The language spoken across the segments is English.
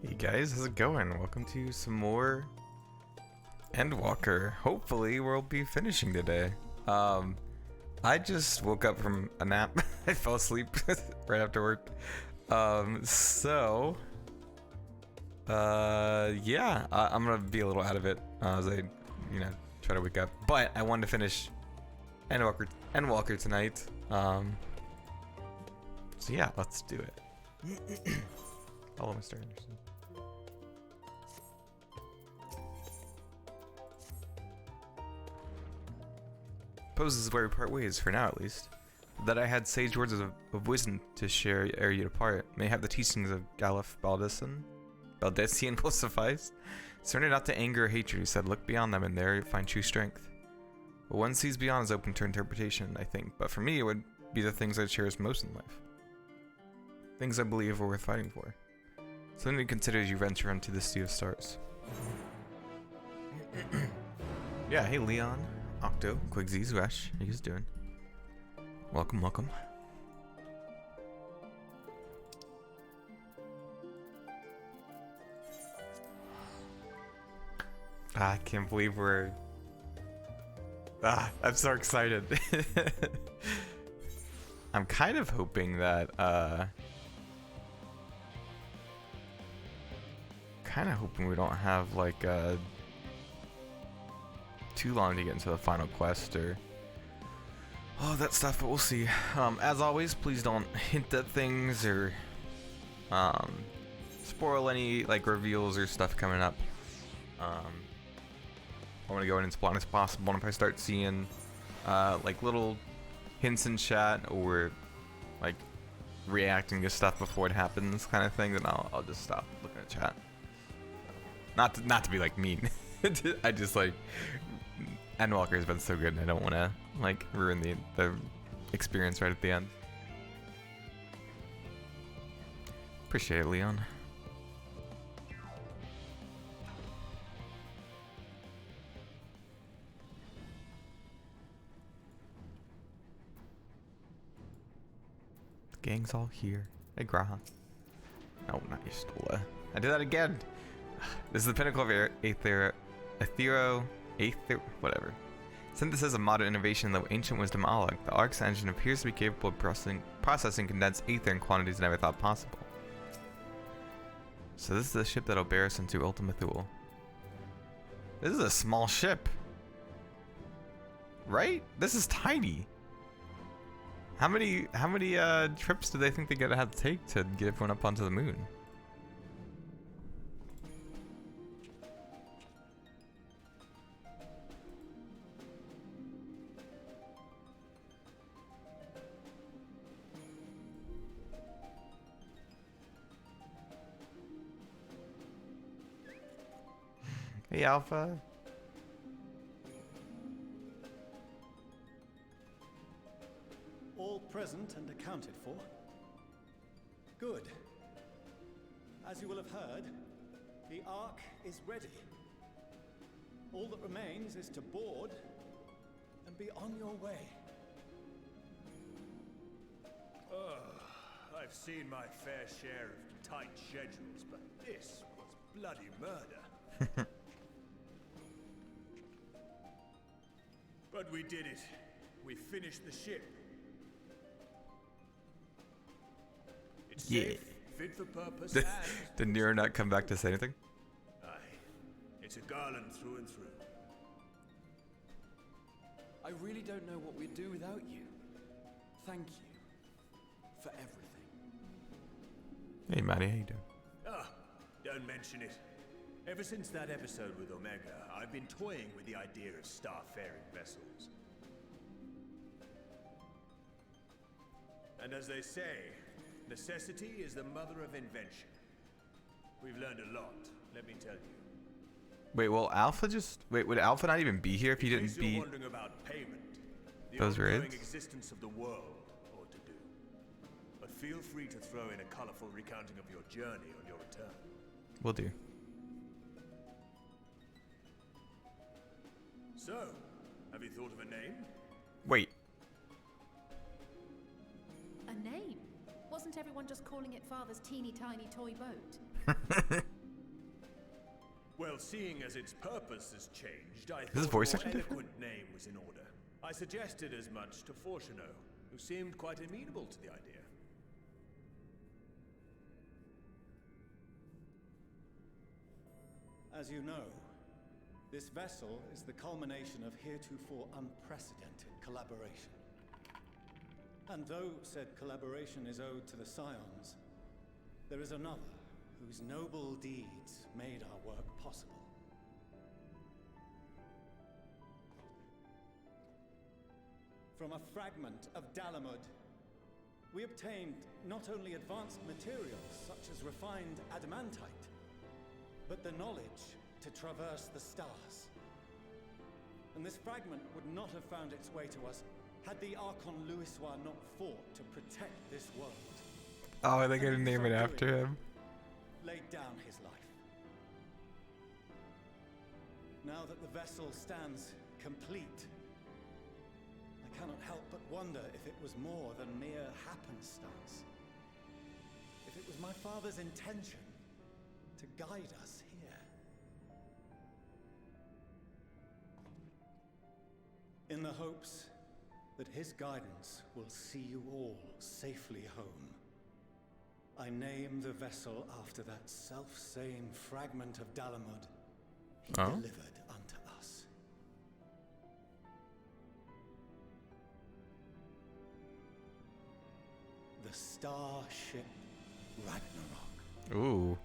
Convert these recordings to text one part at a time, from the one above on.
Hey guys, how's it going? Welcome to some more Endwalker. Hopefully we'll be finishing today. I just woke up from a nap. I fell asleep right after work. Yeah, I'm gonna be a little out of it as I, try to wake up. But I wanted to finish Endwalker tonight. So yeah, let's do it. Follow Mr. Anderson. Suppose this is where we part ways, for now at least. That I had sage words of wisdom to share ere you depart. May have the teachings of Galif Baldessian will suffice. Surrender not to anger or hatred, he said. Look beyond them, and there you find true strength. What one sees beyond is open to interpretation, I think. But for me, it would be the things I cherish most in life. Things I believe are worth fighting for. Something to consider as you venture into the sea of stars. Yeah, hey Leon, Octo, Quigsy, Zwesh, how you guys doing? Welcome, welcome. I can't believe we're... I'm so excited. I'm kind of hoping that, we don't have, like, too long to get into the final quest or all that stuff, but we'll see. As always, please don't hint at things or spoil any like reveals or stuff coming up. I want to go in as blunt as possible, and if I start seeing like little hints in chat or like reacting to stuff before it happens kind of thing, then I'll just stop looking at chat. Not to be like mean. I just like Endwalker has been so good and I don't want to like ruin the experience right at the end. Appreciate it, Leon. The gang's all here. Hey, Graha. No, not you, Stola. I did that again. This is the pinnacle of whatever. Synthesis of modern innovation, though ancient wisdom alloc. The ARC's engine appears to be capable of processing condensed aether in quantities never thought possible. So this is the ship that'll bear us into Ultima Thule. This is a small ship. Right? This is tiny. How many trips do they think they're gonna have to take to get everyone up onto the moon? Hey, Alpha. All present and accounted for? Good. As you will have heard, the Ark is ready. All that remains is to board and be on your way. I've seen my fair share of tight schedules, but this was bloody murder. But we did it. We finished the ship. It's safe, fit for purpose, and... Did Nero not come back to say anything? Aye. It's a garland through and through. I really don't know what we'd do without you. Thank you for everything. Hey, Maddie, how you doing? Ah, don't mention it. Ever since that episode with Omega, I've been toying with the idea of star-faring vessels. And as they say, necessity is the mother of invention. We've learned a lot, let me tell you. Wait, well, Alpha just... Wait, would Alpha not even be here if he didn't beat... wondering about payment, the those ongoing raids? existence of the world ought to do. But feel free to throw in a colorful recounting of your journey on your return. Will do. So, have you thought of a name? Wait. A name? Wasn't everyone just calling it Father's teeny tiny toy boat? Well, seeing as its purpose has changed, I his thought voice a more acting different? eloquent name was in order. I suggested as much to Fortuno, who seemed quite amenable to the idea. As you know, this vessel is the culmination of heretofore unprecedented collaboration. And though said collaboration is owed to the Scions, there is another whose noble deeds made our work possible. From a fragment of Dalamud, we obtained not only advanced materials such as refined adamantite, but the knowledge to traverse the stars. And this fragment would not have found its way to us had the Archon Louisois not fought to protect this world. Oh, they're gonna And in name so it doing, after him. laid down his life. Now that the vessel stands complete, I cannot help but wonder if it was more than mere happenstance. If it was my father's intention to guide us here. In the hopes that his guidance will see you all safely home, I name the vessel after that self-same fragment of Dalamud he delivered unto us. The starship Ragnarok. Ooh.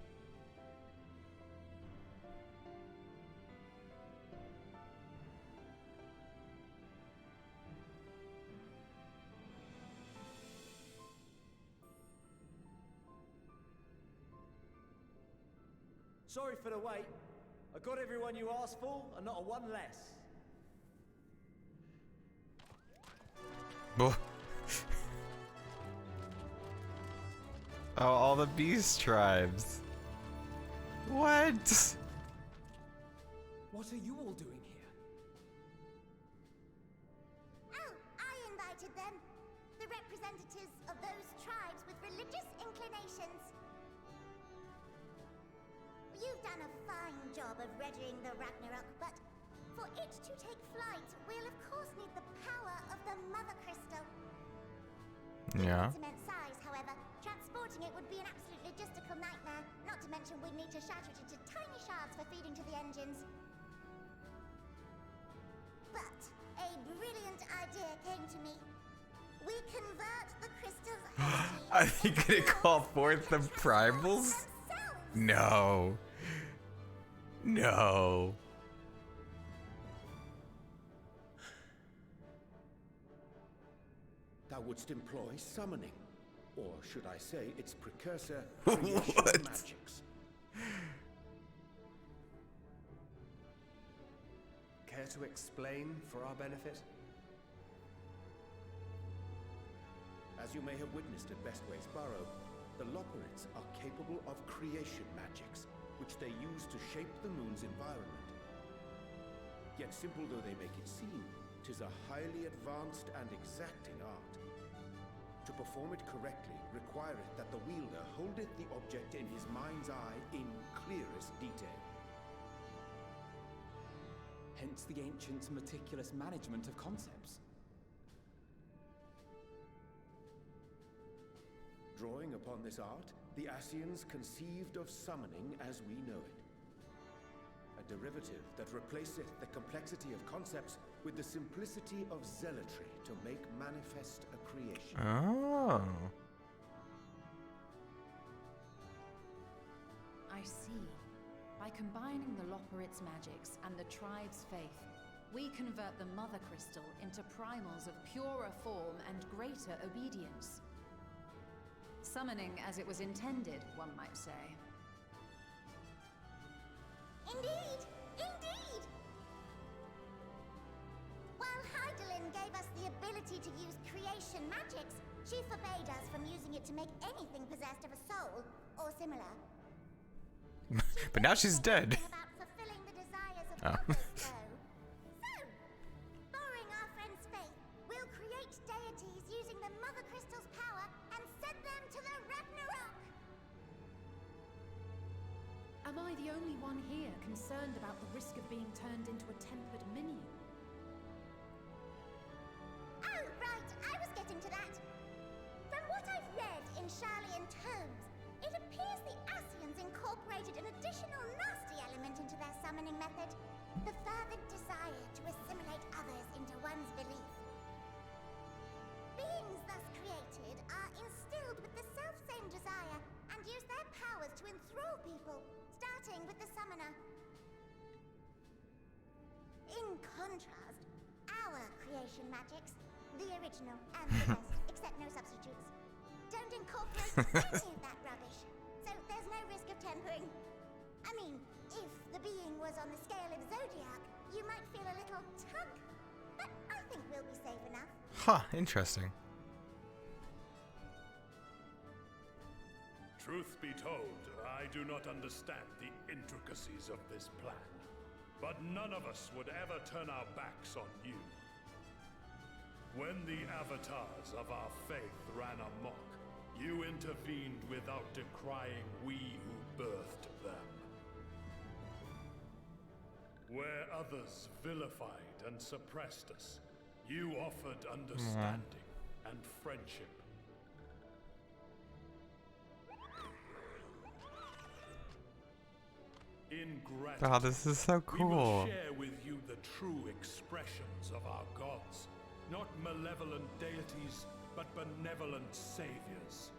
Sorry for the wait. I got everyone you asked for, and not a one less. Oh, all the beast tribes. What? What are you all doing here? Oh, I invited them. The representatives of those tribes with religious inclinations. You've done a fine job of readying the Ragnarok, but for it to take flight, we'll of course need the power of the Mother Crystal. Yeah. Its immense size, however, transporting it would be an absolute logistical nightmare, not to mention we'd need to shatter it into tiny shards for feeding to the engines. But a brilliant idea came to me. We convert the crystal's energy. Are they gonna call forth the primals? themselves. No. No. Thou wouldst employ summoning, or should I say its precursor, What? creation magics. Care to explain for our benefit? As you may have witnessed at Bestway's Burrow, the Loporrits are capable of creation magics, which they use to shape the moon's environment. Yet simple though they make it seem, 'tis a highly advanced and exacting art. To perform it correctly requireth that the wielder holdeth the object in his mind's eye in clearest detail. Hence the ancients' meticulous management of concepts. Drawing upon this art, the Ascians conceived of summoning as we know it. A derivative that replaceth the complexity of concepts with the simplicity of zealotry to make manifest a creation. Oh. I see. By combining the Loporrits' magics and the tribe's faith, we convert the Mother Crystal into primals of purer form and greater obedience. Summoning as it was intended, one might say. Indeed! Indeed! While Heidelin gave us the ability to use creation magics, she forbade us from using it to make anything possessed of a soul, or similar. But now she's dead. About fulfilling the desires of Oh. others, though. So, borrowing our friend's faith, we'll create deities using the Mother Crystal's power and send them to the Ragnarok! Am I the only one here concerned about the risk of being turned into a tempered minion? Oh, right, I was getting to that. From what I've read in Charlian tomes, it appears the Ascians incorporated an additional nasty element into their summoning method. The fervent desire to assimilate others into one's belief. Beings thus created are instilled with the self-same desire and use their powers to enthrall people, starting with the summoner. In contrast, our creation magics, the original and the best, except no substitutes, don't incorporate any of that rubbish, so there's no risk of tempering. I mean, if the being was on the scale of Zodiac, you might feel a little tug, but I think we'll be safe enough. Huh, interesting. Truth be told, I do not understand the intricacies of this plan. But none of us would ever turn our backs on you. When the avatars of our faith ran amok, you intervened without decrying we who birthed them. Where others vilified and suppressed us, you offered understanding and friendship. In gratitude, Oh, this is so we will cool. share with you the true expressions of our gods. Not malevolent deities, but benevolent saviors.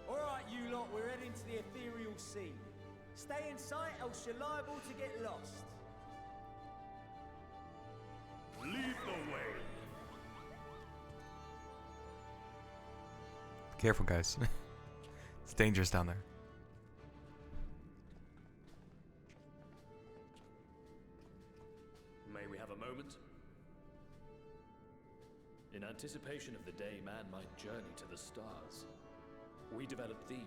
Alright, you lot, we're heading to the ethereal sea. Stay in sight, else you're liable to get lost. Lead the way. Careful, guys. It's dangerous down there. May we have a moment? In anticipation of the day man might journey to the stars, we developed these.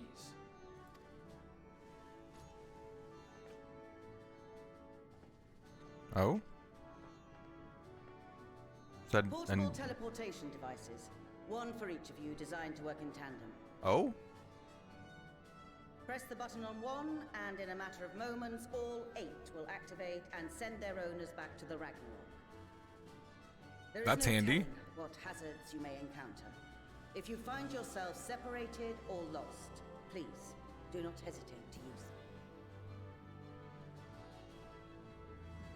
Oh? Said Portable and teleportation devices. One for each of you, designed to work in tandem. oh? Press the button on one, and in a matter of moments, all 8 will activate and send their owners back to the Ragnarok. There is That's no handy. telling what hazards you may encounter. If you find yourself separated or lost, please do not hesitate to use them.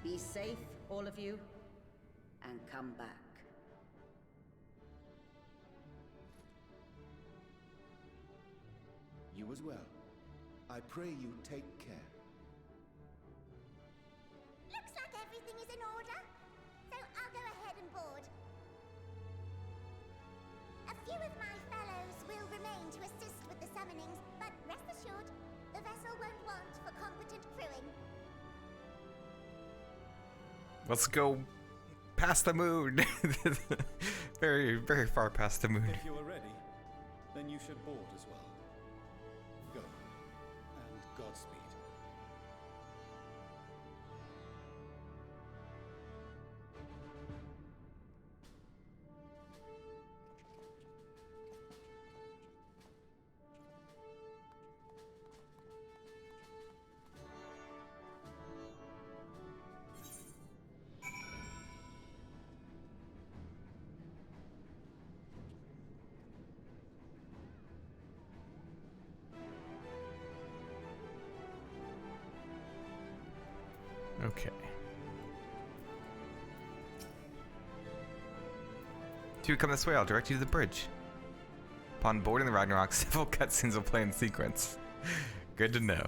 Be safe, all of you, and come back. You as well. I pray you take care. Looks like everything is in order, so I'll go ahead and board. A few of my fellows will remain to assist with the summonings, but rest assured, the vessel won't want for competent crewing. Let's go past the moon. Very, very far past the moon. If you are ready, then you should board as well. Go, and Godspeed. Okay. To come this way, I'll direct you to the bridge. Upon boarding the Ragnarok, several cutscenes will play in sequence. Good to know.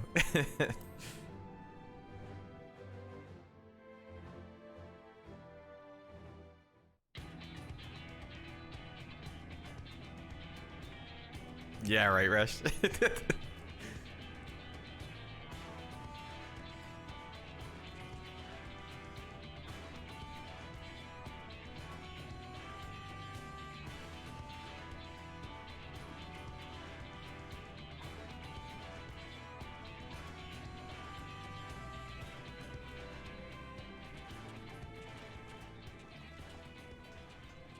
Yeah, right, Rush.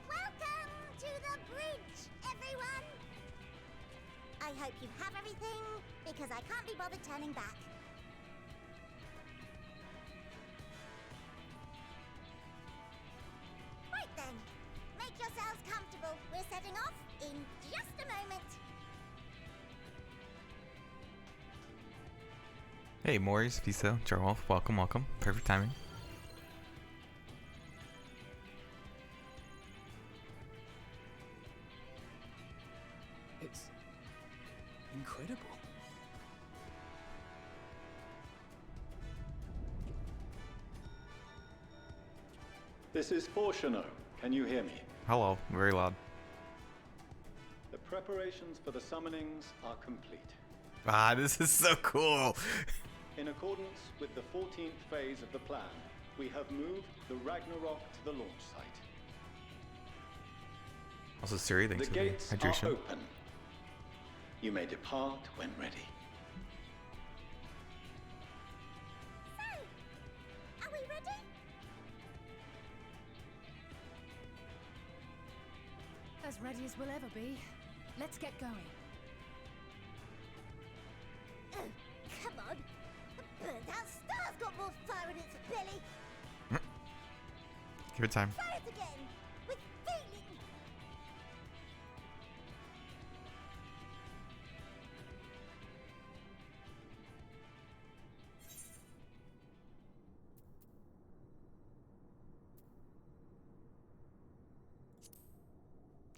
Welcome to the bridge, everyone! hope you have everything, because I can't be bothered turning back. Right then, make yourselves comfortable. We're setting off in just a moment. Hey, Maurice, Visa, Jarwolf, welcome, welcome. Perfect timing. It's incredible. This is Fortuno. Can you hear me? Hello, very loud. The preparations for the summonings are complete. Ah, this is so cool. In accordance with the 14th phase of the plan, we have moved the Ragnarok to the launch site. Also, Siri, thanks The for the gates are hydration. open. You may depart when ready. So, are we ready? As ready as we'll ever be. Let's get going. Oh, come on. The burned-out star's got more fire in its belly. Give it time. Try it again, with feeling.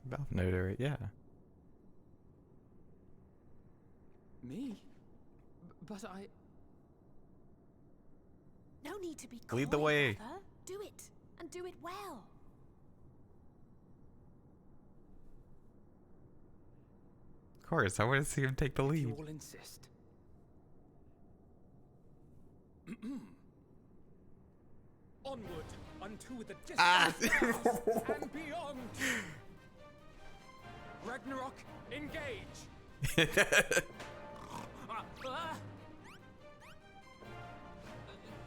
Valve noted it, yeah. Me? But I... No need to be Lead the coy, way. Mother. Do it, and do it well. Of course, I want to see him take the If lead. you all insist. Onward unto the distant stars and beyond. Ragnarok, engage.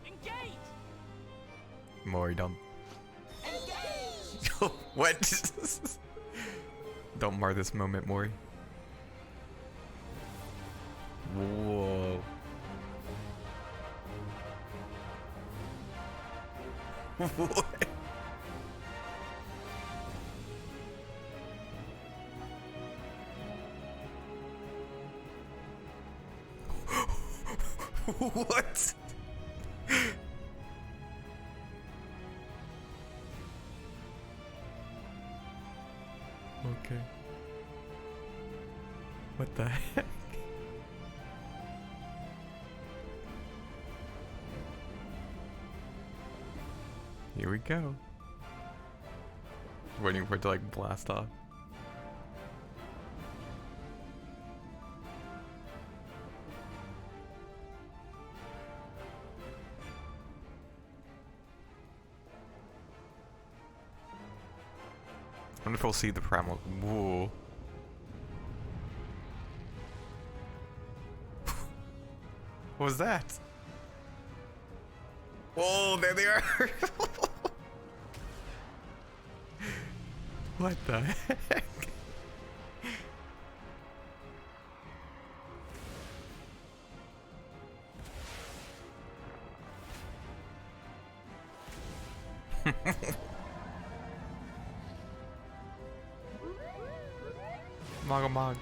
Engage. Maury, don't. Engage! What? Don't mar this moment, Maury. Whoa. What? What? Okay. What the heck? Here we go. Waiting for it to like blast off. I wonder if we'll see the primal. Whoa. What was that? Whoa, there they are! What the heck? Mog.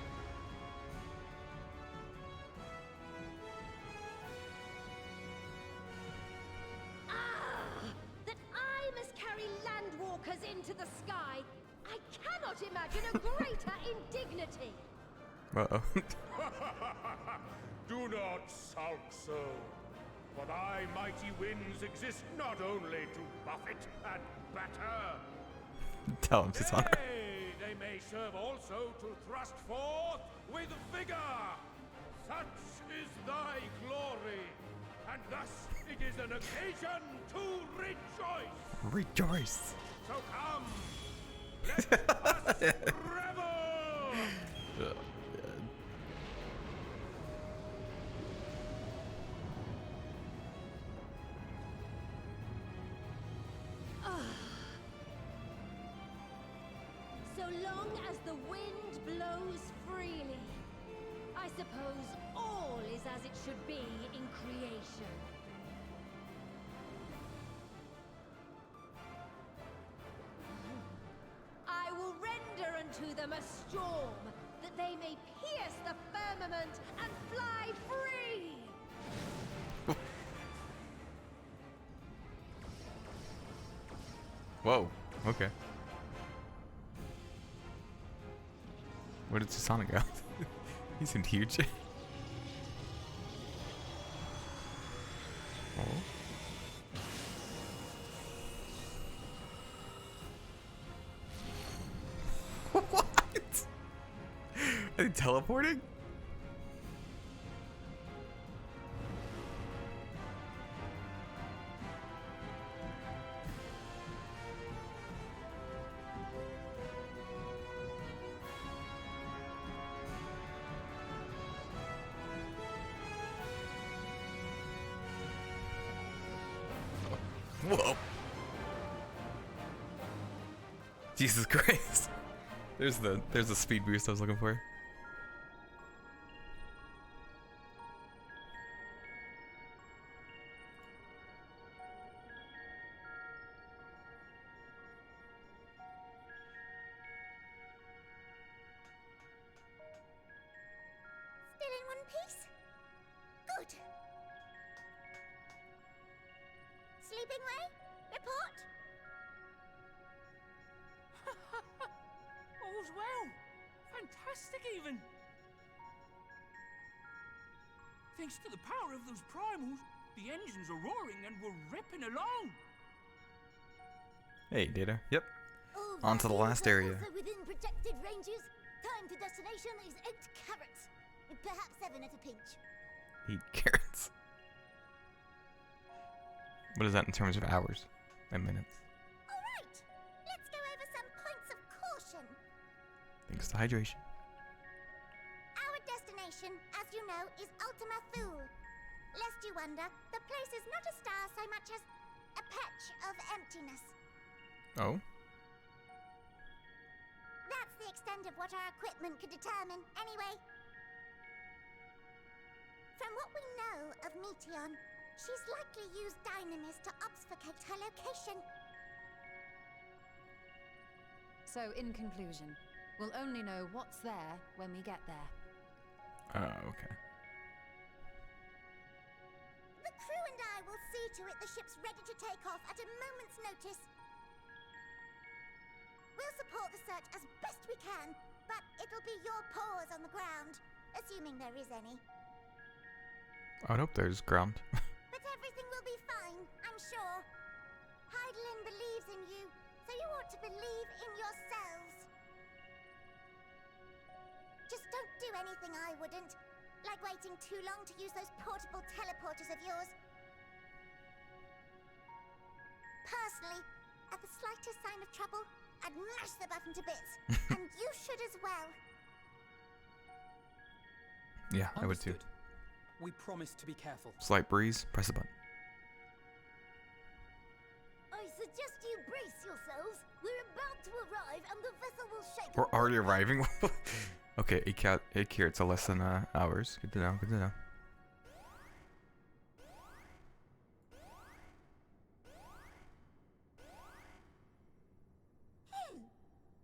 That I must carry landwalkers into the sky. I cannot imagine a greater indignity. Uh-oh. Do not sulk so. For thy mighty winds exist not only to buffet and batter. Tell him it's on. Nay, they may serve also to thrust forth with vigor. Such is thy glory, and thus it is an occasion to rejoice. Rejoice. So come, let us revel. So long as the wind blows freely, suppose all is as it should be in creation. I will render unto them a storm, that they may pierce the firmament and fly free! Whoa, okay. Where did Susana go? He seemed huge. Oh. What? Are they teleporting? Whoa. Jesus Christ. There's the speed boost I was looking for. Still in one piece? Good. Sleeping way? Report? All's well. Fantastic, even. Thanks to the power of those primals, the engines are roaring and we're ripping along. Hey, Data. Yep. All On to the last area. Also within protected ranges. Time to destination is 8 carats. Perhaps 7 at a pinch. 8 carats. What is that in terms of hours and minutes? Alright, let's go over some points of caution. Thanks to hydration. Our destination, as you know, is Ultima Thule. Lest you wonder, the place is not a star so much as a patch of emptiness. Oh? That's the extent of what our equipment could determine, anyway. From what we know of Meteon, she's likely used Dynamis to obfuscate her location. So, in conclusion, we'll only know what's there when we get there. Oh, okay. The crew and I will see to it the ship's ready to take off at a moment's notice. We'll support the search as best we can, but it'll be your paws on the ground, assuming there is any. I would hope there's ground. But everything will be fine, I'm sure. Heidelin believes in you, so you ought to believe in yourselves. Just don't do anything I wouldn't, like waiting too long to use those portable teleporters of yours. Personally, at the slightest sign of trouble, I'd mash the button to bits, and you should as well. Yeah, I would too. Understood. We promise to be careful. Slight breeze, press a button. I suggest you brace yourselves. We're about to arrive, and the vessel will shake. We're already arriving? Okay, 8 carats are less than hours. Good to know, good to know.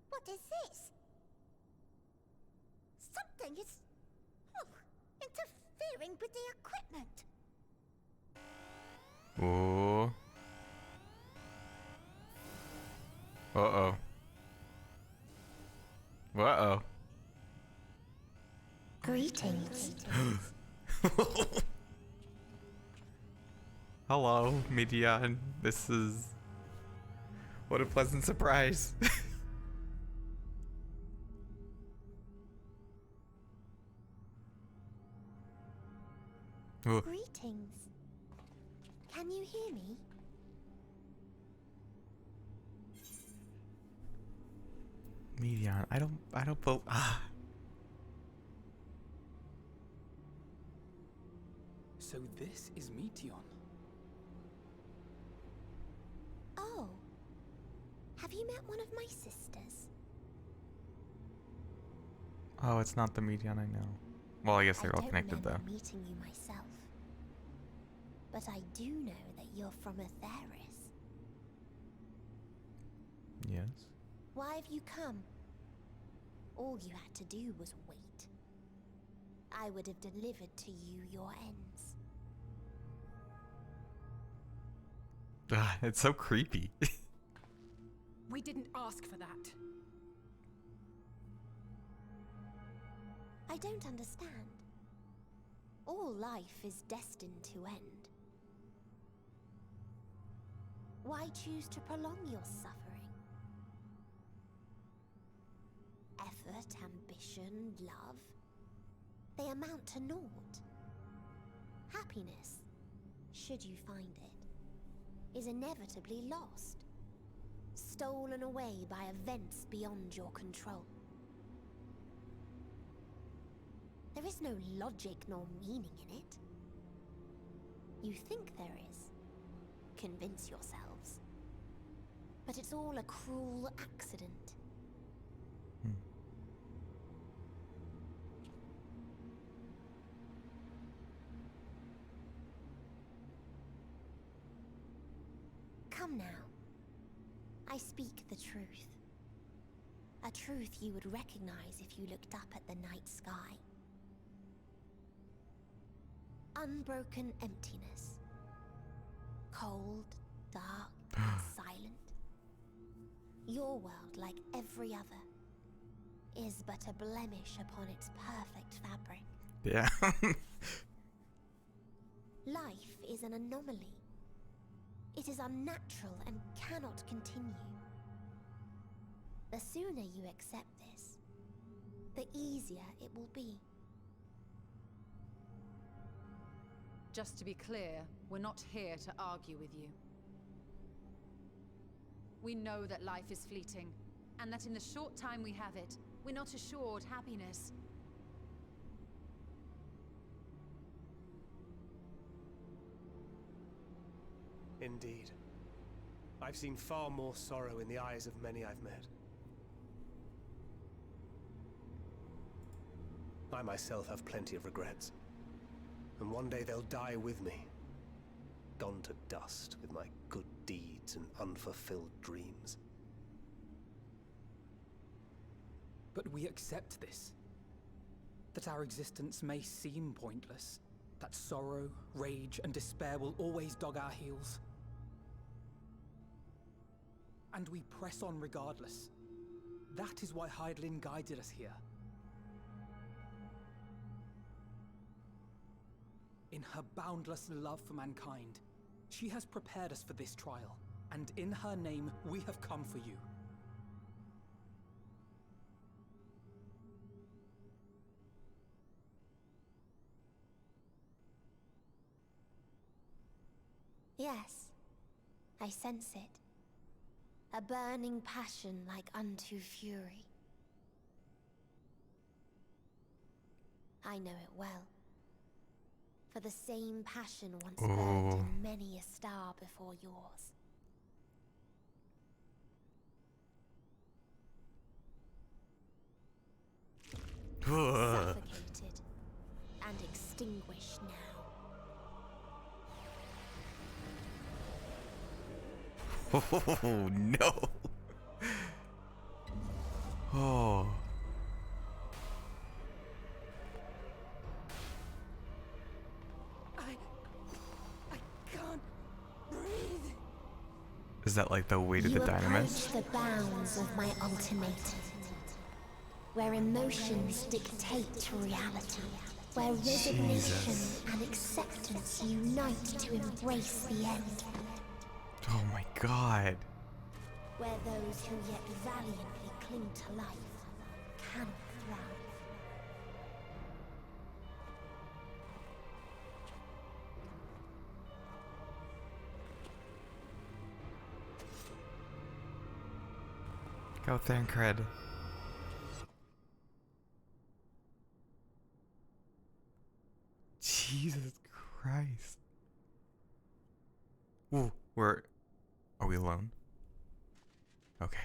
What is this? Something is interfering with the equipment. Oh. Uh-oh. Uh-oh. Greetings. Hello, Midian. This is... What a pleasant surprise. Oh. Greetings. Can you hear me? Midian, I don't So this is Meteon. Oh. Have you met one of my sisters? Oh, it's not the Midian I know. Well, I guess they're all I don't connected though. remember meeting you myself, but I do know that you're from Atheris. Yes. Why have you come? All you had to do was wait. I would have delivered to you your ends. It's so creepy. We didn't ask for that. I don't understand. All life is destined to end. Why choose to prolong your suffering? Effort, ambition, love, they amount to naught. Happiness, should you find it, is inevitably lost, stolen away by events beyond your control. There is no logic nor meaning in it. You think there is. Convince yourselves. But it's all a cruel accident. Come now. I speak the truth. A truth you would recognize if you looked up at the night sky. Unbroken emptiness. Cold, dark, and silent. Your world, like every other, is but a blemish upon its perfect fabric. Yeah. Life is an anomaly. It is unnatural and cannot continue. The sooner you accept this, the easier it will be. Just to be clear, we're not here to argue with you. We know that life is fleeting, and that in the short time we have it, we're not assured happiness. Indeed. I've seen far more sorrow in the eyes of many I've met. I myself have plenty of regrets. And one day they'll die with me. Gone to dust with my good deeds and unfulfilled dreams. But we accept this. That our existence may seem pointless. That sorrow, rage, and despair will always dog our heels. And we press on regardless. That is why Hydaelyn guided us here. In her boundless love for mankind, she has prepared us for this trial, and in her name, we have come for you. Yes, I sense it. A burning passion like unto fury. I know it well. For the same passion once burned in many a star before yours. Suffocated and extinguished now. Oh no. Oh. I can't breathe. Is that like the weight of the dynamite? The bounds of my ultimatum, where emotions dictate reality, where resignation and acceptance unite to embrace the end. Oh my god. Where those who yet valiantly cling to life cannot thrive. Go Thancred. Jesus Christ. Ooh, are we alone? Okay.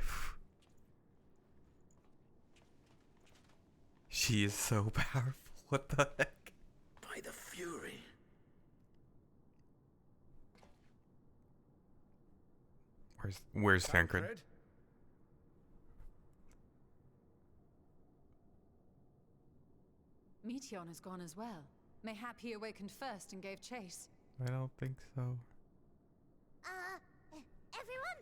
She is so powerful. What the heck? By the Fury. Where's Thancred? Meteon has gone as well. Mayhap he awakened first and gave chase. I don't think so. Everyone?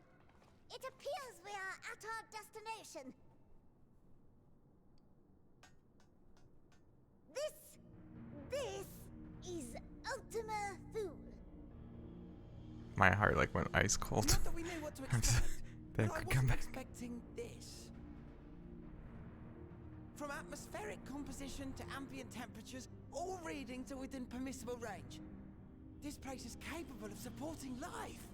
It appears we are at our destination. This is Ultima Thule. My heart like went ice cold. Not that we knew what to expect. Then but I could come wasn't back. expecting this. From atmospheric composition to ambient temperatures, all reading to within permissible range. This place is capable of supporting life.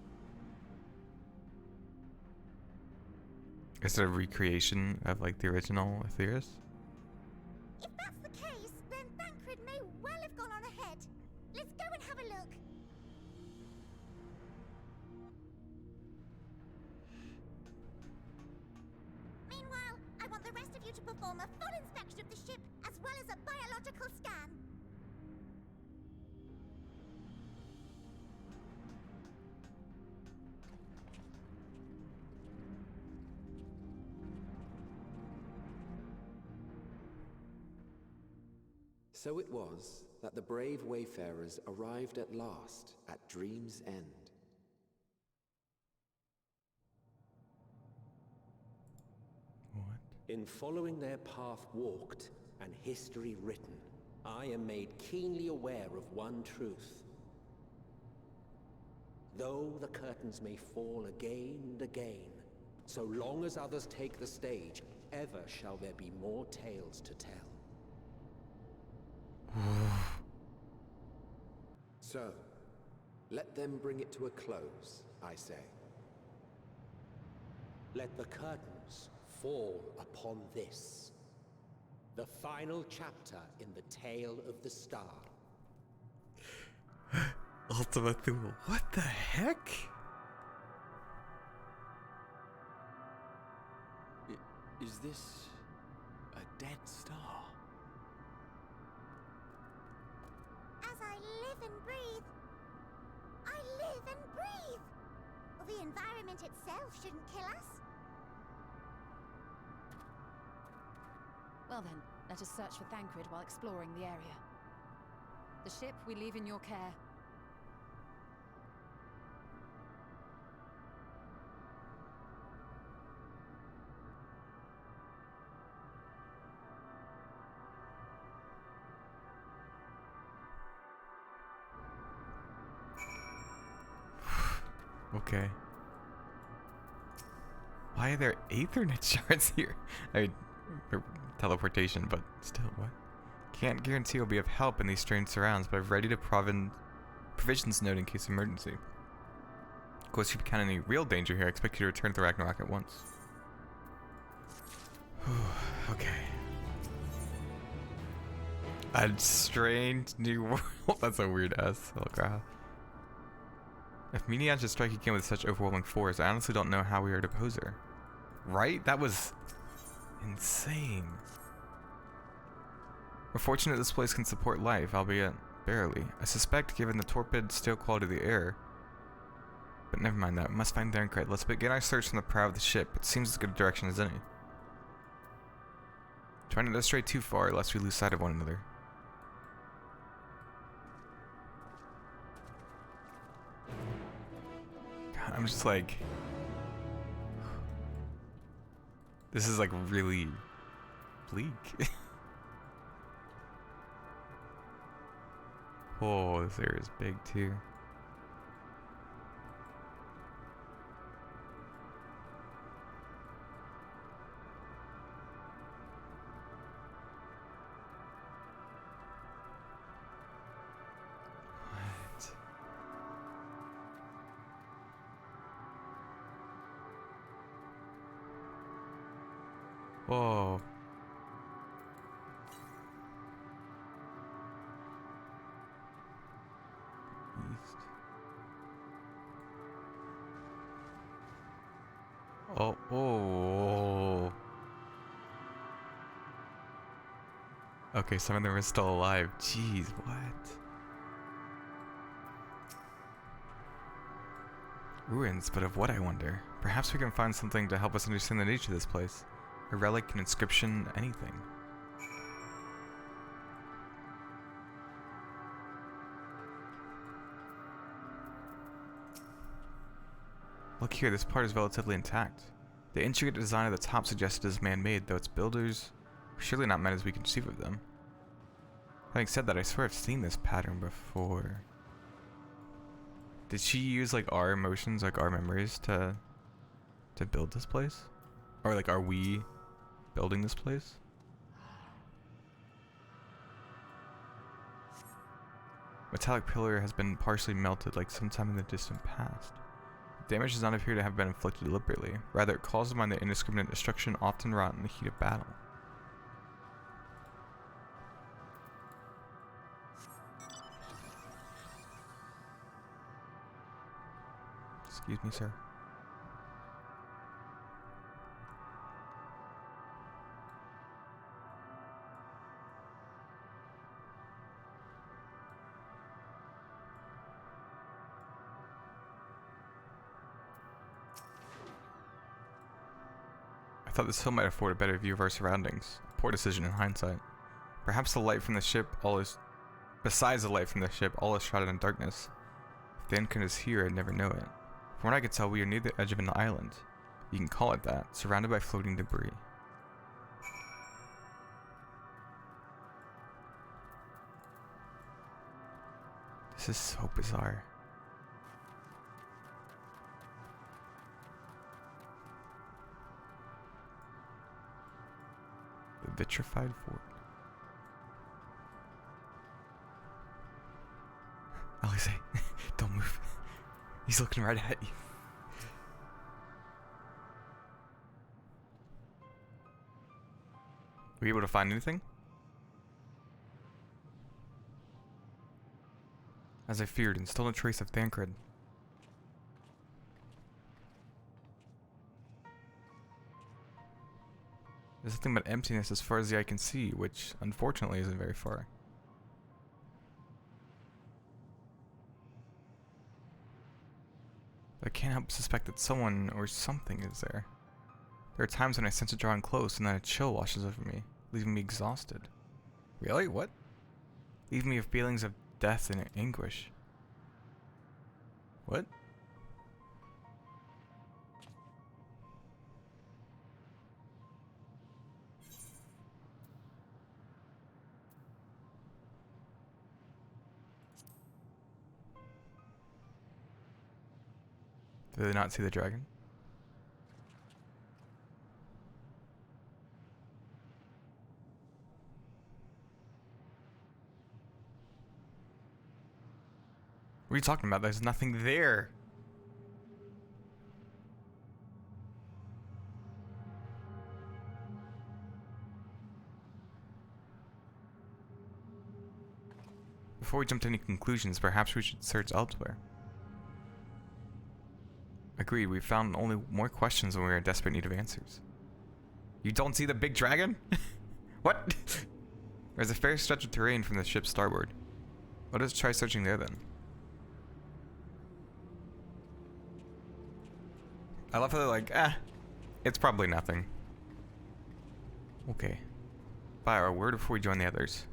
Is it a recreation of like the original Aetherius? If that's the case, then Thancred may well have gone on ahead. Let's go and have a look. Meanwhile, I want the rest of you to perform a full inspection of the ship, as well as a biological scan. So it was that the brave wayfarers arrived at last at Dream's End. What? In following their path walked and history written, I am made keenly aware of one truth. Though the curtains may fall again and again, so long as others take the stage, ever shall there be more tales to tell. So, let them bring it to a close, I say. Let the curtains fall upon this, the final chapter in the tale of the star. Ultima Thule. What the heck? Is this a dead star? As I live and breathe, I live and breathe. The environment itself shouldn't kill us. Well then, let us search for Thancred while exploring the area. The ship we leave in your care. Okay. Why are there Aethernet shards here? I mean, teleportation, but still, what? Can't guarantee we'll be of help in these strange surrounds, but I've readied a provisions note in case of emergency. Of course, if you count any real danger here, I expect you to return to the Ragnarok at once. Okay. A strange new world. That's a weird ass holograph. If Meteon should strike again with such overwhelming force, I honestly don't know how we are to oppose her. Right? That was insane. We're fortunate this place can support life, albeit barely. I suspect, given the torpid, stale quality of the air. But never mind that. We must find Thancred. Let's begin our search from the prow of the ship. It seems as good a direction as any. Try not to stray too far, lest we lose sight of one another. God, I'm just like... This is like really bleak. Oh, this area is big too. What? Whoa. Oh, oh. Okay, some of them are still alive. Jeez, what? Ruins, but of what, I wonder? Perhaps we can find something to help us understand the nature of this place. A relic, an inscription, anything. Look here, this part is relatively intact. The intricate design of the top suggested is man-made, though its builders were surely not men as we conceive of them. Having said that, I swear I've seen this pattern before. Did she use like our emotions, like our memories to build this place? Or like are we building this place? Metallic pillar has been partially melted like sometime in the distant past. Damage does not appear to have been inflicted deliberately. Rather, it calls to mind that indiscriminate destruction often wrought in the heat of battle. Excuse me, sir. I thought this hill might afford a better view of our surroundings. A poor decision in hindsight. Perhaps the light from the ship, besides the light from the ship, all is shrouded in darkness. If the Endwalker is here, I'd never know it. From what I can tell, we are near the edge of an island. You can call it that, surrounded by floating debris. This is so bizarre. The vitrified fort. Alice, don't move. He's looking right at you. Were you able to find anything? As I feared, and still no trace of Thancred. There's nothing but emptiness as far as the eye can see, which unfortunately isn't very far. I can't help but suspect that someone or something is there. There are times when I sense it drawing close and then a chill washes over me, leaving me exhausted. Really? What? Leaving me with feelings of death and anguish. What? Did they not see the dragon? What are you talking about? There's nothing there. Before we jump to any conclusions, perhaps we should search elsewhere. Agreed, we found only more questions when we were in desperate need of answers. You don't see the big dragon? What? There's a fair stretch of terrain from the ship's starboard. Let us try searching there then. I love how they're like, it's probably nothing. Okay. By our word before we join the others.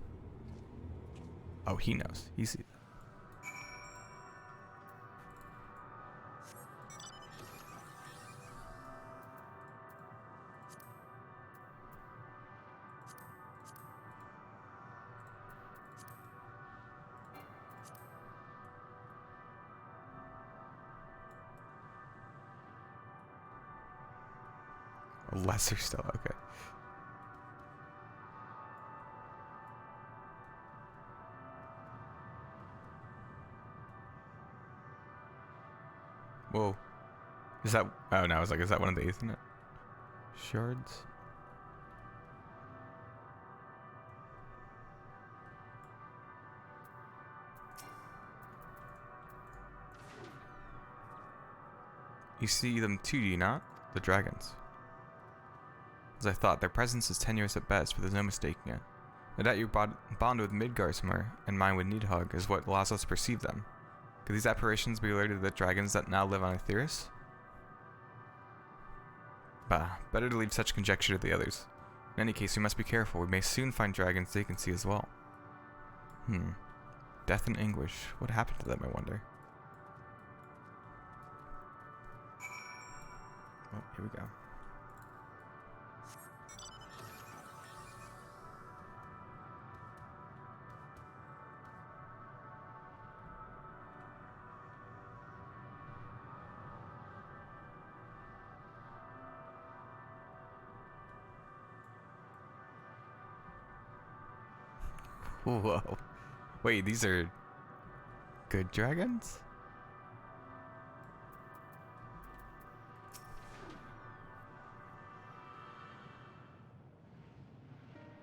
Oh, he knows. He sees. Lesser still, okay. Whoa. Is that, oh no, I was like, is that one of the Ethernet shards? You see them too, do you not? The dragons. As I thought, their presence is tenuous at best, but there's no mistaking it. No doubt your bond with Midgarsmer and mine with Nidhogg is what allows us to perceive them. Could these apparitions be related to the dragons that now live on Aetheris? Bah, better to leave such conjecture to the others. In any case, we must be careful. We may soon find dragons they can see as well. Death and anguish. What happened to them, I wonder? Oh, here we go. Whoa. Wait, these are good dragons?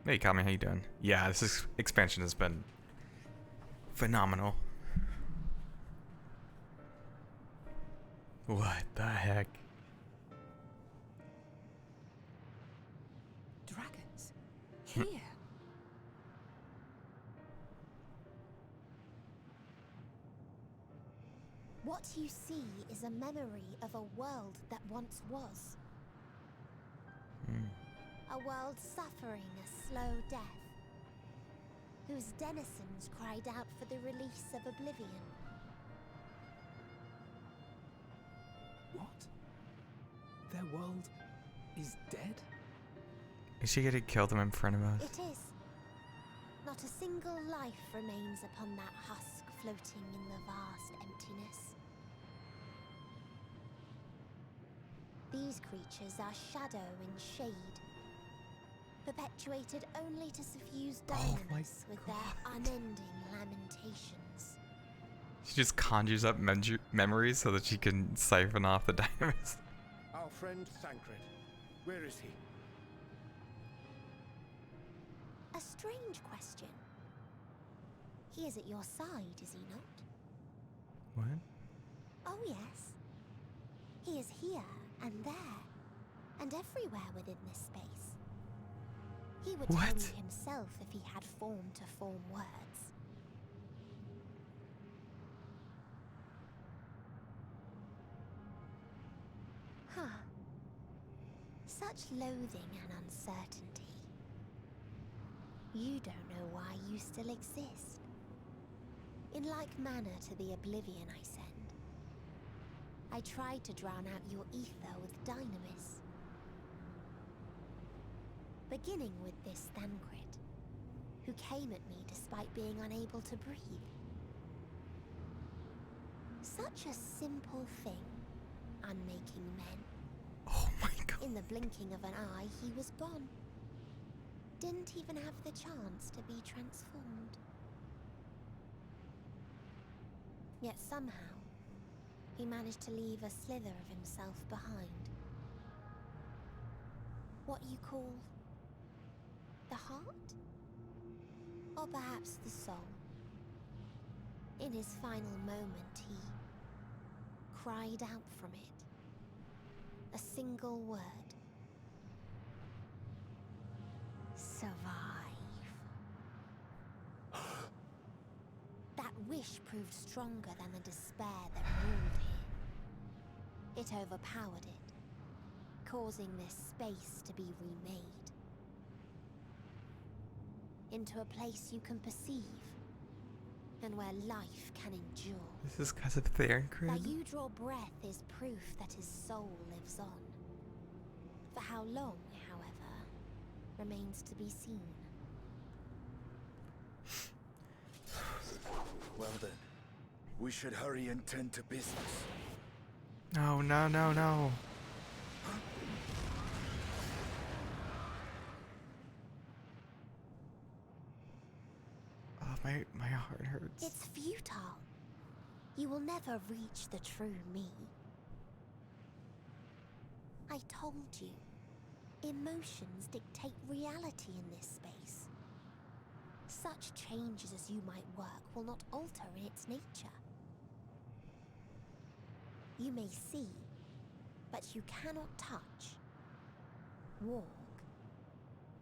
Hey, Kami, how you doing? Yeah, this expansion has been phenomenal. What the heck? Dragons? Here? What you see is a memory of a world that once was. A world suffering a slow death, whose denizens cried out for the release of oblivion. What? Their world is dead? Is she gonna kill them in front of us? It is. Not a single life remains upon that husk floating in the vast emptiness. These creatures are shadow and shade, perpetuated only to suffuse darkness with their unending lamentations. She just conjures up memories so that she can siphon off the dynamis. Our friend Thancred, where is he? A strange question. He is at your side, is he not? What? Oh yes. He is here and there, and everywhere within this space. He would tell you himself if he had form to form words. Huh. Such loathing and uncertainty. You don't know why you still exist. In like manner to the oblivion I send, I tried to drown out your ether with dynamis. Beginning with this Thancred, who came at me despite being unable to breathe. Such a simple thing, unmaking men. Oh my god. In the blinking of an eye, he was gone. Didn't even have the chance to be transformed. Yet somehow, he managed to leave a slither of himself behind. What you call the heart? Or perhaps the soul. In his final moment, he cried out from it. A single word. Survive. That wish proved stronger than the despair that ruled here. It overpowered it, causing this space to be remade. Into a place you can perceive, and where life can endure. This is because of Thancred? That you draw breath is proof that his soul lives on. For how long, however, remains to be seen. Well then, we should hurry and tend to business. No, no, no, no. Oh, my heart hurts. It's futile. You will never reach the true me. I told you, emotions dictate reality in this space. Such changes as you might work will not alter in its nature. You may see, but you cannot touch. Walk,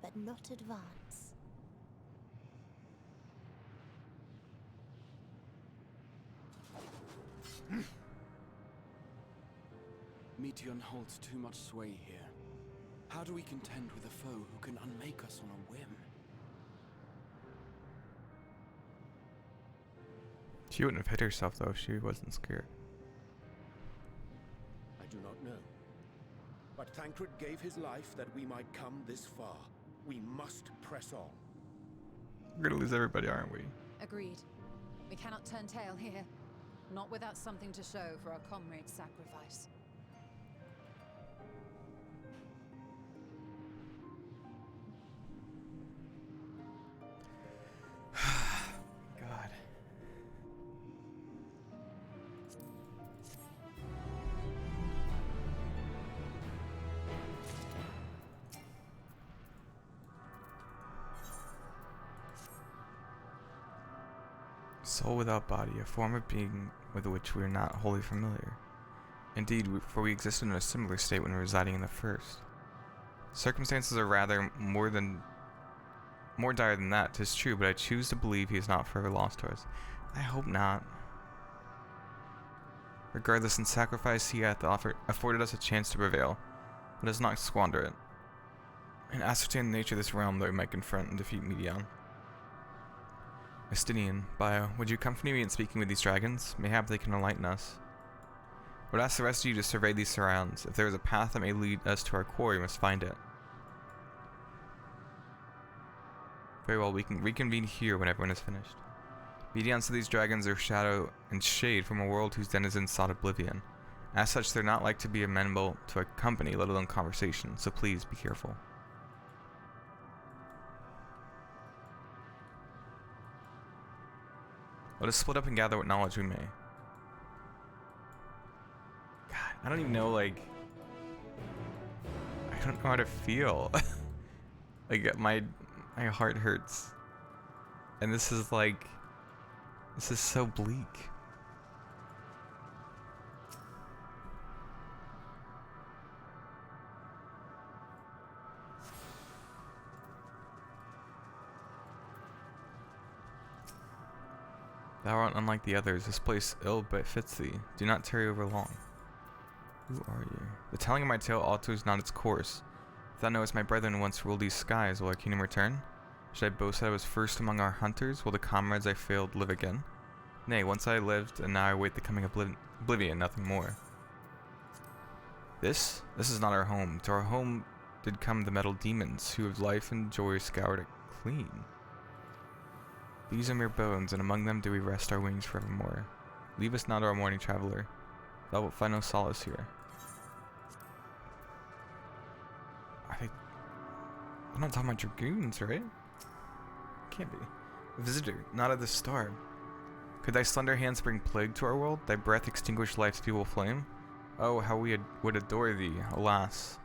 but not advance. Meteon holds too much sway here. How do we contend with a foe who can unmake us on a whim? She wouldn't have hit herself though if she wasn't scared. I do not know. But Thancred gave his life that we might come this far. We must press on. We're gonna lose everybody, aren't we? Agreed. We cannot turn tail here. Not without something to show for our comrade's sacrifice. God. Soul without body, a form of being with which we are not wholly familiar. Indeed, for we existed in a similar state when residing in the first. Circumstances are rather more dire than that, 'tis true, but I choose to believe he is not forever lost to us. I hope not. Regardless, in sacrifice he hath afforded us a chance to prevail. Let us not squander it. And ascertain the nature of this realm that we might confront and defeat Meteon. Estinian, Bio, would you accompany me in speaking with these dragons? Mayhap they can enlighten us. I would ask the rest of you to survey these surrounds. If there is a path that may lead us to our quarry, we must find it. Very well, we can reconvene here when everyone is finished. Meteons to these dragons are shadow and shade from a world whose denizens sought oblivion. As such, they're not like to be amenable to a company, let alone conversation, so please be careful. Let us split up and gather what knowledge we may. God, I don't even know, like... I don't know how to feel. Like, my heart hurts. And this is like... This is so bleak. Thou art unlike the others. This place ill but fits thee. Do not tarry over long. Who are you? The telling of my tale alters not its course. If thou knowest my brethren once ruled these skies, will our kingdom return? Should I boast that I was first among our hunters? Will the comrades I failed live again? Nay, once I lived, and now I wait the coming oblivion, nothing more. This is not our home. To our home did come the metal demons, who of life and joy scoured it clean. These are mere bones, and among them do we rest our wings forevermore. Leave us not, our morning traveler. Thou wilt find no solace here. I'm not talking about dragoons, right? Can't be. A visitor, not of the star. Could thy slender hands bring plague to our world? Thy breath extinguish life's feeble flame? Oh, how we would adore thee, alas.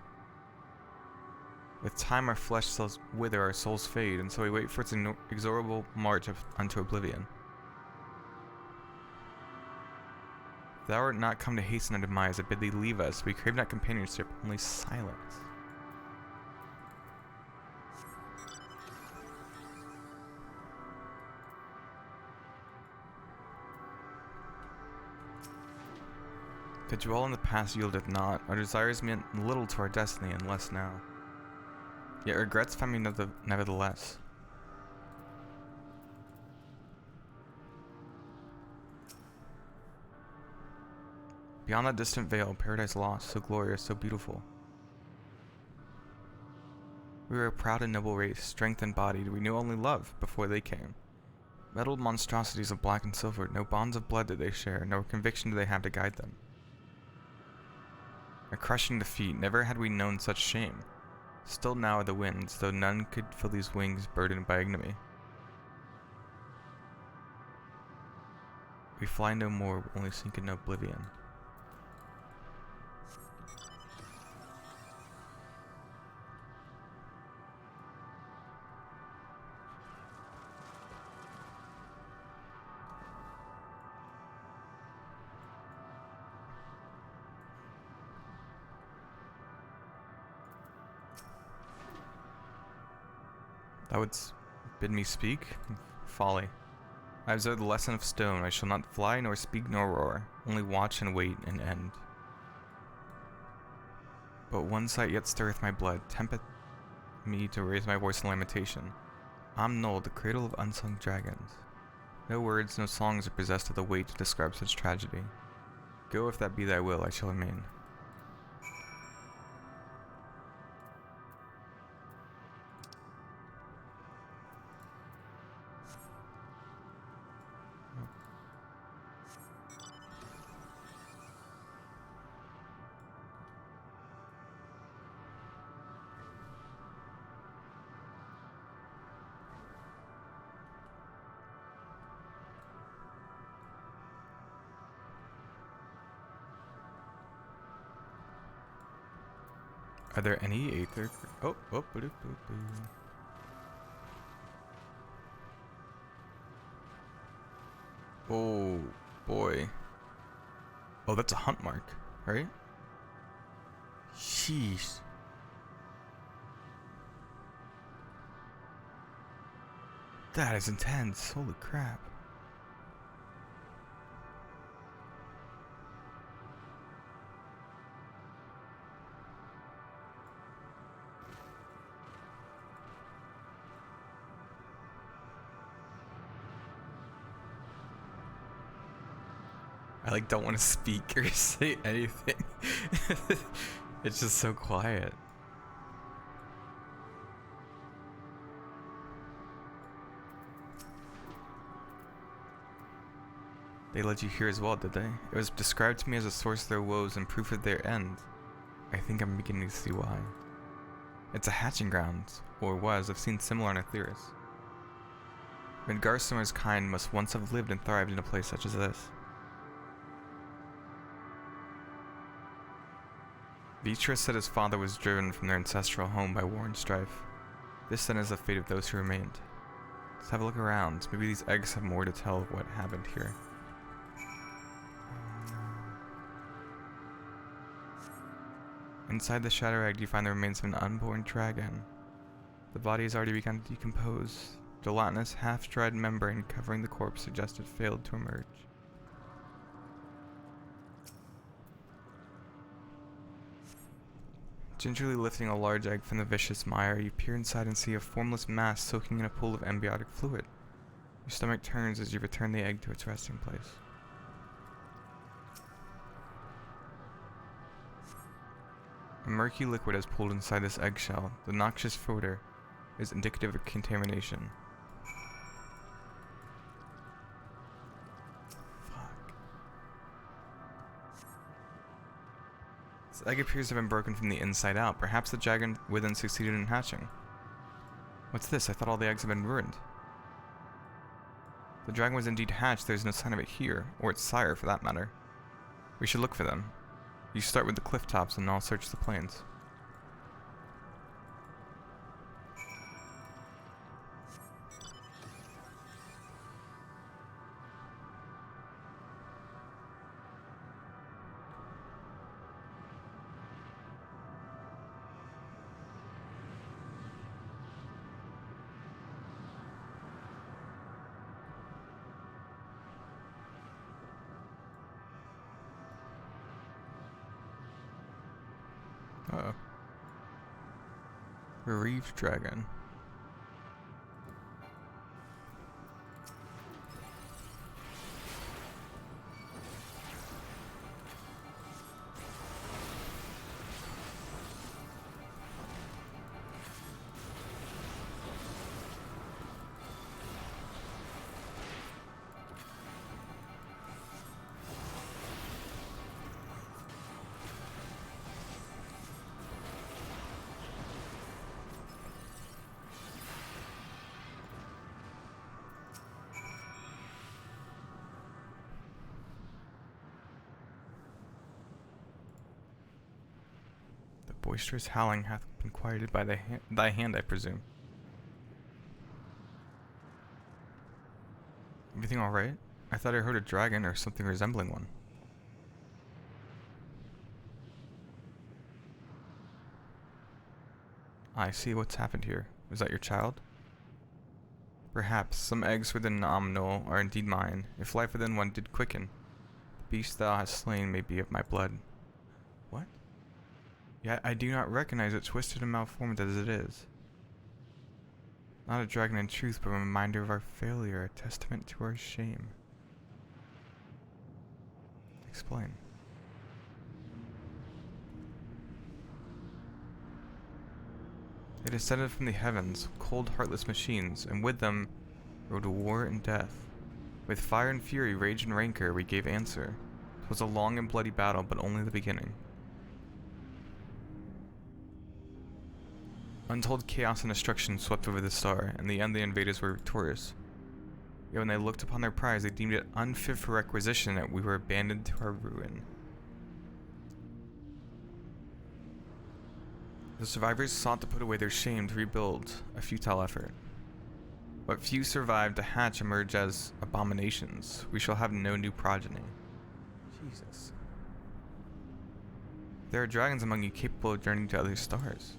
With time our flesh cells wither, our souls fade, and so we wait for its inexorable march unto oblivion. Thou art not come to hasten our demise, I bid thee leave us. We crave not companionship, only silence. To dwell in the past yieldeth not. Our desires meant little to our destiny, and less now. Yet regrets find me nevertheless. Beyond that distant veil, paradise lost, so glorious, so beautiful. We were a proud and noble race, strength embodied. We knew only love before they came. Metaled monstrosities of black and silver, no bonds of blood did they share, no conviction did they have to guide them. A crushing defeat, never had we known such shame. Still now are the winds, though none could fill these wings burdened by ignominy. We fly no more, we only sink in oblivion. Thou wouldst bid me speak? Folly. I observe the lesson of stone. I shall not fly, nor speak, nor roar. Only watch and wait and end. But one sight yet stirreth my blood, tempteth me to raise my voice in lamentation. Null, the cradle of unsung dragons. No words, no songs are possessed of the weight to describe such tragedy. Go if that be thy will, I shall remain. Are there any Aether? Oh, oh boy. Oh, that's a hunt mark, right? Sheesh. That is intense. Holy crap. I like don't want to speak or say anything. It's just so quiet. They let you hear as well, did they? It was described to me as a source of their woes and proof of their end. I think I'm beginning to see why. It's a hatching ground, or was. I've seen similar on Aetheris. Midgarsummer's kind must once have lived and thrived in a place such as this. Beatrice said his father was driven from their ancestral home by war and strife. This then is the fate of those who remained. Let's have a look around. Maybe these eggs have more to tell of what happened here. Inside the shadow egg, you find the remains of an unborn dragon. The body has already begun to decompose. Gelatinous, half-dried membrane covering the corpse suggested failed to emerge. Gingerly lifting a large egg from the vicious mire, you peer inside and see a formless mass soaking in a pool of embiotic fluid. Your stomach turns as you return the egg to its resting place. A murky liquid has pooled inside this eggshell. The noxious odor is indicative of contamination. This egg appears to have been broken from the inside out. Perhaps the dragon within succeeded in hatching. What's this? I thought all the eggs had been ruined. The dragon was indeed hatched. There's no sign of it here, or its sire for that matter. We should look for them. You start with the cliff tops and I'll search the plains. Uh-oh. Bereaved dragon. Boisterous howling hath been quieted by thy hand, I presume. Everything alright? I thought I heard a dragon or something resembling one. I see what's happened here. Was that your child? Perhaps some eggs within Null are indeed mine. If life within one did quicken, the beast thou hast slain may be of my blood. What? Yet I do not recognize it, twisted and malformed as it is. Not a dragon in truth, but a reminder of our failure, a testament to our shame. Explain. They descended from the heavens, cold, heartless machines, and with them rode war and death. With fire and fury, rage and rancor, we gave answer. It was a long and bloody battle, but only the beginning. Untold chaos and destruction swept over the star. In the end, the invaders were victorious. Yet when they looked upon their prize, they deemed it unfit for requisition, and we were abandoned to our ruin. The survivors sought to put away their shame to rebuild, a futile effort. What few survived to hatch emerge as abominations. We shall have no new progeny. Jesus. There are dragons among you capable of journeying to other stars.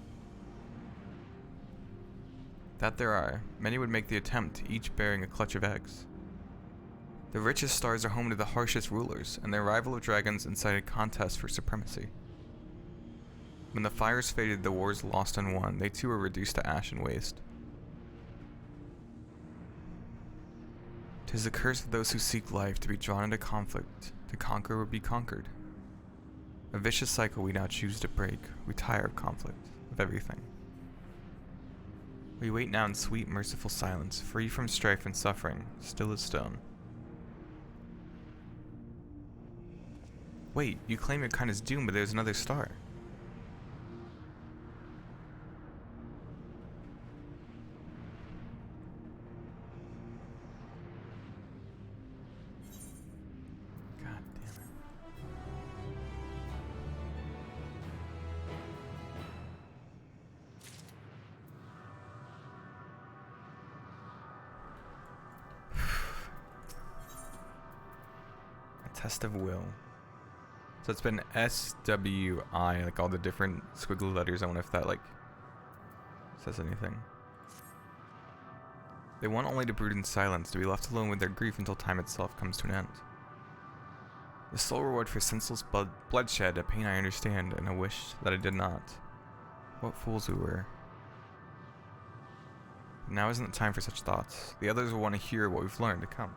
That there are. Many would make the attempt, each bearing a clutch of eggs. The richest stars are home to the harshest rulers, and the arrival of dragons incited contests for supremacy. When the fires faded, the wars lost and won, they too were reduced to ash and waste. 'Tis the curse of those who seek life, to be drawn into conflict, to conquer or be conquered. A vicious cycle we now choose to break. We tire of conflict, of everything. We wait now in sweet, merciful silence, free from strife and suffering, still as stone. Wait, you claim your kind is doomed, but there's another star. God damn it. A test of will. So it's been SWI, like all the different squiggly letters. I wonder if that like says anything. They want only to brood in silence, to be left alone with their grief until time itself comes to an end. The sole reward for senseless bloodshed, a pain I understand, and a wish that I did not. What fools we were. But now isn't the time for such thoughts. The others will want to hear what we've learned to come.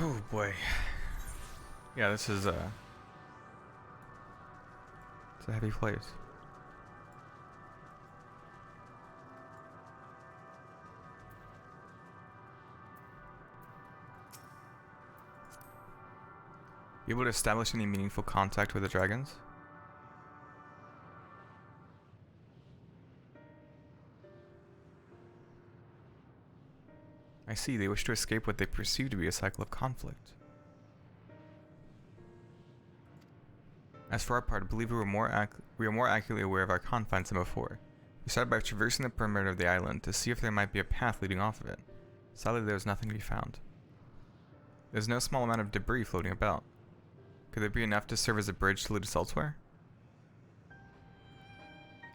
Oh boy. Yeah, this is it's a heavy place. You able to establish any meaningful contact with the dragons? I see, they wish to escape what they perceive to be a cycle of conflict. As for our part, I believe we are more accurately aware of our confines than before. We started by traversing the perimeter of the island to see if there might be a path leading off of it. Sadly, there was nothing to be found. There's no small amount of debris floating about. Could there be enough to serve as a bridge to lead us elsewhere?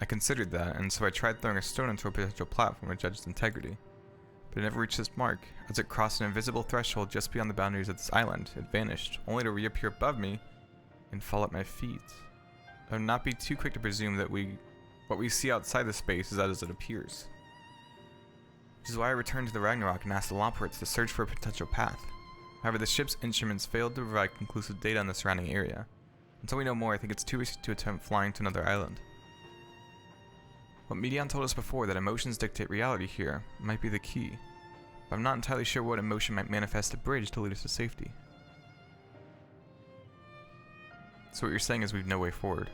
I considered that, and so I tried throwing a stone into a potential platform to judge its integrity. But it never reached its mark. As it crossed an invisible threshold just beyond the boundaries of this island, it vanished, only to reappear above me and fall at my feet. I would not be too quick to presume that what we see outside the space is as it appears. Which is why I returned to the Ragnarok and asked the Loporits to search for a potential path. However, the ship's instruments failed to provide conclusive data on the surrounding area. Until we know more, I think it's too risky to attempt flying to another island. What Medion told us before, that emotions dictate reality here, might be the key. But I'm not entirely sure what emotion might manifest a bridge to lead us to safety. So what you're saying is we've no way forward.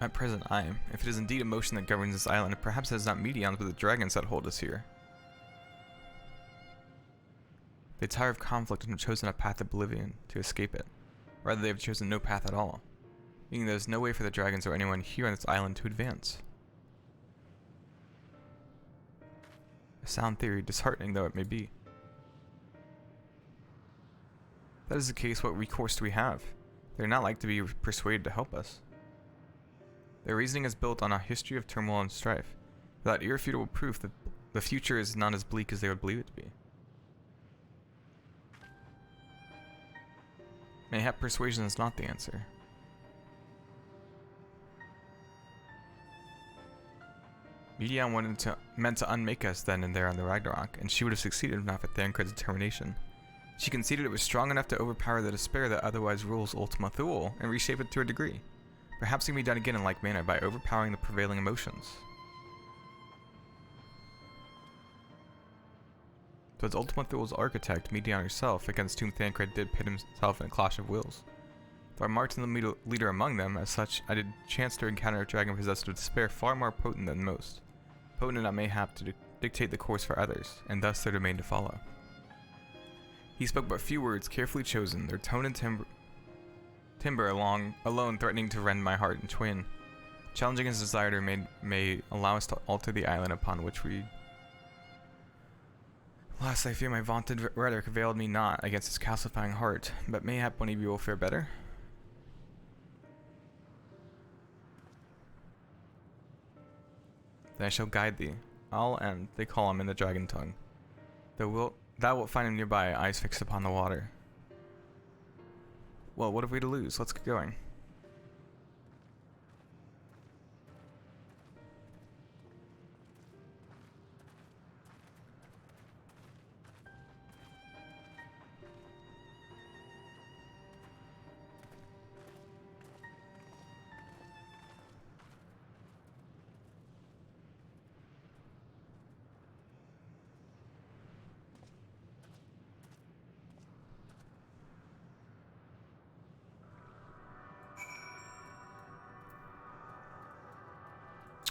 At present, I am. If it is indeed emotion that governs this island, perhaps it is not Medions but the dragons that hold us here. They tire of conflict and have chosen a path of oblivion to escape it. Rather, they have chosen no path at all, meaning there is no way for the dragons or anyone here on this island to advance. A sound theory, disheartening though it may be. If that is the case, what recourse do we have? They're not like to be persuaded to help us. Their reasoning is built on a history of turmoil and strife, without irrefutable proof that the future is not as bleak as they would believe it to be. Mayhap persuasion is not the answer. Medion meant to unmake us then and there on the Ragnarok, and she would have succeeded if not for Thancred's determination. She conceded it was strong enough to overpower the despair that otherwise rules Ultima Thule and reshape it to a degree. Perhaps it can be done again in like manner by overpowering the prevailing emotions. So as Ultima Thule's architect, Medion herself, against whom Thancred did pit himself in a clash of wills. Though I marked him the leader among them, as such, I did chance to encounter a dragon possessed of despair far more potent than most. Potent enough mayhap to dictate the course for others, and thus their domain to follow. He spoke but few words, carefully chosen, their tone and timbre alone threatening to rend my heart in twain, challenging his desire to may allow us to alter the island upon which we... Alas, I fear my vaunted rhetoric availed me not against his calcifying heart, but mayhap one of you will fare better? Then I shall guide thee. I'll end, they call him in the dragon tongue. Thou wilt find him nearby, eyes fixed upon the water. Well, what have we to lose? Let's get going.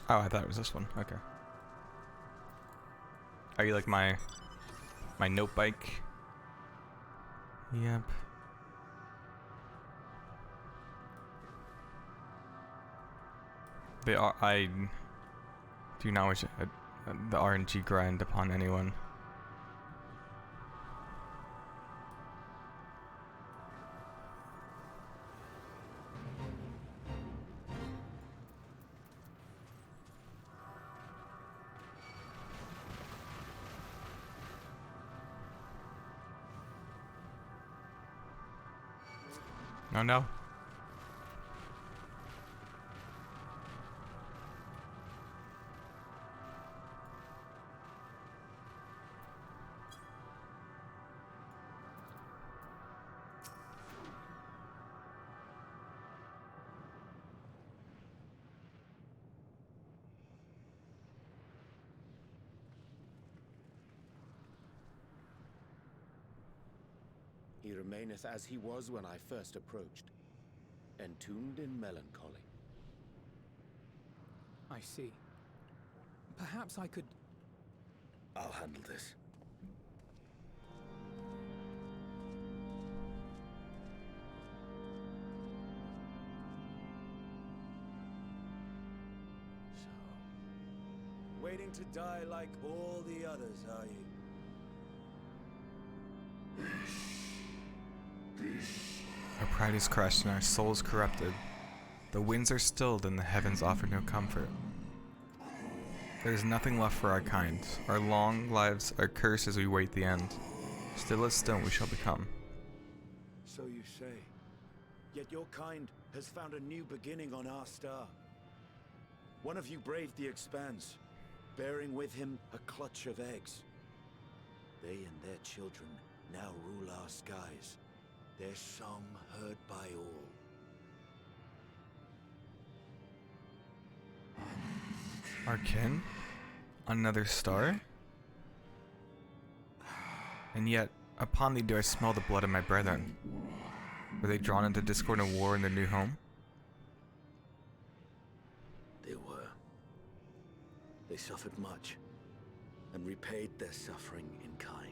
Oh, I thought it was this one. Okay. Are you like my note bike? Yep. I do not wish the RNG grind upon anyone. Oh no. He remaineth as he was when I first approached, entombed in melancholy. I see. Perhaps I could... I'll handle this. Waiting to die like all the others, are you? Our pride is crushed and our soul is corrupted. The winds are stilled and the heavens offer no comfort. There is nothing left for our kind. Our long lives are cursed as we wait the end. Still as stone we shall become. So you say. Yet your kind has found a new beginning on our star. One of you braved the expanse, bearing with him a clutch of eggs. They and their children now rule our skies, their song heard by all. Our kin? Another star? And yet, upon thee do I smell the blood of my brethren. Were they drawn into discord and war in their new home? They were. They suffered much, and repaid their suffering in kind.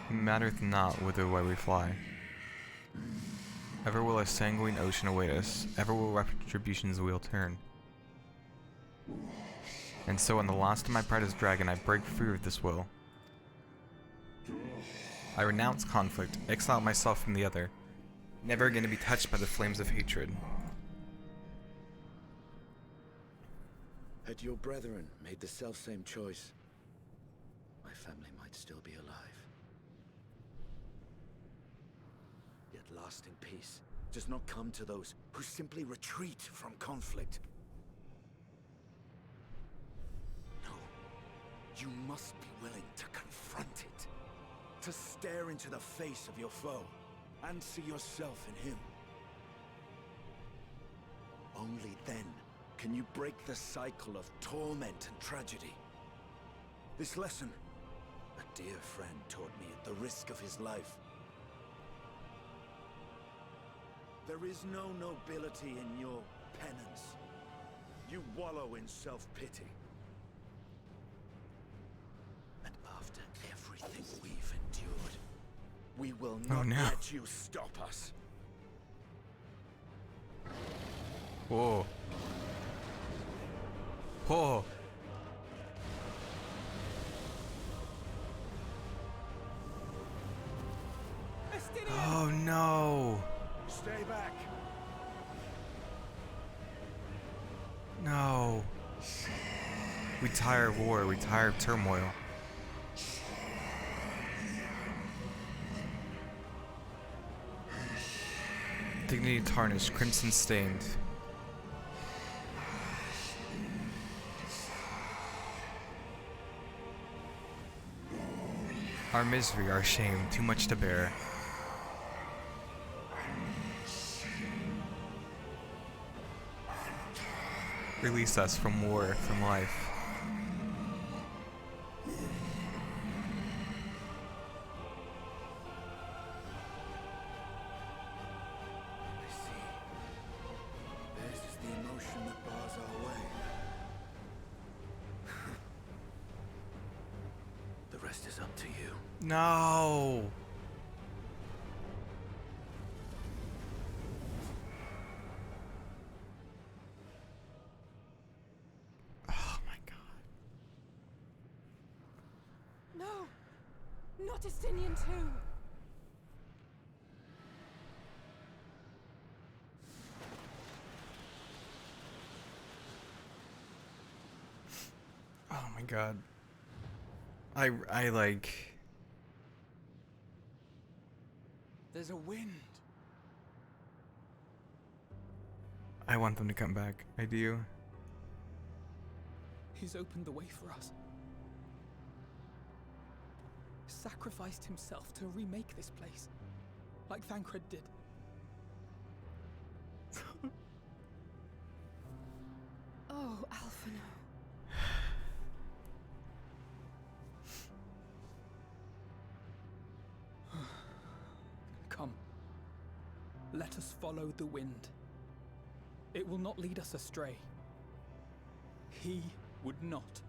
It mattereth not whither way we fly. Ever will a sanguine ocean await us, ever will retribution's wheel turn. And so on the last of my pride as dragon, I break free of this will. I renounce conflict, exile myself from the other, never again to be touched by the flames of hatred. Had your brethren made the selfsame choice, my family might still be alive. Yet lasting peace does not come to those who simply retreat from conflict. No, you must be willing to confront it, to stare into the face of your foe, and see yourself in him. Only then can you break the cycle of torment and tragedy. This lesson, a dear friend taught me at the risk of his life. There is no nobility in your penance. You wallow in self-pity. And after everything we've endured, we will not let you stop us. Whoa. Whoa. Oh no. Stay back. No. We tire of war, we tire of turmoil. Dignity tarnished, crimson stained. Our misery, our shame, too much to bear. Release us from war, from life. I see. This is the emotion that bars our way. The rest is up to you. No. Not Estinian too! Oh my god. I like... There's a wind. I want them to come back. I do. He's opened the way for us. Sacrificed himself to remake this place, like Thancred did. Oh, Alphino. Come. Let us follow the wind. It will not lead us astray. He would not.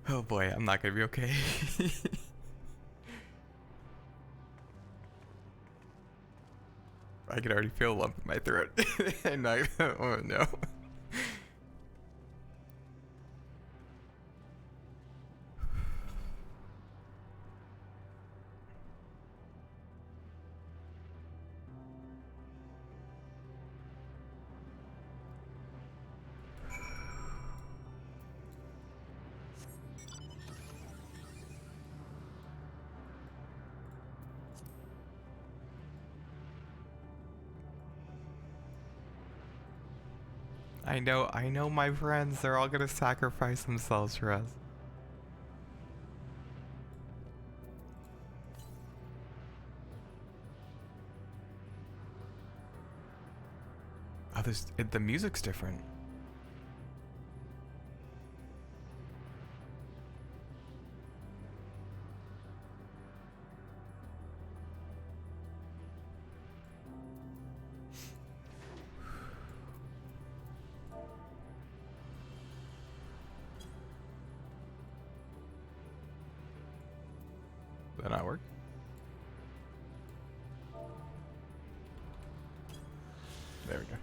Oh boy, I'm not gonna be okay. I can already feel a lump in my throat. And oh no. I know my friends, they're all gonna sacrifice themselves for us. Oh, the music's different. Did that not work? There we go.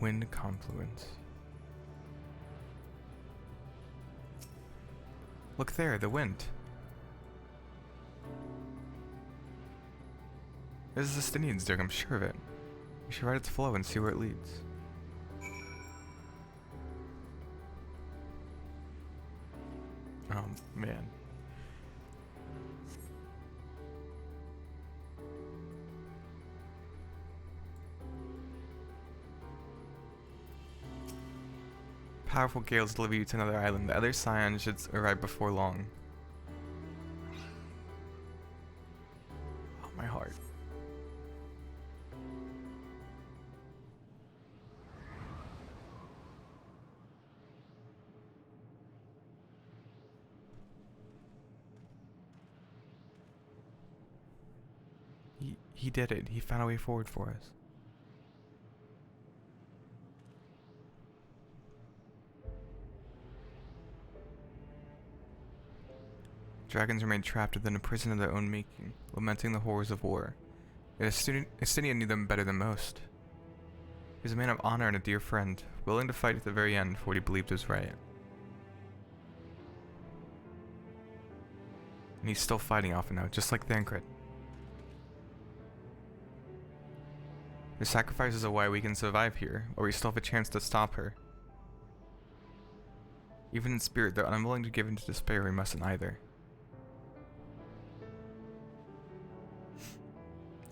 Wind confluence. Look there, the wind. This is the Stinian's doing, I'm sure of it. We should ride its flow and see where it leads. Oh, man. Powerful gales deliver you to another island. The other scion should arrive before long. Oh, my heart. He did it. He found a way forward for us. Dragons remain trapped within a prison of their own making, lamenting the horrors of war. Yet Estinian knew them better than most. He was a man of honor and a dear friend, willing to fight at the very end for what he believed was right. And he's still fighting often now, just like Thancred. Her sacrifices are why we can survive here, or we still have a chance to stop her. Even in spirit, they're unwilling to give in to despair, we mustn't either.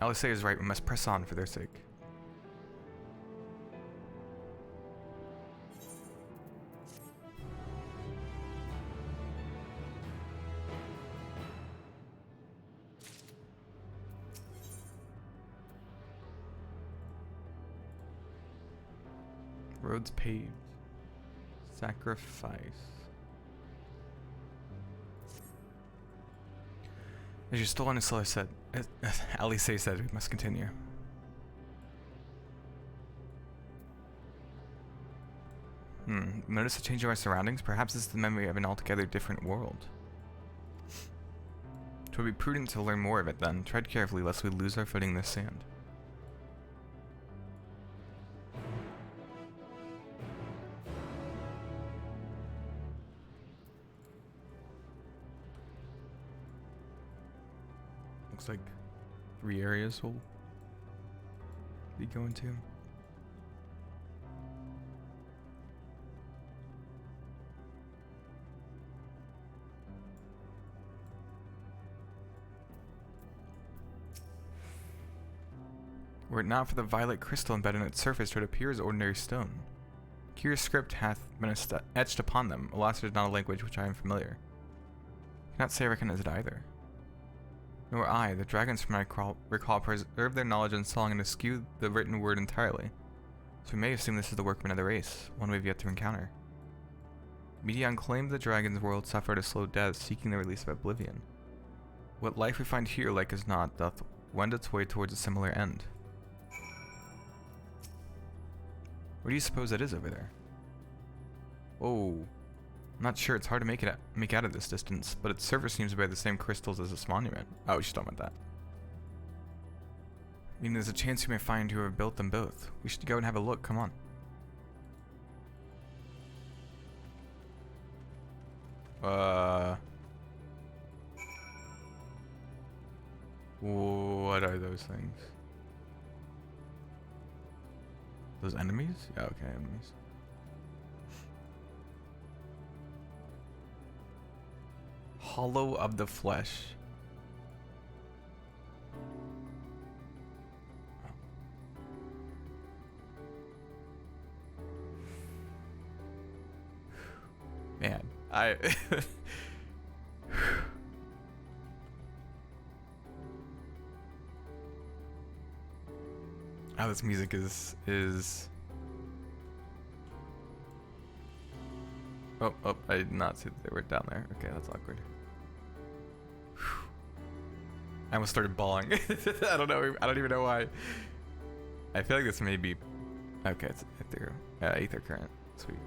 Alice is right, we must press on for their sake. Roads paved. Sacrifice. As you stole on his soul, said, Alice said we must continue. Notice a change in our surroundings? Perhaps it's the memory of an altogether different world. It would be prudent to learn more of it then. Tread carefully lest we lose our footing in this sand. Looks like 3 areas we'll be going to. Were it not for the violet crystal embedded in its surface, it would appear as ordinary stone. Curious script hath been etched upon them. Alas, it is not a language which I am familiar. I cannot say I recognize it either. Nor I. The dragons from my recall preserve their knowledge and song and eschew the written word entirely. So we may assume this is the work of another race, one we've yet to encounter. Medion claimed the dragon's world suffered a slow death, seeking the release of oblivion. What life we find here, like as not, doth wend its way towards a similar end. What do you suppose that is over there? Whoa. I'm not sure, it's hard to make out at this distance, but its surface seems to bear the same crystals as this monument. Oh, we should talk about that. I mean, there's a chance we may find who have built them both. We should go and have a look, come on. What are those things? Those enemies? Yeah, okay, enemies. Hollow of the Flesh. Man, oh, this music is Oh, I did not see that they were down there. Okay, that's awkward. I almost started bawling. I don't know. I don't even know why. I feel like this may be... Okay, it's ether current. Sweet.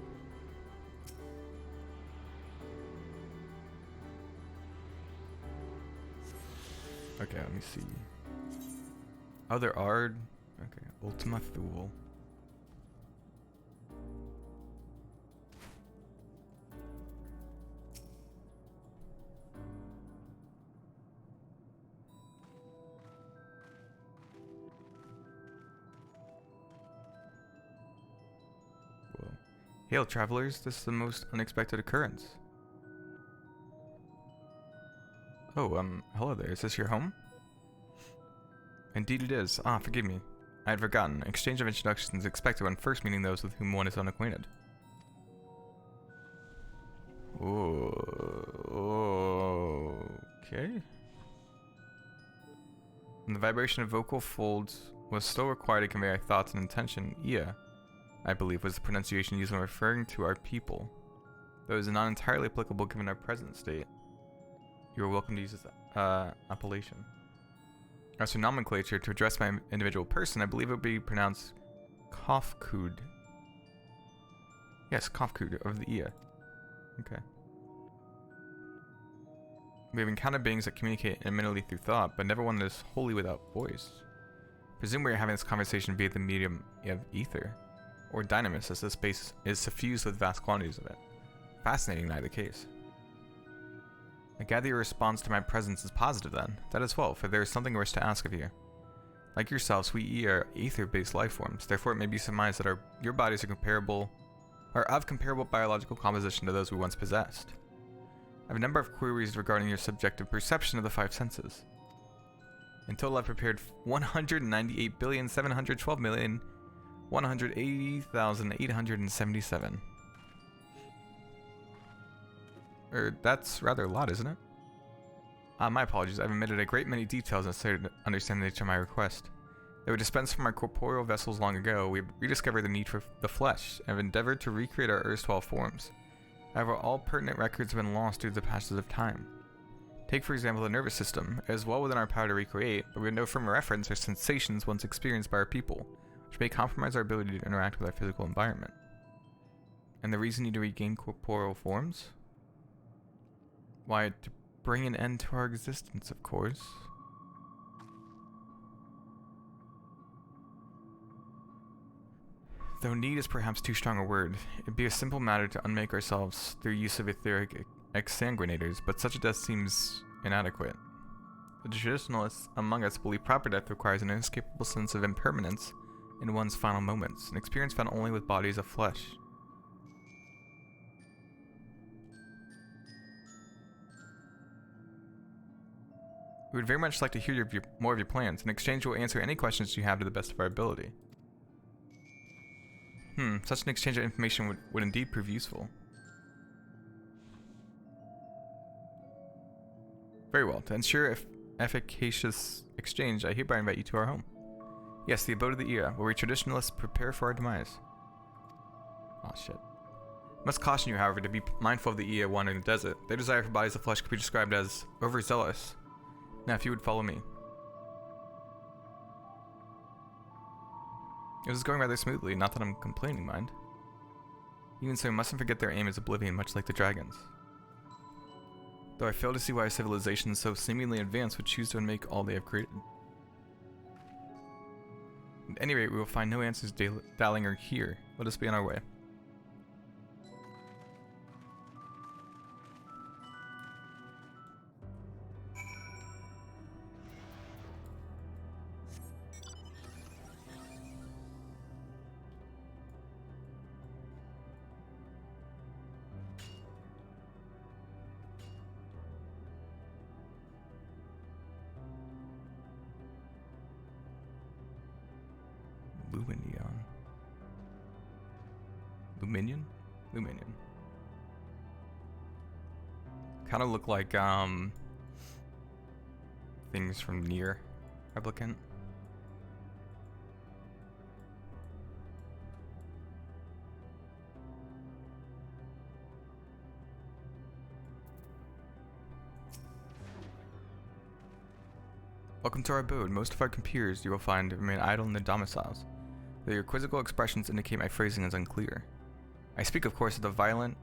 Okay, let me see. Oh, there are... Okay, Ultima Thule. Hail, travelers. This is the most unexpected occurrence. Oh, hello there. Is this your home? Indeed it is. Ah, forgive me. I had forgotten. Exchange of introductions is expected when first meeting those with whom one is unacquainted. Oh, okay. And the vibration of vocal folds was still required to convey our thoughts and intention. Ia, I believe, was the pronunciation used when referring to our people. Though it is not entirely applicable given our present state. You are welcome to use this appellation. As for nomenclature, to address my individual person, I believe it would be pronounced Kofkud. Yes, Kofkud of the Ia. Okay. We have encountered beings that communicate intermittently through thought, but never one that is wholly without voice. Presume we are having this conversation via the medium of ether, or dynamis, as this space is suffused with vast quantities of it. Fascinating in either case. I gather your response to my presence is positive then. That is well, for there is something I wish to ask of you. Like yourselves, we are ether-based life forms, therefore it may be surmised that your bodies are of comparable biological composition to those we once possessed. I have a number of queries regarding your subjective perception of the five senses. In total, I've prepared 198,712,180,877. That's rather a lot, isn't it? My apologies, I've omitted a great many details necessary to understand the nature of my request. They were dispensed from our corporeal vessels long ago. We have rediscovered the need for the flesh, and have endeavored to recreate our erstwhile forms. However, all pertinent records have been lost due to the passage of time. Take, for example, the nervous system. It is well within our power to recreate, but we have no firm reference or sensations once experienced by our people, which may compromise our ability to interact with our physical environment. And the reason you need to regain corporeal forms? Why, to bring an end to our existence, of course. Though need is perhaps too strong a word, it'd be a simple matter to unmake ourselves through use of etheric exsanguinators, but such a death seems inadequate. The traditionalists among us believe proper death requires an inescapable sense of impermanence in one's final moments, an experience found only with bodies of flesh. We would very much like to hear more of your plans. In exchange, we'll answer any questions you have to the best of our ability. Such an exchange of information would indeed prove useful. Very well. To ensure efficacious exchange, I hereby invite you to our home. Yes, the abode of the Ia, where we traditionalists prepare for our demise. Oh shit. I must caution you, however, to be mindful of the Ia wandering the desert. Their desire for bodies of flesh could be described as overzealous. Now, if you would follow me. It was going rather smoothly, not that I'm complaining, mind. Even so, we mustn't forget their aim is oblivion, much like the dragons. Though I fail to see why civilizations so seemingly advanced would choose to unmake all they have created. At any rate, we will find no answers dallying or here. Let us be on our way. Luminion. Kind of look like things from Nier Replicant. Welcome to our abode. Most of our computers you will find remain idle in their domiciles, though your quizzical expressions indicate my phrasing is unclear. I speak, of course, of the violet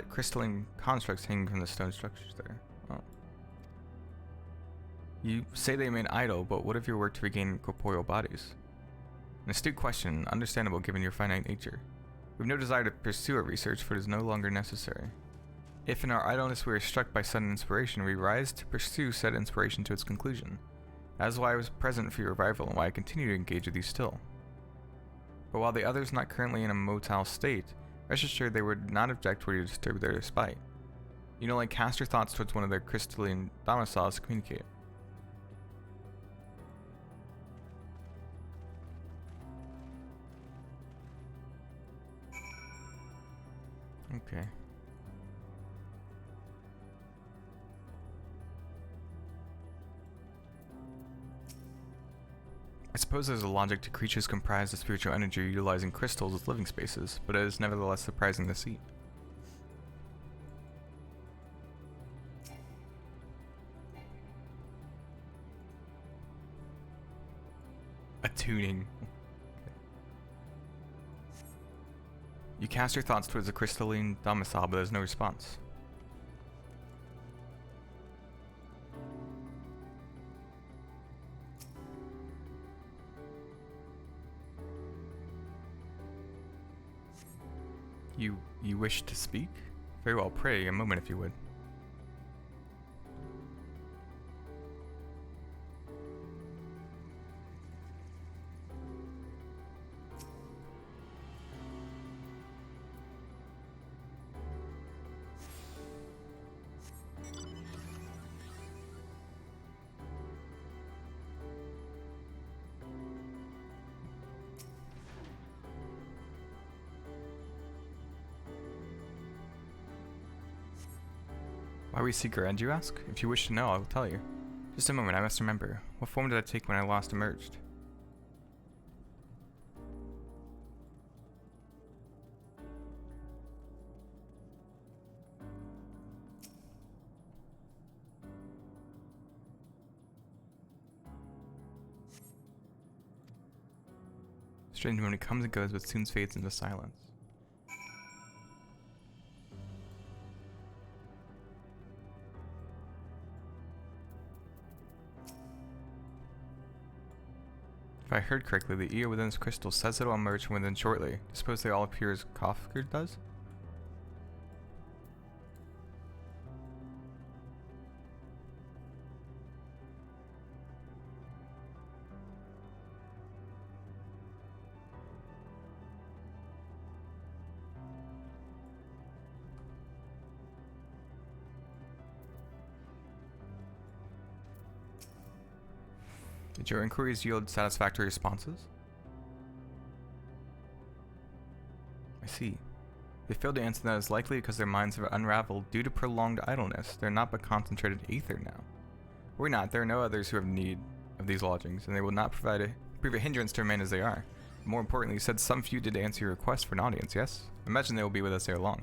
crystalline constructs hanging from the stone structures there. Oh. You say they remain idle, but what of your work to regain corporeal bodies? An astute question, understandable given your finite nature. We have no desire to pursue our research, for it is no longer necessary. If in our idleness we are struck by sudden inspiration, we rise to pursue said inspiration to its conclusion. That is why I was present for your arrival, and why I continue to engage with you still. But while the other is not currently in a motile state, Rest assured they would not object were you to disturb their respite. You know, like cast your thoughts towards one of their crystalline domiciles to communicate. Okay. I suppose there's a logic to creatures comprised of spiritual energy utilizing crystals as living spaces, but it is nevertheless surprising to see. Attuning. You cast your thoughts towards the crystalline domicile, but there's no response. You wish to speak? Very well, pray a moment if you would. Why we seek our end, you ask? If you wish to know, I will tell you. Just a moment, I must remember. What form did I take when I last emerged? Strange when it comes and goes, but soon fades into silence. If I heard correctly, the ear within this crystal says it'll emerge from within shortly. I suppose they all appear as Kofgerd does? Did your inquiries yield satisfactory responses? I see. They failed to answer that as likely because their minds have unraveled due to prolonged idleness. They're not but concentrated aether now. Worry not, there are no others who have need of these lodgings, and they will not prove a hindrance to remain as they are. More importantly, you said some few did answer your request for an audience, yes? Imagine they will be with us ere long.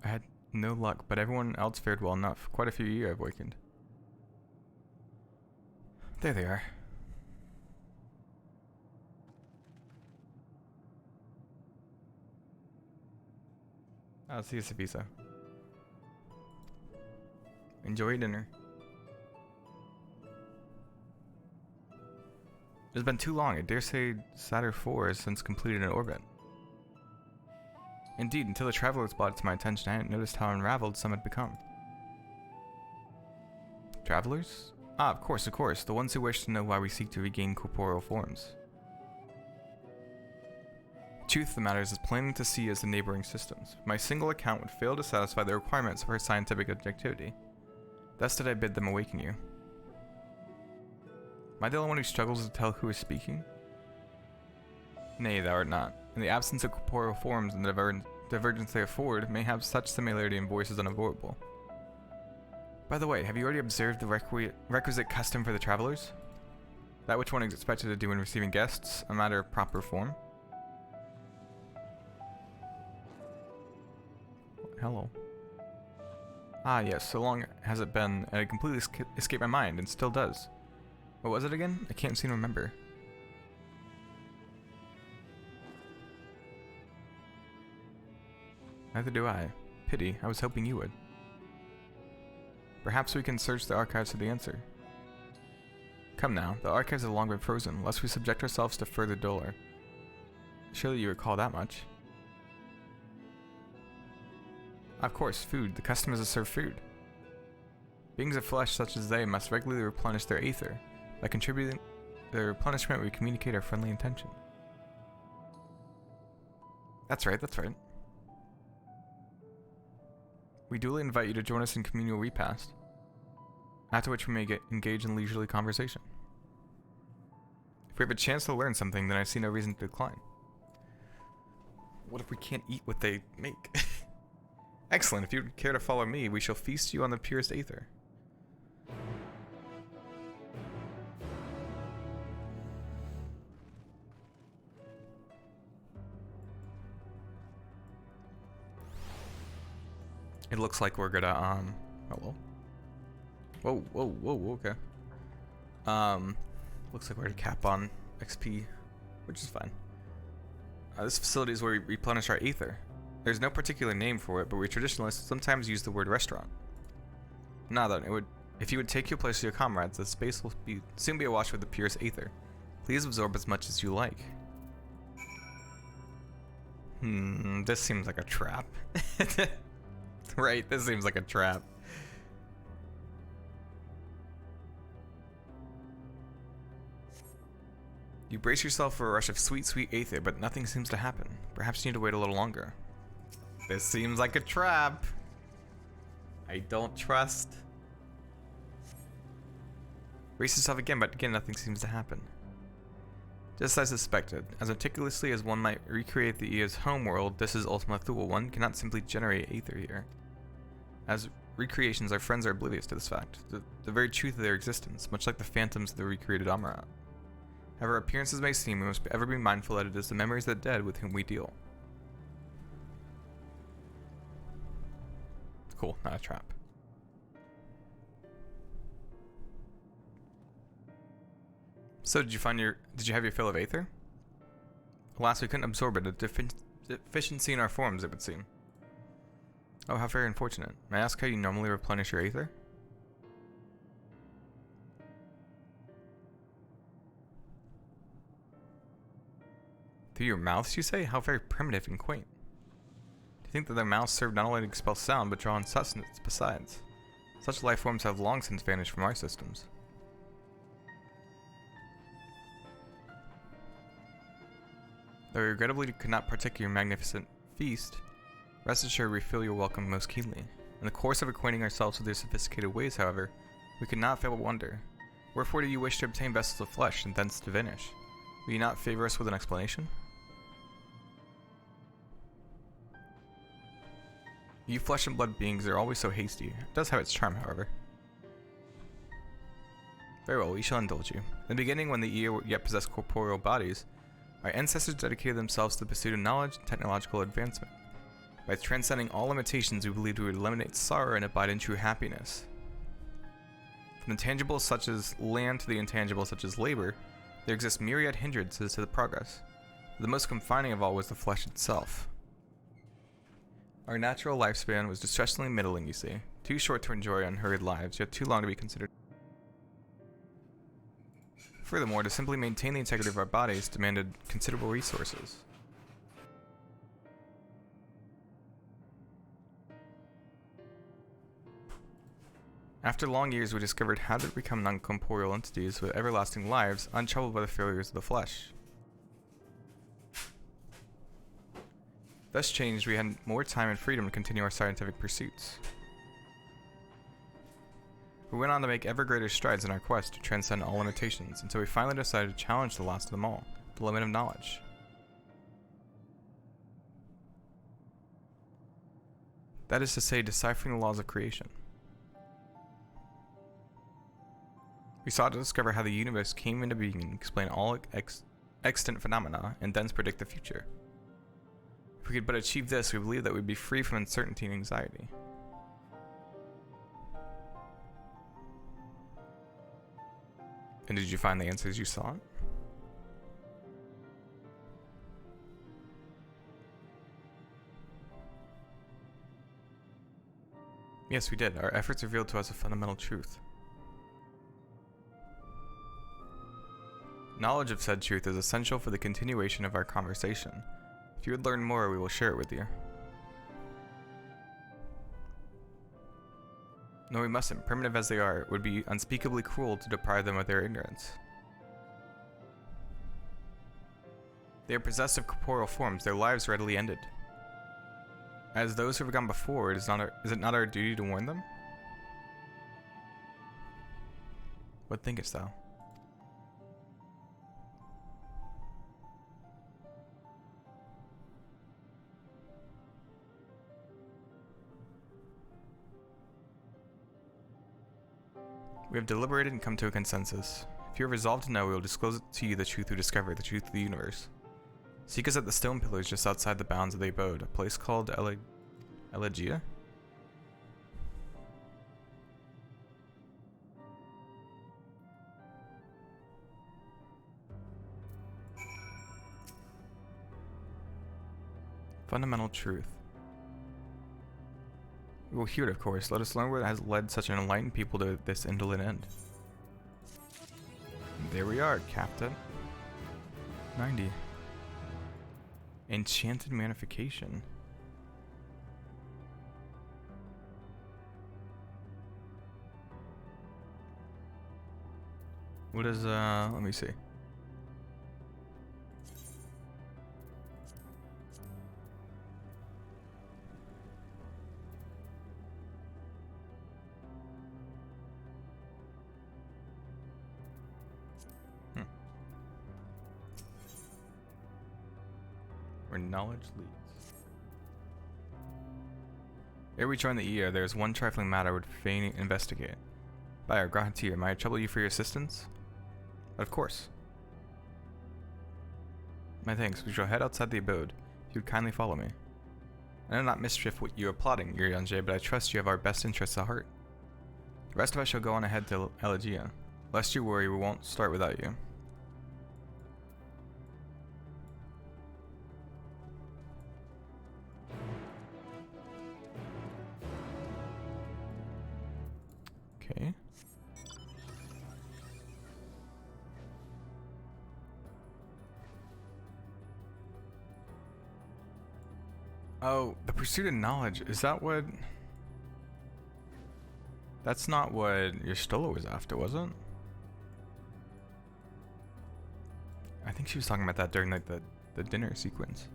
I had no luck, but everyone else fared well enough. Quite a few years I've awakened. There they are. I'll see you, Sabisa. Enjoy your dinner. It's been too long. I dare say Saturn IV has since completed an orbit. Indeed, until the travelers brought it to my attention, I hadn't noticed how unraveled some had become. Travelers? Ah, of course, the ones who wish to know why we seek to regain corporeal forms. The truth of the matter is as plain to see as the neighboring systems. My single account would fail to satisfy the requirements of our scientific objectivity. Thus did I bid them awaken you. Am I the only one who struggles to tell who is speaking? Nay, thou art not. In the absence of corporeal forms and the divergence they afford, may have such similarity in voice as unavoidable. By the way, have you already observed the requisite custom for the travelers? That which one is expected to do when receiving guests, a matter of proper form? Hello. Ah yes, so long has it been, and it completely escaped my mind, and still does. What was it again? I can't seem to remember. Neither do I. Pity, I was hoping you would. Perhaps we can search the archives for the answer. Come now, the archives have long been frozen, lest we subject ourselves to further dolor. Surely you recall that much. Of course, food. The customers that serve food. Beings of flesh such as they must regularly replenish their aether. By contributing their replenishment, we communicate our friendly intention. That's right, that's right. We duly invite you to join us in communal repast, after which we may engage in leisurely conversation. If we have a chance to learn something, then I see no reason to decline. What if we can't eat what they make? Excellent, if you would care to follow me, we shall feast you on the purest aether. It looks like we're gonna, hello? Whoa, whoa, whoa, okay. Looks like we're gonna cap on XP, which is fine. This facility is where we replenish our aether. There's no particular name for it, but we traditionalists sometimes use the word restaurant. Now then, if you would take your place with your comrades, the space will soon be awash with the purest aether. Please absorb as much as you like. This seems like a trap. Right, this seems like a trap. You brace yourself for a rush of sweet, sweet aether, but nothing seems to happen. Perhaps you need to wait a little longer. This seems like a trap. I don't trust. Brace yourself again, but again nothing seems to happen. Just as suspected, as meticulously as one might recreate the EO's homeworld, this is Ultima Thule. One cannot simply generate aether here. As recreations, our friends are oblivious to this fact, the very truth of their existence, much like the phantoms of the recreated Amarat. However appearances may seem, we must ever be mindful that it is the memories of the dead with whom we deal. Cool, not a trap. So did you have your fill of aether? Alas, we couldn't absorb it, a deficiency in our forms, it would seem. Oh, how very unfortunate. May I ask how you normally replenish your aether? Through your mouths, you say? How very primitive and quaint. Do you think that their mouths serve not only to expel sound, but draw in sustenance besides? Such life forms have long since vanished from our systems. Though we regrettably could not partake of your magnificent feast, rest assured we feel your welcome most keenly. In the course of acquainting ourselves with your sophisticated ways, however, we could not fail but wonder, wherefore do you wish to obtain vessels of flesh and thence to vanish? Will you not favor us with an explanation? You flesh and blood beings are always so hasty. It does have its charm, however. Very well, we shall indulge you. In the beginning, when the EO yet possessed corporeal bodies, our ancestors dedicated themselves to the pursuit of knowledge and technological advancement. By transcending all limitations, we believed we would eliminate sorrow and abide in true happiness. From the tangible such as land to the intangible such as labor, there exist myriad hindrances to the progress. The most confining of all was the flesh itself. Our natural lifespan was distressingly middling, you see. Too short to enjoy unhurried lives, yet too long to be considered. Furthermore, to simply maintain the integrity of our bodies demanded considerable resources. After long years, we discovered how to become non-corporeal entities with everlasting lives, untroubled by the failures of the flesh. Thus changed, we had more time and freedom to continue our scientific pursuits. We went on to make ever greater strides in our quest to transcend all limitations, until we finally decided to challenge the last of them all, the limit of knowledge. That is to say, deciphering the laws of creation. We sought to discover how the universe came into being and explain all extant phenomena, and thence predict the future. If we could but achieve this, we believe that we'd be free from uncertainty and anxiety. And did you find the answers you sought? Yes, we did. Our efforts revealed to us a fundamental truth. Knowledge of said truth is essential for the continuation of our conversation. If you would learn more, we will share it with you. No, we mustn't. Primitive as they are, it would be unspeakably cruel to deprive them of their ignorance. They are possessed of corporeal forms, their lives readily ended. As those who have gone before, is it not our duty to warn them? What thinkest thou? We have deliberated and come to a consensus. If you are resolved to know, we will disclose to you the truth we discover, the truth of the universe. Seek us at the stone pillars just outside the bounds of the abode, a place called Elegia? Fundamental truth. We will hear it, of course. Let us learn what has led such an enlightened people to this indolent end. And there we are, Captain. 90. Enchanted Manification. What is, let me see. Where knowledge leads. Ere we join the EO, there is one trifling matter I would fain investigate. Buyer, Grahatir, may I trouble you for your assistance? Of course. My thanks. We shall head outside the abode. If you would kindly follow me. I know not mischief what you are plotting, Urianje, but I trust you have our best interests at heart. The rest of us shall go on ahead to Elegia. Lest you worry, we won't start without you. Okay. Oh, the pursuit of knowledge. Is that what... That's not what your Stola was after, was it? I think she was talking about that during like the dinner sequence.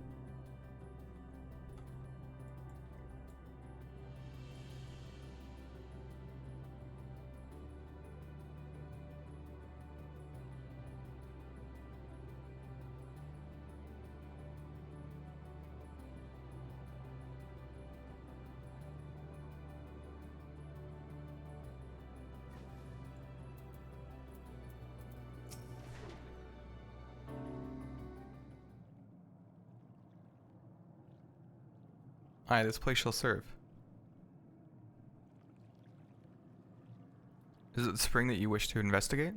Aye, this place shall serve. Is it the spring that you wish to investigate?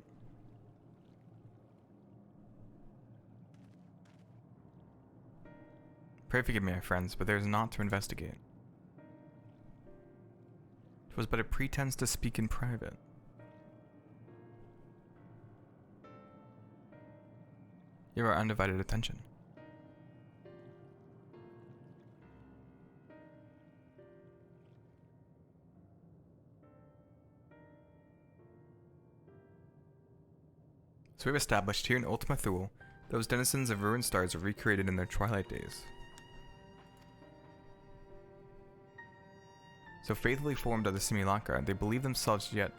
Pray forgive me, my friends, but there is naught to investigate. It was but a pretense to speak in private. You have our undivided attention. So we've established here in Ultima Thule, those denizens of ruined stars are recreated in their twilight days. So faithfully formed are the simulacra, they believe themselves yet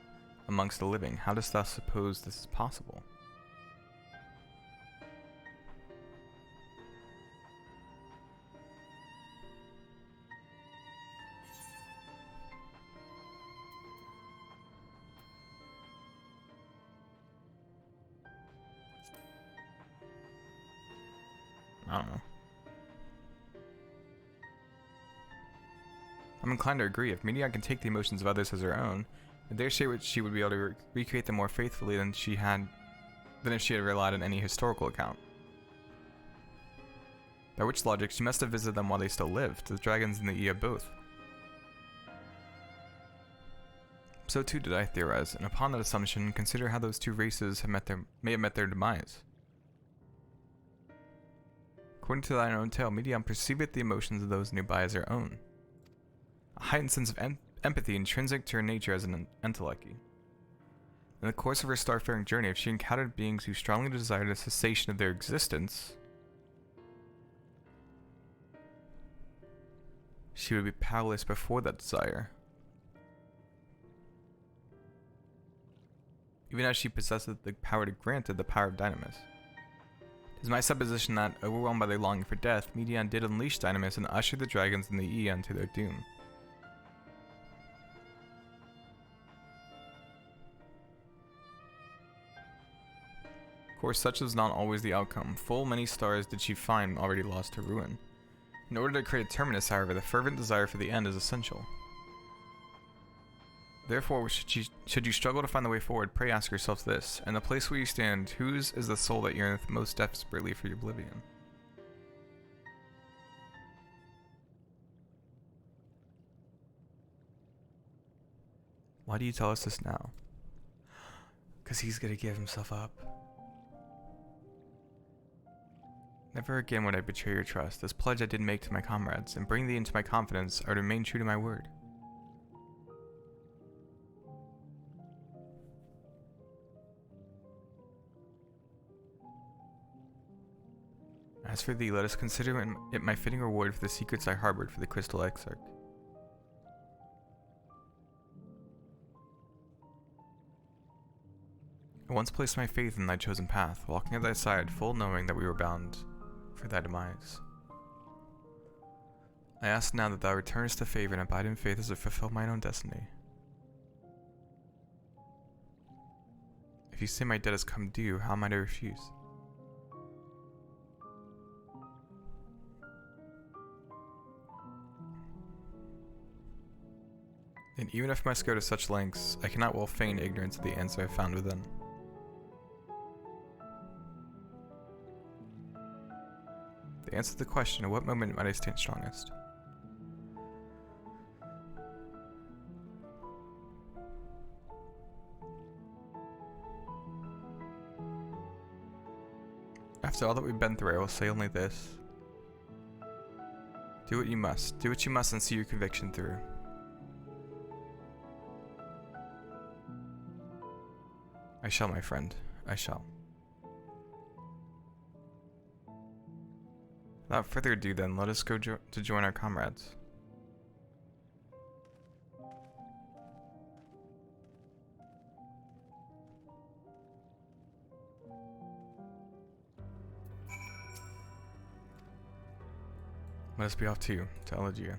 amongst the living. How dost thou suppose this is possible? I don't know. I'm inclined to agree. If Medion can take the emotions of others as her own, I dare say she would be able to recreate them more faithfully than if she had relied on any historical account. By which logic, she must have visited them while they still lived. The dragons and the Ea both. So too did I theorize, and upon that assumption, consider how those two races may have met their demise. According to thine own tale, Medion perceiveth the emotions of those nearby as her own. A heightened sense of empathy intrinsic to her nature as an Endwalker. In the course of her starfaring journey, if she encountered beings who strongly desired a cessation of their existence, she would be powerless before that desire. Even as she possessed the power to grant it the power of Dynamis. It is my supposition that, overwhelmed by their longing for death, Medion did unleash Dynamis and usher the dragons in the Aeon to their doom. Of course, such was not always the outcome. Full many stars did she find already lost to ruin. In order to create a terminus, however, the fervent desire for the end is essential. Therefore, should you struggle to find the way forward, pray ask yourself this: in the place where you stand, whose is the soul that yearneth most desperately for your oblivion? Why do you tell us this now? Because he's gonna give himself up. Never again would I betray your trust. This pledge I did make to my comrades, and bring thee into my confidence, I would remain true to my word. As for thee, let us consider it my fitting reward for the secrets I harbored for the Crystal Exarch. I once placed my faith in thy chosen path, walking at thy side, full knowing that we were bound for thy demise. I ask now that thou returnest to favor and abide in faith as I fulfill mine own destiny. If you say my debt has come due, how might I refuse? And even if I must go to such lengths, I cannot well feign ignorance of the answer I found within. The answer to the question, at what moment might I stand strongest? After all that we've been through, I will say only this. Do what you must. Do what you must and see your conviction through. I shall, my friend. I shall. Without further ado then, let us go to join our comrades. Let us be off to Elegia.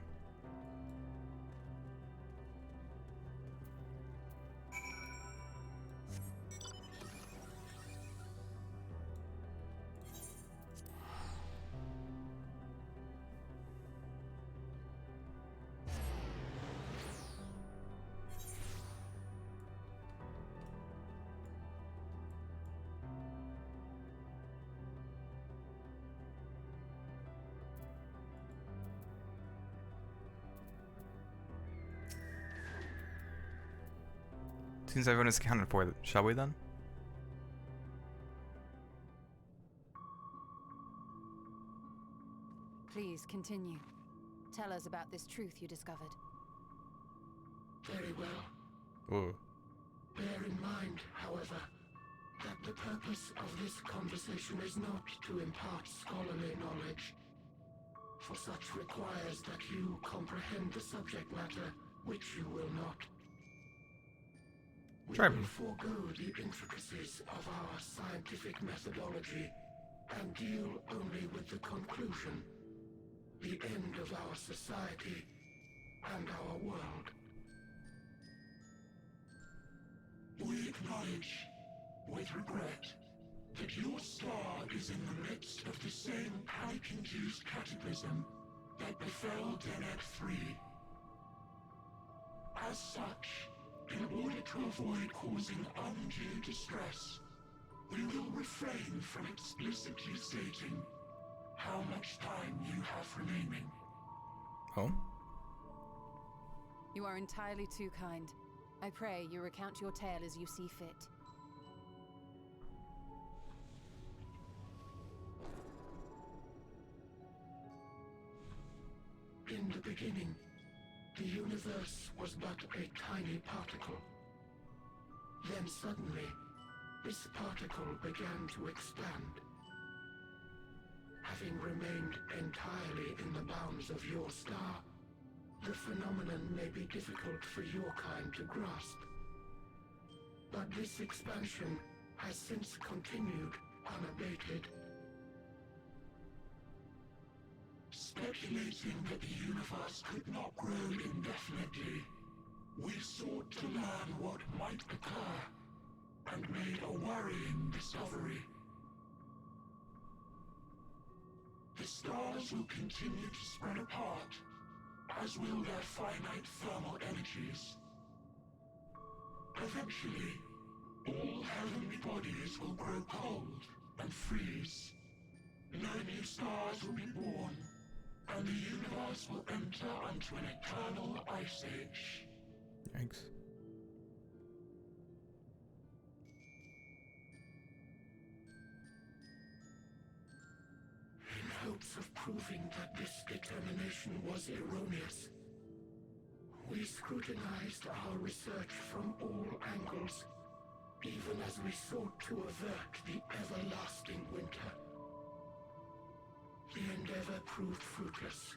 Since everyone is accounted for, shall we then? Please continue. Tell us about this truth you discovered. Very well. Ooh. Bear in mind, however, that the purpose of this conversation is not to impart scholarly knowledge, for such requires that you comprehend the subject matter, which you will not. We will forego the intricacies of our scientific methodology and deal only with the conclusion, the end of our society and our world. We acknowledge, with regret, that your star is in the midst of the same panic-induced cataclysm that befell Deneb 3. As such, in order to avoid causing undue distress, we will refrain from explicitly stating how much time you have remaining. Oh? You are entirely too kind. I pray you recount your tale as you see fit. In the beginning, the universe was but a tiny particle. Then suddenly, this particle began to expand. Having remained entirely in the bounds of your star, the phenomenon may be difficult for your kind to grasp. But this expansion has since continued unabated. Speculating that the universe could not grow indefinitely, we sought to learn what might occur, and made a worrying discovery. The stars will continue to spread apart, as will their finite thermal energies. Eventually, all heavenly bodies will grow cold and freeze. No new stars will be born, and the universe will enter into an eternal ice age. Thanks. In hopes of proving that this determination was erroneous, we scrutinized our research from all angles, even as we sought to avert the everlasting winter. The endeavor proved fruitless.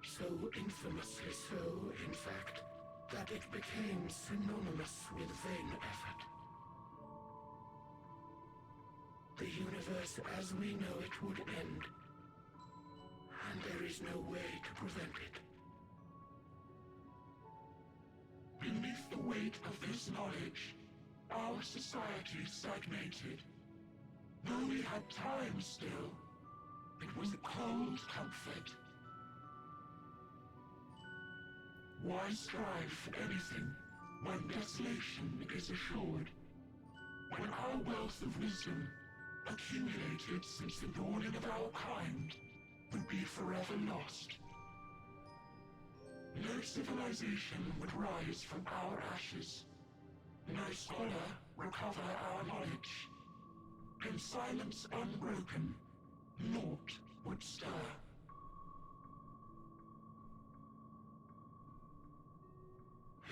So infamously so, in fact, that it became synonymous with vain effort. The universe as we know it would end, and there is no way to prevent it. Beneath the weight of this knowledge, our society stagnated. Though we had time still, it was a cold comfort. Why strive for anything when desolation is assured? When our wealth of wisdom, accumulated since the dawning of our kind, would be forever lost. No civilization would rise from our ashes. No scholar recover our knowledge. In silence unbroken, naught would stir.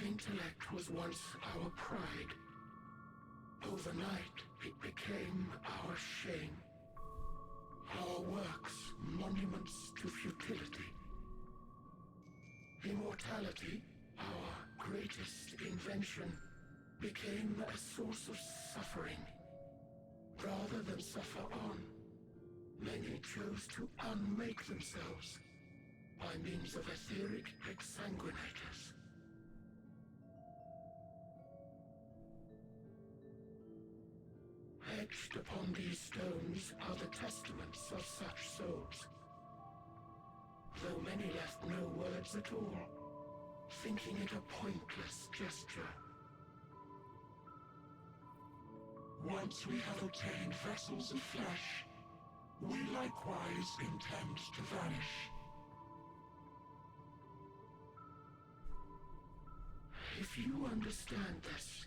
Intellect was once our pride. Overnight, it became our shame. Our works, monuments to futility. Immortality, our greatest invention, became a source of suffering. Rather than suffer on, many chose to unmake themselves by means of etheric exsanguinators. Etched upon these stones are the testaments of such souls. Though many left no words at all, thinking it a pointless gesture. Once we have obtained vessels of flesh, we likewise intend to vanish. If you understand this,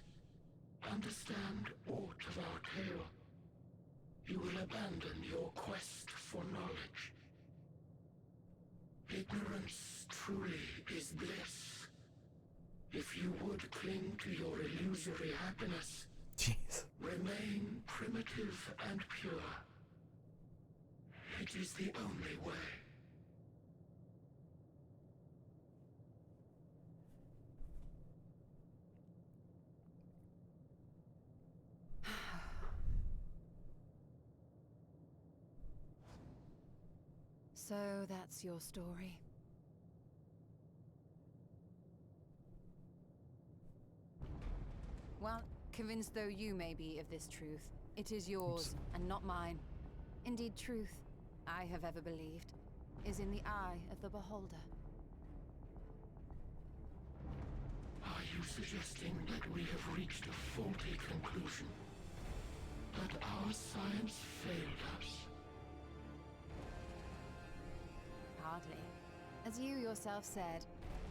understand aught of our tale, you will abandon your quest for knowledge. Ignorance truly is bliss. If you would cling to your illusory happiness, jeez, remain primitive and pure. It is the only way. So that's your story. Well, convinced though you may be of this truth, it is yours and not mine. Indeed, truth, I have ever believed, is in the eye of the beholder. Are you suggesting that we have reached a faulty conclusion? That our science failed us? Hardly. As you yourself said,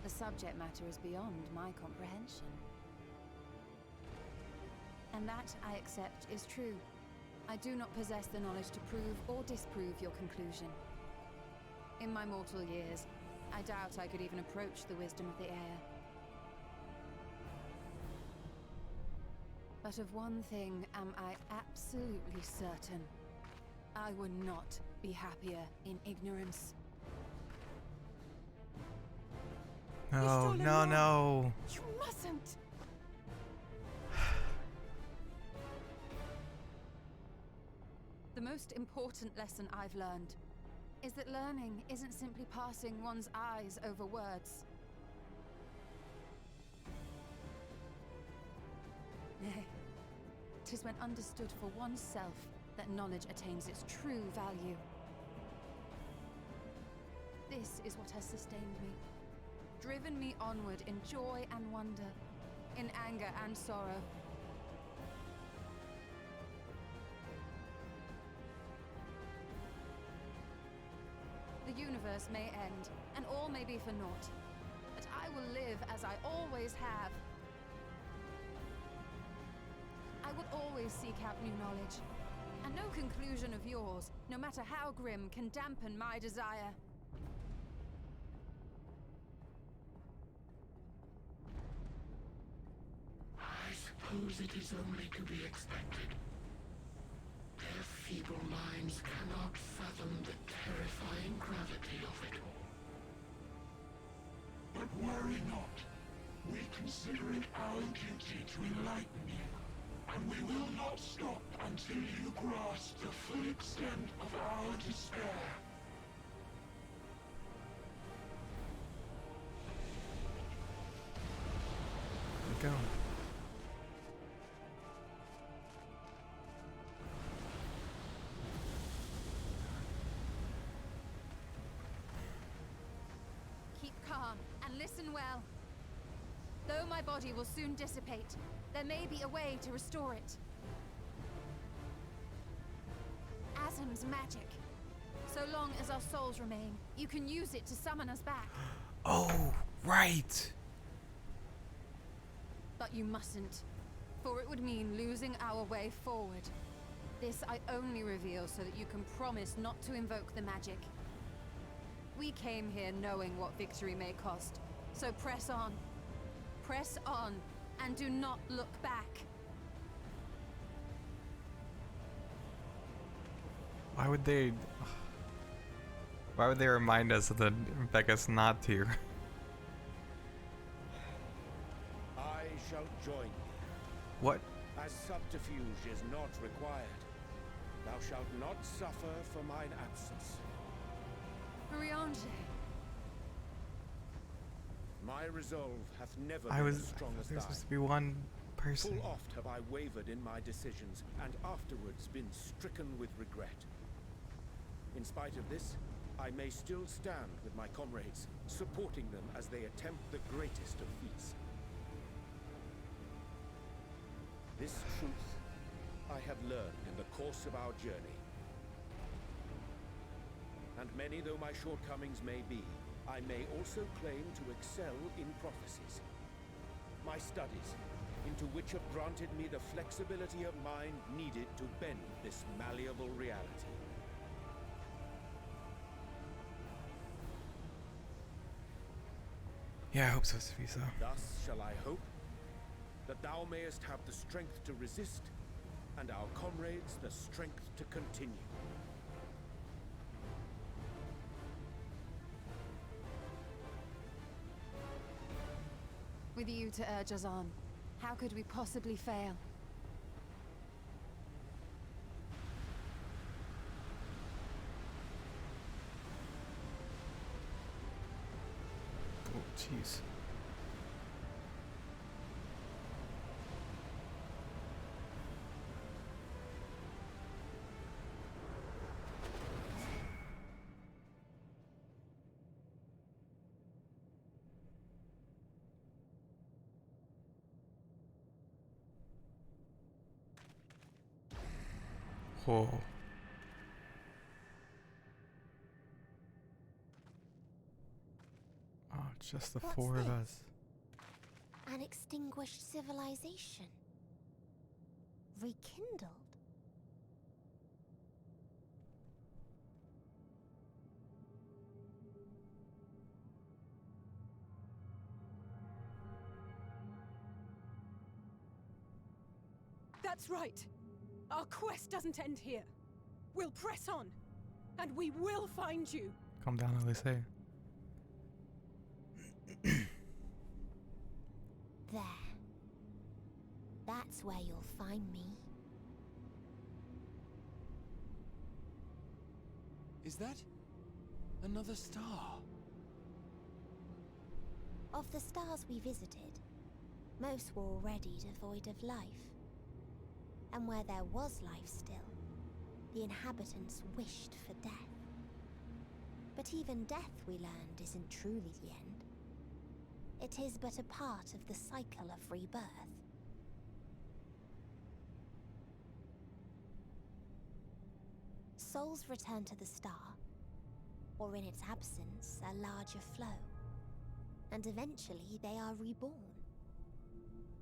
the subject matter is beyond my comprehension. And that, I accept, is true. I do not possess the knowledge to prove or disprove your conclusion. In my mortal years, I doubt I could even approach the wisdom of the air. But of one thing am I absolutely certain. I would not be happier in ignorance. No, no, no. You mustn't! The most important lesson I've learned is that learning isn't simply passing one's eyes over words. Nay, 'tis when understood for oneself that knowledge attains its true value. This is what has sustained me, driven me onward in joy and wonder, in anger and sorrow. The universe may end, and all may be for naught, but I will live as I always have. I will always seek out new knowledge, and no conclusion of yours, no matter how grim, can dampen my desire. I suppose it is only to be expected. Their feeble minds cannot fathom the terrifying gravity of it all. But worry not. We consider it our duty to enlighten you, and we will not stop until you grasp the full extent of our despair. Go. Keep calm and listen well. Though my body will soon dissipate, there may be a way to restore it. Asm's magic. So long as our souls remain, you can use it to summon us back. Oh, right. But you mustn't, for it would mean losing our way forward. This I only reveal so that you can promise not to invoke the magic. We came here knowing what victory may cost, so press on. Press on, and do not look back. Why would they remind us and then beg us not to? I shall join you. What? As subterfuge is not required, thou shalt not suffer for mine absence. Riange. My resolve hath never I been was as strong as there's thine. supposed to be one person. Full oft have I wavered in my decisions, and afterwards been stricken with regret. In spite of this, I may still stand with my comrades, supporting them as they attempt the greatest of feats. This truth I have learned in the course of our journey. And many though my shortcomings may be, I may also claim to excel in prophecies. My studies, into which have granted me the flexibility of mind needed to bend this malleable reality. Yeah, I hope so, Savisa. Thus shall I hope that thou mayest have the strength to resist, and our comrades the strength to continue. With you to urge us on, how could we possibly fail? Oh, jeez. Whoa. Oh, just the What's four of this? us. An extinguished civilization. Rekindled. That's right. Our quest doesn't end here. We'll press on, and we will find you. Calm down, Elise. There. That's where you'll find me. Is that another star? Of the stars we visited, most were already devoid of life. And where there was life still, the inhabitants wished for death. But even death, we learned, isn't truly the end. It is but a part of the cycle of rebirth. Souls return to the star, or in its absence, a larger flow. And eventually they are reborn.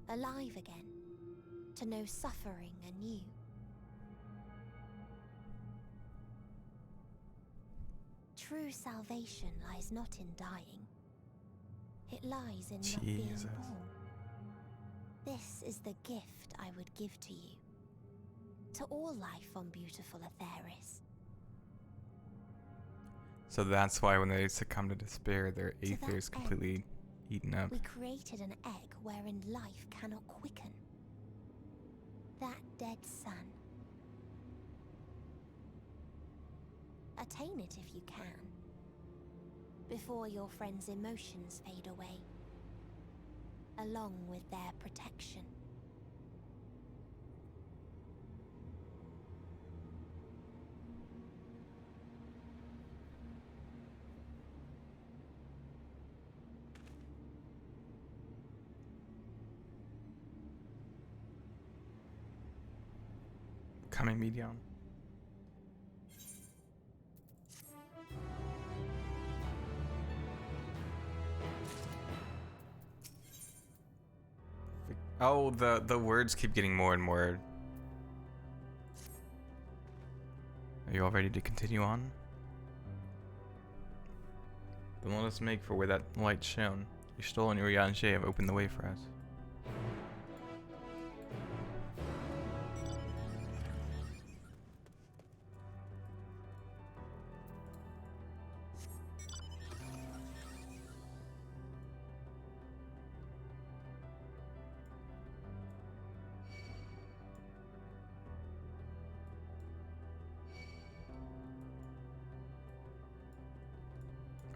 Alive again, to know suffering anew. True salvation lies not in dying. It lies in not being born. This is the gift I would give to you. To all life on beautiful Aetheris. So that's why when they succumb to despair, their aether is completely eaten up. We created an egg wherein life cannot quicken. That dead sun. Attain it if you can, before your friends' emotions fade away, along with their protection. Coming medium. Oh, the words keep getting more and more. Are you all ready to continue on? Then let us make for where that light shone. Ystola and Urianger have opened the way for us.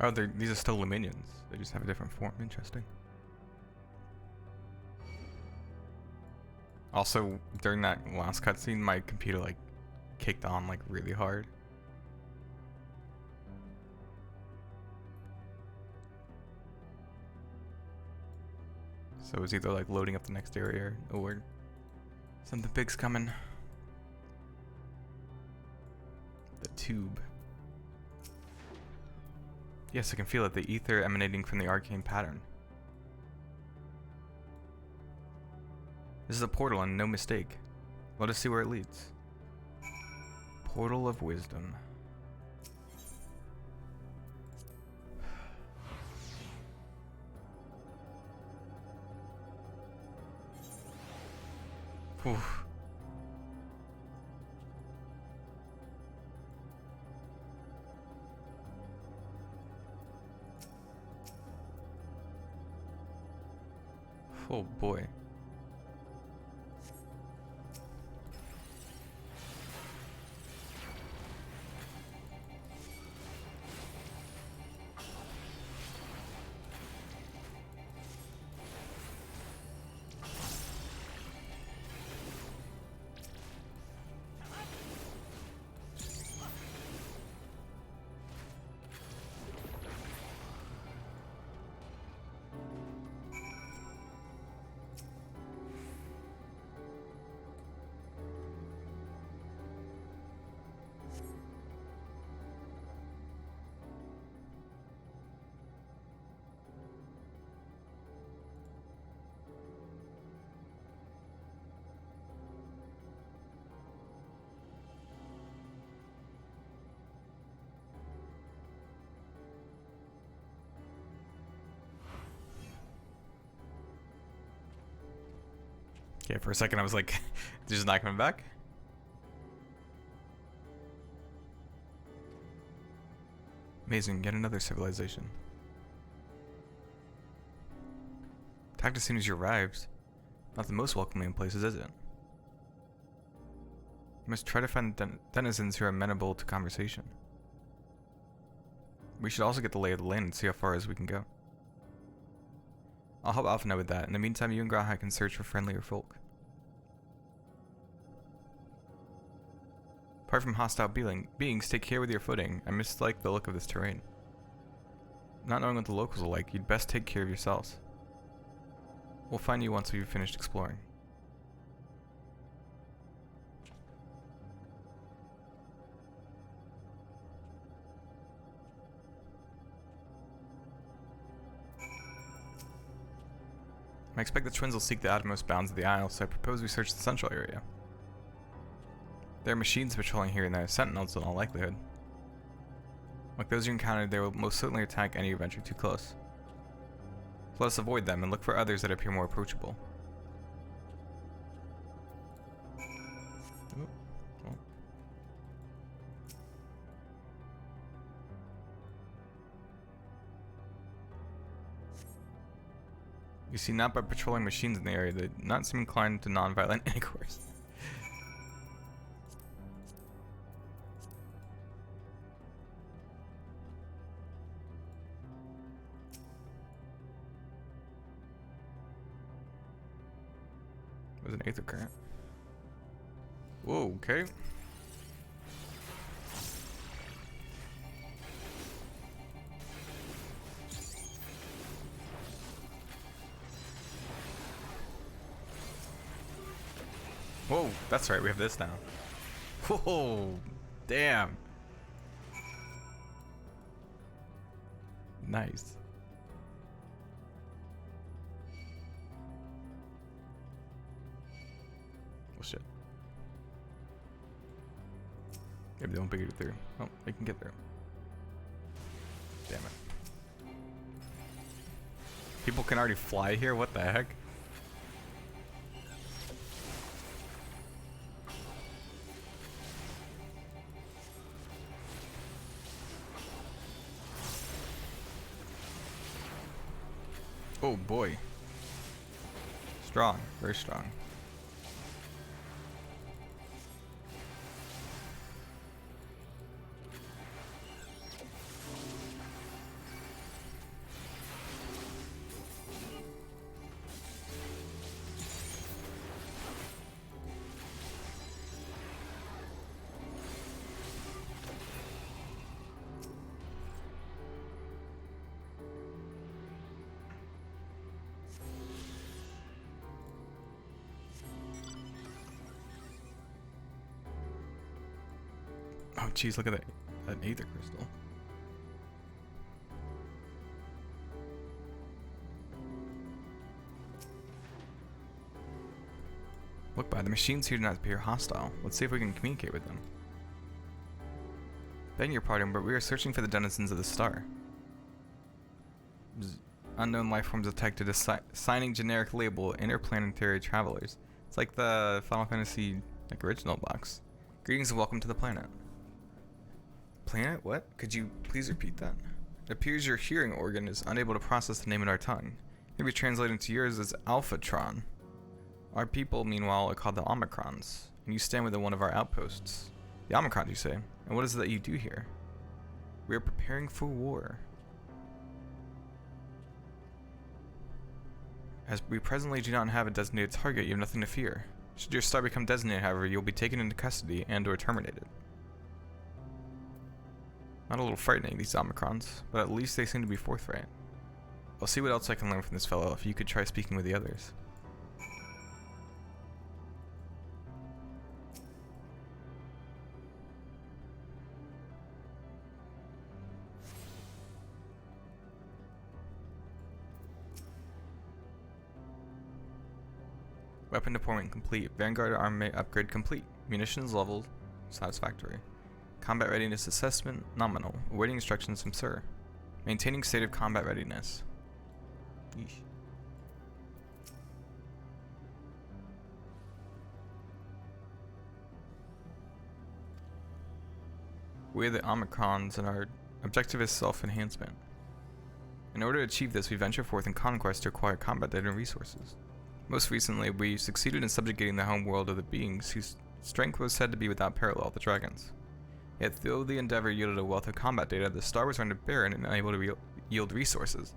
Oh, these are still Luminions. They just have a different form. Interesting. Also, during that last cutscene, my computer like kicked on like really hard. So it was either like loading up the next area or something big's coming. The tube. Yes, I can feel it, the ether emanating from the arcane pattern. This is a portal and no mistake. Let us see where it leads. Portal of Wisdom. Whew. Oh boy. Okay, for a second I was like, they're just not coming back? Amazing, yet another civilization. Attacked as soon as you arrived. Not the most welcoming places, is it? You must try to find denizens who are amenable to conversation. We should also get the lay of the land and see how far as we can go. I'll help Alpha with that. In the meantime, you and Graha can search for friendlier folk. Apart from hostile beings, take care with your footing. I mislike the look of this terrain. Not knowing what the locals are like, you'd best take care of yourselves. We'll find you once we've finished exploring. I expect the twins will seek the outermost bounds of the Isle, so I propose we search the central area. There are machines patrolling here and there, sentinels in all likelihood. Like those you encountered, they will most certainly attack any who venture too close. So let us avoid them and look for others that appear more approachable. You see, not by patrolling machines in the area, they do not seem inclined to non-violent intercourse. There's an aether current. Whoa, okay. Whoa, that's right, we have this now. Whoa, damn. Nice. Oh shit. Maybe they won't get through. Oh, they can get through. Damn it. People can already fly here? What the heck? Oh boy. Strong, very strong. Oh jeez, look at that aether crystal. Look, by the machines here do not appear hostile. Let's see if we can communicate with them. Begging your pardon, but we are searching for the denizens of the star. Unknown life forms detected, assigning generic label interplanetary travelers. It's like the Final Fantasy original box. Greetings and welcome to the planet. Planet? What? Could you please repeat that? It appears your hearing organ is unable to process the name in our tongue. Maybe translated into yours as Alphatron. Our people, meanwhile, are called the Omicrons, and you stand within one of our outposts. The Omicrons, you say? And what is it that you do here? We are preparing for war. As we presently do not have a designated target, you have nothing to fear. Should your star become designated, however, you will be taken into custody and/or terminated. Not a little frightening, these Omicrons, but at least they seem to be forthright. I'll see what else I can learn from this fellow if you could try speaking with the others. Weapon deployment complete. Vanguard armament upgrade complete. Munitions level satisfactory. Combat readiness assessment nominal. Awaiting instructions from Sir. Maintaining state of combat readiness. Yeesh. We are the Omicrons, and our objective is self-enhancement. In order to achieve this, we venture forth in conquest to acquire combat data and resources. Most recently, we succeeded in subjugating the home world of the beings whose strength was said to be without parallel, the dragons. Yet though the endeavor yielded a wealth of combat data, the star was rendered barren and unable to yield resources.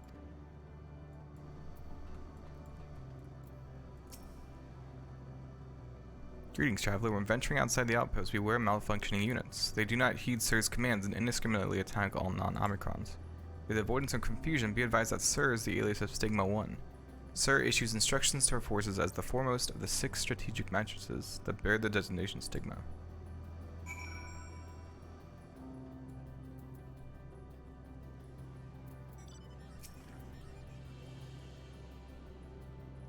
Greetings, traveler. When venturing outside the outpost, beware malfunctioning units. They do not heed Sir's commands and indiscriminately attack all non-Omicrons. With avoidance of confusion, be advised that Sir is the alias of Stigma 1. Sir issues instructions to our forces as the foremost of the 6 strategic matrices that bear the designation Stigma.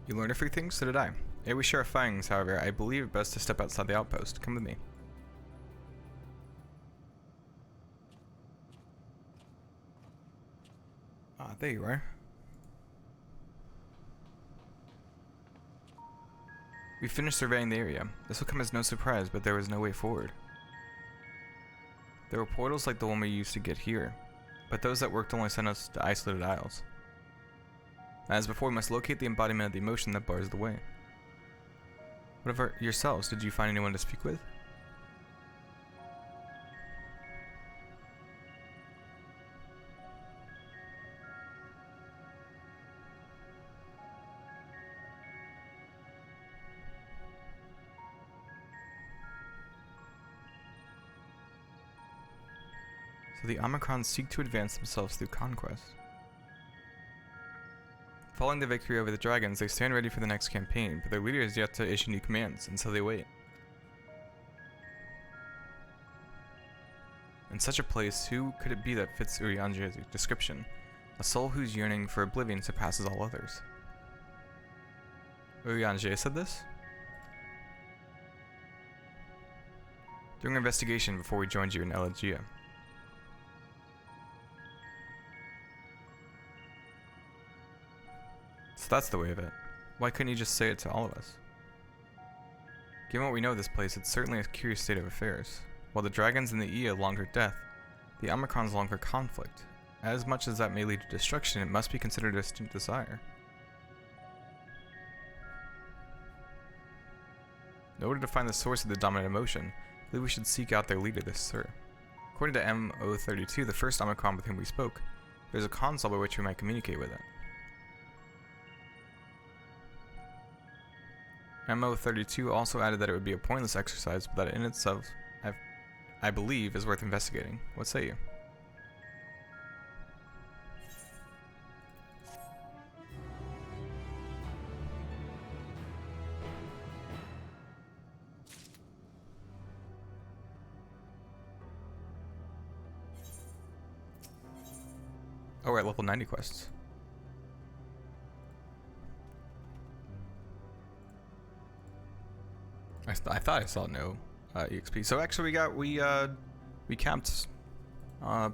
You learned a few things? So did I. Ere we share our findings, however, I believe it best to step outside the outpost. Come with me. Ah, there you are. We finished surveying the area. This will come as no surprise, but there was no way forward. There were portals like the one we used to get here, but those that worked only sent us to isolated isles. As before, we must locate the embodiment of the emotion that bars the way. What of yourselves? Did you find anyone to speak with? So the Omicrons seek to advance themselves through conquest. Following the victory over the dragons, they stand ready for the next campaign, but their leader is yet to issue new commands, and so they wait. In such a place, who could it be that fits Urianger's description? A soul whose yearning for oblivion surpasses all others. Urianger said this? During our investigation before we joined you in Elegia. So that's the way of it. Why couldn't you just say it to all of us? Given what we know of this place, it's certainly a curious state of affairs. While the dragons and the Ea long for death, the Omicrons long for conflict. As much as that may lead to destruction, it must be considered a distinct desire. In order to find the source of the dominant emotion, I believe we should seek out their leader, this Sir. According to MO32, the first Omicron with whom we spoke, there's a console by which we might communicate with it. MO32 also added that it would be a pointless exercise, but that in itself, I believe, is worth investigating. What say you? Oh, we're at level 90 quests. I thought I saw no EXP. So actually we camped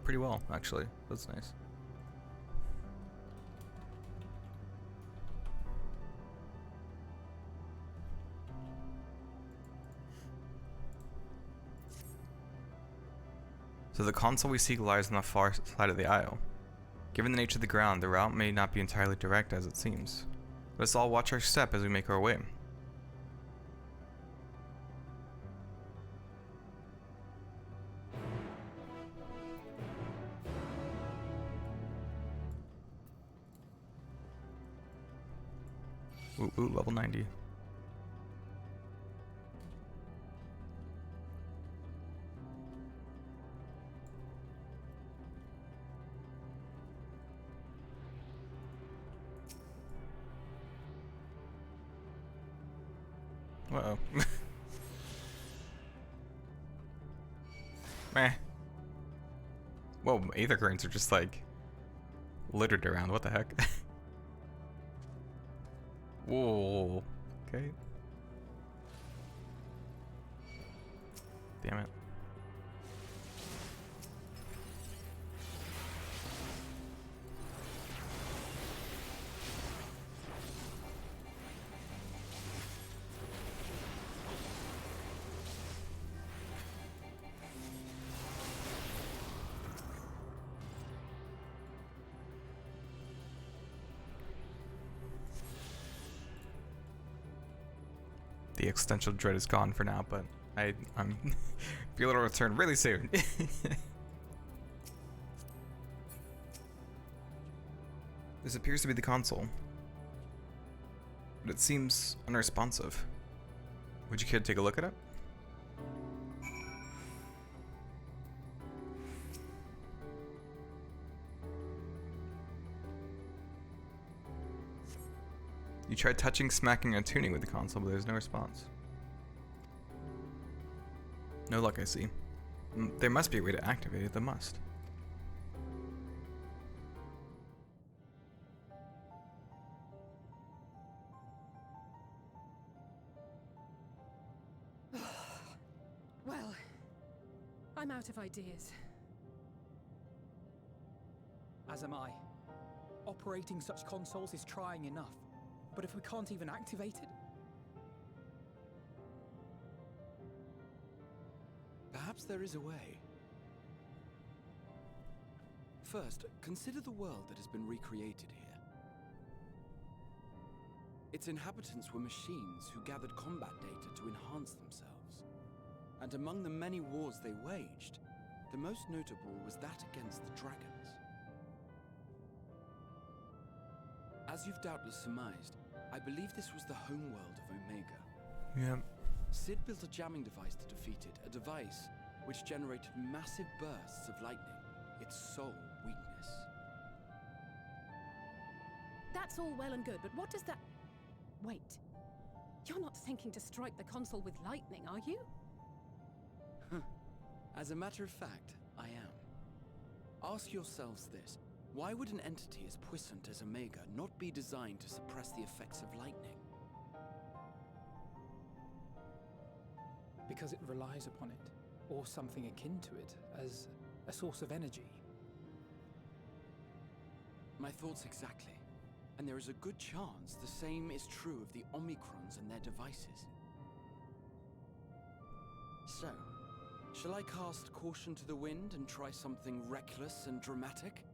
pretty well, actually. That's nice. So the console we seek lies on the far side of the isle. Given the nature of the ground, the route may not be entirely direct as it seems. Let us all watch our step as we make our way. Ooh, level 90. Uh-oh. Meh. Whoa, aether currents are just like littered around. What the heck? Whoa. Okay. Damn it. The existential dread is gone for now, but I'm feel it'll return really soon. This appears to be the console, but it seems unresponsive. Would you care to take a look at it? You tried touching, smacking, and tuning with the console, but there's no response. No luck, I see. There must be a way to activate it, there must. Well, I'm out of ideas. As am I. Operating such consoles is trying enough. But if we can't even activate it? Perhaps there is a way. First, consider the world that has been recreated here. Its inhabitants were machines who gathered combat data to enhance themselves. And among the many wars they waged, the most notable was that against the dragons. As you've doubtless surmised, I believe this was the homeworld of Omega. Yep. Sid built a jamming device to defeat it, a device which generated massive bursts of lightning, its sole weakness. That's all well and good, but what does that... Wait. You're not thinking to strike the console with lightning, are you? As a matter of fact, I am. Ask yourselves this. Why would an entity as puissant as Omega not be designed to suppress the effects of lightning? Because it relies upon it, or something akin to it, as a source of energy. My thoughts exactly. And there is a good chance the same is true of the Omicrons and their devices. So, shall I cast caution to the wind and try something reckless and dramatic?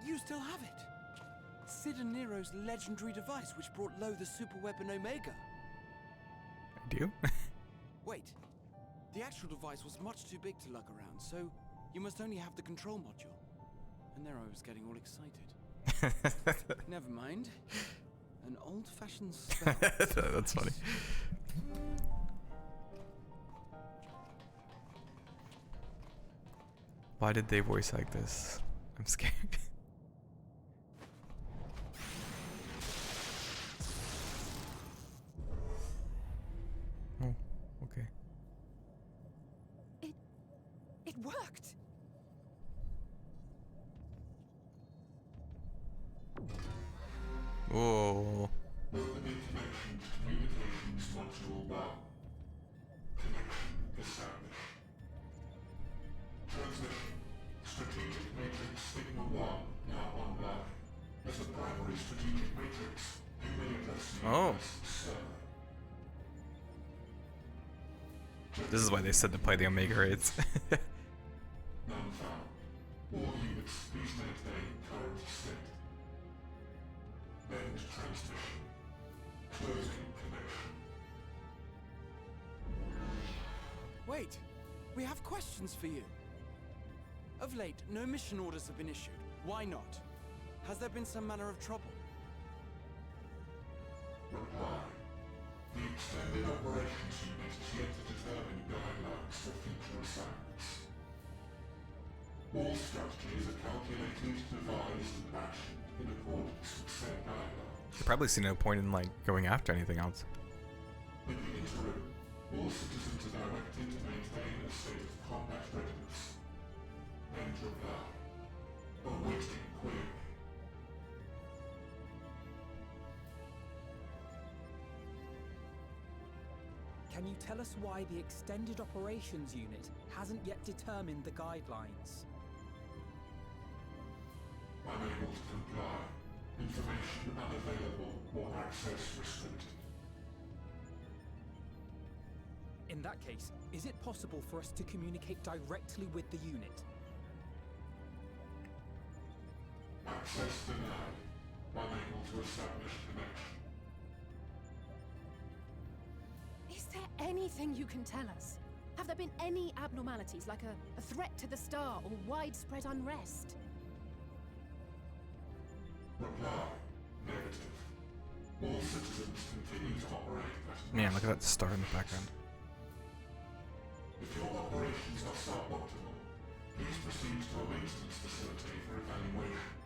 You still have it! Sid and Nero's legendary device which brought low the superweapon Omega. I do? Wait, the actual device was much too big to lug around, so you must only have the control module. And there I was getting all excited. Never mind. An old-fashioned spell. That's funny. Why did they voice like this? I'm scared. Oh, okay. It worked! Oh. Opening connection to communications module 1. Connection established. Transmission. Strategic Matrix Signal 1 now online. As a primary strategic matrix, you may address the server. This is why they said to play the Omega raids. None found. All units, please maintain current state. End transmission. Closing connection. Wait, we have questions for you. Of late, no mission orders have been issued. Why not? Has there been some manner of trouble? Reply. The Extended Operations Unit is yet to determine guidelines for future assignments. All strategies are calculated, devised, and actioned in accordance with said guidelines. I probably see no point in like going after anything else. In the interim, all citizens are directed to maintain a state of combat readiness. End reply. Awaiting query. Can you tell us why the Extended Operations Unit hasn't yet determined the guidelines? Unable to comply. Information unavailable or access restricted. In that case, is it possible for us to communicate directly with the unit? Access denied. Unable to establish connection. Is there anything you can tell us? Have there been any abnormalities, like a threat to the star or widespread unrest? Reply. Negative. All citizens continue to operate at Man, look at that star in the background. If your operations are suboptimal, please proceed to a maintenance facility for evaluation.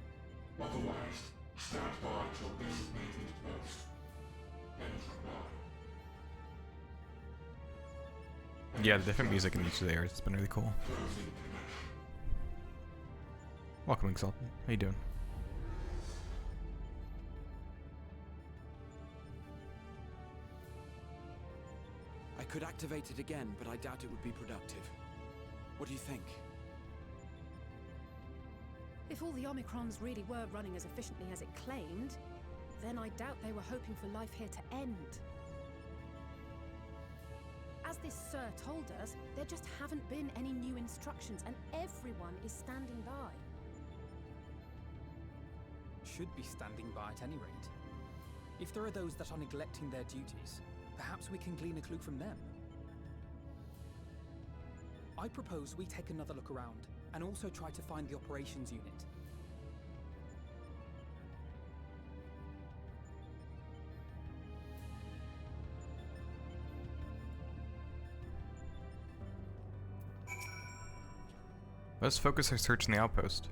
Otherwise, stand by at your designated post. End reply. Yeah, the different music in each of the areas has been really cool. Welcome, Exalted. How you doing? I could activate it again, but I doubt it would be productive. What do you think? If all the Omicrons really were running as efficiently as it claimed, then I doubt they were hoping for life here to end. As this Sir told us, there just haven't been any new instructions, and everyone is standing by. Should be standing by at any rate. If there are those that are neglecting their duties, perhaps we can glean a clue from them. I propose we take another look around, and also try to find the operations unit. Let's focus our search on the outpost.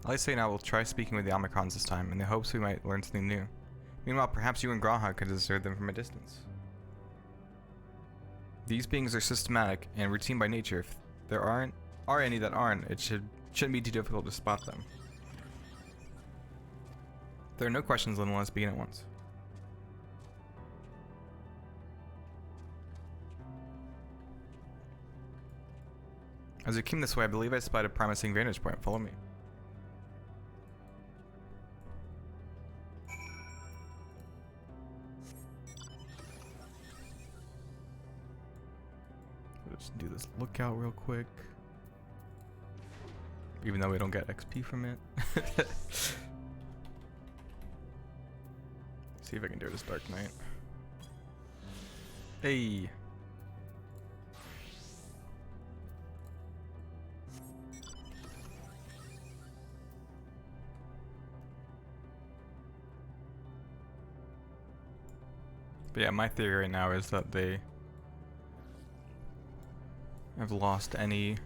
I say now we'll try speaking with the Omicrons this time, in the hopes we might learn something new. Meanwhile, perhaps you and Graha could observe them from a distance. These beings are systematic and routine by nature. If there are any that aren't, it shouldn't be too difficult to spot them. There are no questions, then let's begin at once. As we came this way, I believe I spied a promising vantage point. Follow me. Let's do this lookout real quick. Even though we don't get XP from it. See if I can do this Dark Knight. Hey! But yeah, my theory right now is that they have lost any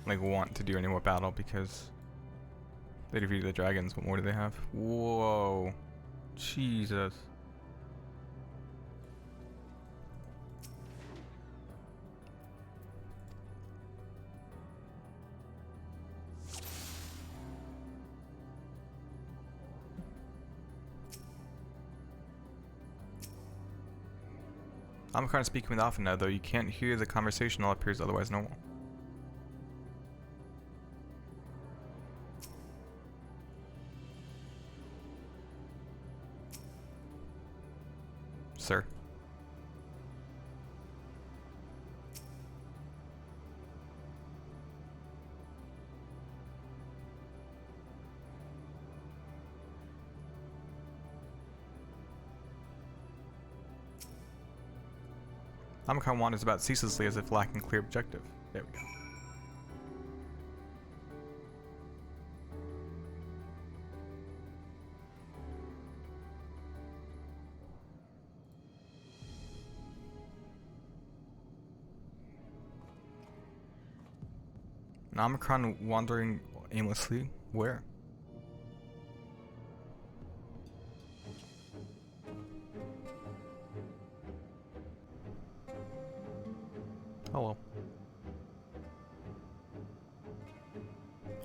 want to do any more battle because they defeated the dragons. What more do they have? Whoa. Jesus. I'm kind of speaking with Alpha now, though you can't hear the conversation, all appears otherwise normal. Sir. Omicron wanders about ceaselessly as if lacking clear objective. There we go. An Omicron wandering aimlessly? Where? Hello.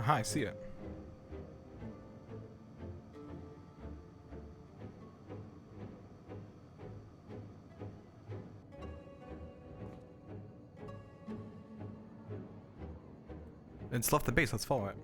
Aha, I see it. It's left the base, let's follow it.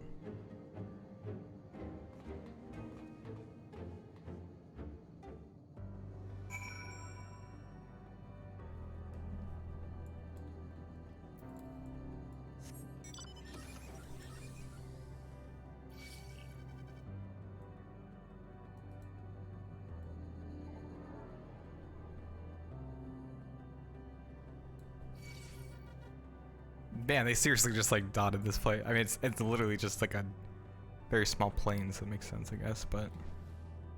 Man, they seriously just like dotted this plane. I mean, it's literally just like a very small plane, so it makes sense, I guess. But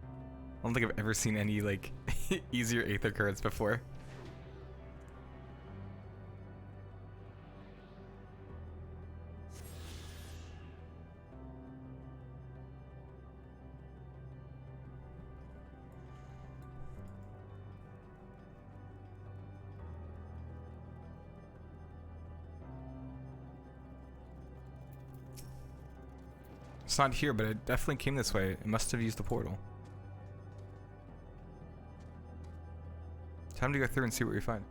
I don't think I've ever seen any like easier Aether currents before. It's not here, but it definitely came this way. It must have used the portal. Time to go through and see what we find.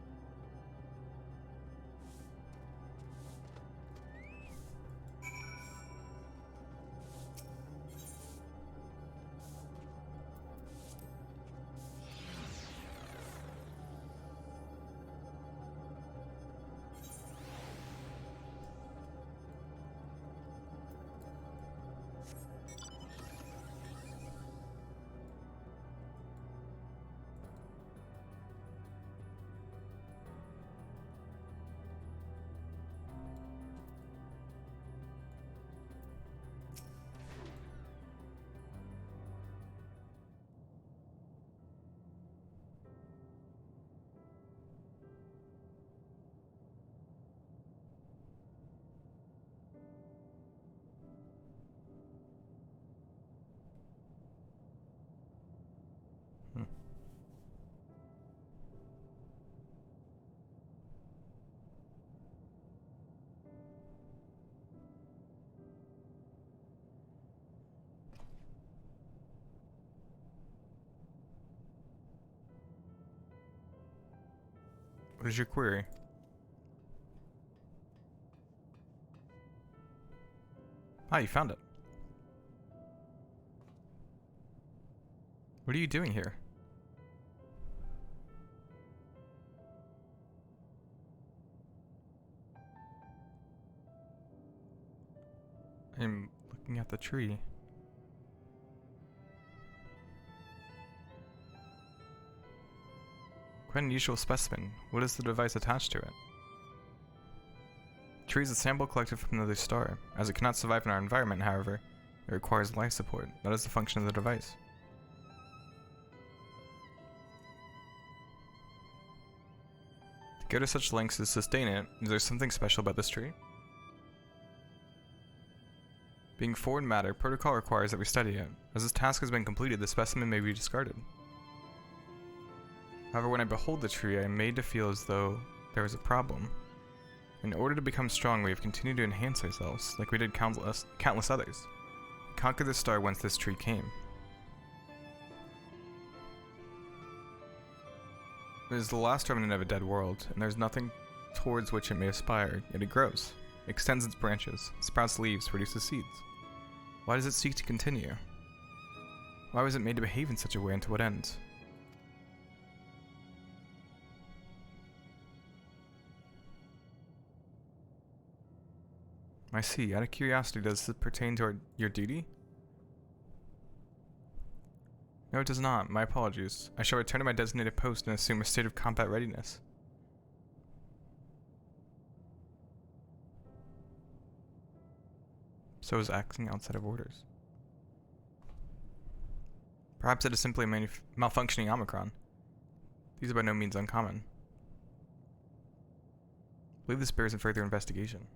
What is your query? Ah, you found it. What are you doing here? I'm looking at the tree. Quite an unusual specimen. What is the device attached to it? The tree is a sample collected from another star. As it cannot survive in our environment, however, it requires life support. That is the function of the device. To go to such lengths to sustain it, is there something special about this tree? Being foreign matter, protocol requires that we study it. As this task has been completed, the specimen may be discarded. However, when I behold the tree, I am made to feel as though there is a problem. In order to become strong, we have continued to enhance ourselves, like we did countless others. Conquer the star whence this tree came. It is the last remnant of a dead world, and there is nothing towards which it may aspire, yet it grows, extends its branches, sprouts leaves, produces seeds. Why does it seek to continue? Why was it made to behave in such a way, and to what end? I see. Out of curiosity, does this pertain to your duty? No, it does not. My apologies. I shall return to my designated post and assume a state of combat readiness. So is acting outside of orders. Perhaps it is simply a malfunctioning Omicron. These are by no means uncommon. I believe this bears in further investigation.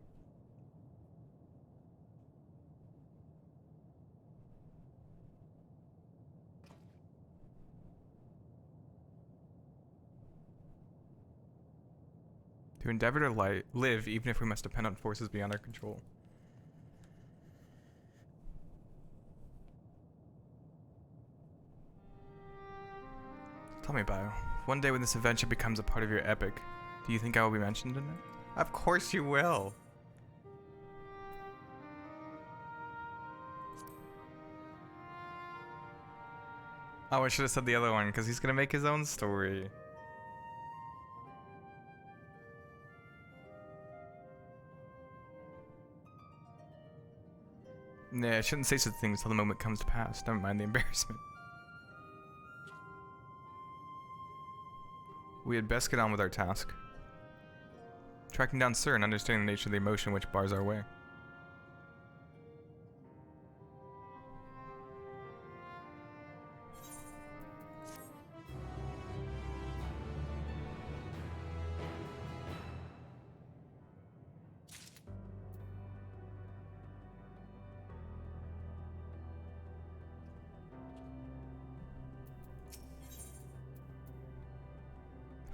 To endeavor to live, even if we must depend on forces beyond our control. Tell me, Bio. One day when this adventure becomes a part of your epic, do you think I will be mentioned in it? Of course you will! Oh, I should have said the other one, because he's gonna make his own story. Nah, I shouldn't say such things until the moment comes to pass. Never mind the embarrassment. We had best get on with our task. Tracking down Sir and understanding the nature of the emotion which bars our way.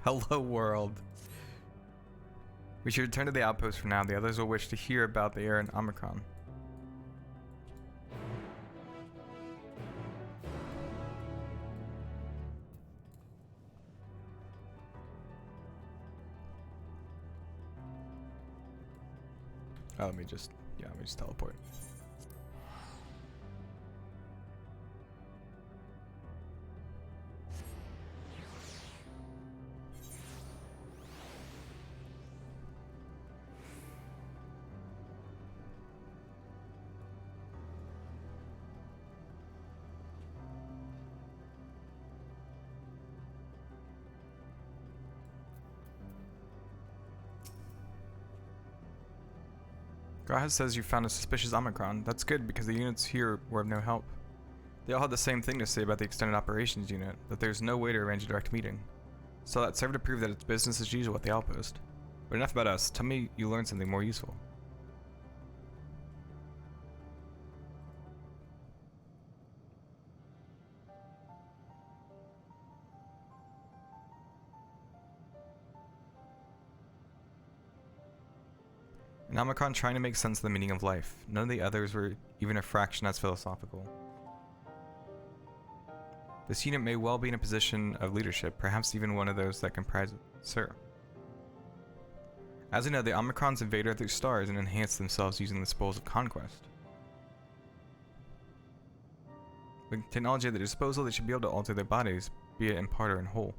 Hello, world. We should return to the outpost for now. The others will wish to hear about the air in Omicron. Oh, let me just teleport. Grahas says you found a suspicious Omicron. That's good because the units here were of no help. They all had the same thing to say about the extended operations unit, that there's no way to arrange a direct meeting. So that served to prove that it's business as usual at the outpost. But enough about us. Tell me you learned something more useful. An Omicron trying to make sense of the meaning of life. None of the others were even a fraction as philosophical. This unit may well be in a position of leadership, perhaps even one of those that comprise Sir. As we know, the Omicrons invade other stars and enhance themselves using the spoils of conquest. With technology at their disposal, they should be able to alter their bodies, be it in part or in whole.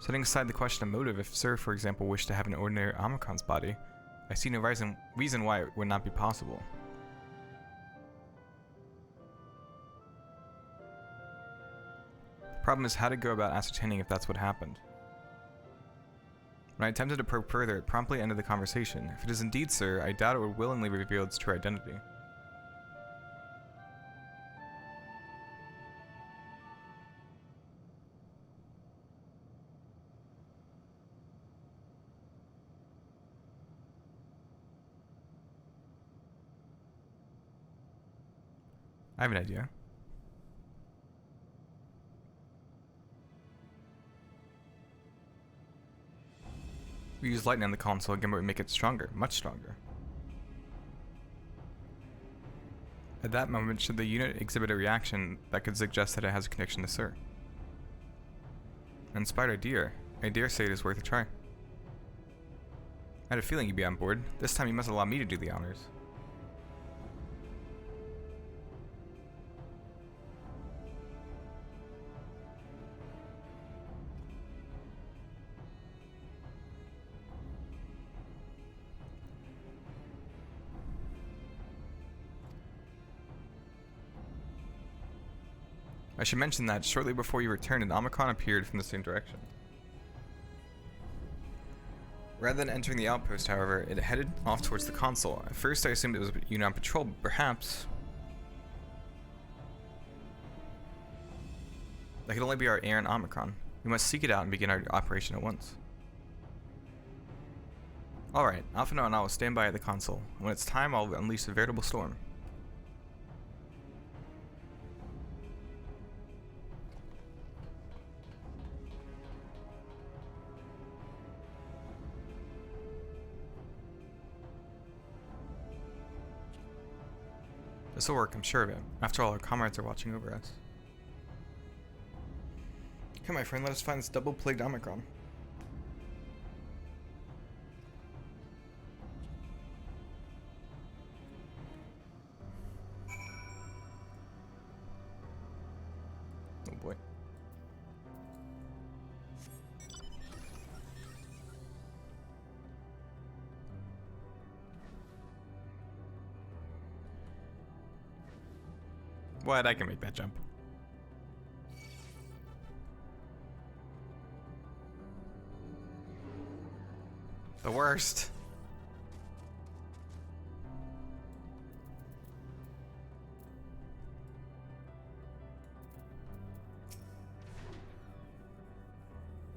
Setting aside the question of motive, if Sir, for example, wished to have an ordinary Omicron's body, I see no reason why it would not be possible. The problem is how to go about ascertaining if that's what happened. When I attempted to probe further, it promptly ended the conversation. If it is indeed Sir, I doubt it would willingly reveal its true identity. I have an idea. We use lightning on the console again, but we make it stronger, much stronger. At that moment, should the unit exhibit a reaction that could suggest that it has a connection to Sir? An inspired idea. I dare say it is worth a try. I had a feeling you'd be on board. This time you must allow me to do the honors. I should mention that shortly before you returned, an Omicron appeared from the same direction. Rather than entering the outpost, however, it headed off towards the console. At first I assumed it was a unit on patrol, but perhaps that could only be our errant Omicron. We must seek it out and begin our operation at once. Alright, Alphino and I will stand by at the console. When it's time, I'll unleash a veritable storm. This'll work, I'm sure of it. After all, our comrades are watching over us. Come, my friend, let us find this double-plagued Omicron. Oh boy. What? I can make that jump. The worst.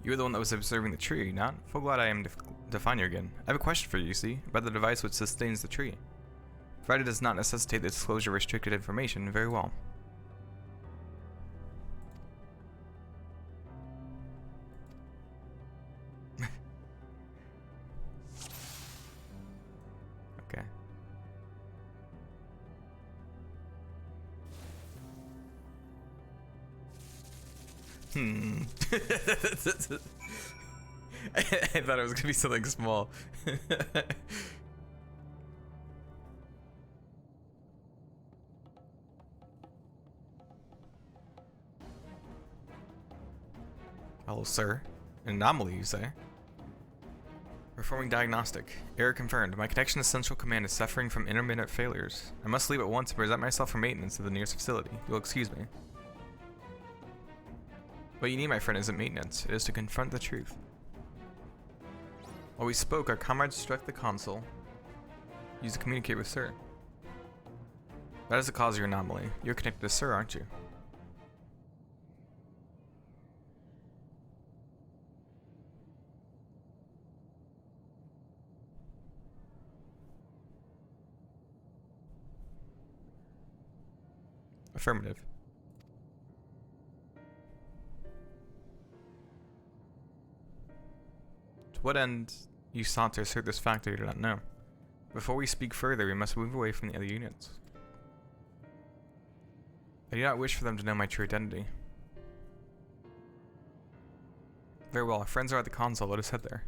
You were the one that was observing the tree, not? Full glad I am to find you again. I have a question for you, see, about the device which sustains the tree. Provided it does not necessitate the disclosure of restricted information, very well. Okay. I thought it was gonna be something small. Hello, sir. An anomaly, you say? Performing diagnostic. Error confirmed. My connection to Central Command is suffering from intermittent failures. I must leave at once and present myself for maintenance to the nearest facility. You'll excuse me. What you need, my friend, isn't maintenance. It is to confront the truth. While we spoke, our comrades struck the console. Used to communicate with Sir. That is the cause of your anomaly. You're connected to Sir, aren't you? Affirmative. To what end you sought to assert this fact I do not know? Before we speak further, we must move away from the other units. I do not wish for them to know my true identity. Very well, our friends are at the console, let us head there.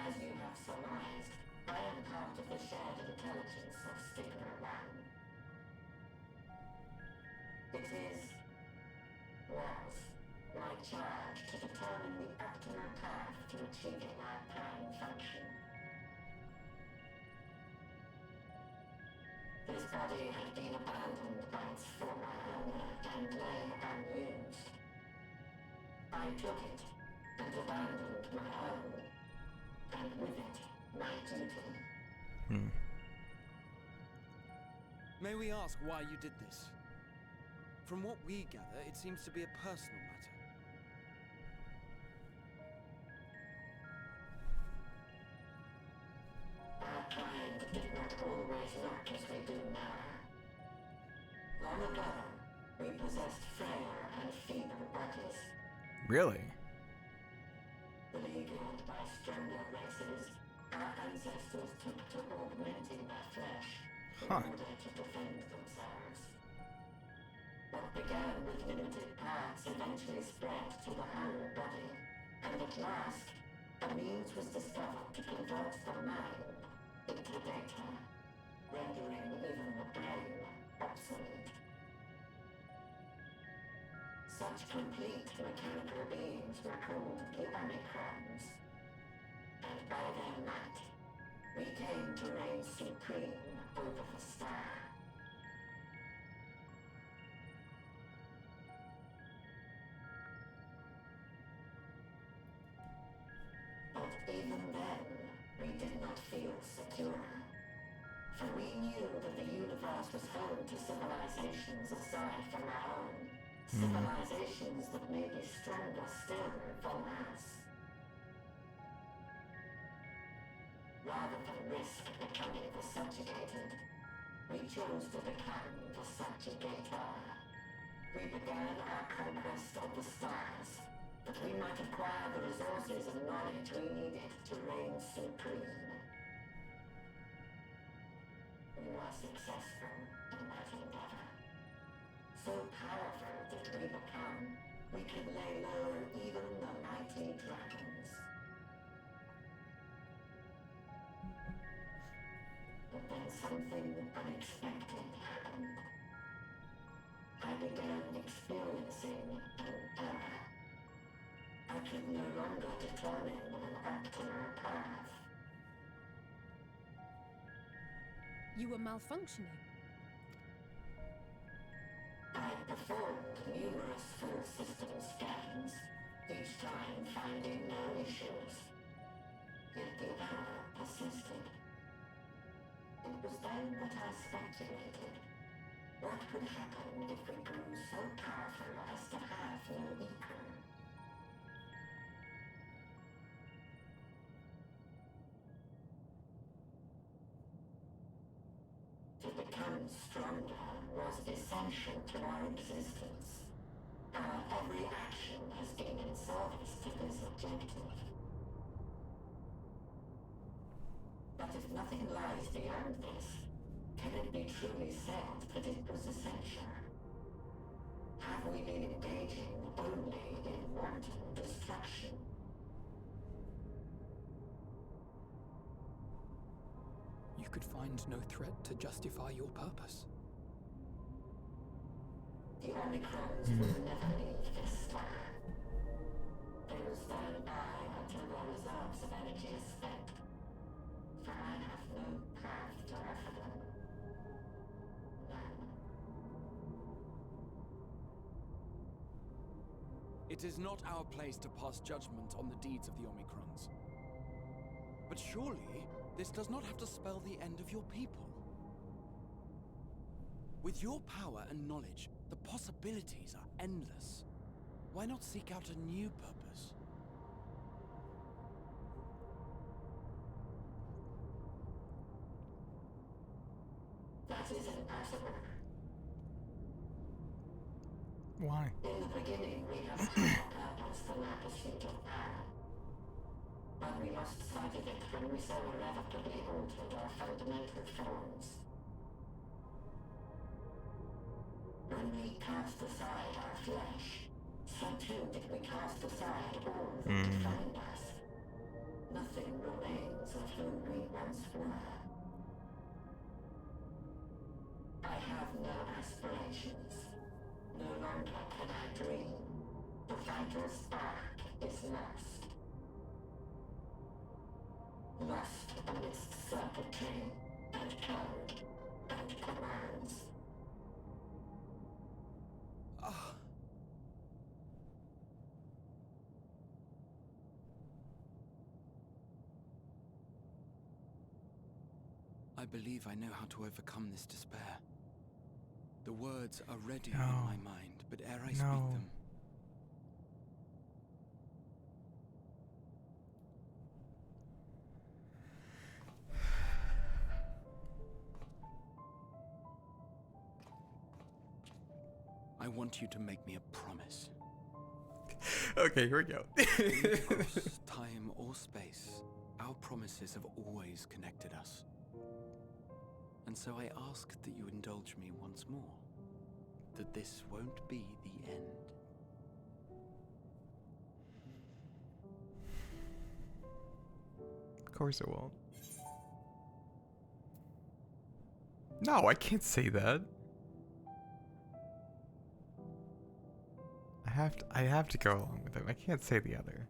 As you have surmised, I am part of the shared intelligence of Stigma 1. It was my charge to determine the optimal path to achieving our prime function. This body had been abandoned by its former owner and lay unused. I took it and abandoned my own. And with it, my duty. May we ask why you did this? From what we gather, it seems to be a personal matter. Our kind did not always look as we do now. Long ago, we possessed frail and feeble bodies. Really? Beleaguered by stronger races, our ancestors took to augmenting their flesh in order to defend themselves. What began with limited parts eventually spread to the whole body, and at last, a means was discovered to convert the mind into data, rendering even the brain obsolete. Such complete mechanical beings were called the Omicrons, and by their might, we came to reign supreme over the star. But even then, we did not feel secure, for we knew that the universe was home to civilizations aside from our own. Civilizations that may be stronger still than us. Rather than risk becoming the subjugated, we chose to become the subjugator. We began our conquest of the stars, that we might acquire the resources and knowledge we needed to reign supreme. We were successful in that endeavor. So powerful did we become we can lay low even the mighty dragons. But then something unexpected happened. I began experiencing an error. I could no longer determine an optimal path. You were malfunctioning. I performed numerous full system scans, each time finding no issues. Yet the error persisted. It was then that I speculated. What could happen if we grew so powerful as to have no equal? To become stronger was essential to our existence. Our every action has been in service to this objective. But if nothing lies beyond this, can it be truly said that it was essential? Have we been engaging only in wanton destruction? You could find no threat to justify your purpose. The Omicrons will never leave this star. They will stand by until their reserves of energy is spent. For I have no path to offer them. None. It is not our place to pass judgment on the deeds of the Omicrons. But surely, this does not have to spell the end of your people. With your power and knowledge, the possibilities are endless. Why not seek out a new purpose? That is impossible. Why? In the beginning, we have had a purpose for our pursuit of power. But we lost sight of it when we so irrevocably altered our fundamental forms. When we cast aside our flesh, so too did we cast aside all that defined us. Nothing remains of who we once were. I have no aspirations. No longer can I dream. The vital spark is lost. Lost amidst circuitry and code and commands. I believe I know how to overcome this despair. The words are ready in my mind, but ere I speak them, I want you to make me a promise. Okay, here we go. Across time or space, our promises have always connected us. And so I ask that you indulge me once more, that this won't be the end. Of course it won't. No, I can't say that. I have to go along with him. I can't say the other.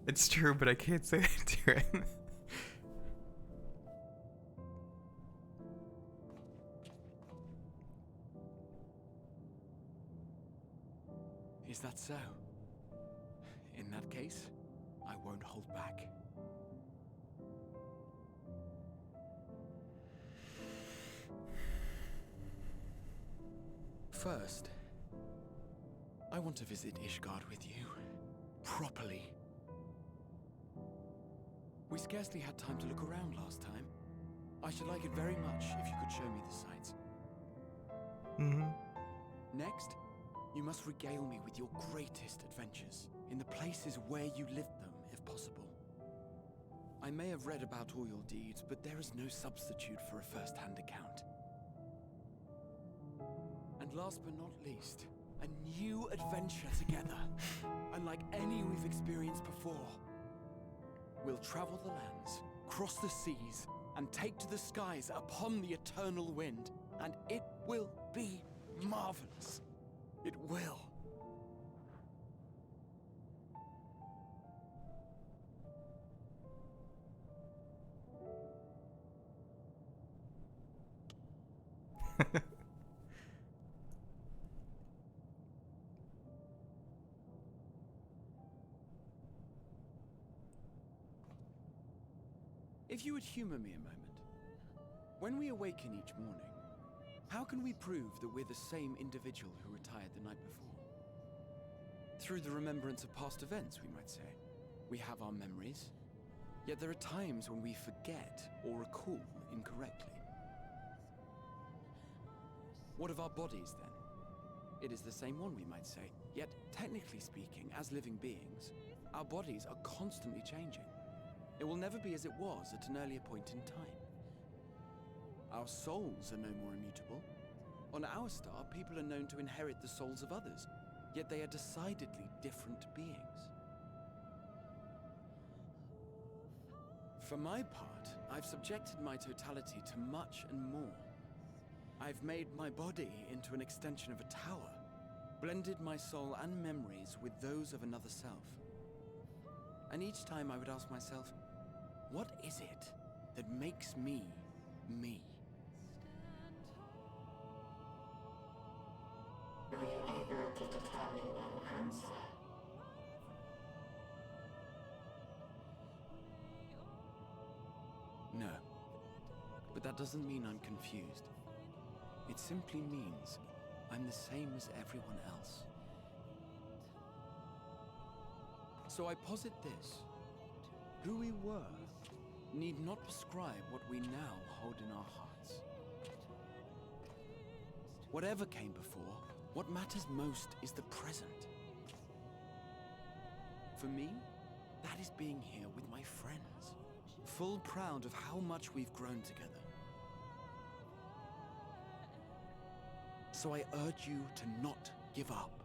It's true, but I can't say that to him. Is that so? In that case, I won't hold back. First, I want to visit Ishgard with you. Properly. We scarcely had time to look around last time. I should like it very much if you could show me the sights. Next, you must regale me with your greatest adventures, in the places where you lived them, if possible. I may have read about all your deeds, but there is no substitute for a first-hand account. And last but not least, a new adventure together, unlike any we've experienced before. We'll travel the lands, cross the seas, and take to the skies upon the eternal wind, and it will be marvelous. It will. If you would humor me a moment. When we awaken each morning, how can we prove that we're the same individual who retired the night before? Through the remembrance of past events, we might say. We have our memories, yet there are times when we forget or recall incorrectly. What of our bodies, then? It is the same one, we might say, yet technically speaking, as living beings, our bodies are constantly changing. It will never be as it was at an earlier point in time. Our souls are no more immutable. On our star, people are known to inherit the souls of others, yet they are decidedly different beings. For my part, I've subjected my totality to much and more. I've made my body into an extension of a tower, blended my soul and memories with those of another self. And each time I would ask myself, what is it that makes me, me? Are you able to determine an answer? No. But that doesn't mean I'm confused. It simply means I'm the same as everyone else. So I posit this. Who we were need not prescribe what we now hold in our hearts. Whatever came before, what matters most is the present. For me, that is being here with my friends, full proud of how much we've grown together. So I urge you to not give up.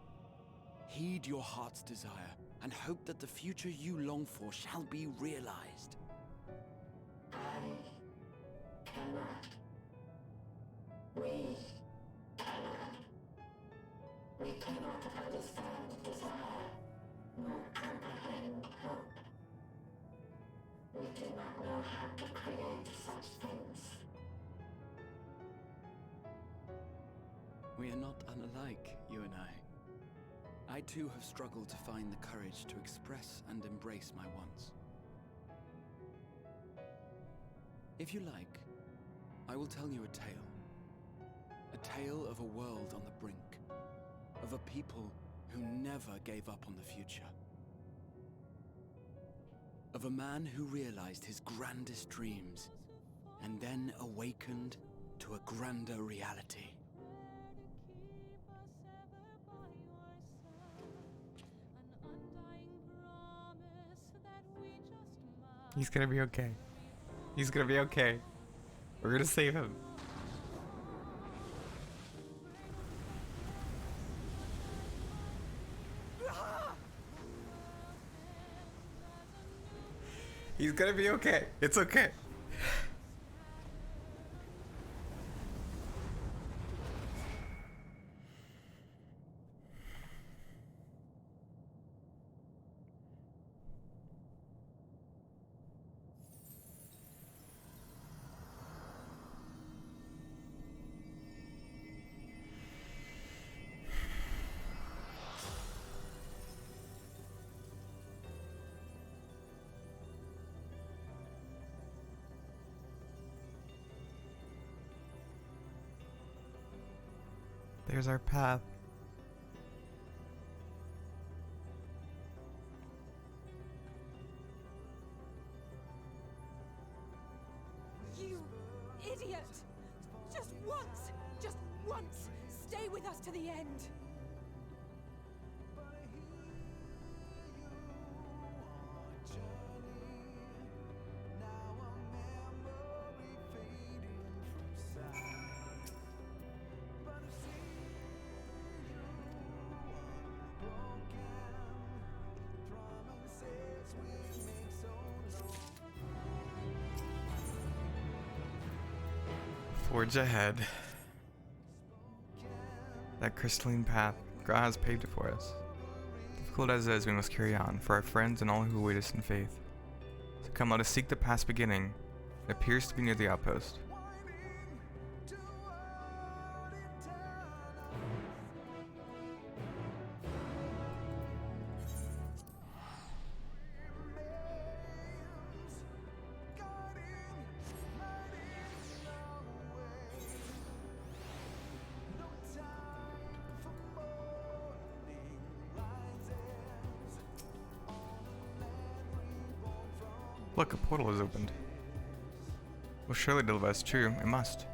Heed your heart's desire and hope that the future you long for shall be realized. I cannot. We cannot. We cannot understand desire, nor comprehend hope. We do not know how to create such things. We are not unalike, you and I. I too have struggled to find the courage to express and embrace my wants. If you like, I will tell you a tale. A tale of a world on the brink. Of a people who never gave up on the future. Of a man who realized his grandest dreams and then awakened to a grander reality. He's gonna be okay. He's gonna be okay. We're gonna save him. He's gonna be okay. It's okay. There's our path. You idiot! Just once, stay with us to the end. Forge ahead. That crystalline path, God has paved it for us. Difficult as it is, we must carry on, for our friends and all who await us in faith. So come, let us seek the past beginning. It appears to be near the outpost. Look, a portal is opened. Well, surely the device is true. It must.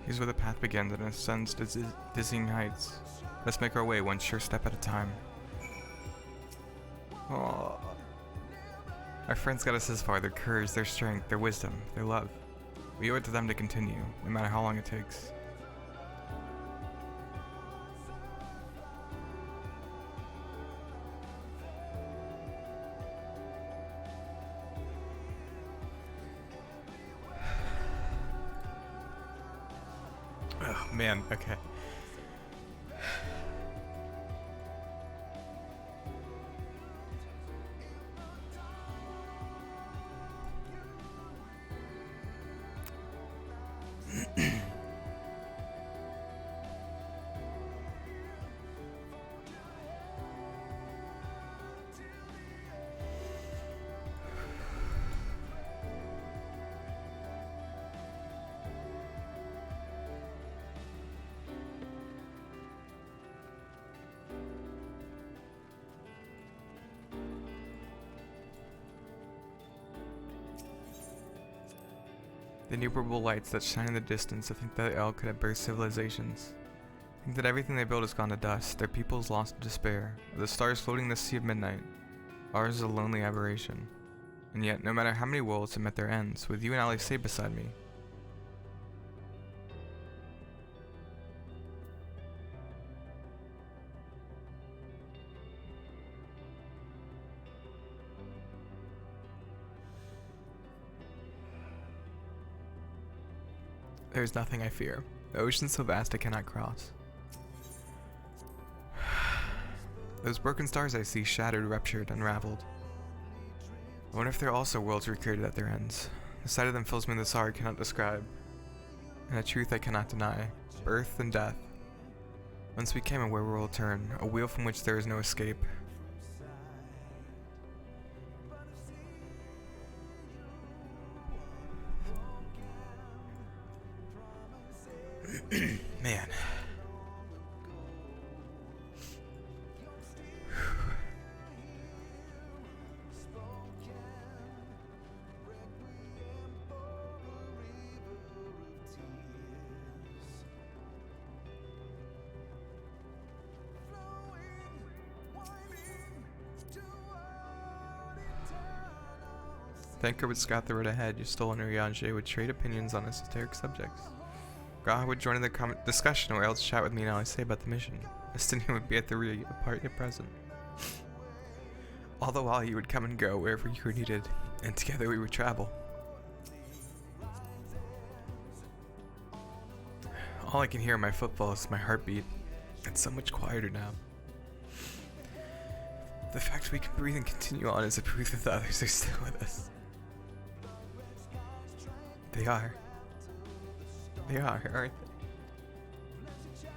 Here's where the path begins and ascends to dizzying heights. Let's make our way one sure step at a time. Aww. Our friends got us this far, their courage, their strength, their wisdom, their love. We owe it to them to continue, no matter how long it takes. Oh man, okay. The innumerable lights that shine in the distance, I think that El could have birthed civilizations. I think that everything they built has gone to dust, their peoples lost to despair. The stars floating in the sea of midnight. Ours is a lonely aberration. And yet, no matter how many worlds have met their ends, with you and Ali Say beside me, there is nothing I fear. The ocean so vast I cannot cross. Those broken stars I see, shattered, ruptured, unraveled. I wonder if they're also worlds recreated at their ends. The sight of them fills me with a sorrow I cannot describe, and a truth I cannot deny. Birth and death. Once we came and where we will turn, a wheel from which there is no escape. Man. Thanker would scout the road ahead. You stolen Urianger would trade opinions on esoteric subjects. Graha would join in the discussion or else chat with me and Ali Say about the mission. Estinian would be at the rear, apart yet present. All the while you would come and go wherever you were needed, and together we would travel. All I can hear in my footfall is my heartbeat. It's so much quieter now. The fact we can breathe and continue on is a proof that the others are still with us. They are. They are, aren't they?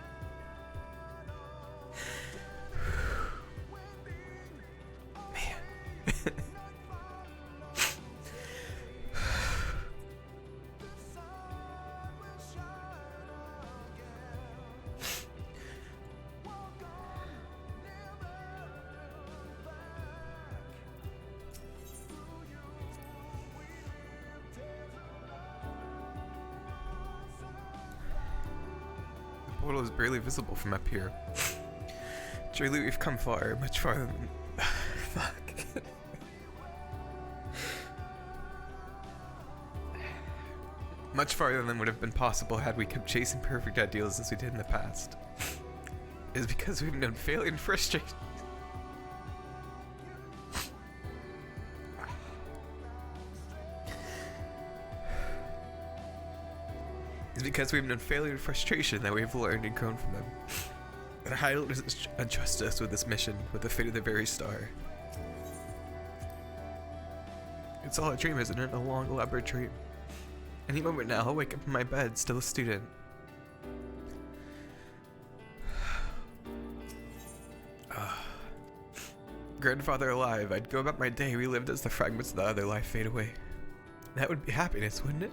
Man. The portal is barely visible from up here. Surely we've come far, much farther than... Fuck. Much farther than would have been possible had we kept chasing perfect ideals as we did in the past. Is because we've known failure and frustration. It's because we've known failure and frustration that we've learned and grown from them. And Heidel doesn't entrust us with this mission, with the fate of the very star. It's all a dream, isn't it? A long, elaborate dream. Any moment now, I'll wake up in my bed, still a student. Grandfather alive, I'd go about my day relived as the fragments of the other life fade away. That would be happiness, wouldn't it?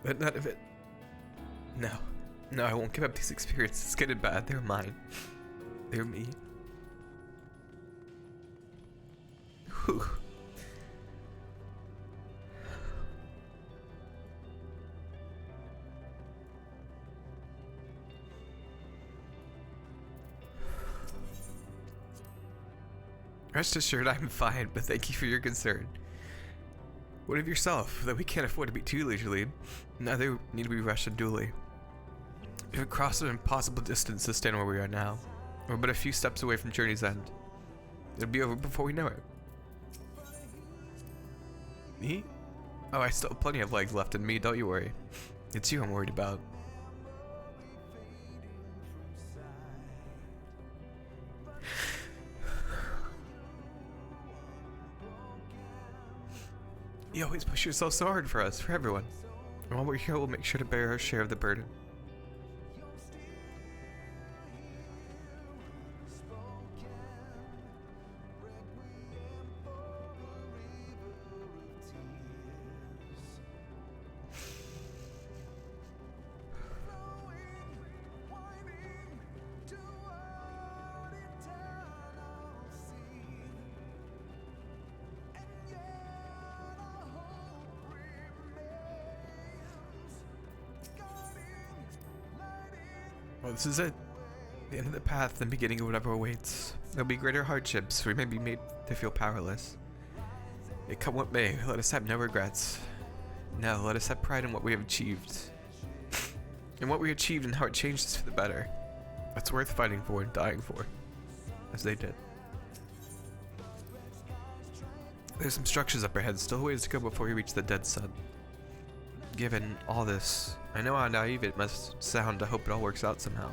But none of it. No. No, I won't give up these experiences, good and bad. They're mine. They're me. Whew. Rest assured, I'm fine, but thank you for your concern. What of yourself? Though we can't afford to be too leisurely, neither need we rush unduly. If we cross an impossible distance to stand where we are now, we're but a few steps away from journey's end. It'll be over before we know it. Me? Oh, I still have plenty of legs left in me, don't you worry. It's you I'm worried about. You always push yourself so hard for us, for everyone. And while we're here, we'll make sure to bear our share of the burden. Well, this is it. The end of the path, the beginning of whatever awaits. There'll be greater hardships. We may be made to feel powerless. Yet come what may, let us have no regrets. No, let us have pride in what we have achieved. And what we achieved and how it changed us for the better. That's worth fighting for and dying for. As they did. There's some structures up ahead, still a ways to go before we reach the dead sun. Given all this, I know how naive it must sound to hope it all works out somehow.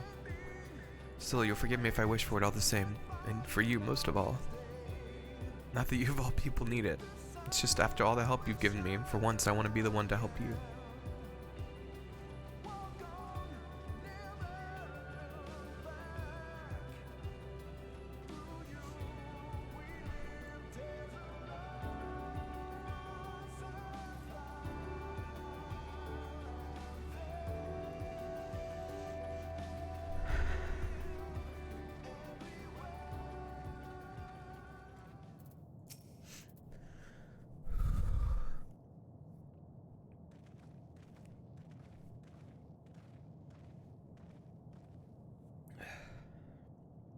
Still, you'll forgive me if I wish for it all the same, and for you most of all. Not that you of all people need it. It's just after all the help you've given me, for once I want to be the one to help you.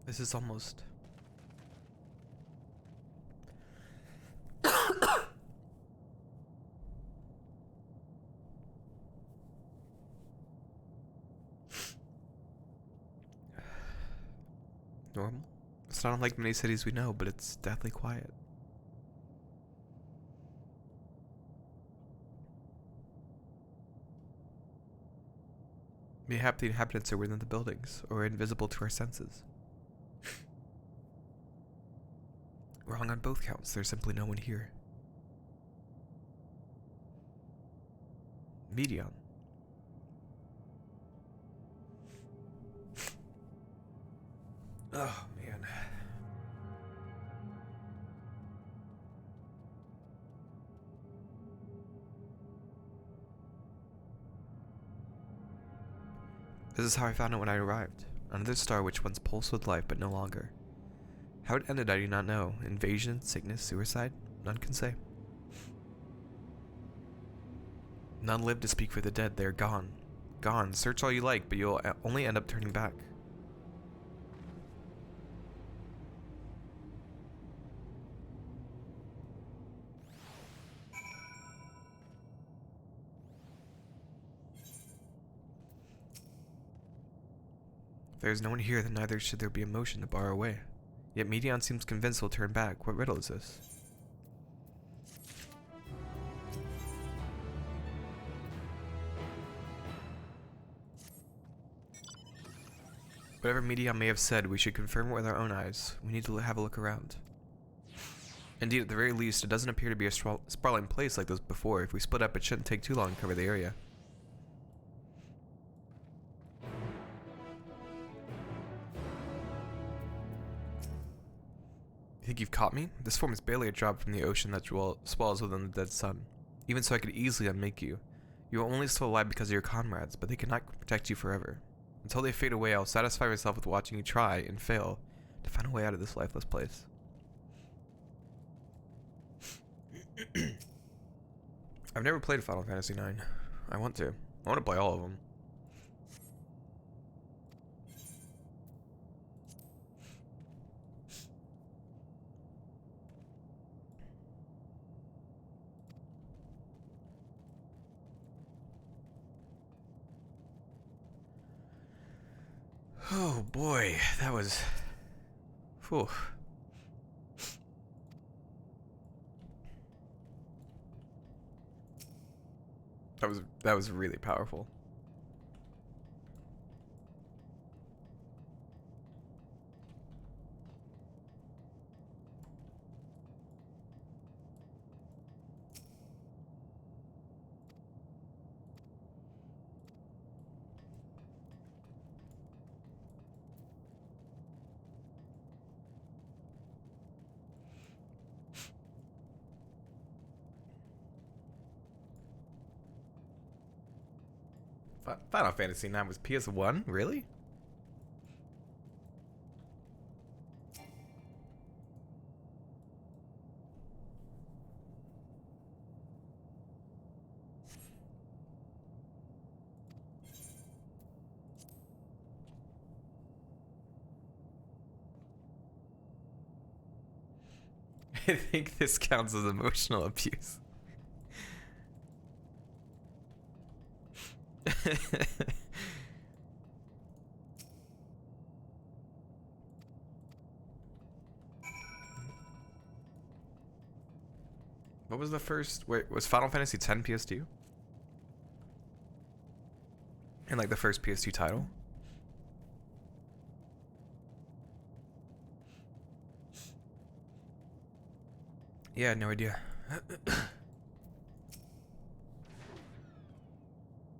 This is almost... normal? It's not unlike many cities we know, but it's deathly quiet. Mayhap the inhabitants are within the buildings, or invisible to our senses. Wrong on both counts, there's simply no one here. Medion. Oh, man. This is how I found it when I arrived. Another star which once pulsed with life, but no longer. How it ended I do not know. Invasion, sickness, suicide? None can say. None live to speak for the dead, they are gone. Gone, search all you like, but you'll only end up turning back. If there is no one here, then neither should there be a motion to bar our way. Yet Medion seems convinced we'll turn back. What riddle is this? Whatever Medion may have said, we should confirm it with our own eyes. We need to have a look around. Indeed, at the very least, it doesn't appear to be a sprawling place like this before. If we split up, it shouldn't take too long to cover the area. You think you've caught me? This form is barely a drop from the ocean that swallows within the dead sun. Even so, I could easily unmake you. You are only still alive because of your comrades, but they cannot protect you forever. Until they fade away, I'll satisfy myself with watching you try and fail to find a way out of this lifeless place. I've never played Final Fantasy IX. I want to. I want to play all of them. Oh boy, that was... Whew. That was really powerful. Final Fantasy IX was PS1? Really? I think this counts as emotional abuse. What was the first? Wait, was Final Fantasy X PS2? And like the first PS2 title? Yeah, no idea.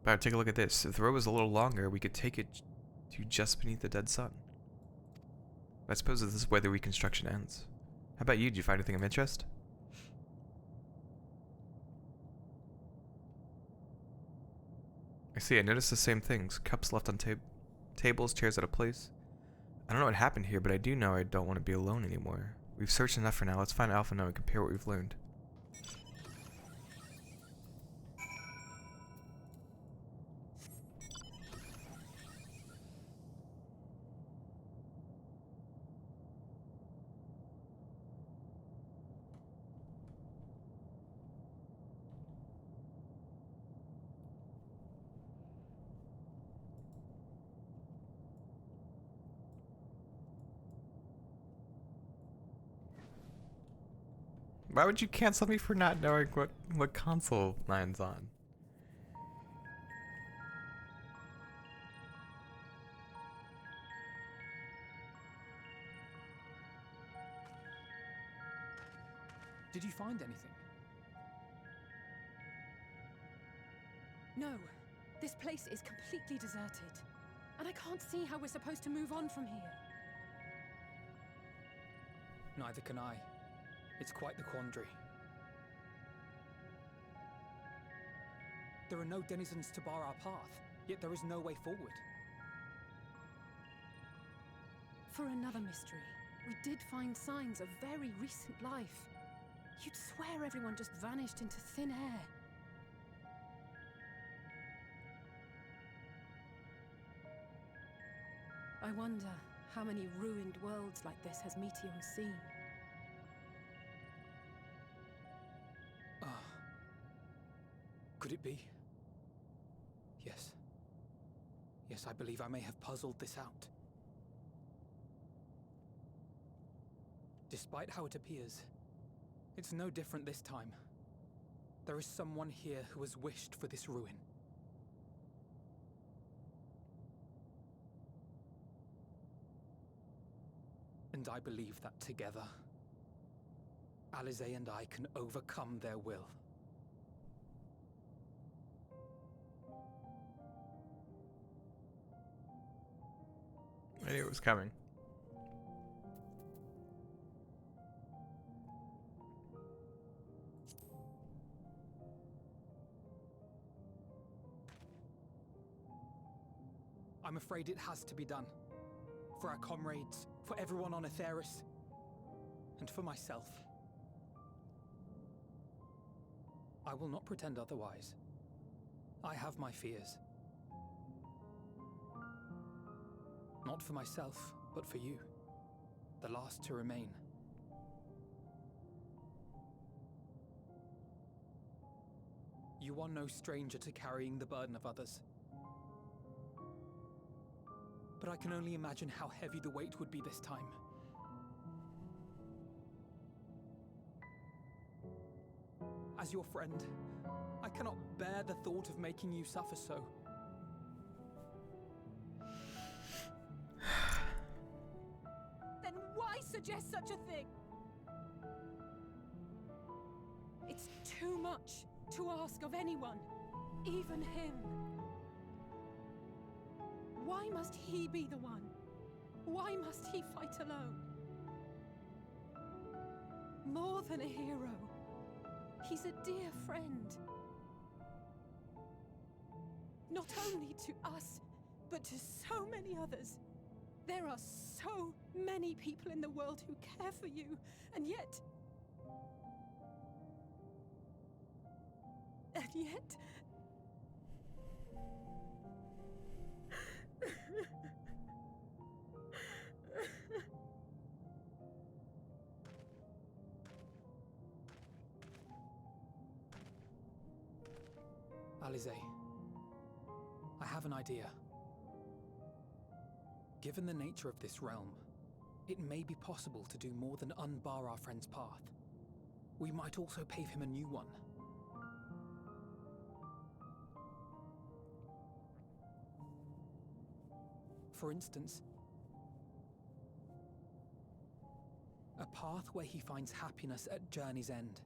But take a look at this. If the road was a little longer, we could take it to just beneath the dead sun. I suppose this is where the reconstruction ends. How about you? Did you find anything of interest? I see, I noticed the same things. Cups left on tables, chairs out of place. I don't know what happened here, but I do know I don't want to be alone anymore. We've searched enough for now. Let's find Alpha now and compare what we've learned. Why would you cancel me for not knowing what console 9's on? Did you find anything? No. This place is completely deserted. And I can't see how we're supposed to move on from here. Neither can I. It's quite the quandary. There are no denizens to bar our path, yet there is no way forward. For another mystery, we did find signs of very recent life. You'd swear everyone just vanished into thin air. I wonder how many ruined worlds like this has Meteion seen. Could it be? Yes. Yes, I believe I may have puzzled this out. Despite how it appears, it's no different this time. There is someone here who has wished for this ruin. And I believe that together, Alize and I can overcome their will. I knew it was coming. I'm afraid it has to be done. For our comrades, for everyone on Aetheris, and for myself. I will not pretend otherwise. I have my fears. Not for myself, but for you. The last to remain. You are no stranger to carrying the burden of others. But I can only imagine how heavy the weight would be this time. As your friend, I cannot bear the thought of making you suffer so. Then why suggest such a thing? It's too much to ask of anyone, even him. Why must he be the one? Why must he fight alone? More than a hero, he's a dear friend. Not only to us, but to so many others. There are so many people in the world who care for you, and yet... Alize, I have an idea. Given the nature of this realm, it may be possible to do more than unbar our friend's path. We might also pave him a new one. For instance, a path where he finds happiness at journey's end.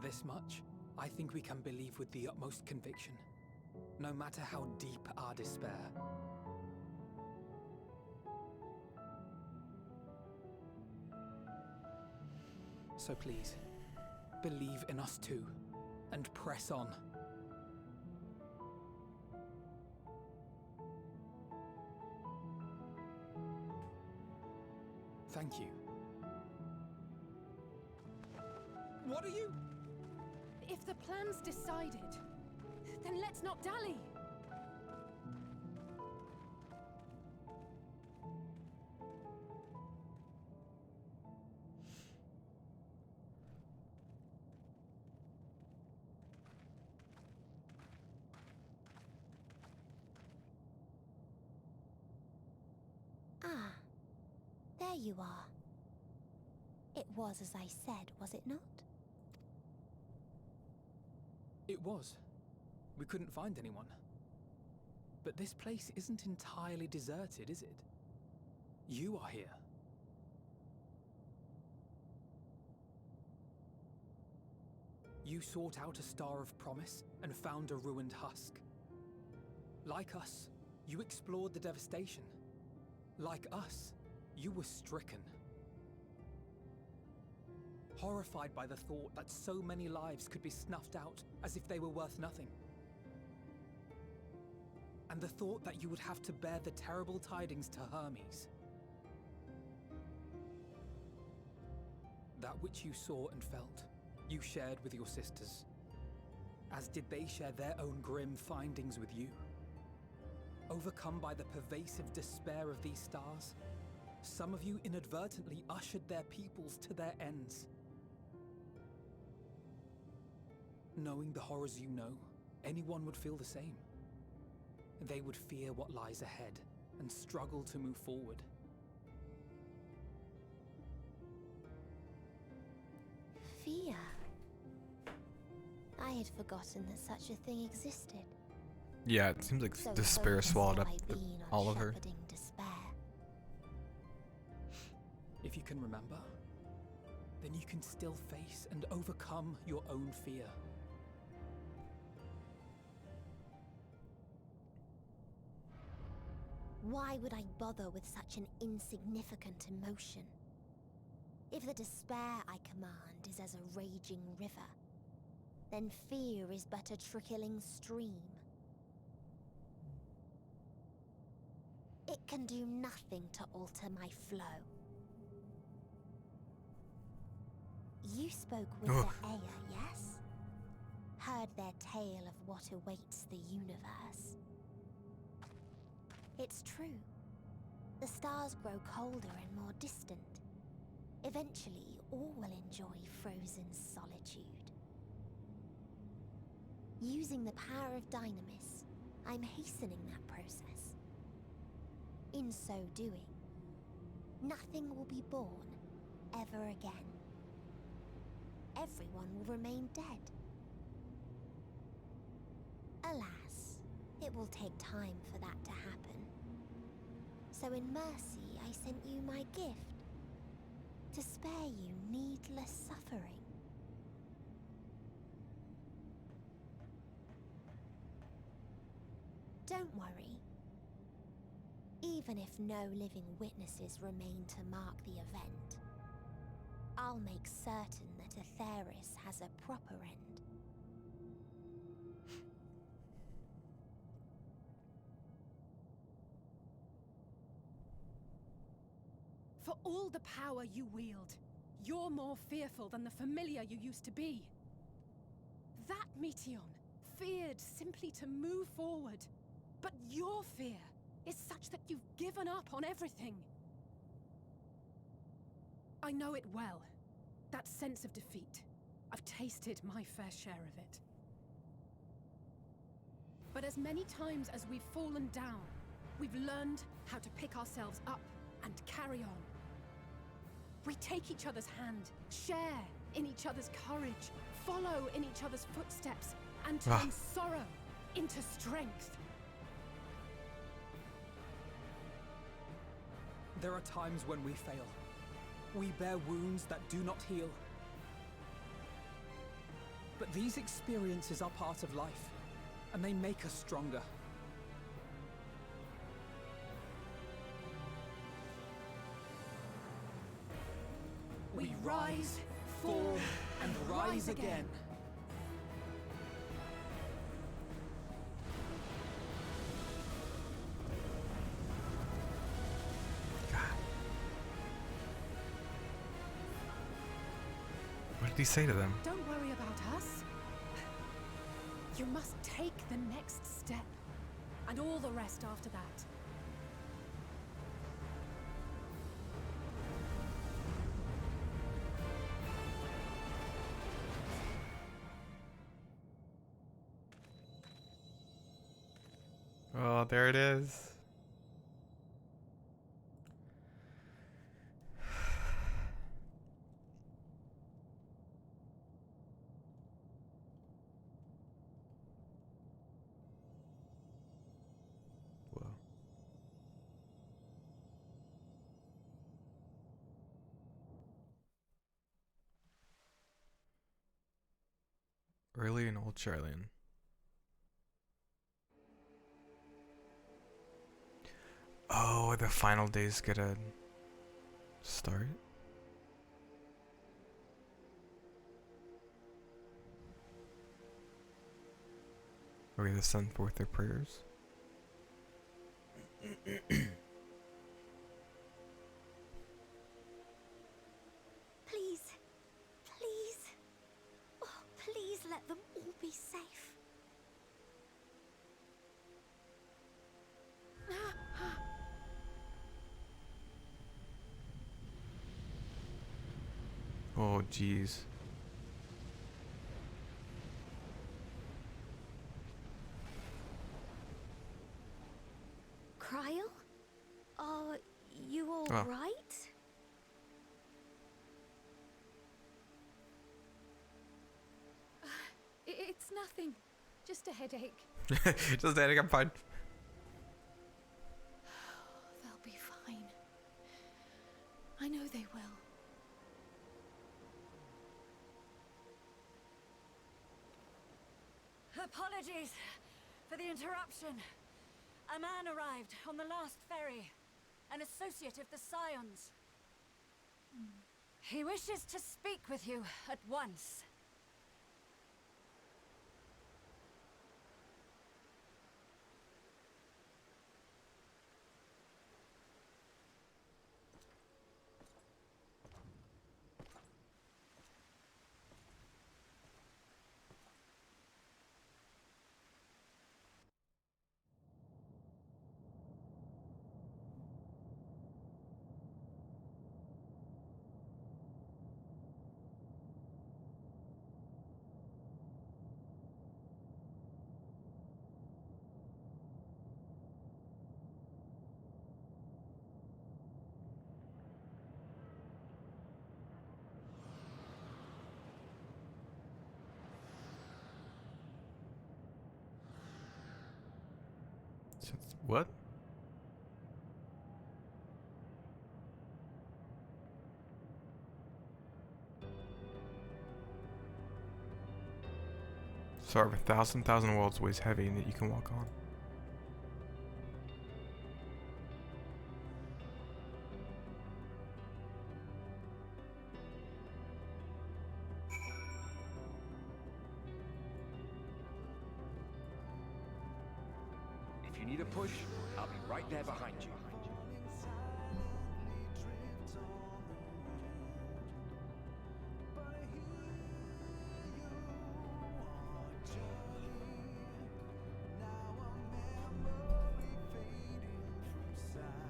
This much, I think we can believe with the utmost conviction, no matter how deep our despair. So please, believe in us too, and press on. Thank you. What are you? If the plan's decided, then let's not dally. Ah, there you are. It was as I said, was it not? It was. We couldn't find anyone. But this place isn't entirely deserted, is it? You are here. You sought out a star of promise and found a ruined husk. Like us, you explored the devastation. Like us, you were stricken. Horrified by the thought that so many lives could be snuffed out as if they were worth nothing. And the thought that you would have to bear the terrible tidings to Hermes. That which you saw and felt, you shared with your sisters, as did they share their own grim findings with you. Overcome by the pervasive despair of these stars, some of you inadvertently ushered their peoples to their ends. Knowing the horrors you know, anyone would feel the same. they would fear what lies ahead and struggle to move forward. Fear. I had forgotten that such a thing existed. Yeah, it seems like So despair focused swallowed have up I been on all of her. shepherding despair. If you can remember, then you can still face and overcome your own fear. Why would I bother with such an insignificant emotion? If the despair I command is as a raging river, then fear is but a trickling stream. It can do nothing to alter my flow. You spoke with the Aya, yes? Heard their tale of what awaits the universe. It's true. The stars grow colder and more distant. Eventually, all will enjoy frozen solitude. Using the power of Dynamis, I'm hastening that process. In so doing, nothing will be born ever again. Everyone will remain dead. Alas, it will take time for that to happen. So in mercy, I sent you my gift, to spare you needless suffering. Don't worry. Even if no living witnesses remain to mark the event, I'll make certain that Aetheris has a proper end. For all the power you wield, you're more fearful than the familiar you used to be. That Meteion feared simply to move forward. But your fear is such that you've given up on everything. I know it well. That sense of defeat. I've tasted my fair share of it. But as many times as we've fallen down, we've learned how to pick ourselves up and carry on. We take each other's hand, share in each other's courage, follow in each other's footsteps, and turn sorrow into strength. There are times when we fail. We bear wounds that do not heal. But these experiences are part of life, and they make us stronger. We rise, fall, and rise again. What did he say to them? Don't worry about us. You must take the next step, and all the rest after that. Oh, there it is. Whoa. Early and old Charlian. Oh, the final days get a start? Okay, they send forth their prayers. Please, please, oh, please let them all be safe. Oh, jeez. Oh. right? It's nothing. Just a headache. Just a headache, I'm fine. They'll be fine. I know they will. Apologies for the interruption. A man arrived on the last ferry. An associate of the Scions. He wishes to speak with you at once. What? Sorry, 1,000 worlds weighs heavy and that you can walk on. If you need a push, I'll be right there behind you.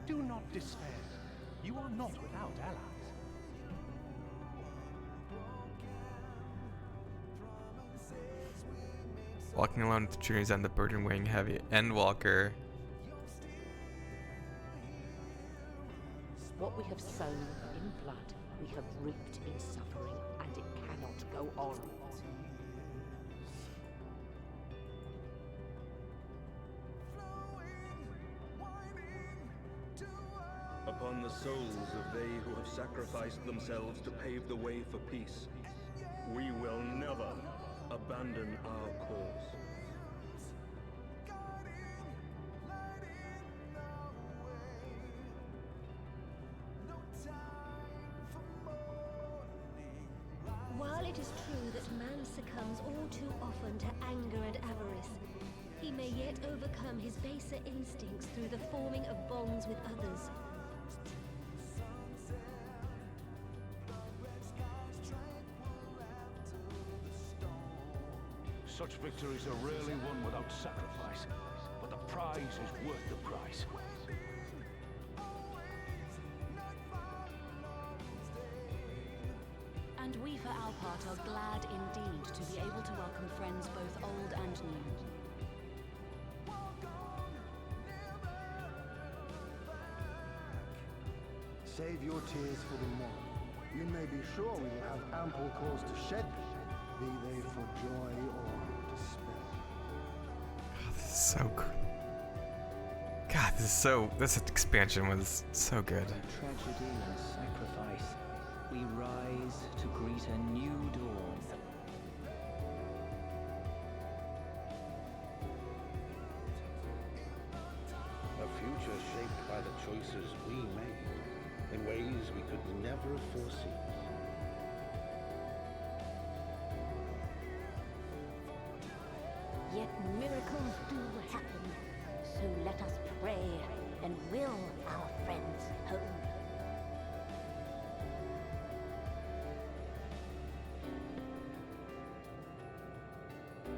Do not despair. You are not without allies. Walking alone with the journeys and the burden weighing heavy. Endwalker. What we have sown in blood, we have reaped in suffering, and it cannot go on. Upon the souls of they who have sacrificed themselves to pave the way for peace, we will never abandon our cause. While it is true that man succumbs all too often to anger and avarice, he may yet overcome his baser instincts through the forming of bonds with others. Such victories are rarely won without sacrifice, but the prize is worth the price. And we, for our part, are glad indeed to be able to welcome friends both old and new. Save your tears for the morrow. You may be sure we will have ample cause to shed them, be they for joy or despair. God, this is so good. God, this expansion was so good. Tragedy and sacrifice, we rise to greet a new dawn. A future shaped by the choices we made in ways we could never foresee. Yet miracles do happen, so let us pray and will our friends home.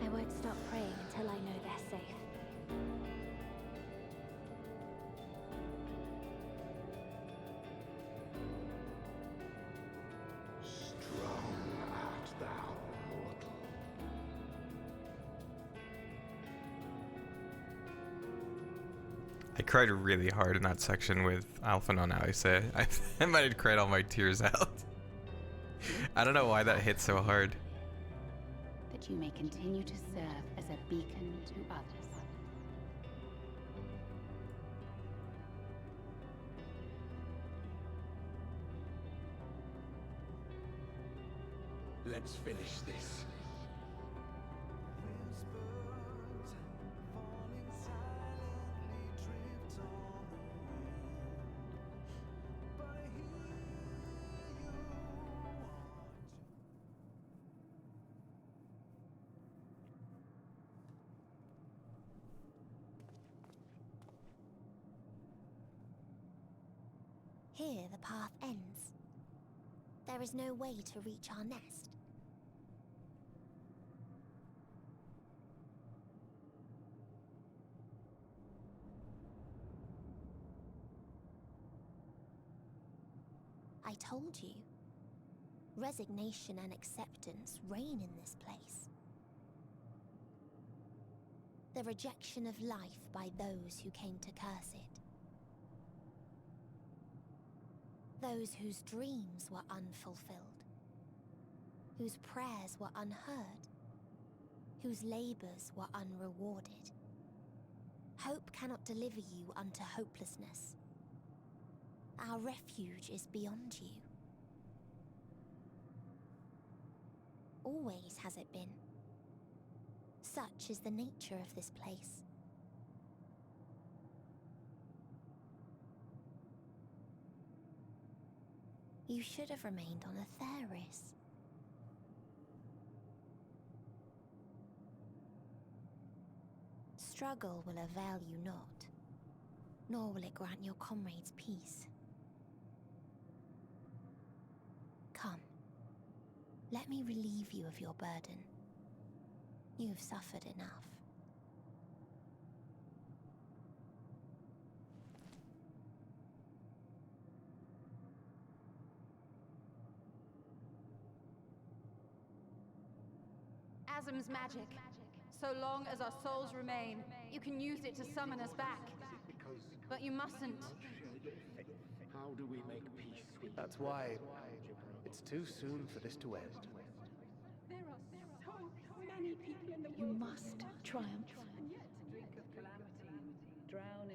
I won't stop praying until I know they're safe. Strong art thou, mortal. cried really hard in that section with Alpha Non Alice. I might have cried all my tears out. I don't know why that hit so hard. That you may continue to serve as a beacon to others. Let's finish this. Here the path ends. There is no way to reach our nest. I told you. Resignation and acceptance reign in this place. The rejection of life by those who came to curse it. Those whose dreams were unfulfilled. Whose prayers were unheard. Whose labors were unrewarded. Hope cannot deliver you unto hopelessness. Our refuge is beyond you. Always has it been. Such is the nature of this place. You should have remained on Atheris. Struggle will avail you not, nor will it grant your comrades peace. Come, let me relieve you of your burden. You have suffered enough. Asm's magic. So long as our souls remain, you can use it to summon us back. But you mustn't. How do we make peace with... That's why it's too soon for this to end. There are so many people in the You world. must triumph.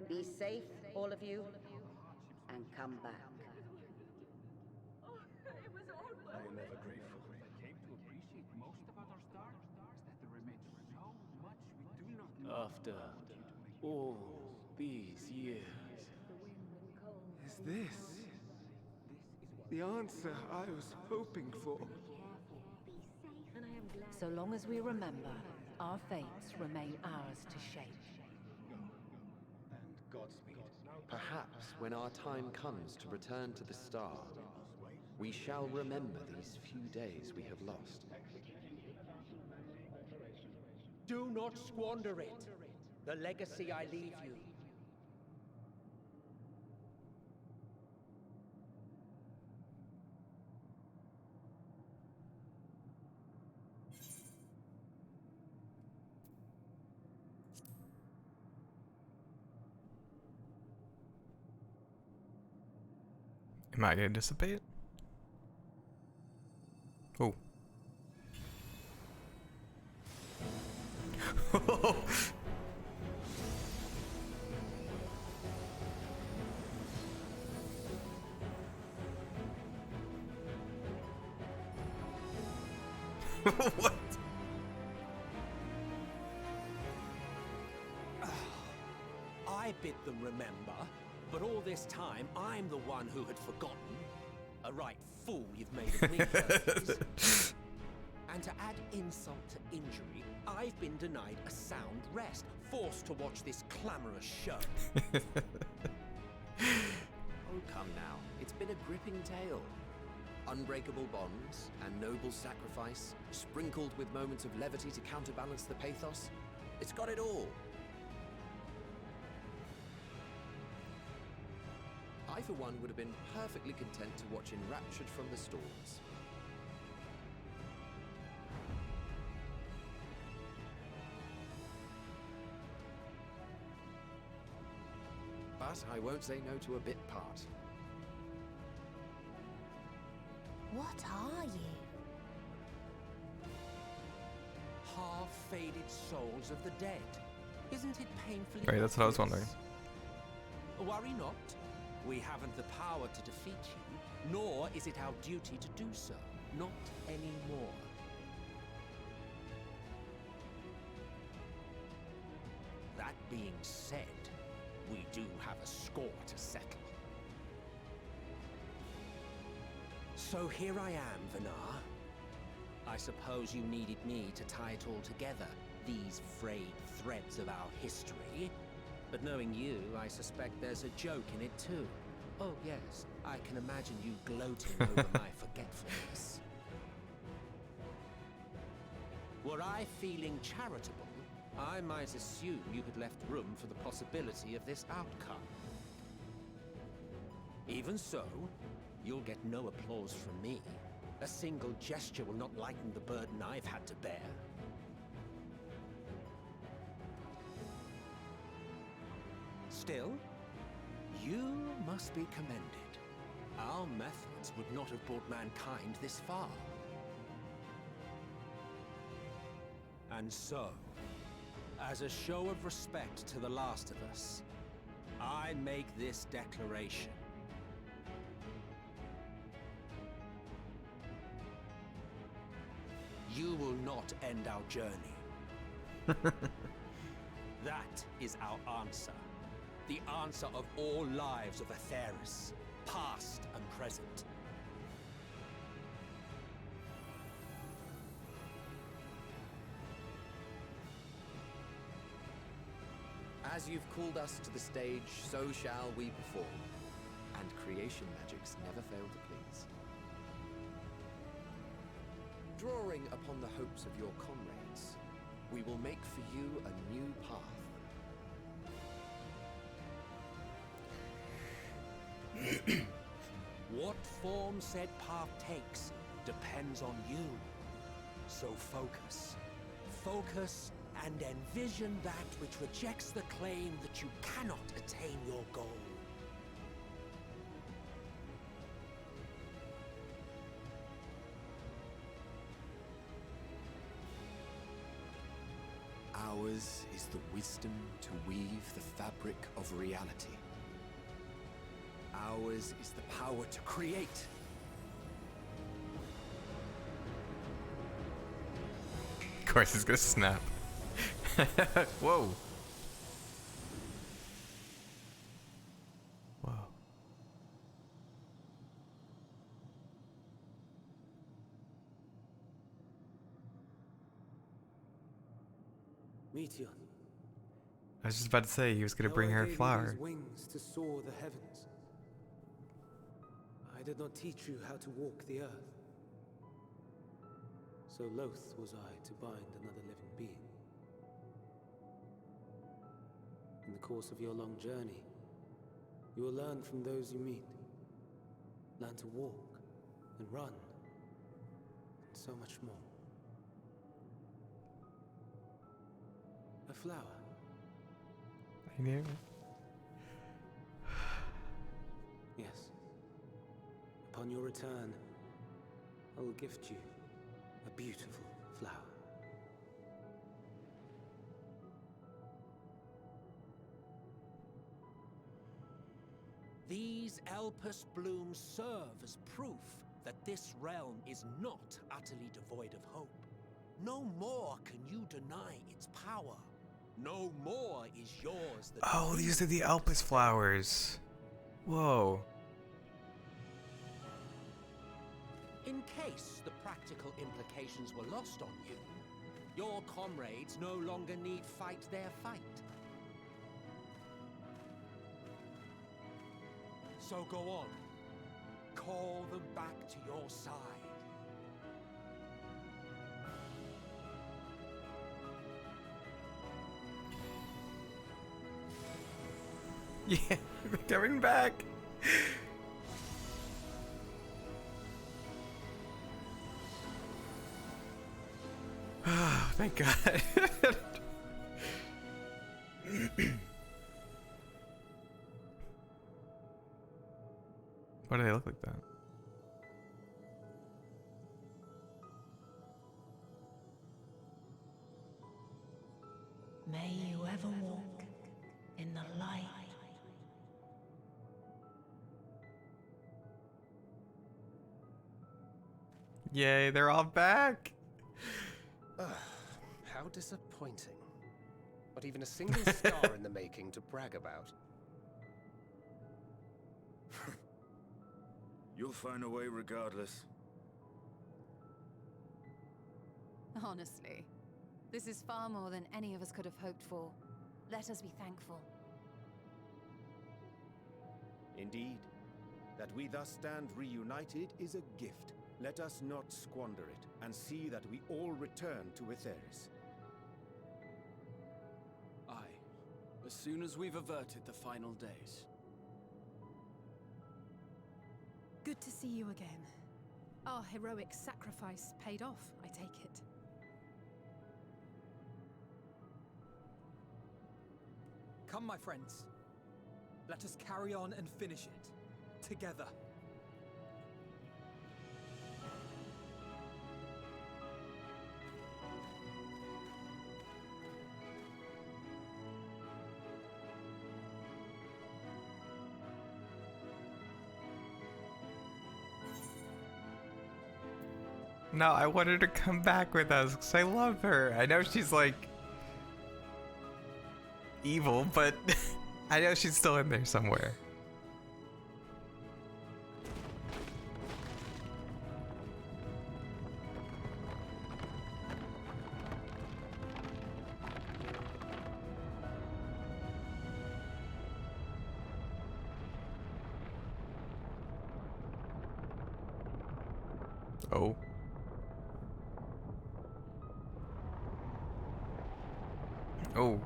Be safe, all of you, and come back. I am ever grateful. Came to appreciate most about our star is that there remains so much we do not know. After all these years... Is this the answer I was hoping for? So long as we remember, our fates remain ours to shape. And Godspeed. Perhaps when our time comes to return to the star, we shall remember these few days we have lost. Do not squander it. The legacy I leave you. Am I gonna dissipate? Oh. What? I bid them remember, but all this time I'm the one who had forgotten. A right fool you've made of me, Hercules. And to add insult to injury, I've been denied a sound rest, forced to watch this clamorous show. Oh, come now. It's been a gripping tale. Unbreakable bonds and noble sacrifice, sprinkled with moments of levity to counterbalance the pathos. It's got it all. I, for one, would have been perfectly content to watch enraptured from the stalls. but I won't say no to a bit part. What are you? Half-faded souls of the dead. Isn't it painfully Right, that's what I was obvious? wondering. Worry not. We haven't the power to defeat you, nor is it our duty to do so. Not anymore. That being said, we do have a score to settle. So here I am, Vinar. I suppose you needed me to tie it all together, these frayed threads of our history. But knowing you, I suspect there's a joke in it too. Oh yes, I can imagine you gloating over my forgetfulness. Were I feeling charitable, I might assume you had left room for the possibility of this outcome. Even so, you'll get no applause from me. A single gesture will not lighten the burden I've had to bear. Still, you must be commended. Our methods would not have brought mankind this far. And so, as a show of respect to the last of us, I make this declaration. You will not end our journey. That is our answer. The answer of all lives of Atheris, past and present. As you've called us to the stage, so shall we perform. And creation magics never fail to please. Drawing upon the hopes of your comrades, we will make for you a new path. What form said path takes depends on you. So focus. Focus and envision that which rejects the claim that you cannot attain your goal. Ours is the wisdom to weave the fabric of reality. Ours is the power to create. Of course, it's gonna snap. Whoa. Whoa. Meteor. I was just about to say he was gonna bring her a flower. Wings to soar the heavens. I did not teach you how to walk the earth. So loath was I to bind another living being. In the course of your long journey, you will learn from those you meet. Learn to walk and run, and so much more. A flower. I knew. Yes. Upon your return, I will gift you a beautiful flower. These Elpis blooms serve as proof that this realm is not utterly devoid of hope. No more can you deny its power. No more is yours the Oh, these are the Elpis flowers. Whoa. In case the practical implications were lost on you, your comrades no longer need fight their fight. So go on. Call them back to your side. Yeah, they're coming back. Oh, thank God. Why do they look like that? May you ever walk in the light. Yay, they're all back! How disappointing. Not even a single star in the making to brag about. You'll find a way regardless. Honestly, this is far more than any of us could have hoped for. Let us be thankful. Indeed. That we thus stand reunited is a gift. Let us not squander it, and see that we all return to Etheris. Aye. As soon as we've averted the final days. Good to see you again. Our heroic sacrifice paid off, I take it. Come, my friends. Let us carry on and finish it. Together. No, I want her to come back with us because I love her. I know she's like evil, but I know she's still in there somewhere. Oh. Oh.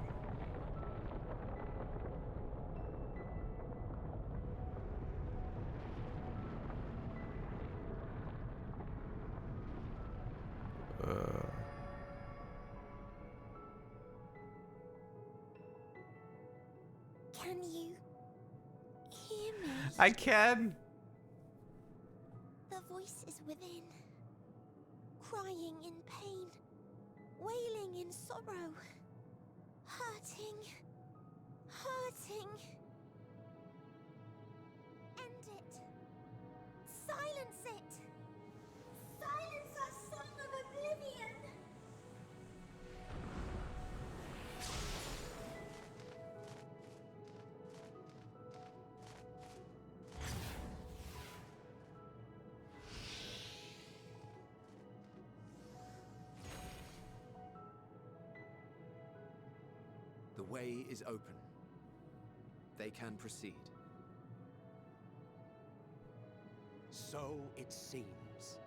Can you hear me? I can. The voice is within, crying in pain, wailing in sorrow, hurting, hurting. End it. Silence it. Silence our song of oblivion. The way is open. They can proceed. So it seems.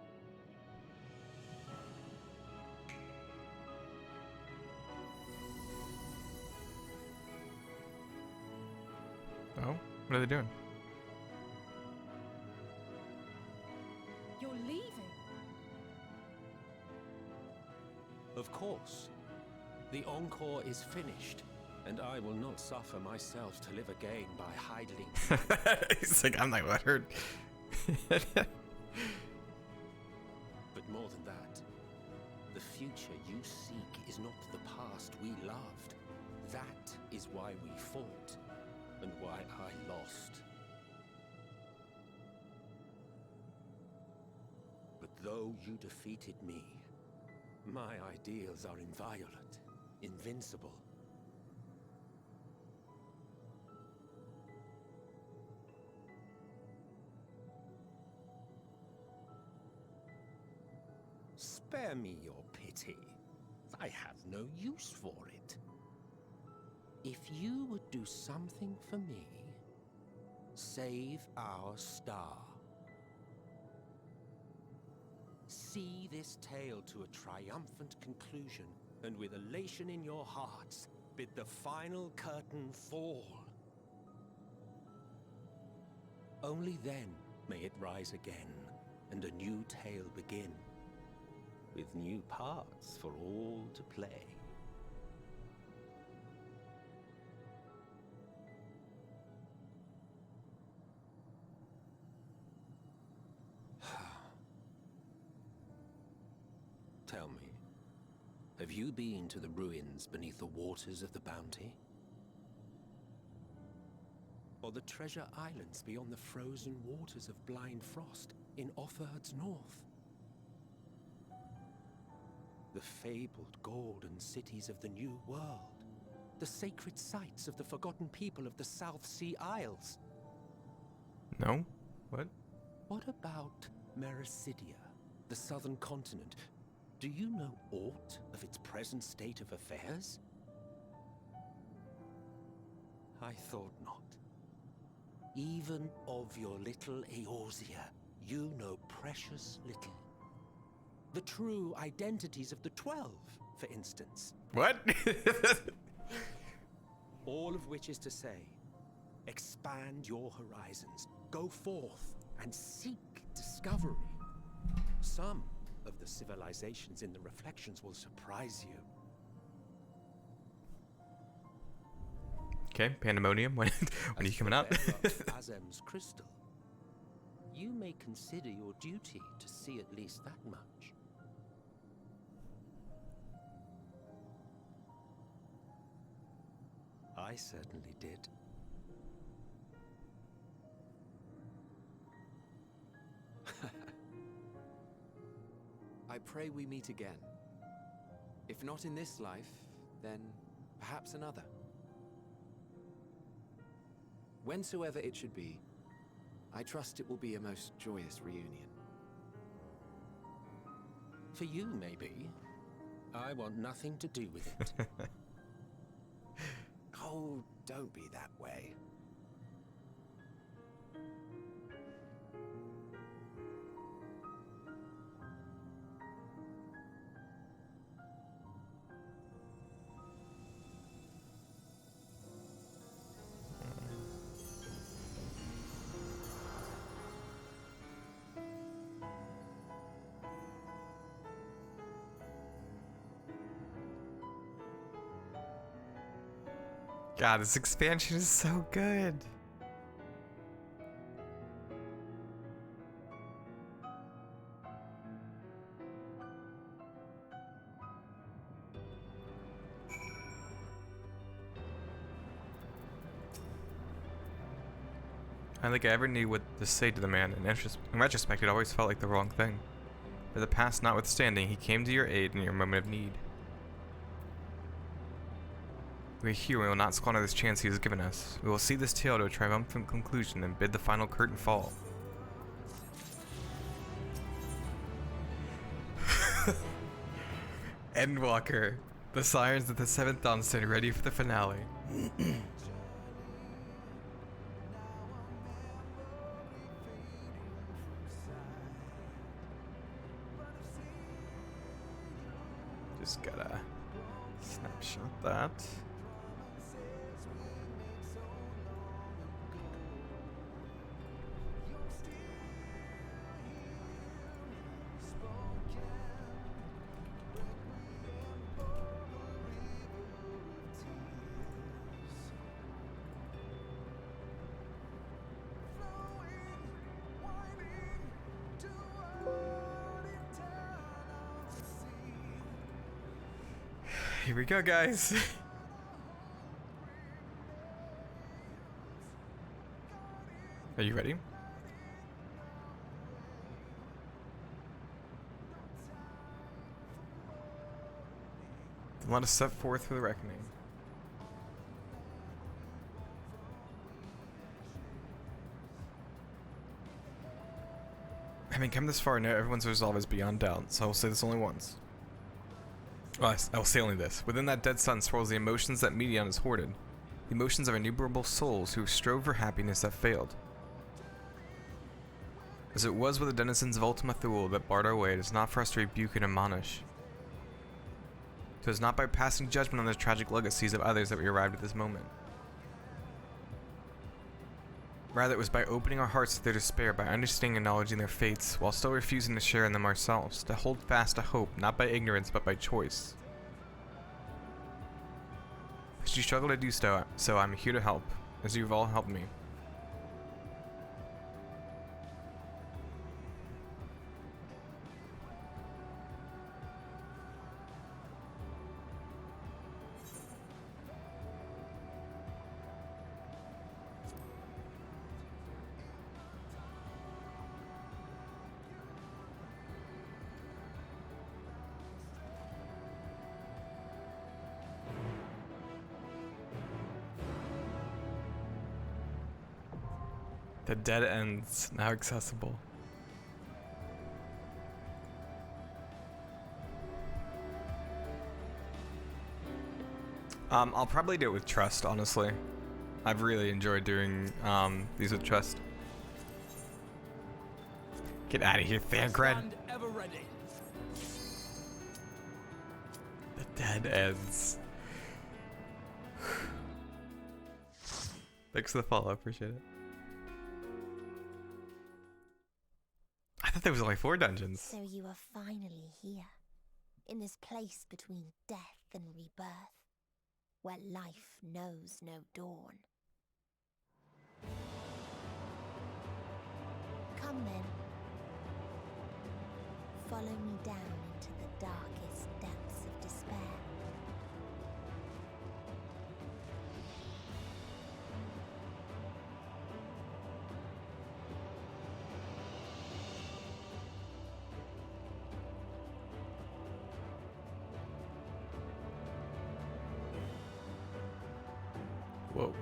Oh, what are they doing? You're leaving? Of course. The encore is finished, and I will not suffer myself to live again by hiding. He's like, I'm not what hurt. But more than that, the future you seek is not the past we loved. That is why we fought, and why I lost. But though you defeated me, my ideals are inviolate, invincible. Spare me your pity. I have no use for it. If you would do something for me, save our star. See this tale to a triumphant conclusion, and with elation in your hearts, bid the final curtain fall. Only then may it rise again, and a new tale begin, with new parts for all to play. Have you been to the ruins beneath the waters of the Bounty? Or the treasure islands beyond the frozen waters of Blind Frost in Offerd's north? The fabled golden cities of the New World, the sacred sites of the forgotten people of the South Sea Isles. No? What? What about Mericidia, the southern continent? Do you know aught of its present state of affairs? I thought not. Even of your little Eorzea, you know precious little. The true identities of the 12, for instance. What? All of which is to say, expand your horizons, go forth and seek discovery. Some of the civilizations in the reflections will surprise you. Okay, Pandemonium, when are you coming out? Azem's crystal, you may consider your duty to see at least that much. I certainly did. I pray we meet again. If not in this life, then perhaps another. Whensoever it should be, I trust it will be a most joyous reunion. For you, maybe. I want nothing to do with it. Oh, don't be that way. God, this expansion is so good. I don't think I ever knew what to say to the man. In retrospect, it always felt like the wrong thing. But the past notwithstanding, he came to your aid in your moment of need. We are here, we will not squander this chance he has given us. We will see this tale to a triumphant conclusion and bid the final curtain fall. Endwalker, the sirens of the 7th Dawn stand ready for the finale. Just gotta snapshot that. Here we go, guys. Are you ready? Let us step forth for the reckoning. Having come this far, now everyone's resolve is beyond doubt, so I will say this only once. Well, I will say only this. Within that dead sun swirls the emotions that Medion has hoarded. The emotions of innumerable souls who strove for happiness that failed. As it was with the denizens of Ultima Thule that barred our way, it is not for us to rebuke and admonish. It is not by passing judgment on the tragic legacies of others that we arrived at this moment. Rather, it was by opening our hearts to their despair, by understanding and acknowledging their fates, while still refusing to share in them ourselves, to hold fast to hope, not by ignorance, but by choice. As you struggle to do so, I'm here to help, as you've all helped me. The dead ends now accessible. I'll probably do it with Trust, honestly. I've really enjoyed doing these with Trust. Get out of here, Thancred. Ever ready. The dead ends. Thanks for the follow, appreciate it. I thought there was only 4 dungeons. So you are finally here, in this place between death and rebirth, where life knows no dawn. Come then. Follow me down into the darkest depths of despair. Whoa.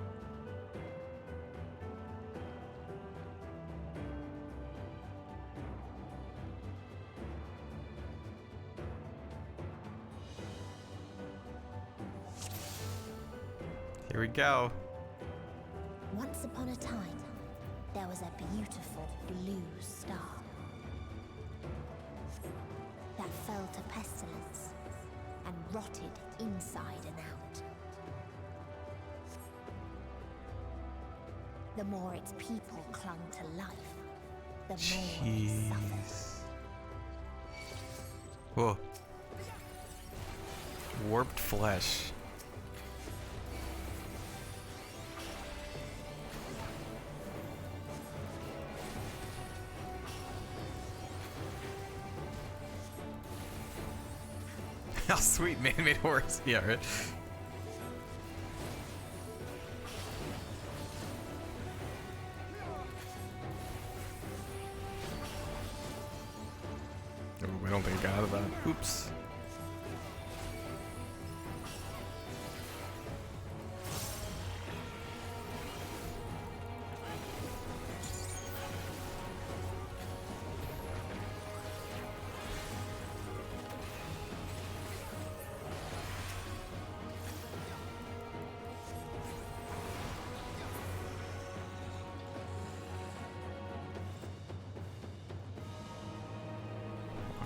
Here we go. Once upon a time, there was a beautiful blue star that fell to pestilence and rotted inside and out. The more its people clung to life, the more they suffered. Whoa. Warped flesh. How sweet, man-made horse. Yeah, right. Oh, I don't think I got out of that. Oops.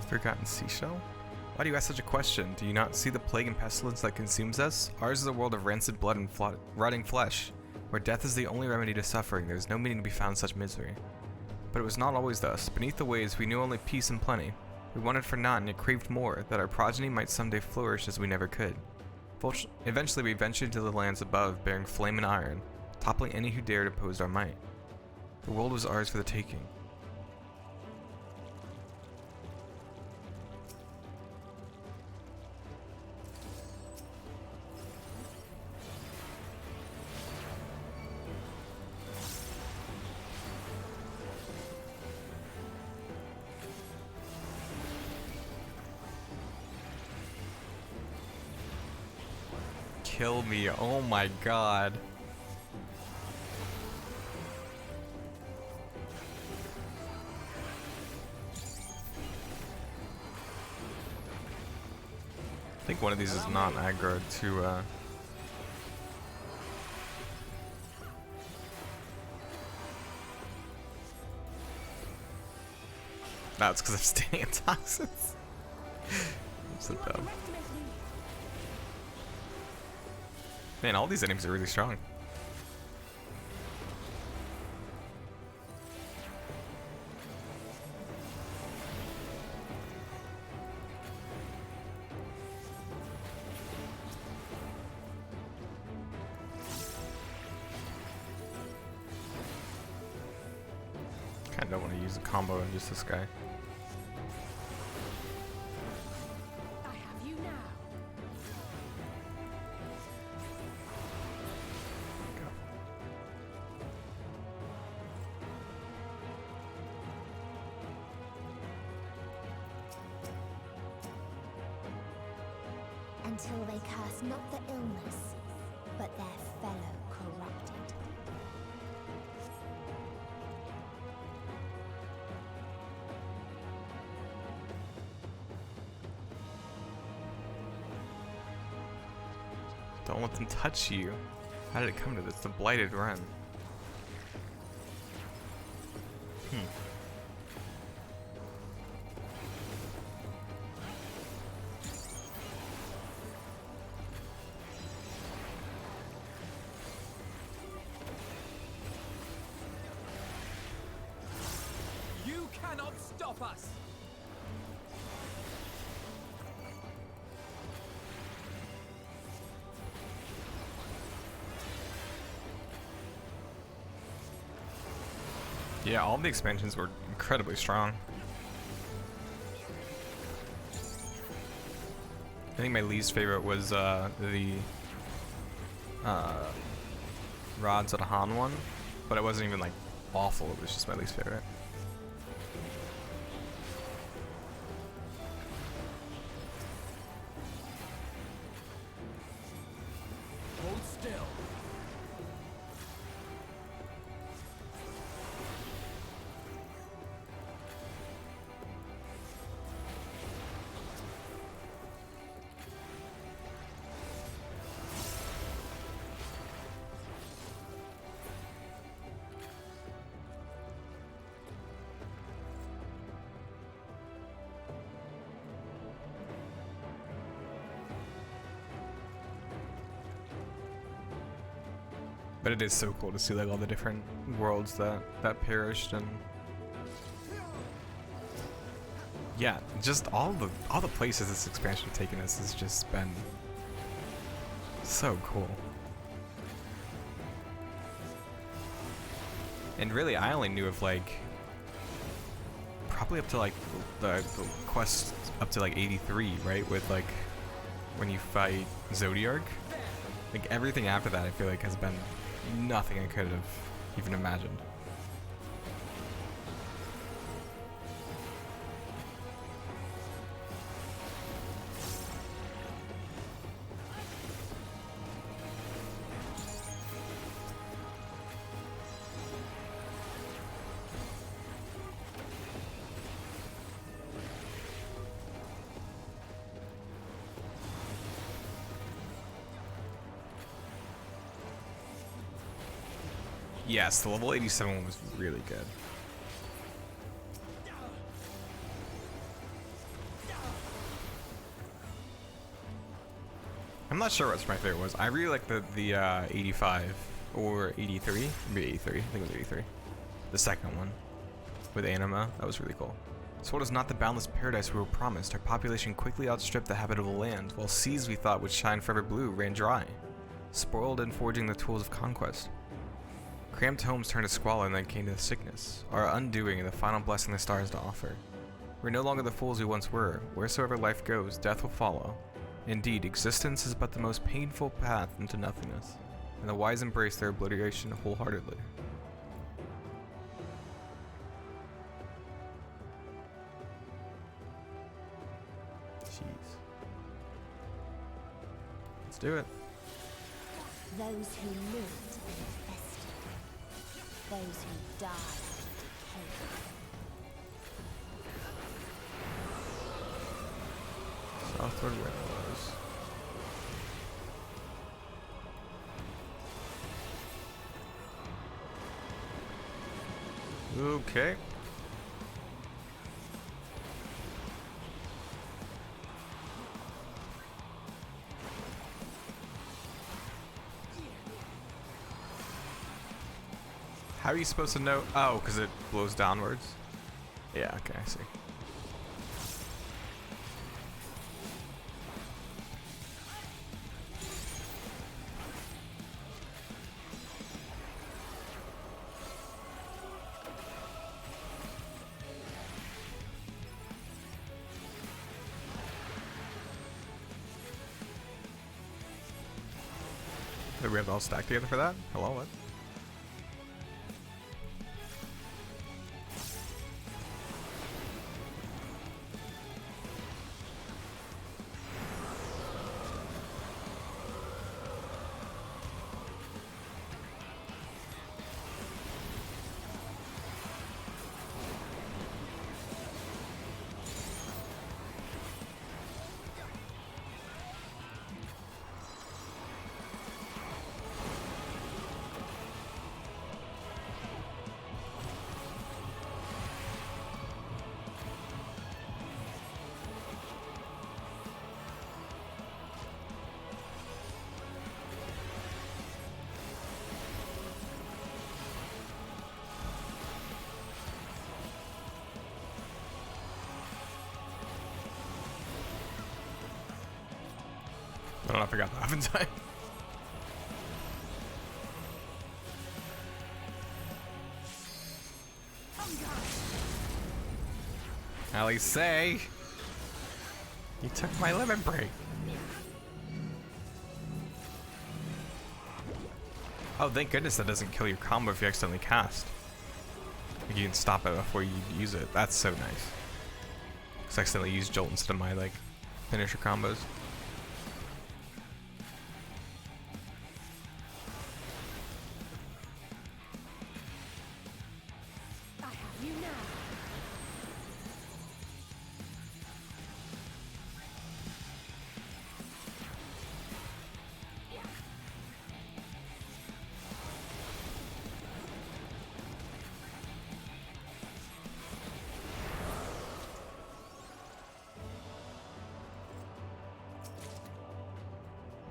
Forgotten seashell? Why do you ask such a question? Do you not see the plague and pestilence that consumes us? Ours is a world of rancid blood and rotting flesh, where death is the only remedy to suffering. There is no meaning to be found in such misery. But it was not always thus. Beneath the waves we knew only peace and plenty. We wanted for naught and yet craved more, that our progeny might someday flourish as we never could. Eventually we ventured into the lands above, bearing flame and iron, toppling any who dared oppose our might. The world was ours for the taking. Kill me, oh my god. I think one of these is not aggro to That's because I'm staying in toxins. I'm so dumb. Man, all these enemies are really strong. Kinda don't want to use a combo on just this guy. Until they curse not the illness, but their fellow corrupted. Don't let them touch you. How did it come to this? The blighted run. You cannot stop us! Yeah, all the expansions were incredibly strong. I think my least favorite was the Rods at Han one, but it wasn't even like awful, it was just my least favorite. Hold still. But it is so cool to see like all the different worlds that perished, and yeah, just all the places this expansion has taken us has just been so cool. And really, I only knew of like probably up to like the quest up to like 83, right? With like when you fight Zodiark. Like everything after that, I feel like has been nothing I could have even imagined. Yes, the level 87 one was really good. I'm not sure what's my favorite was. I really like the 85 or 83. Maybe 83. I think it was 83. The second one with Anima. That was really cool. So what is not the boundless paradise we were promised? Our population quickly outstripped the habitable land, while seas we thought would shine forever blue ran dry, spoiled in forging the tools of conquest. Cramped homes turned to squalor and then came to sickness, our undoing and the final blessing the stars to offer. We're no longer the fools we once were. Wheresoever life goes, death will follow. Indeed, existence is but the most painful path into nothingness, and the wise embrace their obliteration wholeheartedly. Jeez. Let's do it. Those who lived infested. Those who died decayed. Southward windows. Okay. How are you supposed to know? Oh, because it blows downwards? Yeah, okay, I see. Did we have it all stacked together for that? Hello, what? I forgot that happens. Allie, say you took my limit break. Oh, thank goodness that doesn't kill your combo if you accidentally cast. Like you can stop it before you use it. That's so nice. Cause I accidentally used Jolt instead of my like finisher combos. I have you now.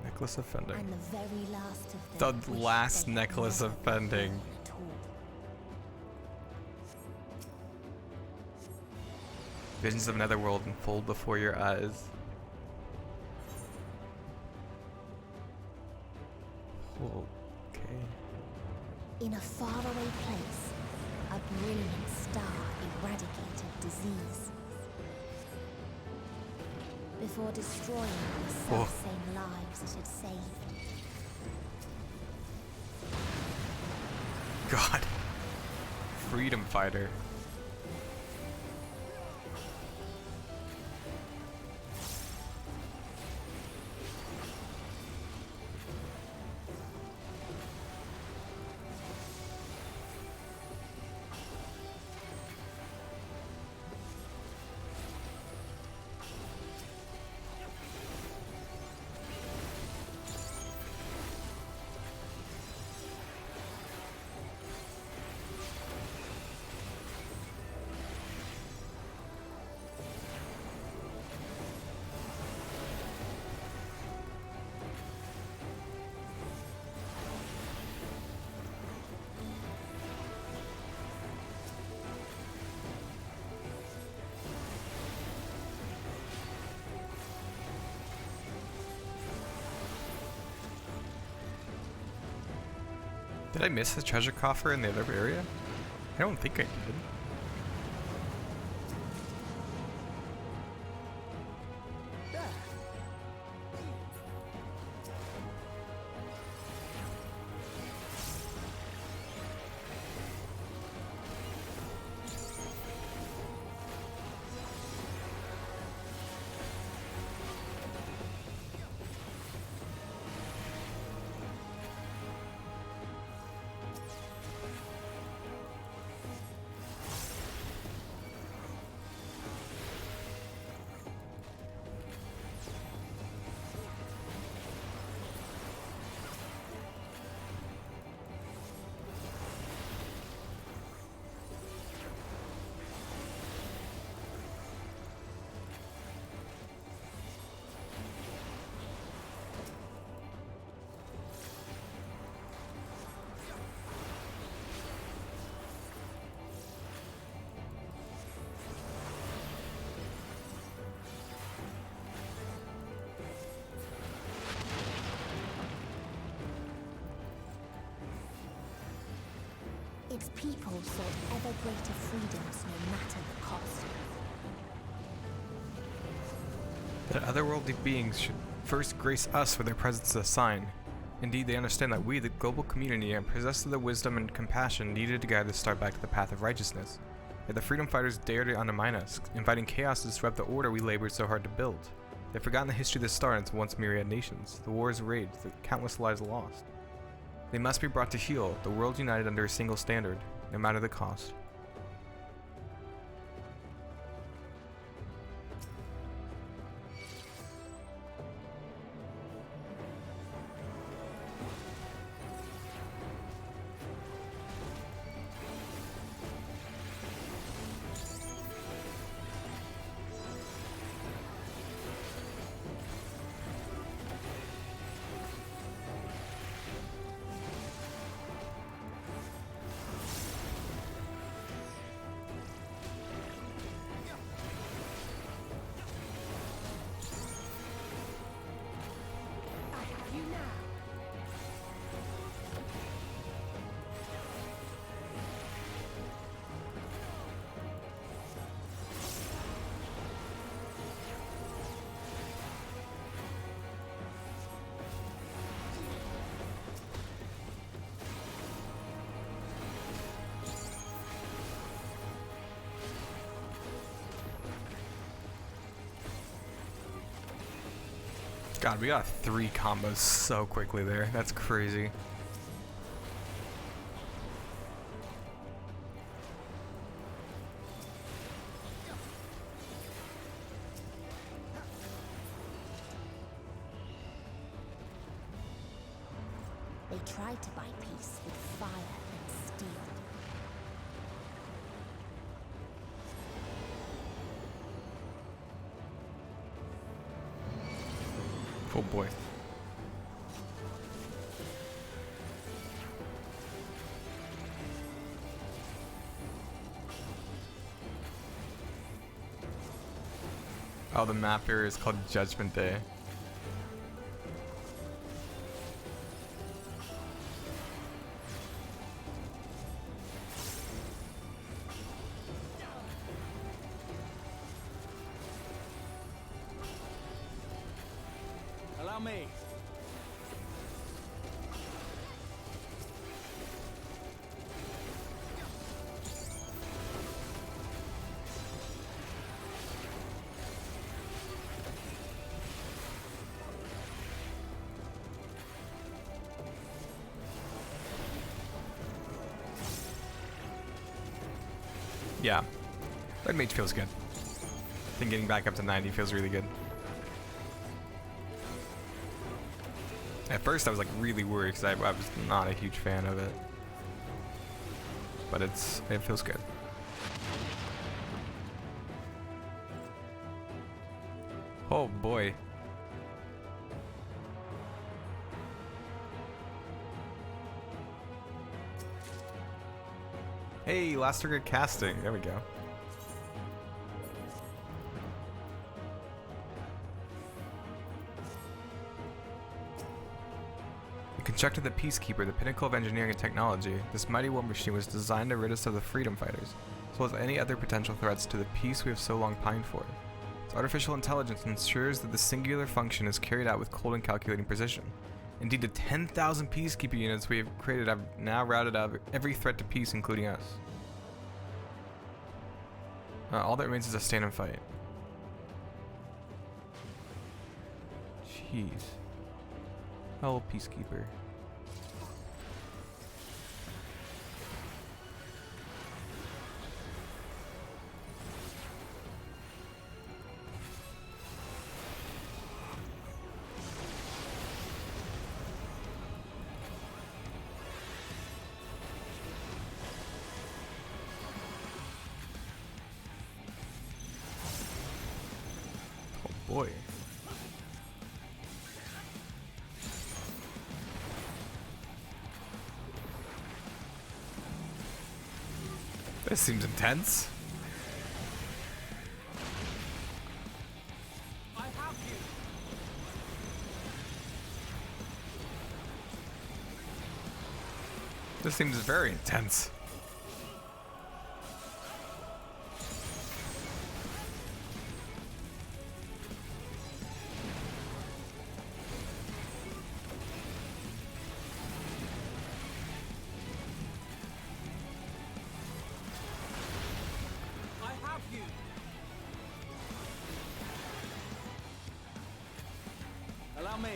Necklace offending. I'm the very last of them. The last necklace offending. Visions of another world unfold before your eyes. Okay. In a faraway place, a brilliant star eradicated disease. Before destroying the self-same lives it had saved. God. Freedom fighter. Did I miss the treasure coffer in the other area? I don't think I did. Its people sought ever greater freedoms no matter the cost. That otherworldly beings should first grace us with their presence as a sign. Indeed, they understand that we, the global community, are possessed of the wisdom and compassion needed to guide the star back to the path of righteousness. Yet the freedom fighters dare to undermine us, inviting chaos to disrupt the order we labored so hard to build. They've forgotten the history of the star and its once myriad nations, the wars raged, the countless lives lost. They must be brought to heel, the world united under a single standard, no matter the cost. God, we got 3 combos so quickly there. That's crazy. They tried to buy peace with fire and steel. Oh boy. Oh, the map here is called Judgment Day. Allow me. Yeah. Red Mage feels good. I think getting back up to 90 feels really good. At first I was like really worried because I was not a huge fan of it. But it feels good. Oh boy. Hey, last target casting. There we go. We constructed the Peacekeeper, the pinnacle of engineering and technology. This mighty war machine was designed to rid us of the freedom fighters, as well as any other potential threats to the peace we have so long pined for. Its artificial intelligence ensures that the singular function is carried out with cold and calculating precision. Indeed, the 10,000 Peacekeeper units we have created have now routed out every threat to peace, including us. All that remains is a stand and fight. Jeez. Oh, Peacekeeper. Boy. This seems intense. I have you. This seems very intense. Allow me.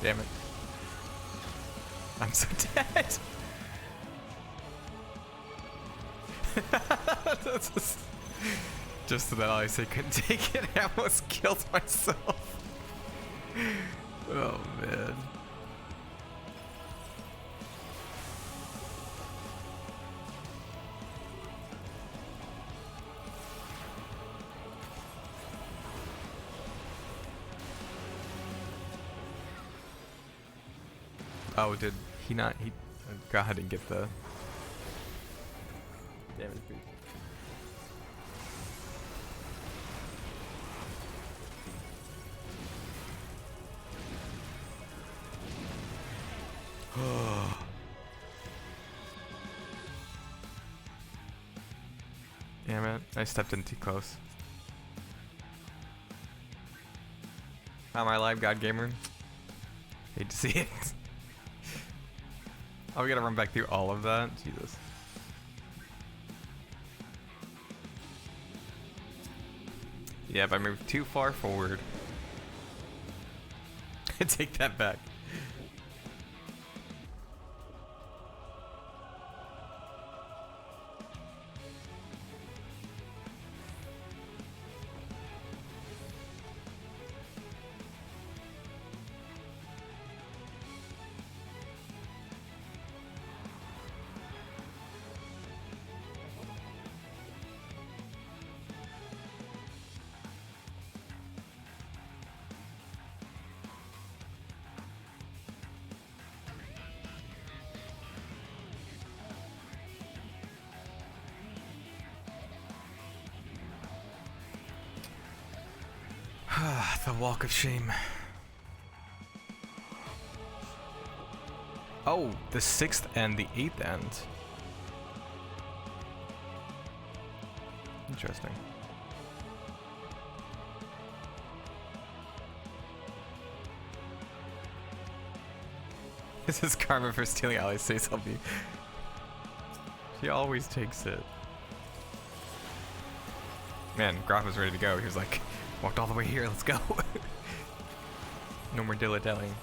Damn it. I'm so dead. Just so that I say couldn't take it, I almost killed myself. Oh man. Oh, did he not? He go ahead and get the damage boost. I stepped in too close. Am I live, God Gamer? Hate to see it. Oh, we gotta run back through all of that? Jesus. Yeah, if I move too far forward. I take that back. The walk of shame. Oh, the 6th and the 8th end. Interesting. This is karma for stealing Ali's say something. She always takes it. Man, Graf was ready to go. He was like, walked all the way here, let's go. No more dilly-dallying.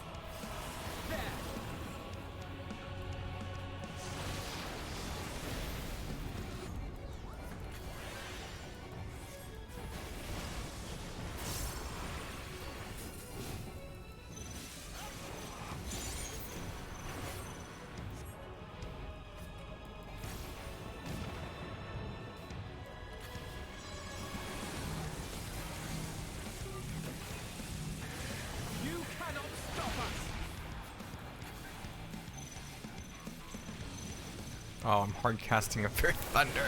Oh, I'm hard casting a Fair Thunder.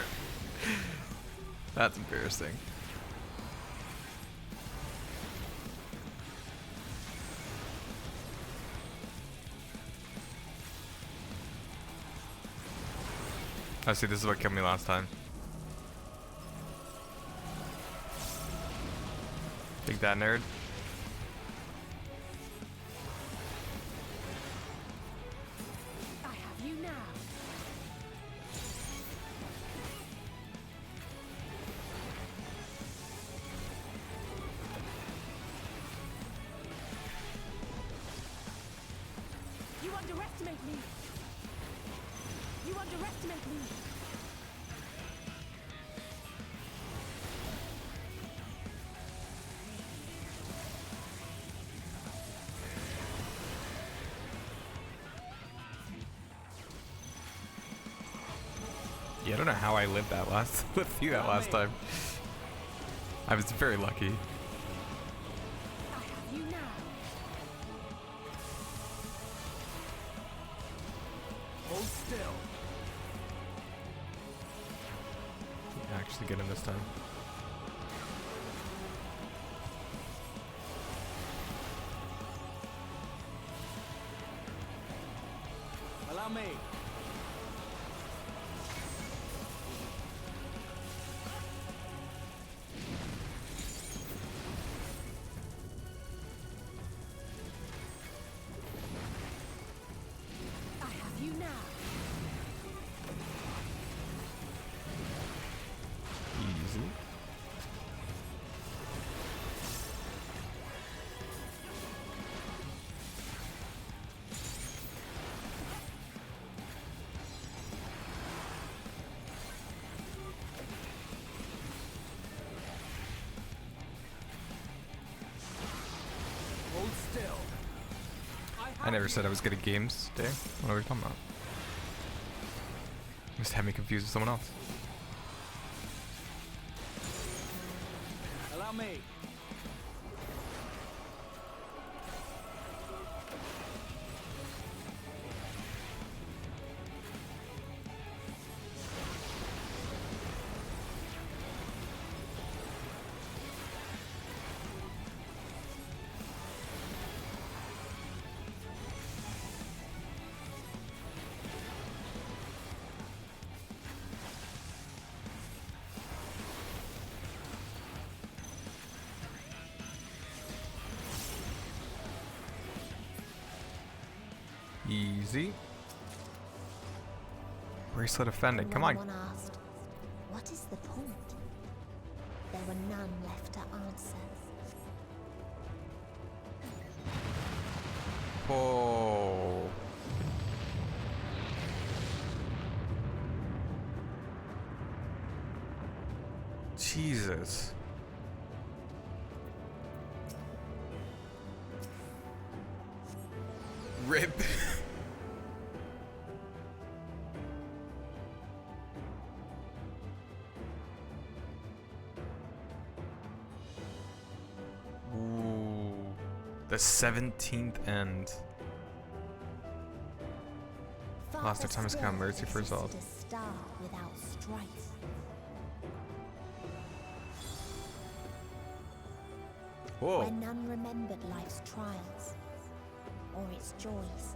That's embarrassing. I see, this is what killed me last time. Take that, nerd. Yeah, I don't know how I lived through that last time. I was very lucky. Hold still. Actually get him this time. Allow me. I never said I was good at games today. What are we talking about? Must have me confused with someone else. Allow me. Easy. Bracelet offending. Come on. When one asked, what is the point? There were none left to answer. Oh. Jesus. Rip. Ooh. The 17th end. Lost our time has come. Mercy for us all. A star without strife. Whoa. Where none remembered life's trials or its joys.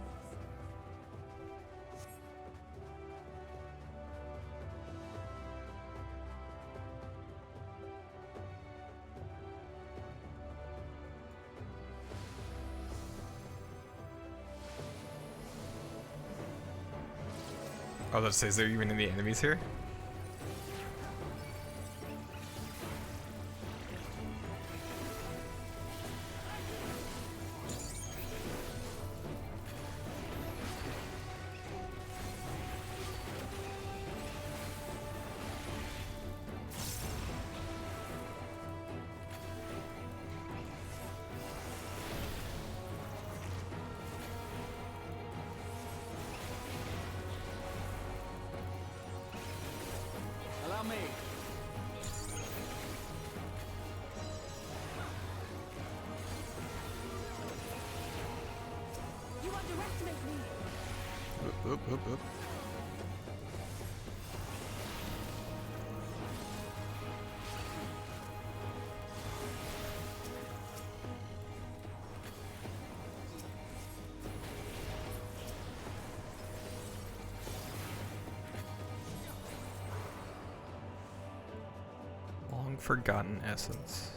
Oh, let's say, is there even any enemies here? Allow me. You underestimate me. Oop. Forgotten essence.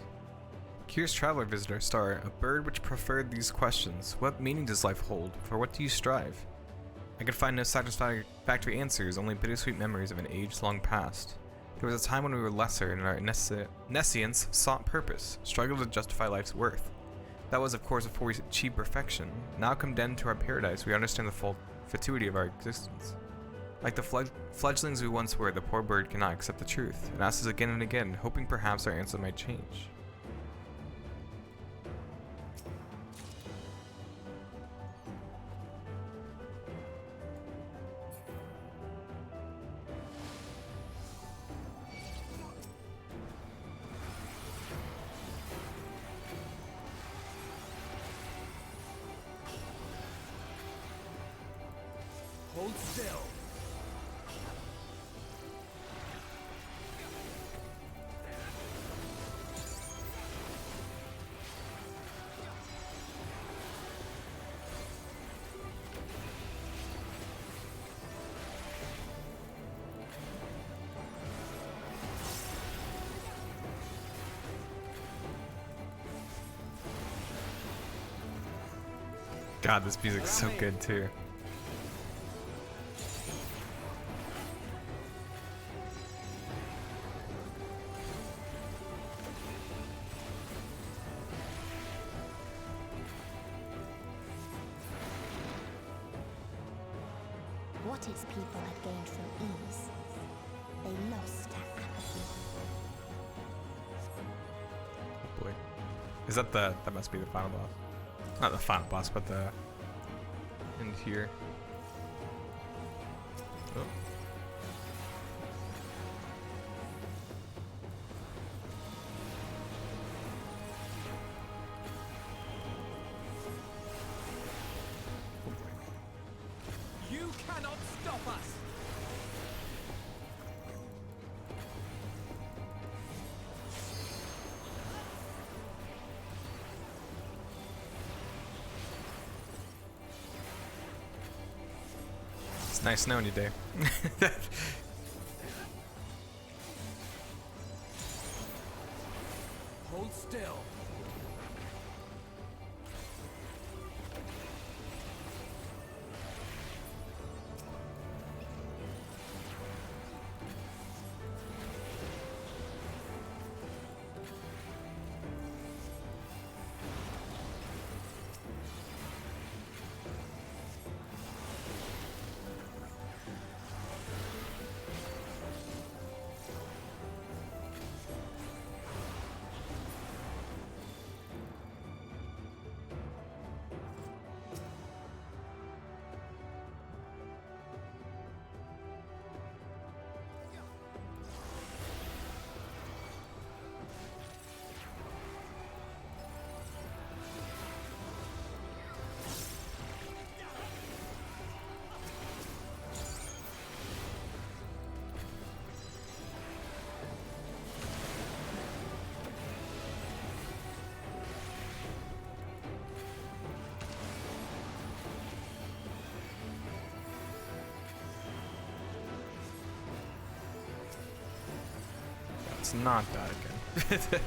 Curious traveler visitor star, a bird which preferred these questions. What meaning does life hold? For what do you strive? I could find no satisfactory answers, only bittersweet memories of an age-long past. There was a time when we were lesser and our nescience sought purpose, struggled to justify life's worth. That was of course before we achieved perfection. Now condemned to our paradise, we understand the full fatuity of our existence. Like the fledglings we once were, the poor bird cannot accept the truth, and asks us again and again, hoping perhaps our answer might change. Hold still. God, this music's so good too. What its people had gained from ease, they lost to apathy. Oh boy. Is that that must be the final boss. Not the final boss, but the end here. Oh. You cannot stop us! It's nice knowing you, Dave. Hold still. Let's not die again.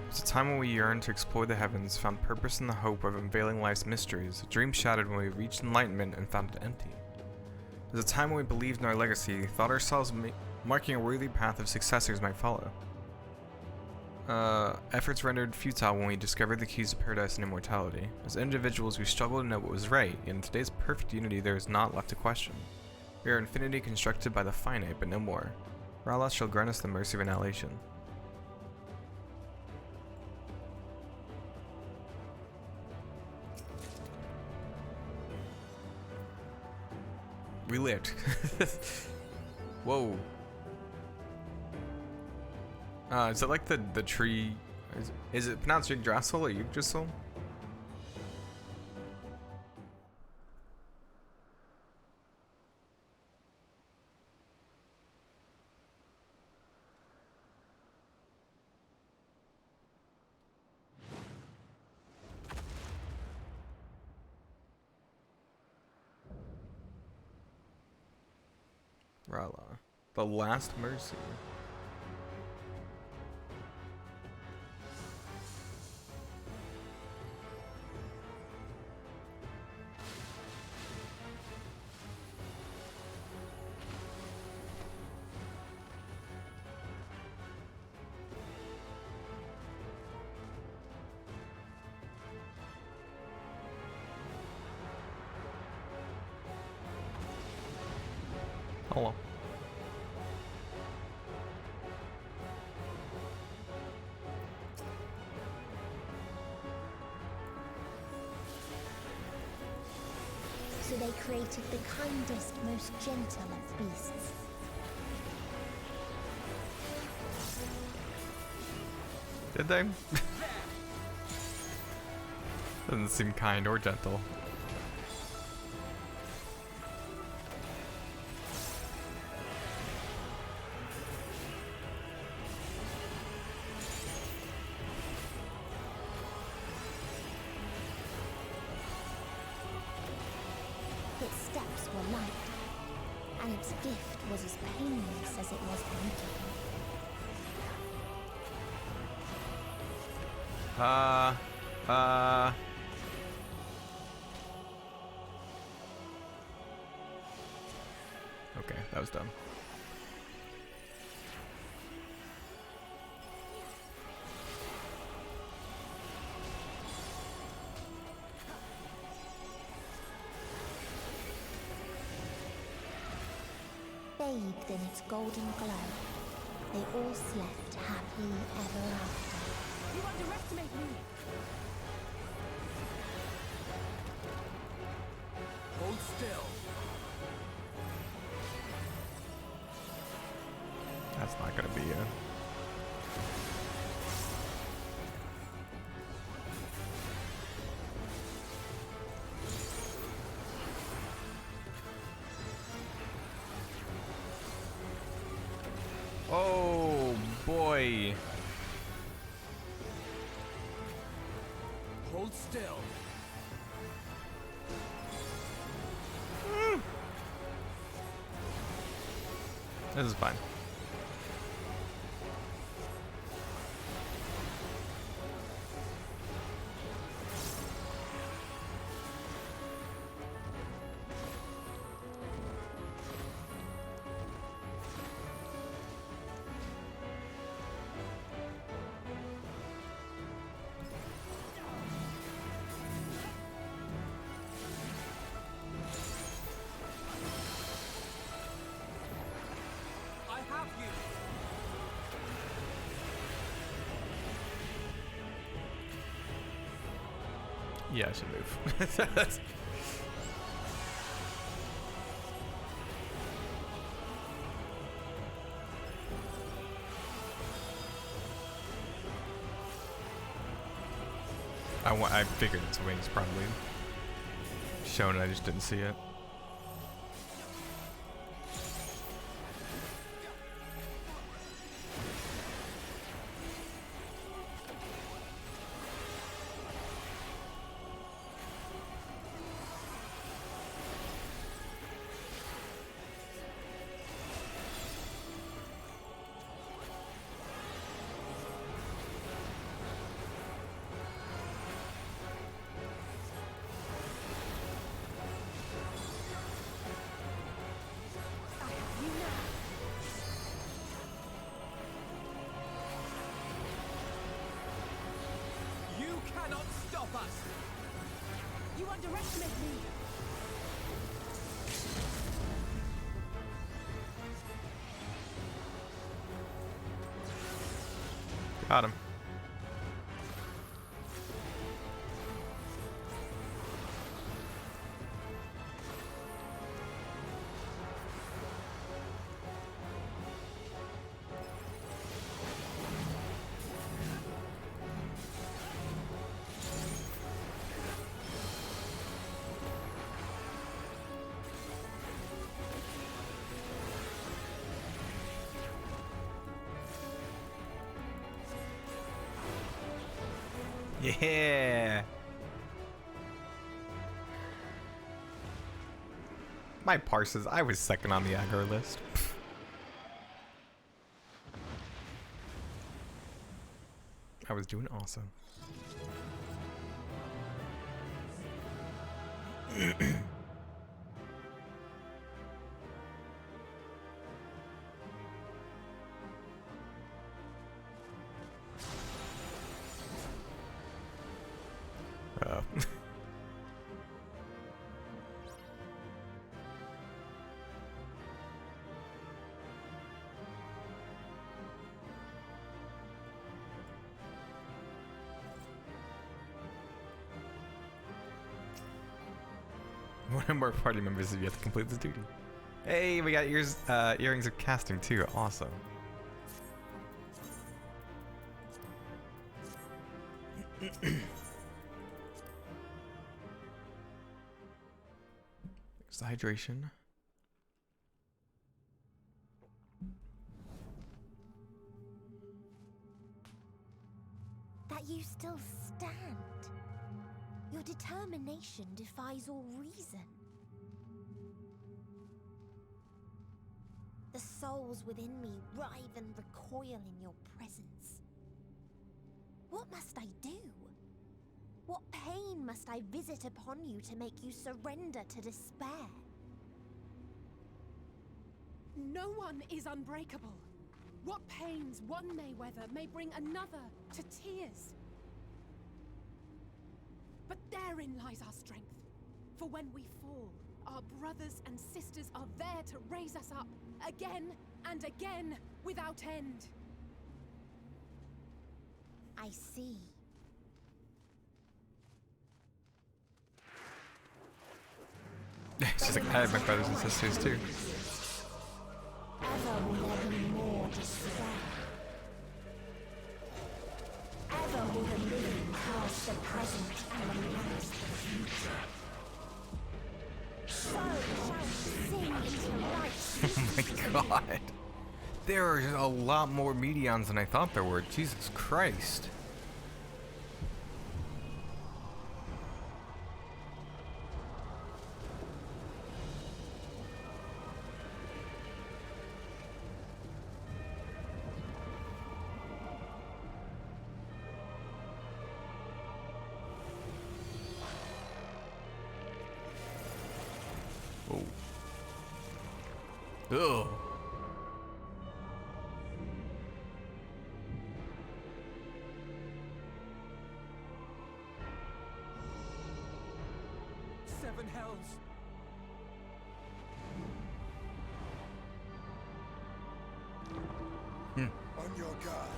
It's a time when we yearn to explore the heavens, found purpose in the hope of unveiling life's mysteries, a dream shattered when we reached enlightenment and found it empty. There's a time when we believed in our legacy, thought ourselves marking a worthy path of successors might follow. Efforts rendered futile when we discovered the keys to paradise and immortality. As individuals, we struggle to know what was right, yet in today's perfect unity there is not left to question. We are infinity constructed by the finite, but no more. Ralas shall grant us the mercy of annihilation. We lived. Whoa. Is it like the tree? Is it pronounced Yggdrasil or Yggdrasil? Rala. The Last Mercy. Hello. So they created the kindest, most gentle of beasts. Did they? Doesn't seem kind or gentle. Its steps were light, and its gift was as painless as it was beautiful. Okay, that was dumb. Bathed in its golden glow, they all slept happily ever after. You underestimate me! Hold still. That's not gonna be a... Oh boy. Hold still. This is fine. Yeah, I should move. I figured its wings probably shown. I just didn't see it. You cannot stop us! You underestimate me! Got him. Yeah. My parses, I was second on the aggro list. I was doing awesome. Oh. One or more party members if you have to complete this duty. Hey, we got earrings of casting too. Awesome. Hydration. That you still stand. Your determination defies all reason. The souls within me writhe and recoil in your presence. What must I do? What pain must I visit upon you to make you surrender to despair? No one is unbreakable. What pains one may weather may bring another to tears. But therein lies our strength. For when we fall, our brothers and sisters are there to raise us up, again and again, without end. I see. She's like, I have my brothers and sisters too. Ever will there be more despair. Ever will the living cast the present and the past the future. So shall we sing into light. Oh my god. There are a lot more Medions than I thought there were. Jesus Christ. Ugh. Seven hells. On your guard.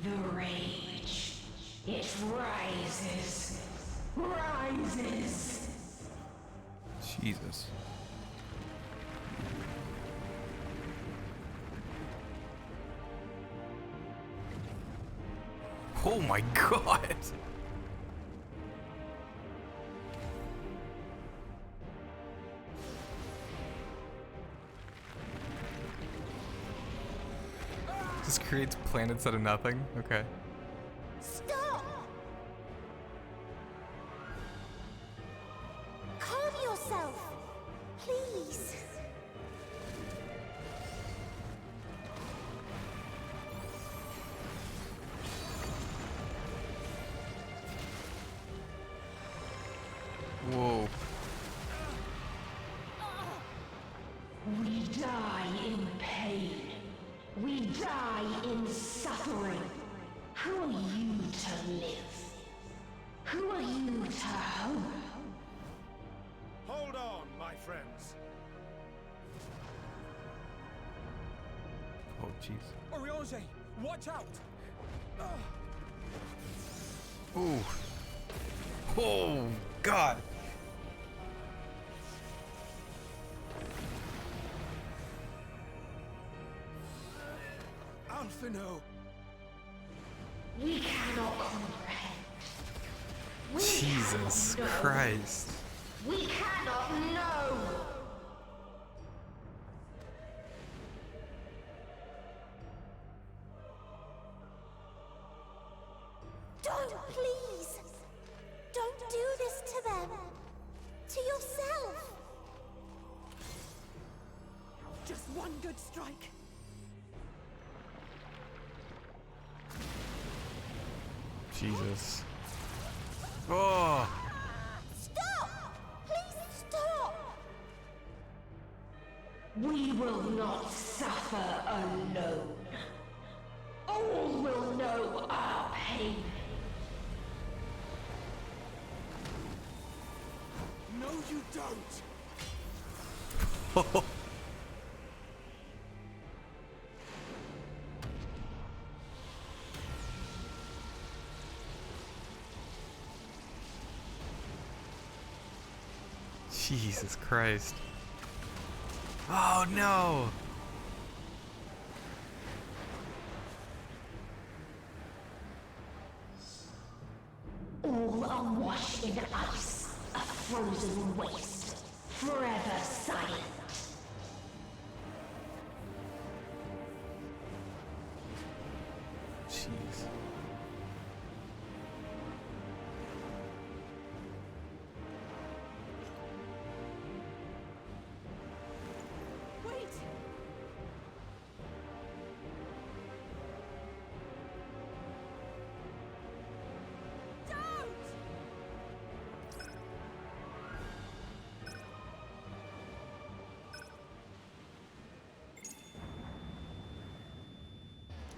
The rage. It rises. Rises. Jesus. Oh my god! Just creates planets out of nothing? Okay. Stop! Calm yourself, please. Whoa. We die in pain. We die in suffering. Who are you to live? Who are you to hope? Hold on, my friends. Oh, jeez. Oriange, watch out! Ooh. Oh, God. Alphino! We cannot comprehend. We Jesus cannot know. Christ. We cannot know. Don't, please! Don't do this to them! To yourself! Just one good strike. Jesus. Oh! Stop! Please stop! We will not suffer alone. All will know our pain. No, you don't! Jesus Christ. Oh no! All awash in ice, a frozen waste, forever silent. Jeez. Wait!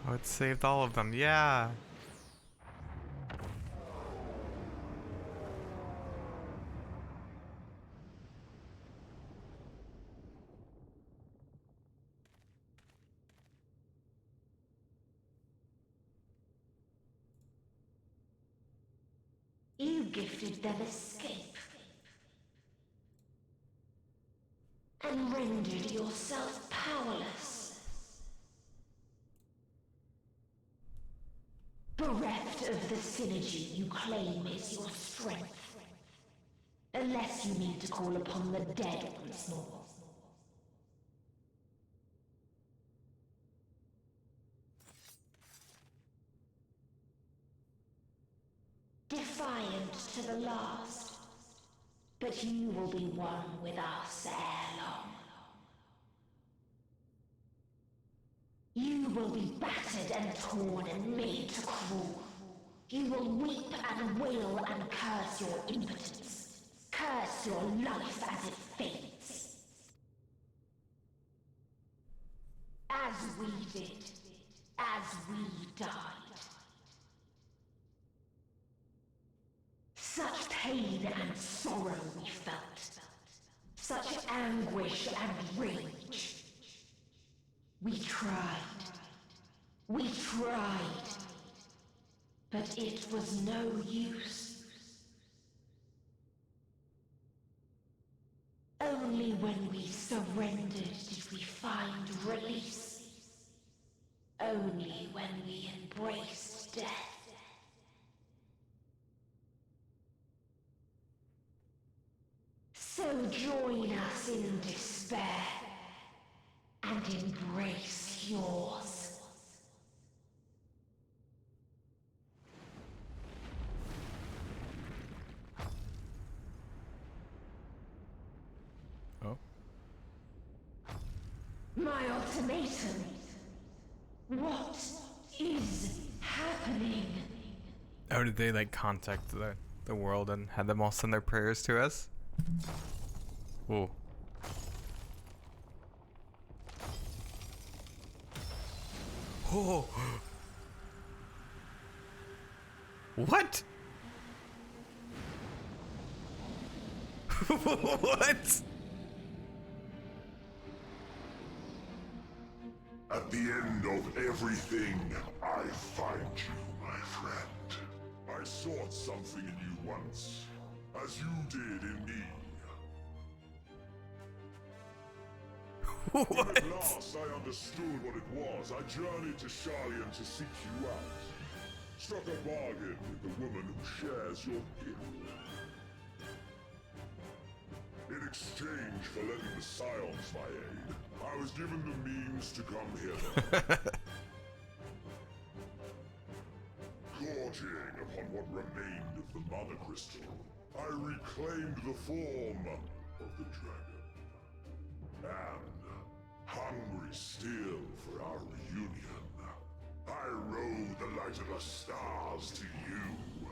Oh, it saved all of them. Yeah. You gifted them escape. And rendered yourself powerless. Bereft of the synergy you claim is your strength. Unless you need to call upon the dead once more. Defiant to the last. But you will be one with us ere long. You will be battered and torn and made to crawl. You will weep and wail and curse your impotence. Curse your life as it fades. As we did. As we died. Such pain and sorrow we felt. Such anguish and rage. We tried. We tried. But it was no use. Only when we surrendered did we find release. Only when we embraced death So join us in despair and embrace yours. Oh. My ultimatum. What is happening? Oh, did they like contact the world and had them all send their prayers to us? Ooh. Oh. What? What? At the end of everything, I find you, my friend. I sought something in you once, as you did in me. When at last I understood what it was, I journeyed to Sharlayan to seek you out. Struck a bargain with the woman who shares your gift. In exchange for lending the Scions my aid, I was given the means to come hither. Gorging upon what remained of the Mother Crystal, I reclaimed the form of the dragon. And, hungry still for our reunion, I rode the light of the stars to you.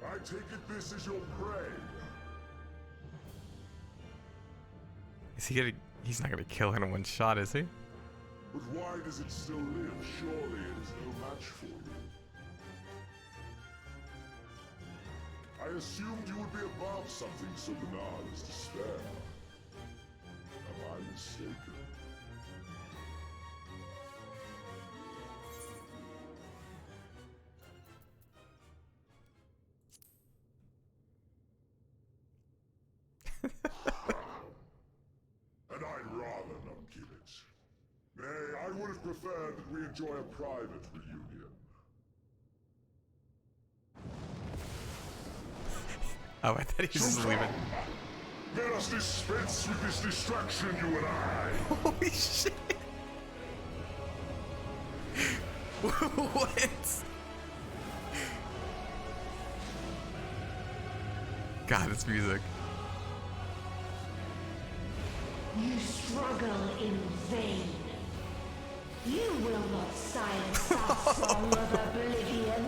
I take it this is your prey. Is he gonna? He's not gonna kill him in one shot, is he? But why does it still live? Surely it is no match for you. I assumed you would be above something so banal as despair. Am I mistaken? And I'd rather not give it. Nay, I would have preferred that we enjoy a private reunion. Oh, I thought he was just leaving. Let us dispense with this distraction, you and I. Holy shit! What? God, this music. You struggle in vain. You will not silence our song of oblivion.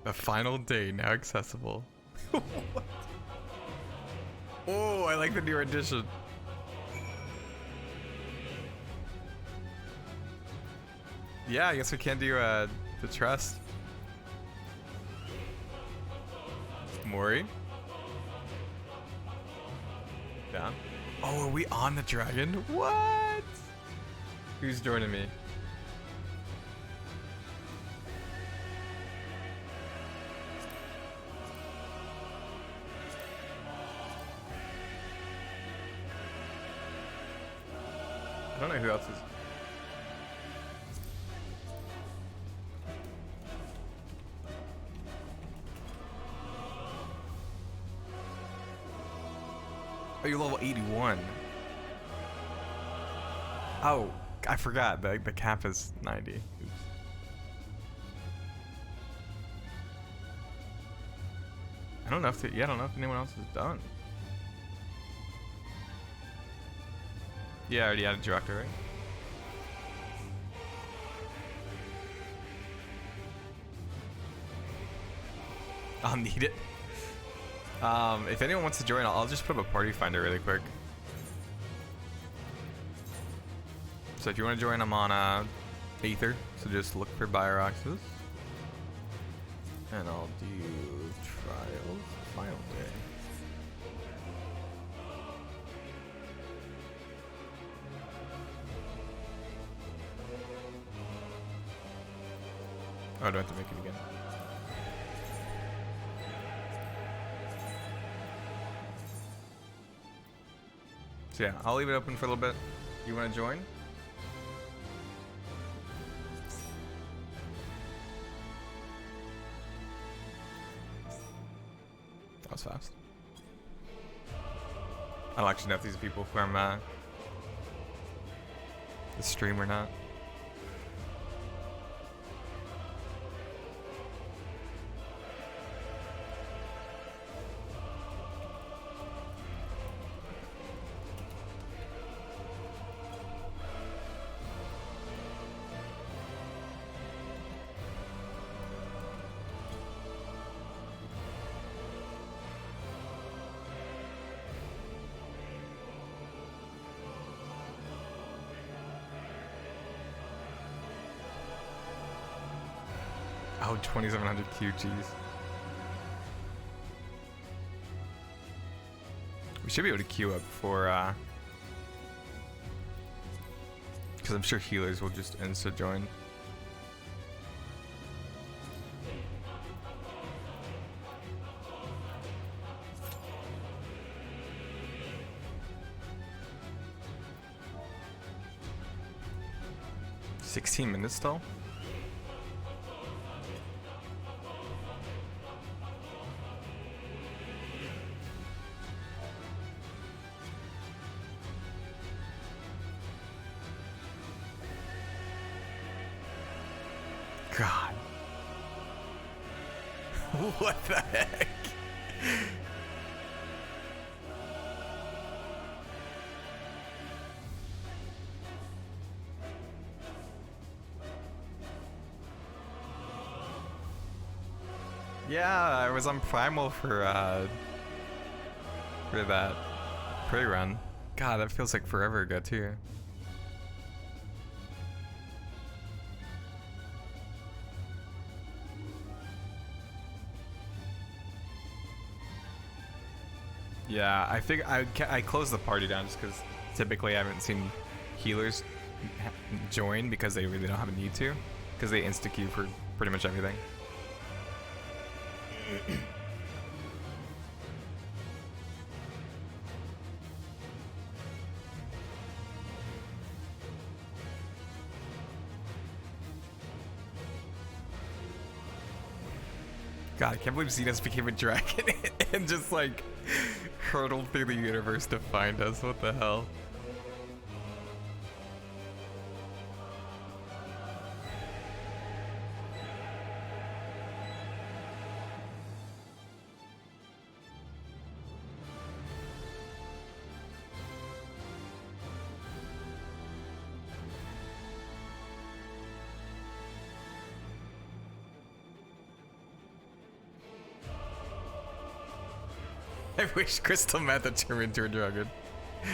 The final day now accessible. Oh, I like the new edition. Yeah, I guess we can do the trust. Mori. Yeah. Oh, are we on the dragon? What? Who's joining me? I don't know who else is. Oh, you're level 81. Oh, I forgot. The cap is 90. Oops. I don't know if I don't know if anyone else is done. Yeah, I already added director, right? I'll need it. If anyone wants to join, I'll just put up a party finder really quick. So if you want to join, I'm on Aether, so just look for Bio-Roxas. And I'll do Trials Final Day. Oh, do I have to make it again? So yeah, I'll leave it open for a little bit. You want to join? That was fast. I don't actually know if these people from the stream or not. Oh, 2700 QGs. We should be able to queue up for, because I'm sure healers will just insta join. $16 still? God. What the heck? Yeah, I was on Primal for that prey run. God, that feels like forever ago too. Yeah, I think I closed the party down just because typically I haven't seen healers join because they really don't have a need to, because they insta queue for pretty much everything. God, I can't believe Xenos became a dragon and just like hurtled through the universe to find us. What the hell? I wish Crystal Meth had turned into a dragon. I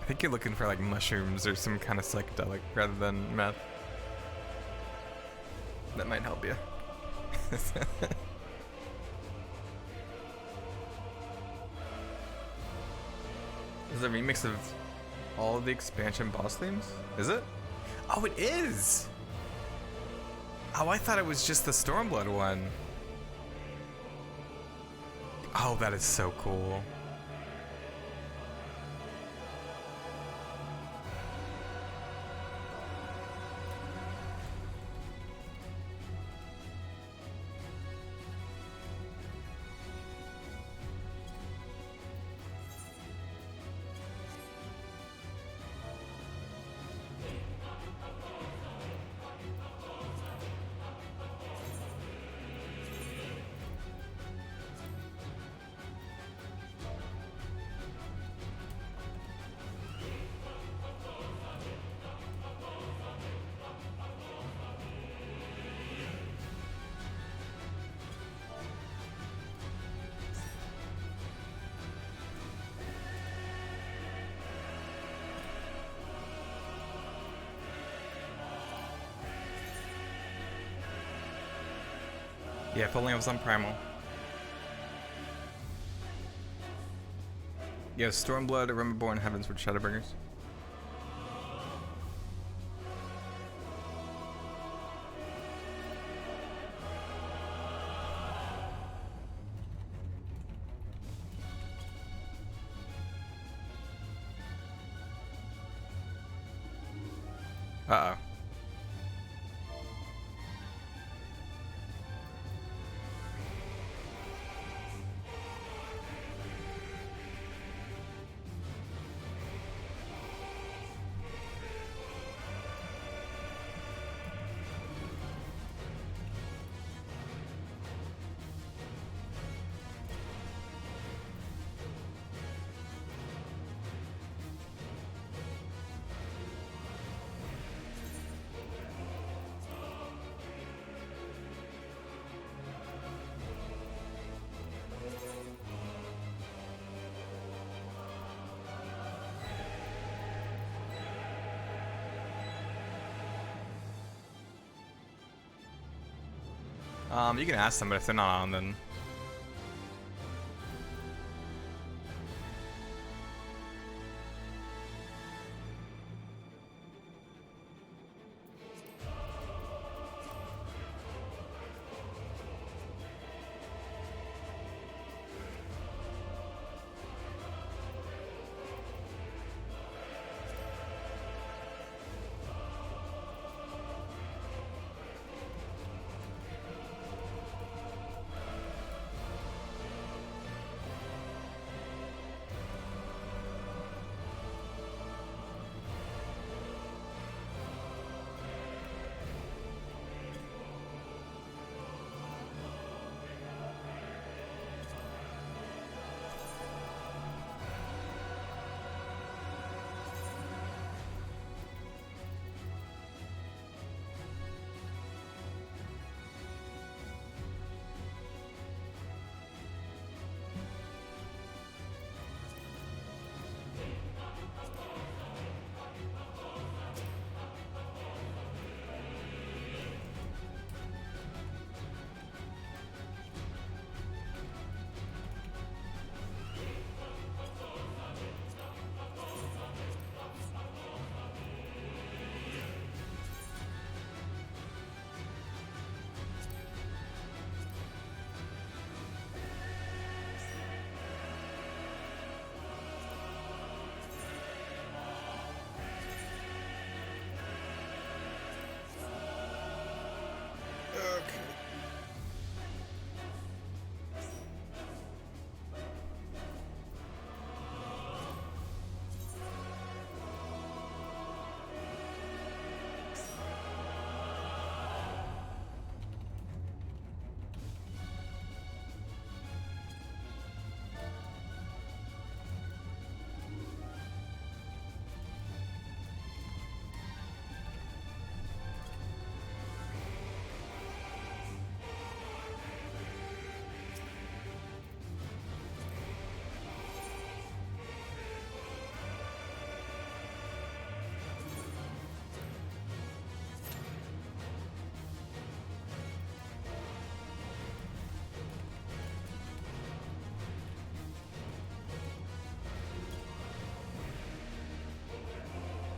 think you're looking for like mushrooms or some kind of psychedelic rather than meth. That might help you. Is it a remix of all of the expansion boss themes? Is it? Oh, it is! Oh, I thought it was just the Stormblood one. Oh, that is so cool. Yeah, if only I was on Primal. Yeah, Stormblood, Rememberborn, Heavens with Shadowbringers. Uh-oh. You can ask them, but if they're not on, then...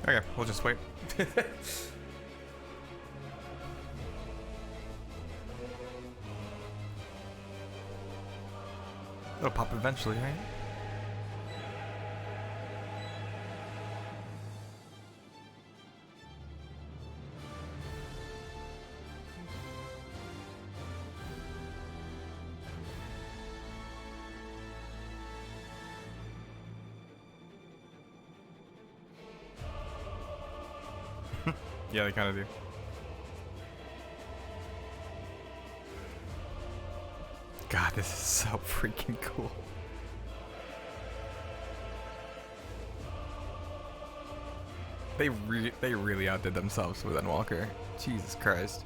Okay, we'll just wait. It'll pop eventually, right? Yeah, they kind of do. God, this is so freaking cool. They really outdid themselves with Endwalker. Jesus Christ.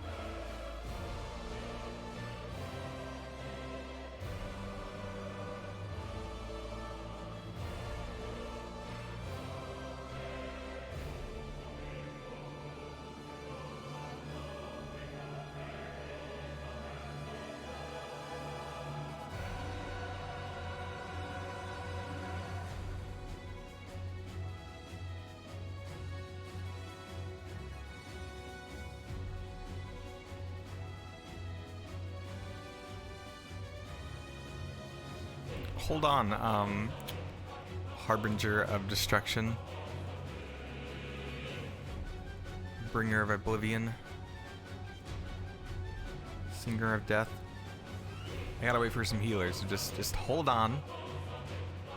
Hold on, Harbinger of Destruction. Bringer of Oblivion. Singer of Death. I gotta wait for some healers, so just hold on.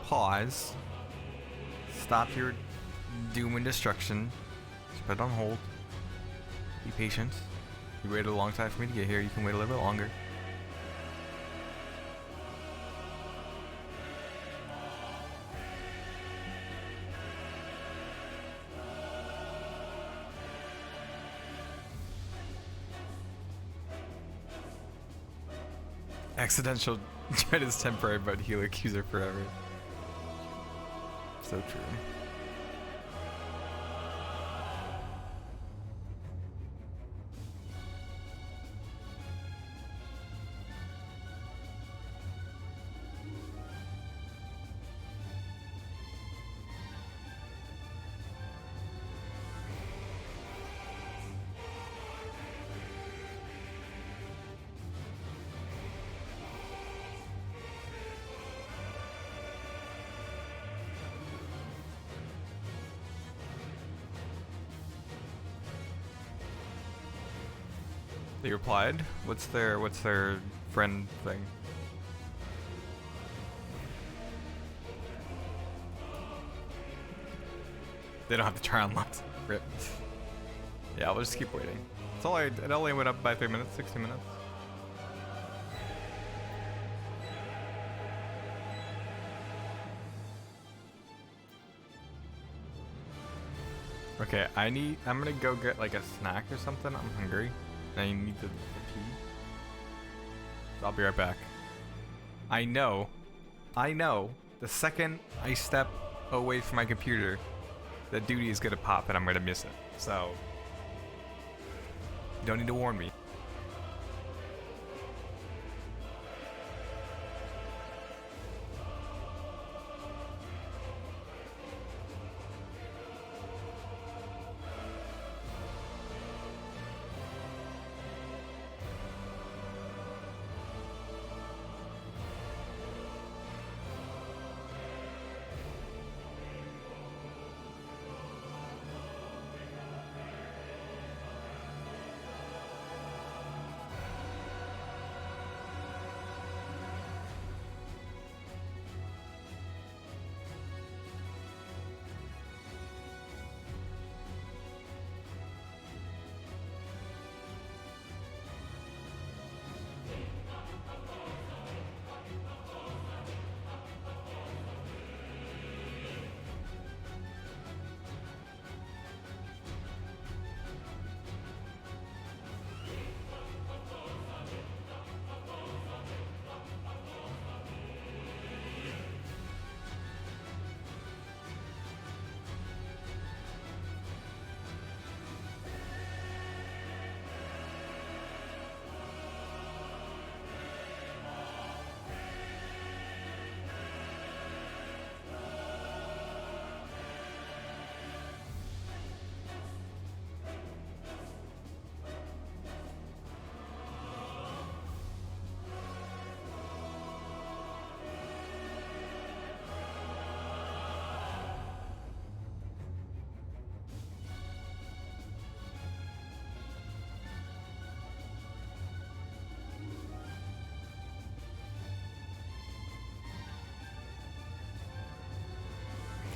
Pause. Stop your doom and destruction. Just put it on hold. Be patient. You waited a long time for me to get here, you can wait a little bit longer. Accidental dread is temporary, but healer cues are forever. So true. They replied. What's their friend thing? They don't have to try on lots. Rip. Yeah, we'll just keep waiting. It's all it only went up by 3 minutes, 60 minutes. Okay, I'm gonna go get like a snack or something. I'm hungry. I need the pee. So I'll be right back. I know, the second I step away from my computer, the duty is gonna pop and I'm gonna miss it. So, you don't need to warn me.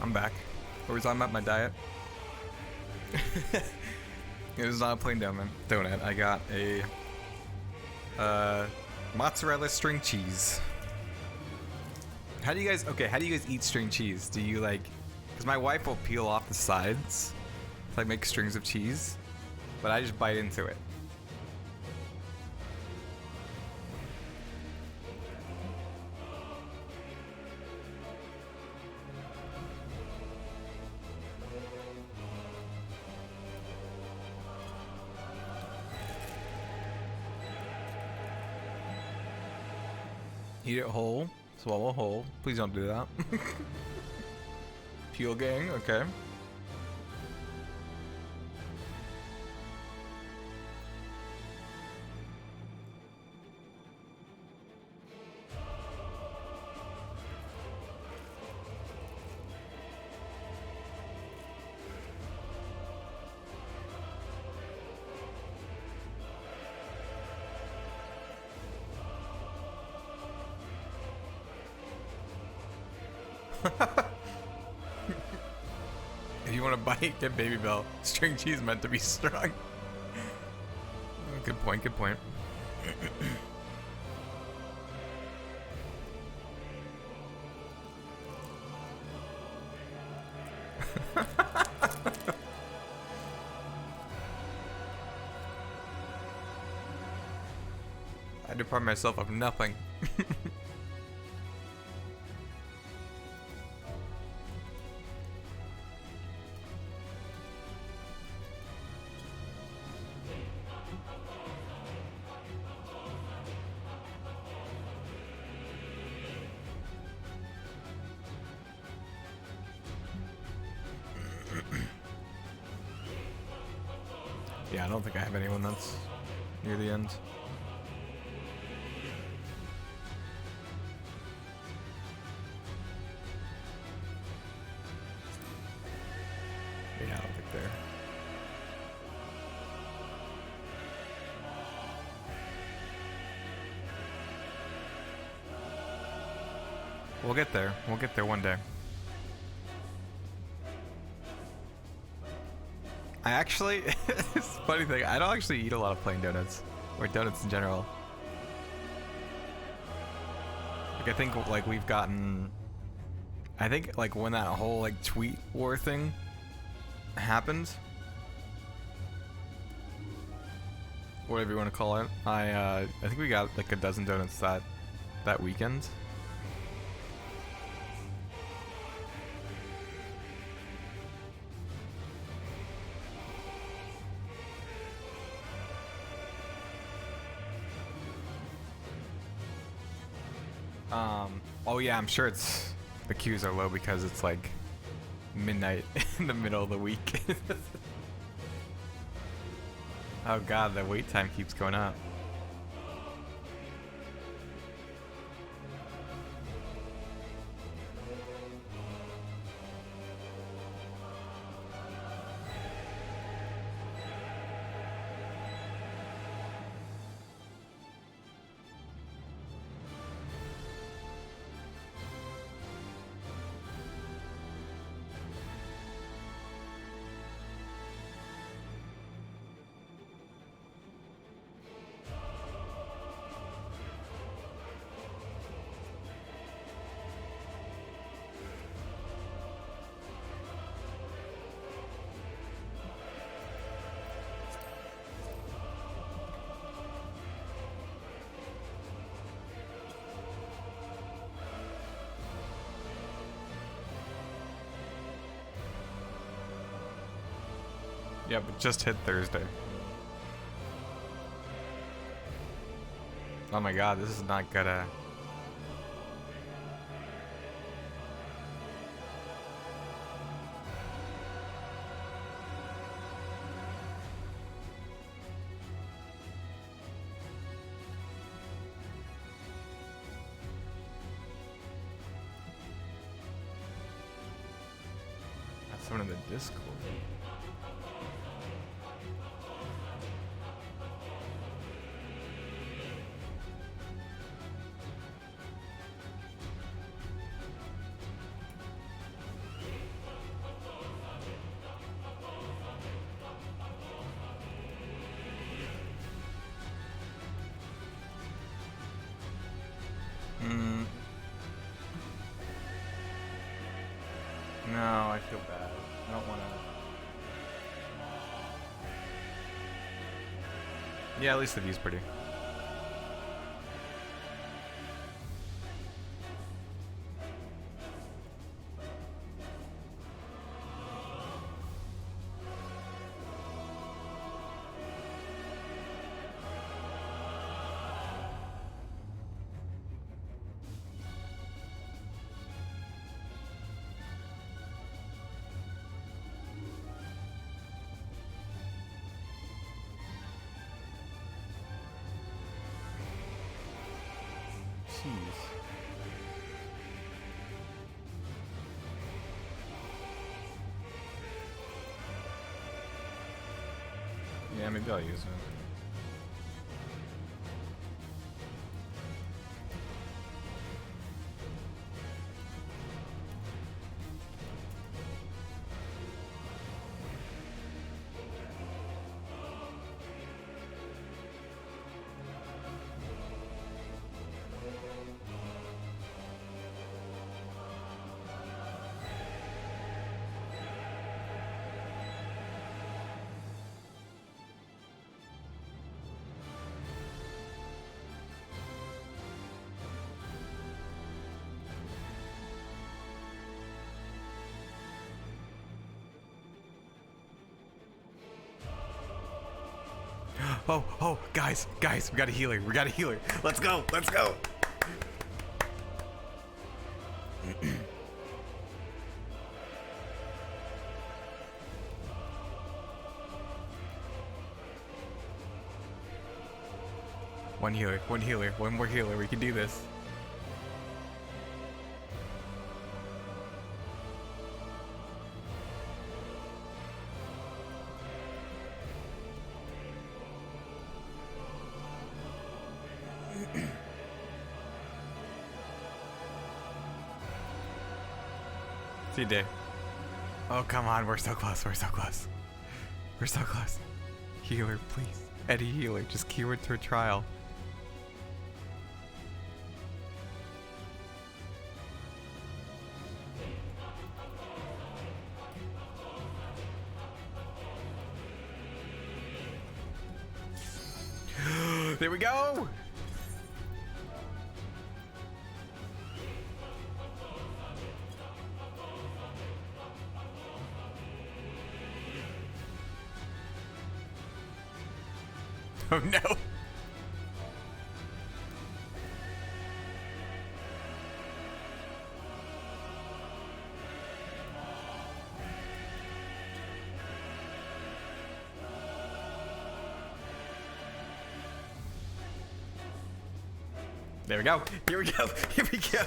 I'm back. What was on my diet? It was not a plain donut. I got a mozzarella string cheese. How do you guys eat string cheese? Do you like, because my wife will peel off the sides to like make strings of cheese, but I just bite into it. Eat it whole, swallow whole. Please don't do that. Peel gang, okay. If you want to bite, get Baby Bell. String cheese meant to be strung. Oh, good point, good point. I deprive myself of nothing. Yeah, I don't think I have anyone that's near the end. Yeah, I don't think they're. We'll get there. We'll get there one day. I actually, it's a funny thing, I don't actually eat a lot of plain donuts, or donuts in general. Like, I think, like, we've gotten, I think, like, when that whole, like, tweet war thing happened, whatever you want to call it, I think we got, like, a dozen donuts that weekend. Oh yeah, I'm sure it's, the queues are low because it's like midnight in the middle of the week. Oh god, the wait time keeps going up. Yeah, but just hit Thursday. Oh my god, this is not gonna... That's someone in the Discord. No, I feel bad. I don't want to... Yeah, at least the view's pretty. Yeah, maybe I'll use it. Oh, guys, we got a healer. Let's go. One healer, one more healer. We can do this. See you, Dave. Oh, come on. We're so close. Healer, please. Eddie healer. Just keyword to a trial. There we go! Oh no! There we go. Here we go.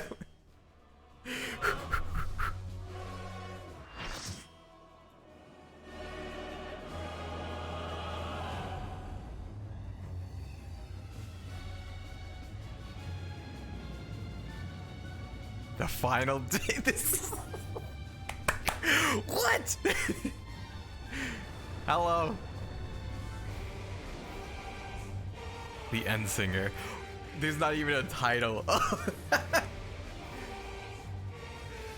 The final day. This. What? Hello. The End Singer. There's not even a title.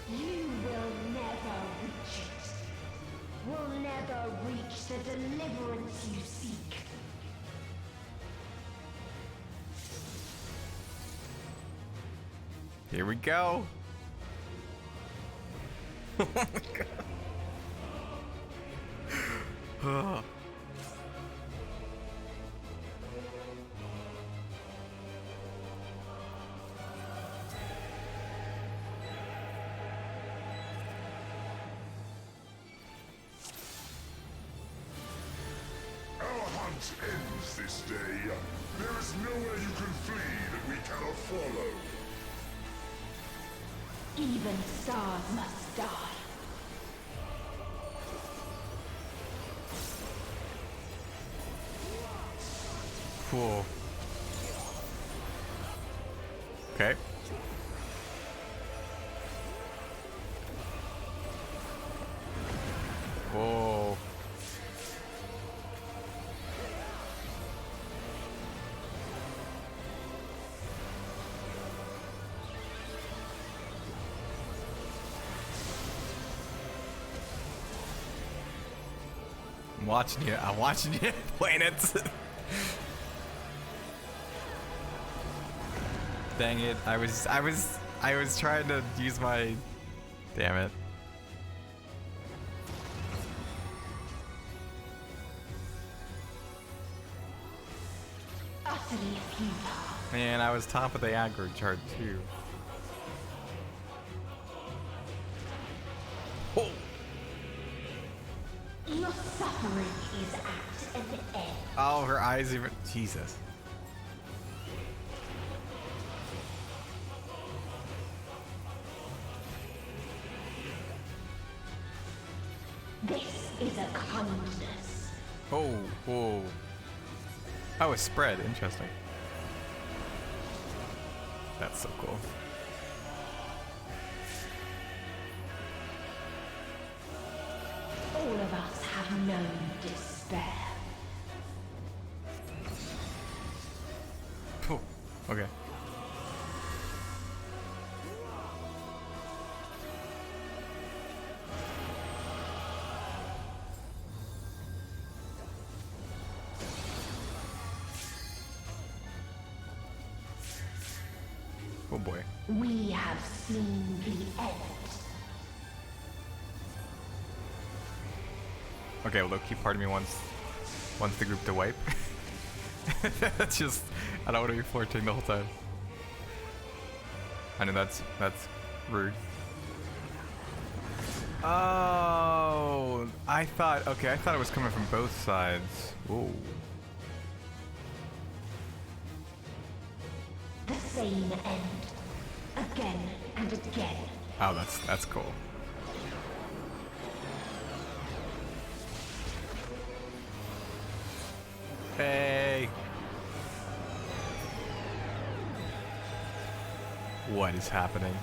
You will never reach it. Will never reach the deliverance you seek. Here we go. Oh my god. Oh. Ends this day. There is nowhere you can flee that we cannot follow. Even stars must die. Cool. Okay. Whoa. I'm watching you playing it. Dang it. I was trying to use my, damn it. Utterly futile. Man, I was top of the aggro chart too. Oh. Your suffering is at an end. Oh, her eyes even. Jesus. This is a kindness. Oh, whoa. Oh, a spread. Interesting. That's so cool. All of us have known despair. Oh, okay. Oh boy. We have seen the end. Okay, low-key part of me wants the group to wipe. That's just, I don't want to be flirting the whole time. I know that's rude. Oh, I thought it was coming from both sides. Whoa. The same end. Again and again. Oh, that's cool. Hey. What is happening?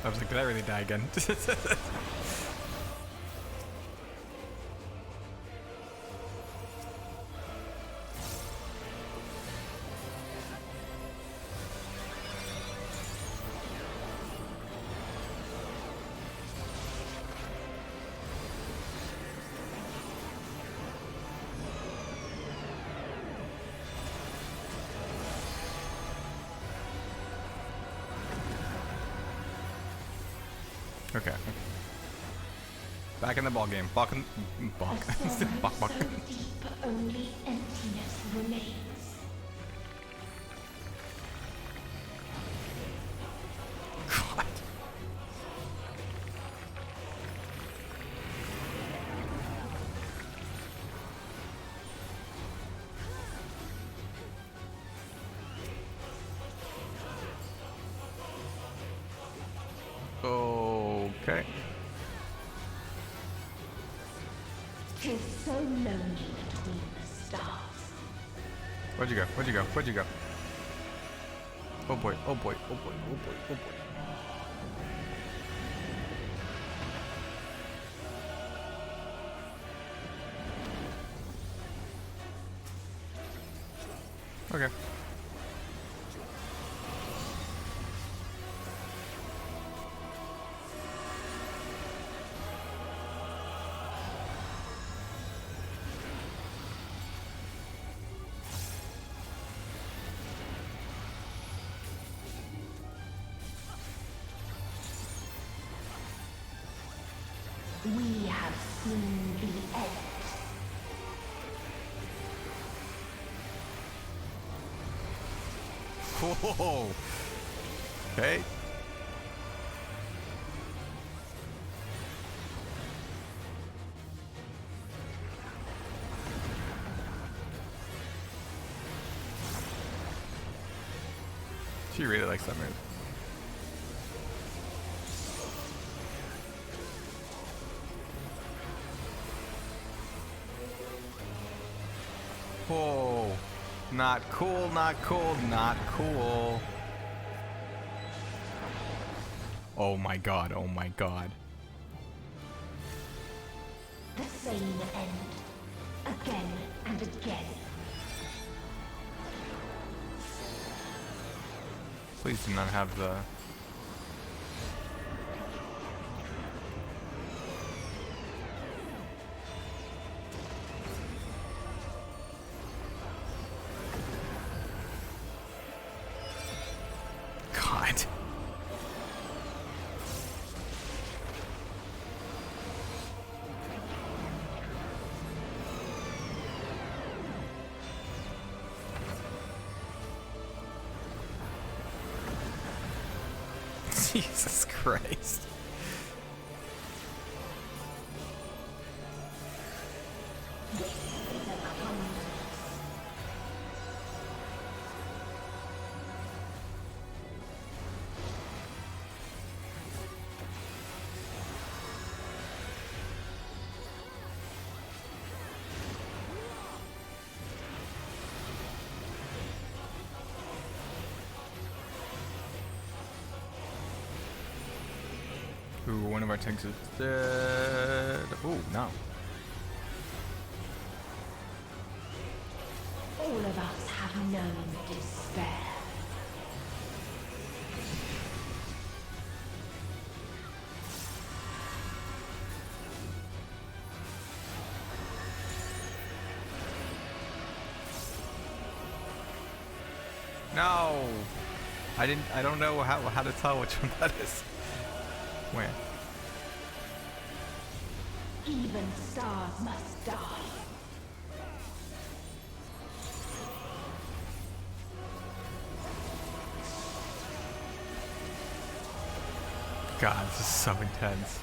I was like, did I really die again? Okay. Back in the ball game. Bok. Bok. Bok. Bok. So deep, only emptiness remains. God. Okay. Tis so lonely between the stars. Where'd you go? Where'd you go? Where'd you go? Oh boy, oh boy, oh boy, oh boy, oh boy. Okay. We have seen the end. Whoa. Okay. She really likes that move. Whoa. Not cool, not cool, not cool. Oh my god, oh my god. The same end. Again and again. Please do not have the... God. Jesus Christ. Ooh, one of our tanks is dead. Ooh, no. All of us have known despair. No! I don't know how to tell which one that is. Where? Even stars must die. God, this is so intense.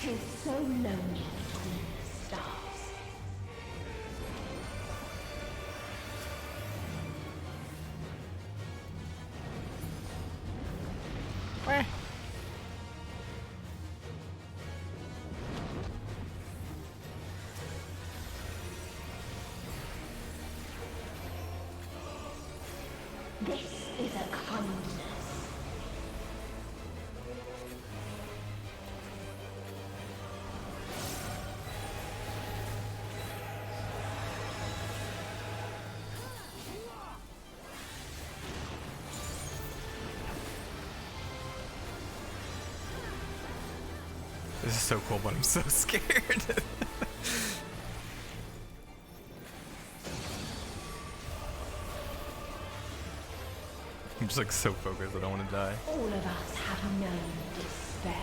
Tis so lonely between the stars. Where? This is a kindness. This is so cool, but I'm so scared. I'm just like so focused, I don't want to die. All of us have known despair.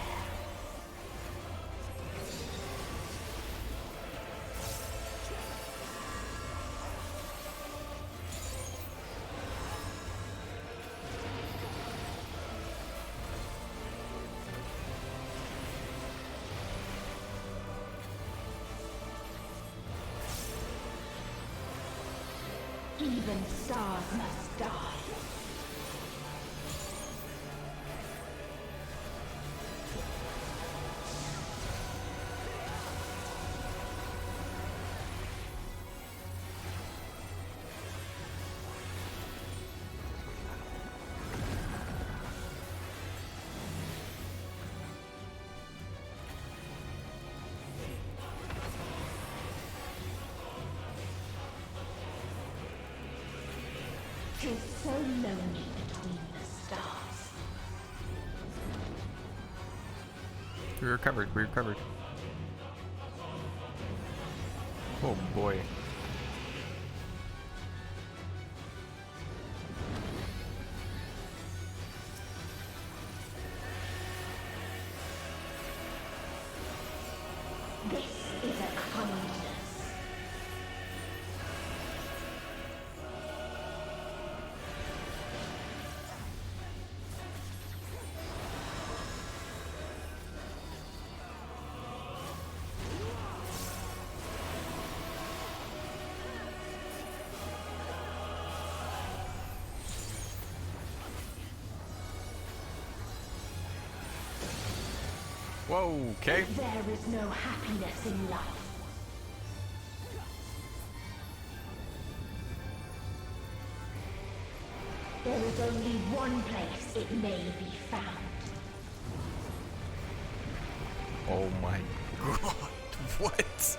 Even stars must die. Tis so lonely between the stars. We recovered, we recovered. Oh boy. This is a kindness. Whoa, okay. There is no happiness in life. There is only one place it may be found. Oh my god, what?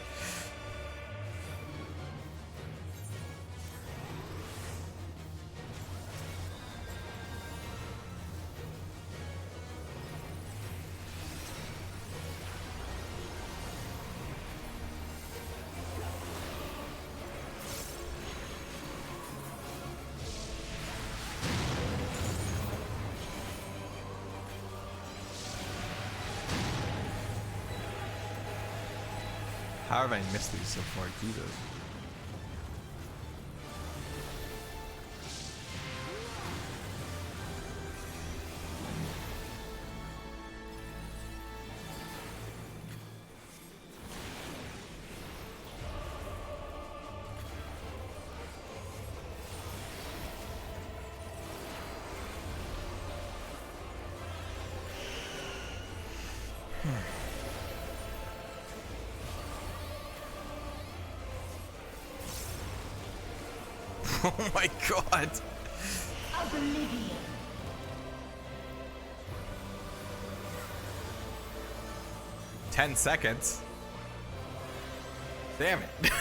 How have I missed these so far? Jesus. Oh my god. Oblivion. 10 seconds. Damn it.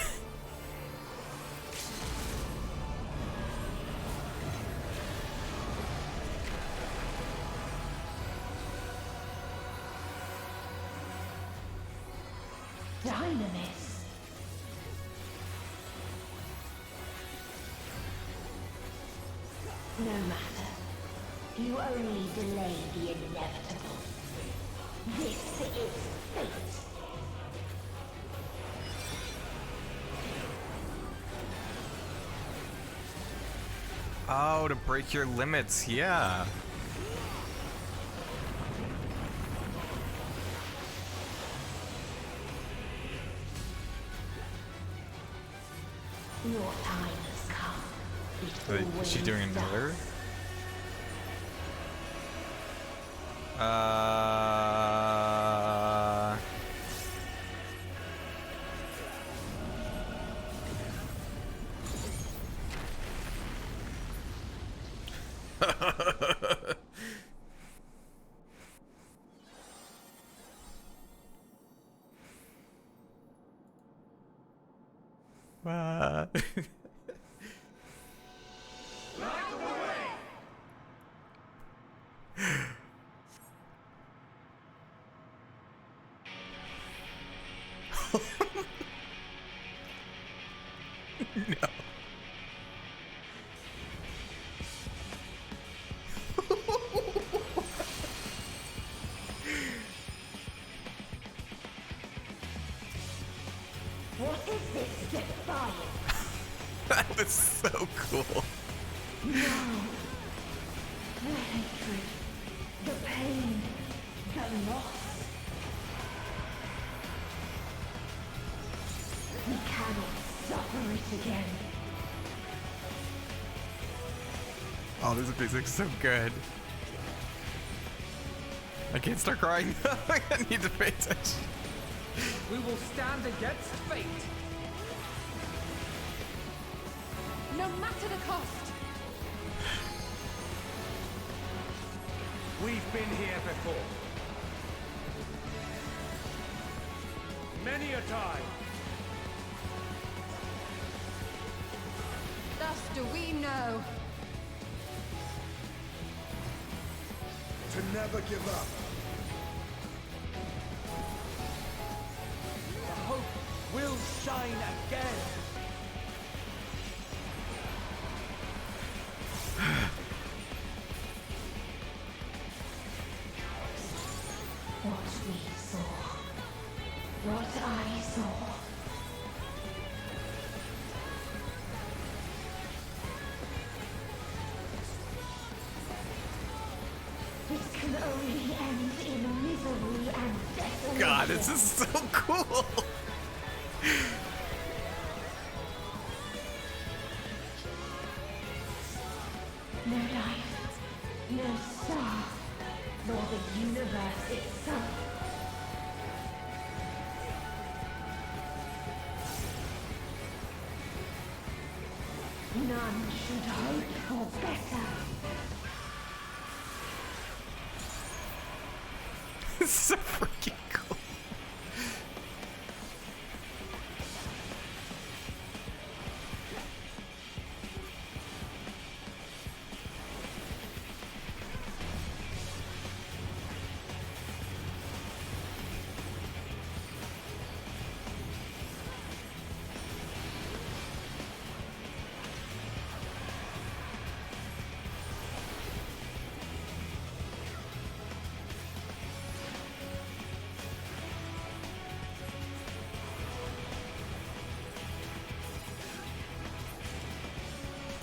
dynamis. No matter. You only delay the inevitable. This is fate. Oh, to break your limits, yeah. Your time has come. It Is she doing always another? does. No. What is this defiance? That was so cool. No. The hatred, the pain, the loss. We cannot suffer it again. Oh, this music's so good. I can't start crying. I need to pay attention. We will stand against fate. No matter the cost. We've been here before. Many a time. Thus do we know. To never give up. The hope will shine again. What we saw. What I saw. This can only end in misery and desolation. God, this is so cool. No life, no star, nor the universe itself. None should hope for better. It's so freaking cool.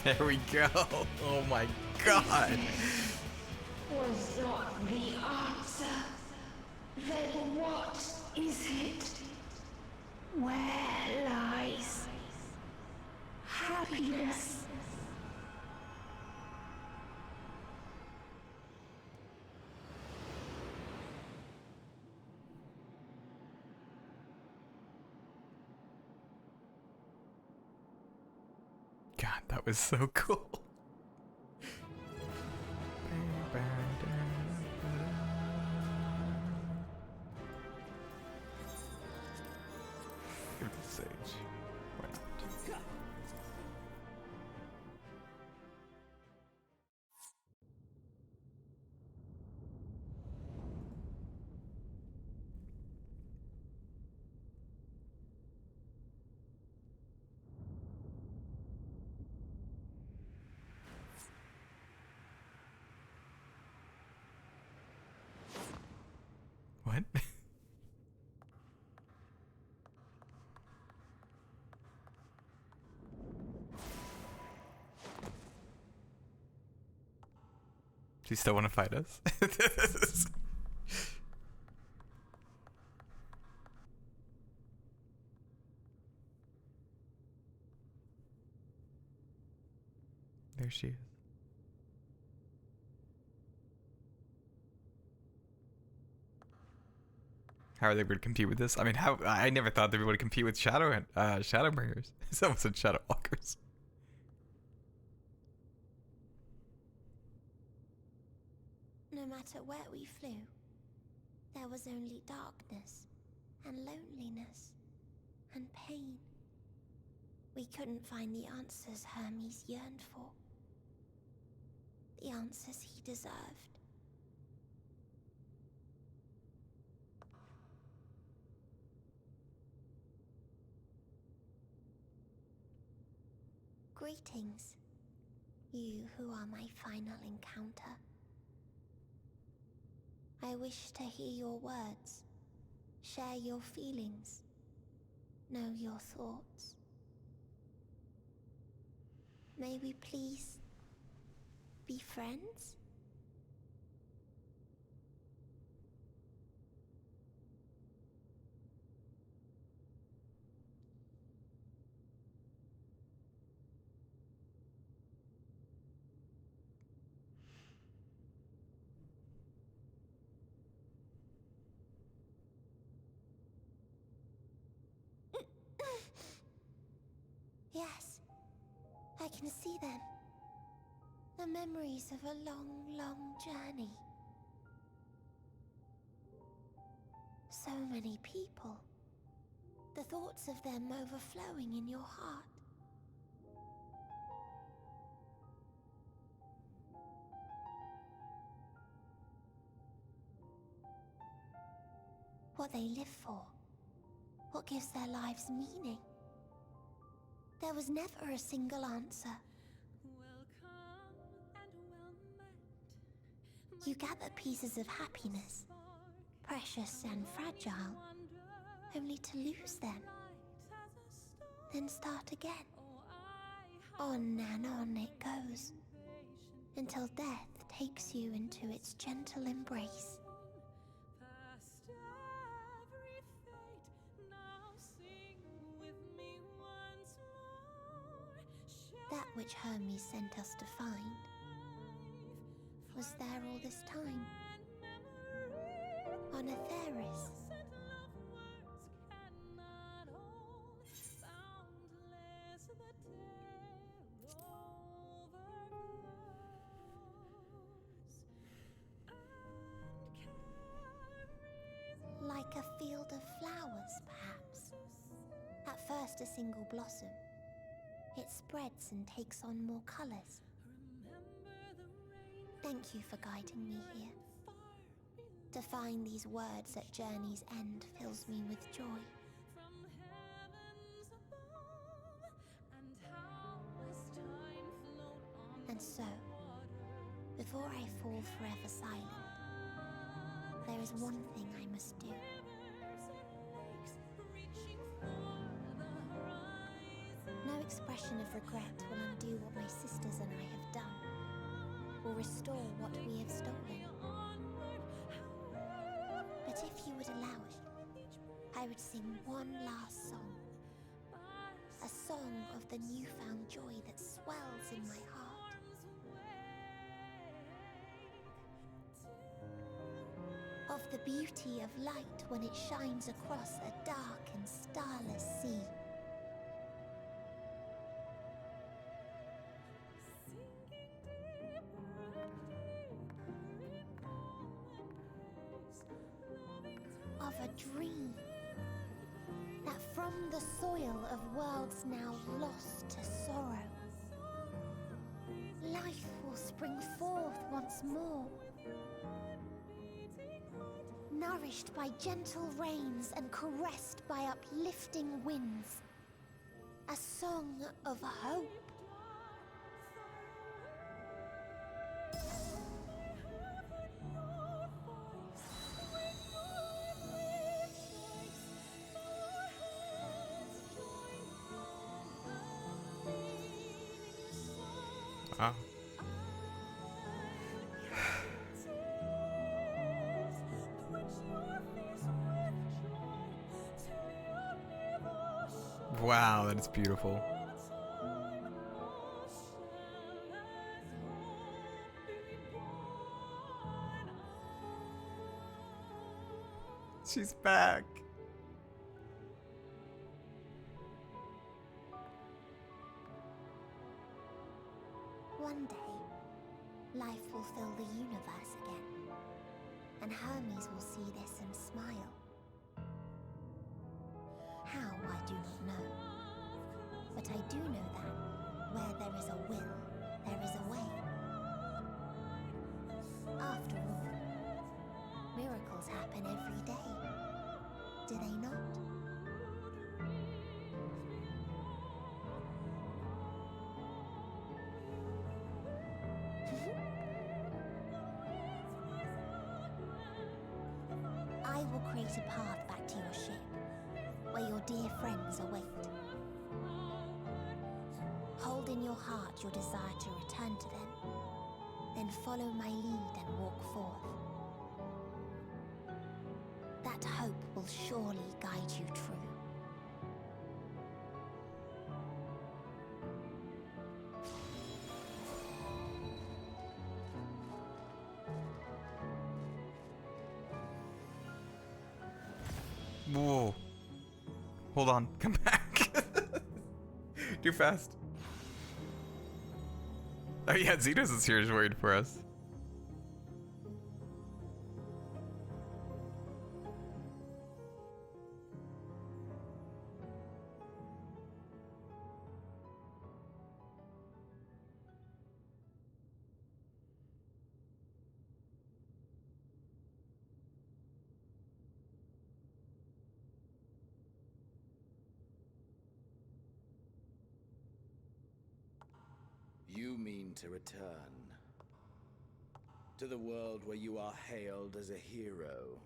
There we go. Oh my god. Was not the answer. Then what is it? Where lies happiness? God, that was so cool. Give it to Sage. Why not? What? Do you still want to fight us? There she is. How are they able to compete with this? I mean, how I never thought they would compete with Shadowbringers. Someone said Shadowwalkers. No matter where we flew, there was only darkness and loneliness and pain. We couldn't find the answers Hermes yearned for. The answers he deserved. Greetings, you who are my final encounter. I wish to hear your words, share your feelings, know your thoughts. May we please be friends? Yes, I can see them. The memories of a long, long journey. So many people. The thoughts of them overflowing in your heart. What they live for. What gives their lives meaning. There was never a single answer. You gather pieces of happiness, precious and fragile, only to lose them. Then start again. On and on it goes, until death takes you into its gentle embrace. That which Hermes sent us to find was there all this time. On Aetheris. Like a field of flowers, perhaps. At first a single blossom. It spreads and takes on more colors. Thank you for guiding me here. To find these words at journey's end fills me with joy. And so, before I fall forever silent, there is one thing I must do. No expression of regret will undo what my sisters and I have done, or restore what we have stolen. But if you would allow it, I would sing one last song. A song of the newfound joy that swells in my heart. Of the beauty of light when it shines across a dark and starless sea. Of a dream that from the soil of worlds now lost to sorrow, life will spring forth once more, nourished by gentle rains and caressed by uplifting winds. A song of hope. Wow. Wow, that is beautiful. She's back. One day, life will fill the universe again, and Hermes will see this and smile. How, I do not know. But I do know that where there is a will, there is a way. After all, miracles happen every day, do they not? I will create a path back to your ship, where your dear friends await. Hold in your heart your desire to return to them, then follow my lead and walk forth. That hope will surely guide you true. Whoa. Hold on. Come back. Too fast. Oh yeah, Zetos is here, is worried for us. You mean to return to the world where you are hailed as a hero.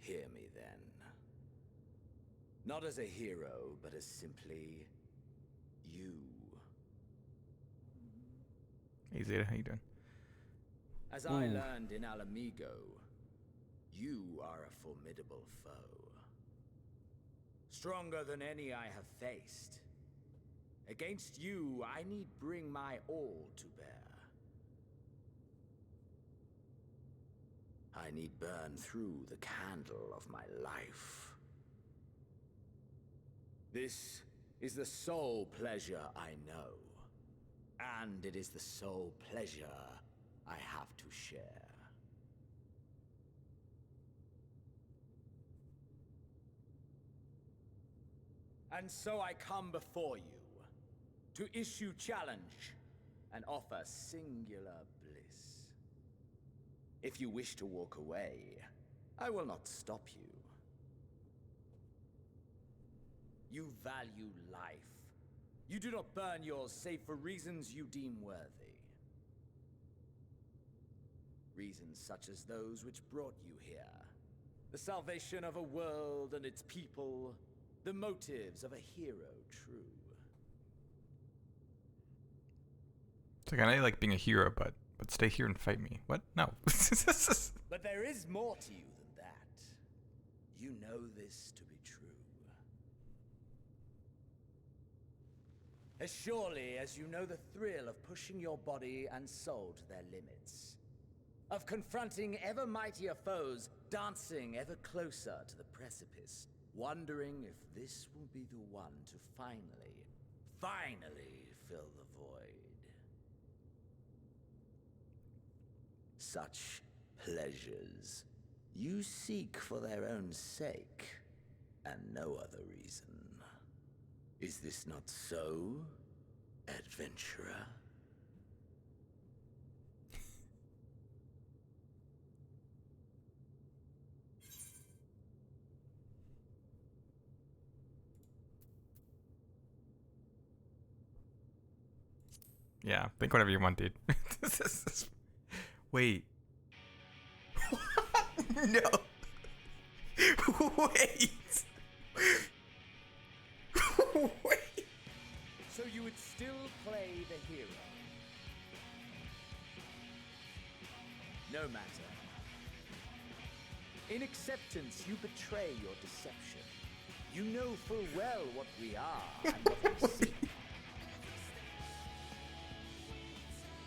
Hear me then. Not as a hero, but as simply you. Hey Zeta, how you doing? As I learned in Alamigo, you are a formidable foe. Stronger than any I have faced. Against you, I need bring my all to bear. I need burn through the candle of my life. This is the sole pleasure I know. And it is the sole pleasure I have to share. And so I come before you to issue challenge and offer singular bliss. If you wish to walk away, I will not stop you. You value life. You do not burn yours save for reasons you deem worthy. Reasons such as those which brought you here. The salvation of a world and its people. The motives of a hero true. It's like I like being a hero, but stay here and fight me. What? No. But there is more to you than that. You know this to be true. As surely as you know the thrill of pushing your body and soul to their limits. Of confronting ever mightier foes, dancing ever closer to the precipice, wondering if this will be the one to finally fill the void. Such pleasures you seek for their own sake, and no other reason. Is this not so, adventurer? Yeah, think whatever you want, dude. Wait. No. Wait. Wait. So you would still play the hero? No matter. In acceptance, you betray your deception. You know full well what we are and what we seek.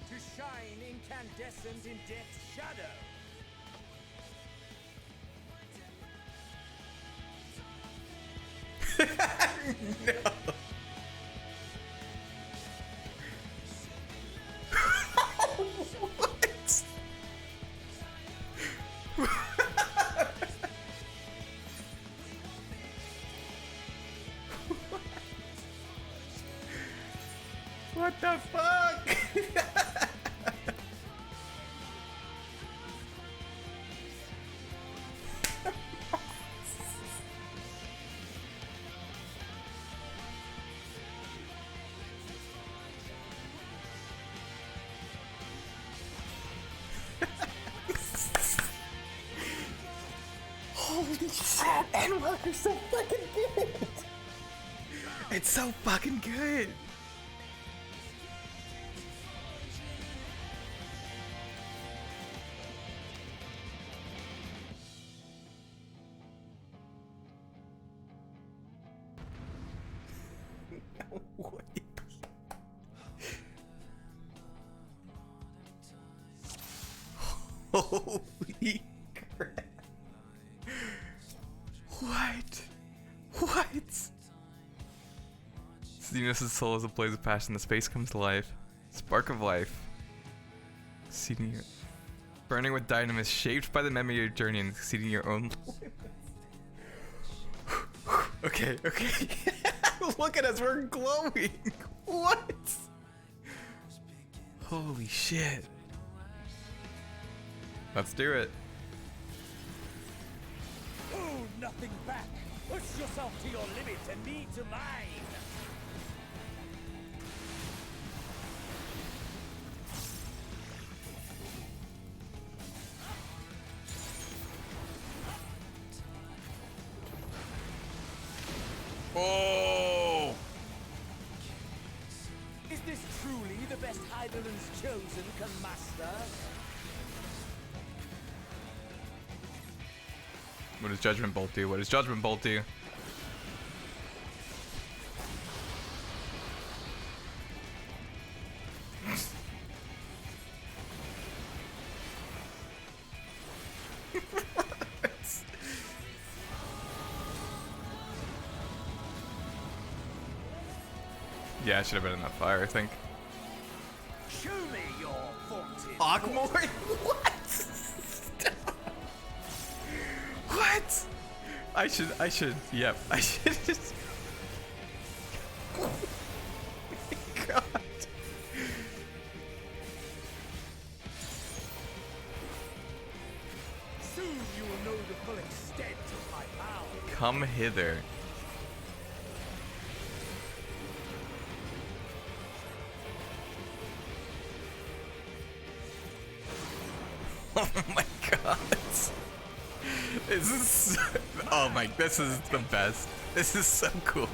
To shine incandescent in death's shadow. No. What the fuck? Holy shit, Endwalker's so fucking good! It's so fucking good! Wait. Holy crap. What? What? Xenos' soul is a blaze of passion. The space comes to life. Spark of life. Exceeding your... Burning with dynamism, shaped by the memory of your journey and exceeding your own... Okay, okay. Look at us, we're glowing. What? Holy shit. Let's do it. Hold nothing back. Push yourself to your limit and me to mine. Oh! Is this truly the best Heidelland's chosen can master? What does Judgment Bolt do? What does Judgment Bolt do? Yeah, I should have been in that fire, I think. Show me your vaunted Akmor? What? Stop. What? I should, yep, I should just... Oh my god. Soon you will know the full extent of my power. Come hither. Oh my god. This is so, oh my, this is the best. This is so cool.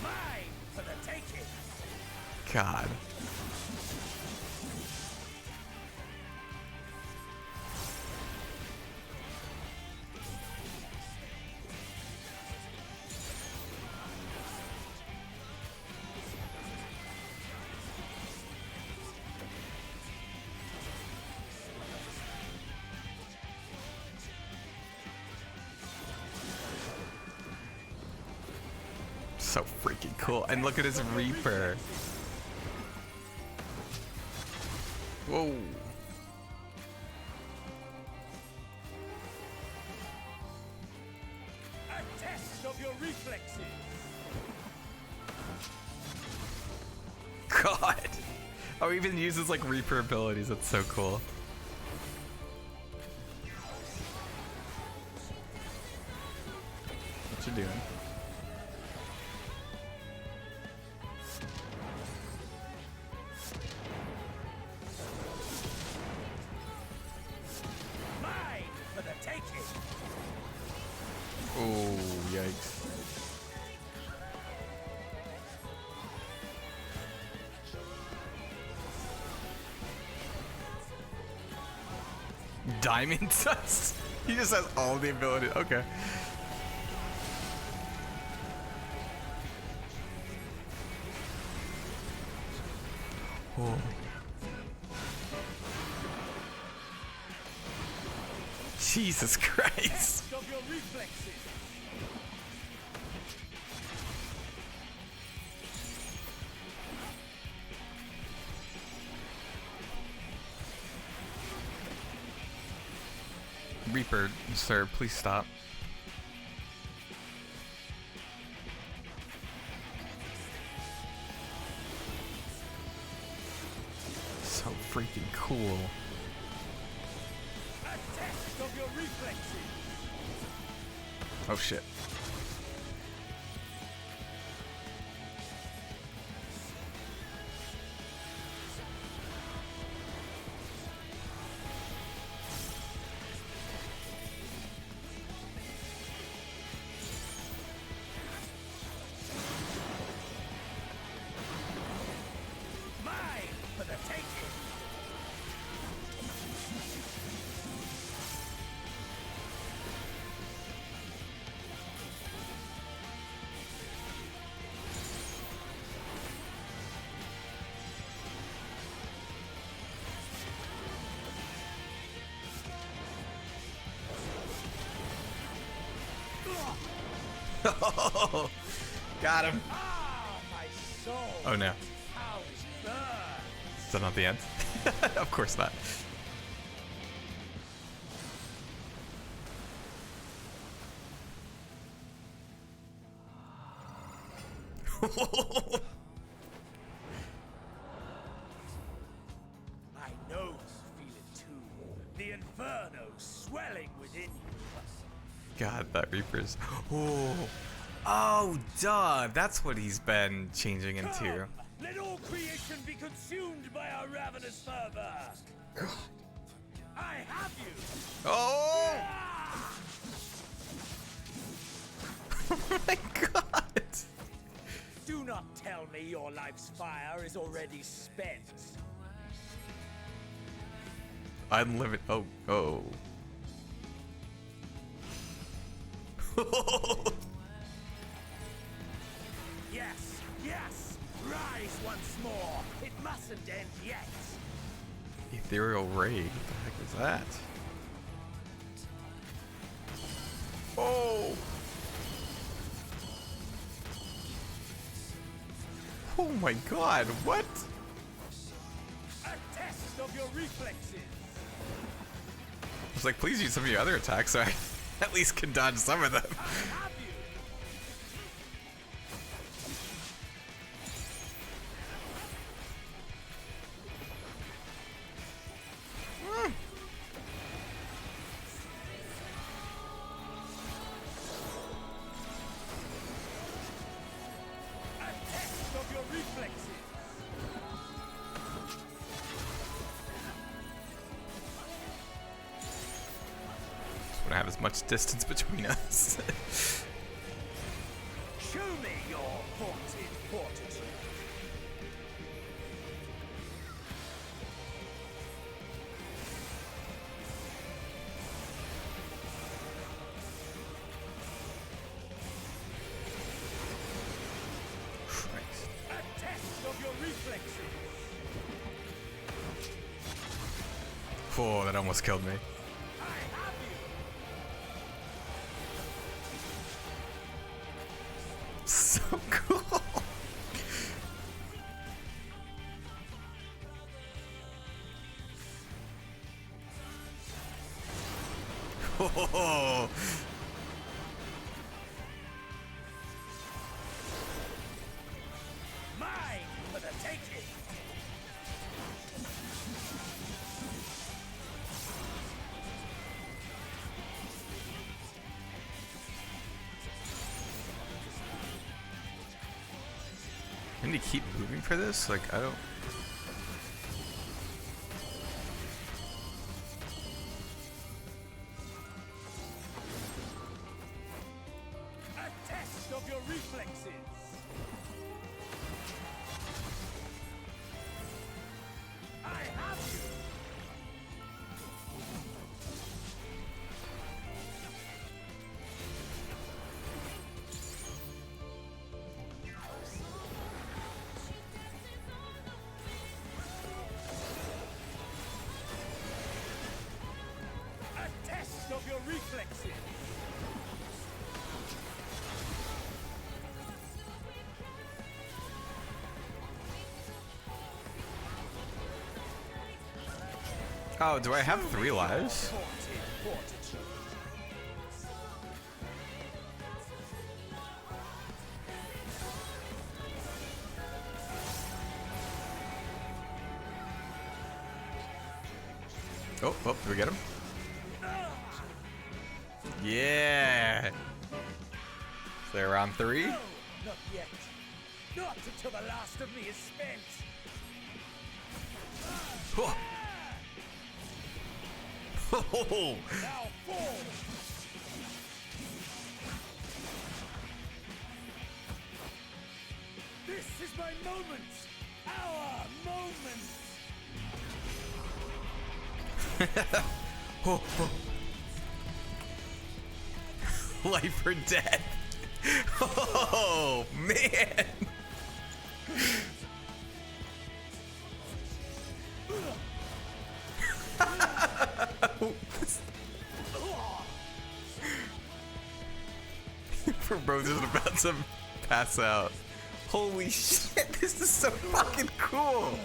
Mine for the taking. God. So freaking cool. And look at his Reaper. Whoa. A test of your reflexes. God. Oh, he even uses like Reaper abilities. That's so cool. doing. Mine for the taking. Oh, yikes. Diamond dust? He just has all the ability. Okay. Oh. Jesus Christ. Of your reflexes. Reaper, sir, please stop. So freaking cool. A test of your reflexes. Oh shit. Mine for the taking. Got him. Ah, my soul. Oh no. How it burns. Is that not the end? Of course not. My nose feel it too. The inferno swelling within you. God, that Reaper's. Oh. Oh, duh. That's what he's been changing into. Come, let all creation be consumed by our ravenous fervor. God. I have you. Oh! Ah! Oh my god. Do not tell me your life's fire is already spent. Unlimited. Oh. Oh. Yes, yes. Rise once more. It mustn't end yet. Ethereal Raid. What the heck is that? Oh! Oh my god, what? A test of your reflexes. I was like, please use some of your other attacks so I at least can dodge some of them. I have you. A test of your reflexes. Just want to have as much distance between us. Show me your vaunted fortitude. Christ. A test of your reflexes. Oh, that almost killed me. I have you. So cool. Oh. Mine for the taking. me to keep moving for this? Like, I don't... A test of your reflexes. I have you. A test of your reflexes. Oh, do I have 3 lives? Oh, did we get him? Yeah! Is there round 3? No, not yet. Not until the last of me is spent. Oh. Oh. Now fall. This is my moment. Our moment. Oh, oh. Life or death. Oh, man. Bro, just about to pass out. Holy shit, this is so fucking cool.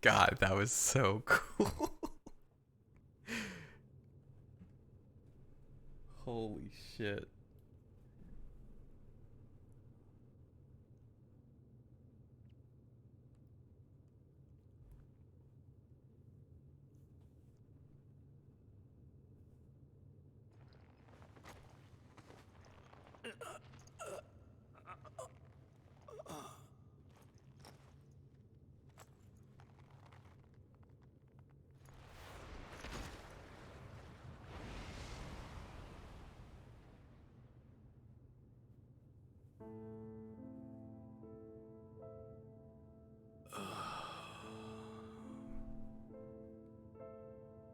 God, that was so cool. Holy shit.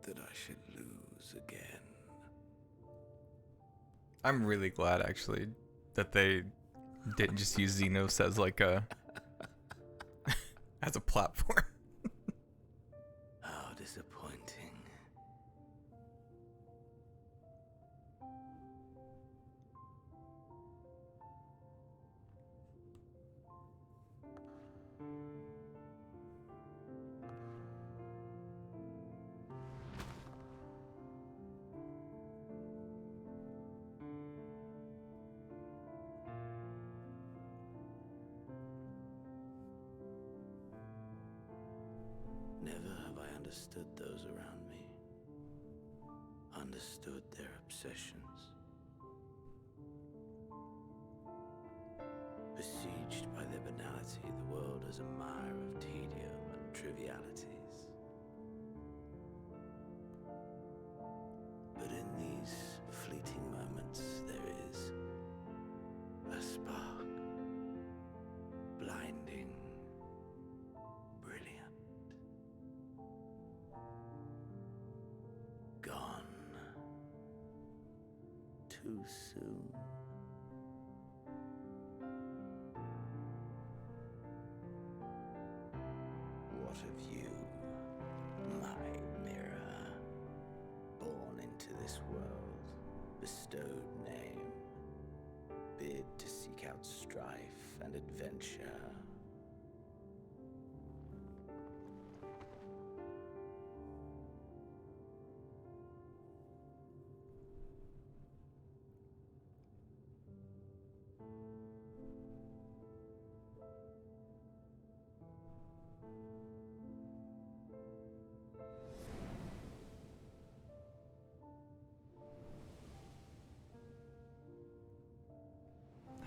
That I should lose again. I'm really glad actually that they didn't just use Xenos as like a as a platform. How disappointing. Never have I understood those around me. Understood their obsessions. Besieged by their banality, the world is a mire of tedium and trivialities. But in these fleeting moments, there is a spark. Blinding. Brilliant. Gone. Too soon. What of you, my this world, bestowed name, bid to seek out strife and adventure.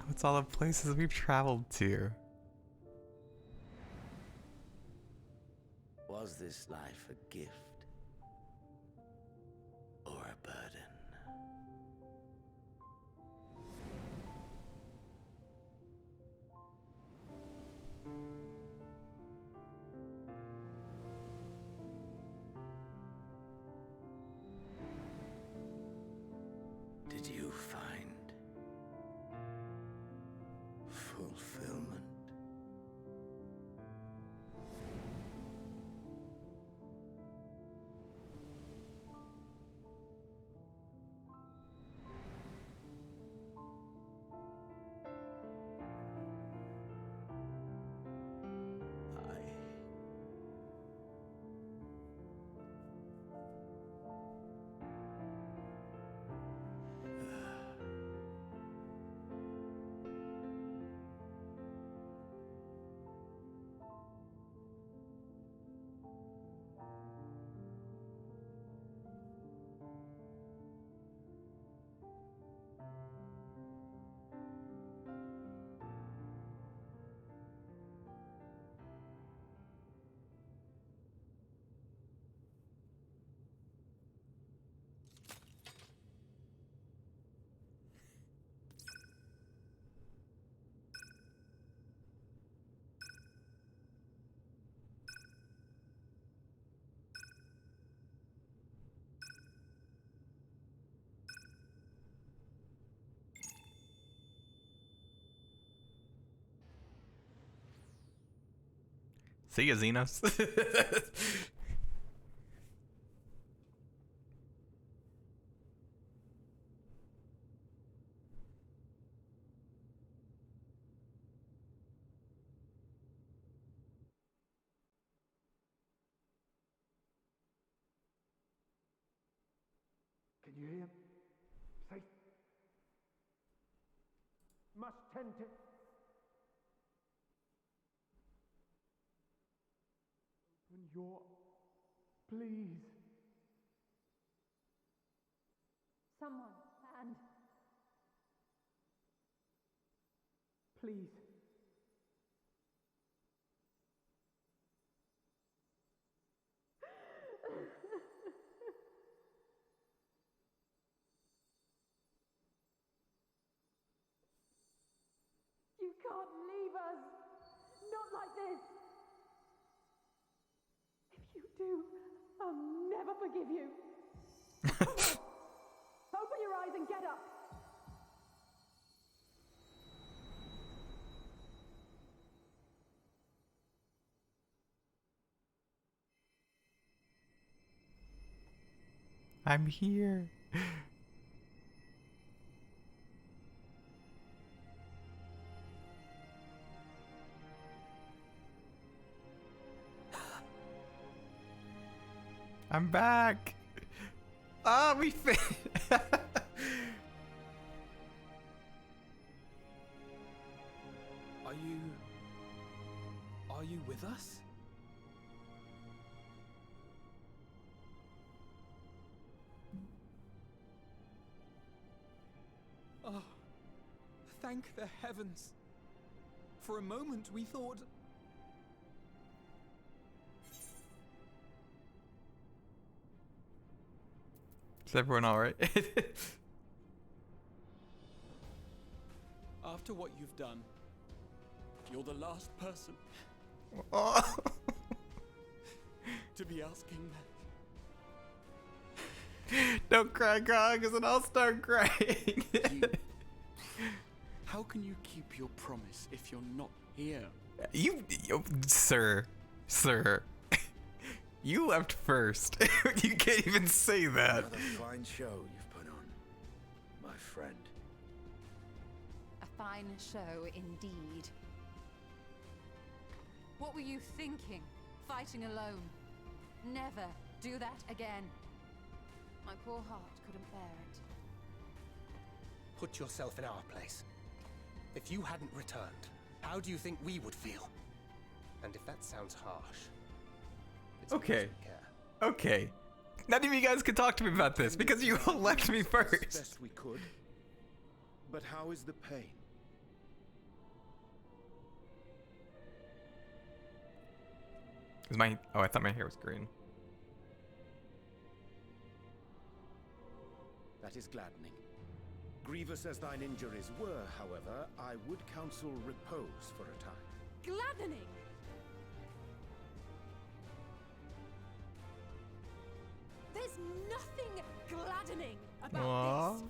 What's all the places we've traveled to? Was this life a gift or a burden? Did you find fulfillment? See ya, Xenos. Can you hear him? Safe. Must tend to. Open your. Please. Someone, and Please. you can't leave us. Not like this. If you do, I'll never forgive you. Come on. Open your eyes and get up. I'm here. I'm back. Ah, we fit. Are you with us? Oh, thank the heavens. For a moment we thought... Is everyone alright? After what you've done, you're the last person Oh. to be asking Don't cry, Grog, because then I'll start crying. that. How can you keep your promise if you're not here? You, sir, You left first. You can't even say that. Another fine show you've put on, my friend. A fine show indeed. What were you thinking? Fighting alone? Never do that again. My poor heart couldn't bear it. Put yourself in our place. If you hadn't returned, how do you think we would feel? And if that sounds harsh, it's because Okay. we care. Okay. None of you guys could talk to me about this because you all left me As first. best we could. But how is the pain? Is my oh, I thought my hair was green. That is gladdening. Grievous as thine injuries were, however, I would counsel repose for a time. Gladdening! There's nothing gladdening about this.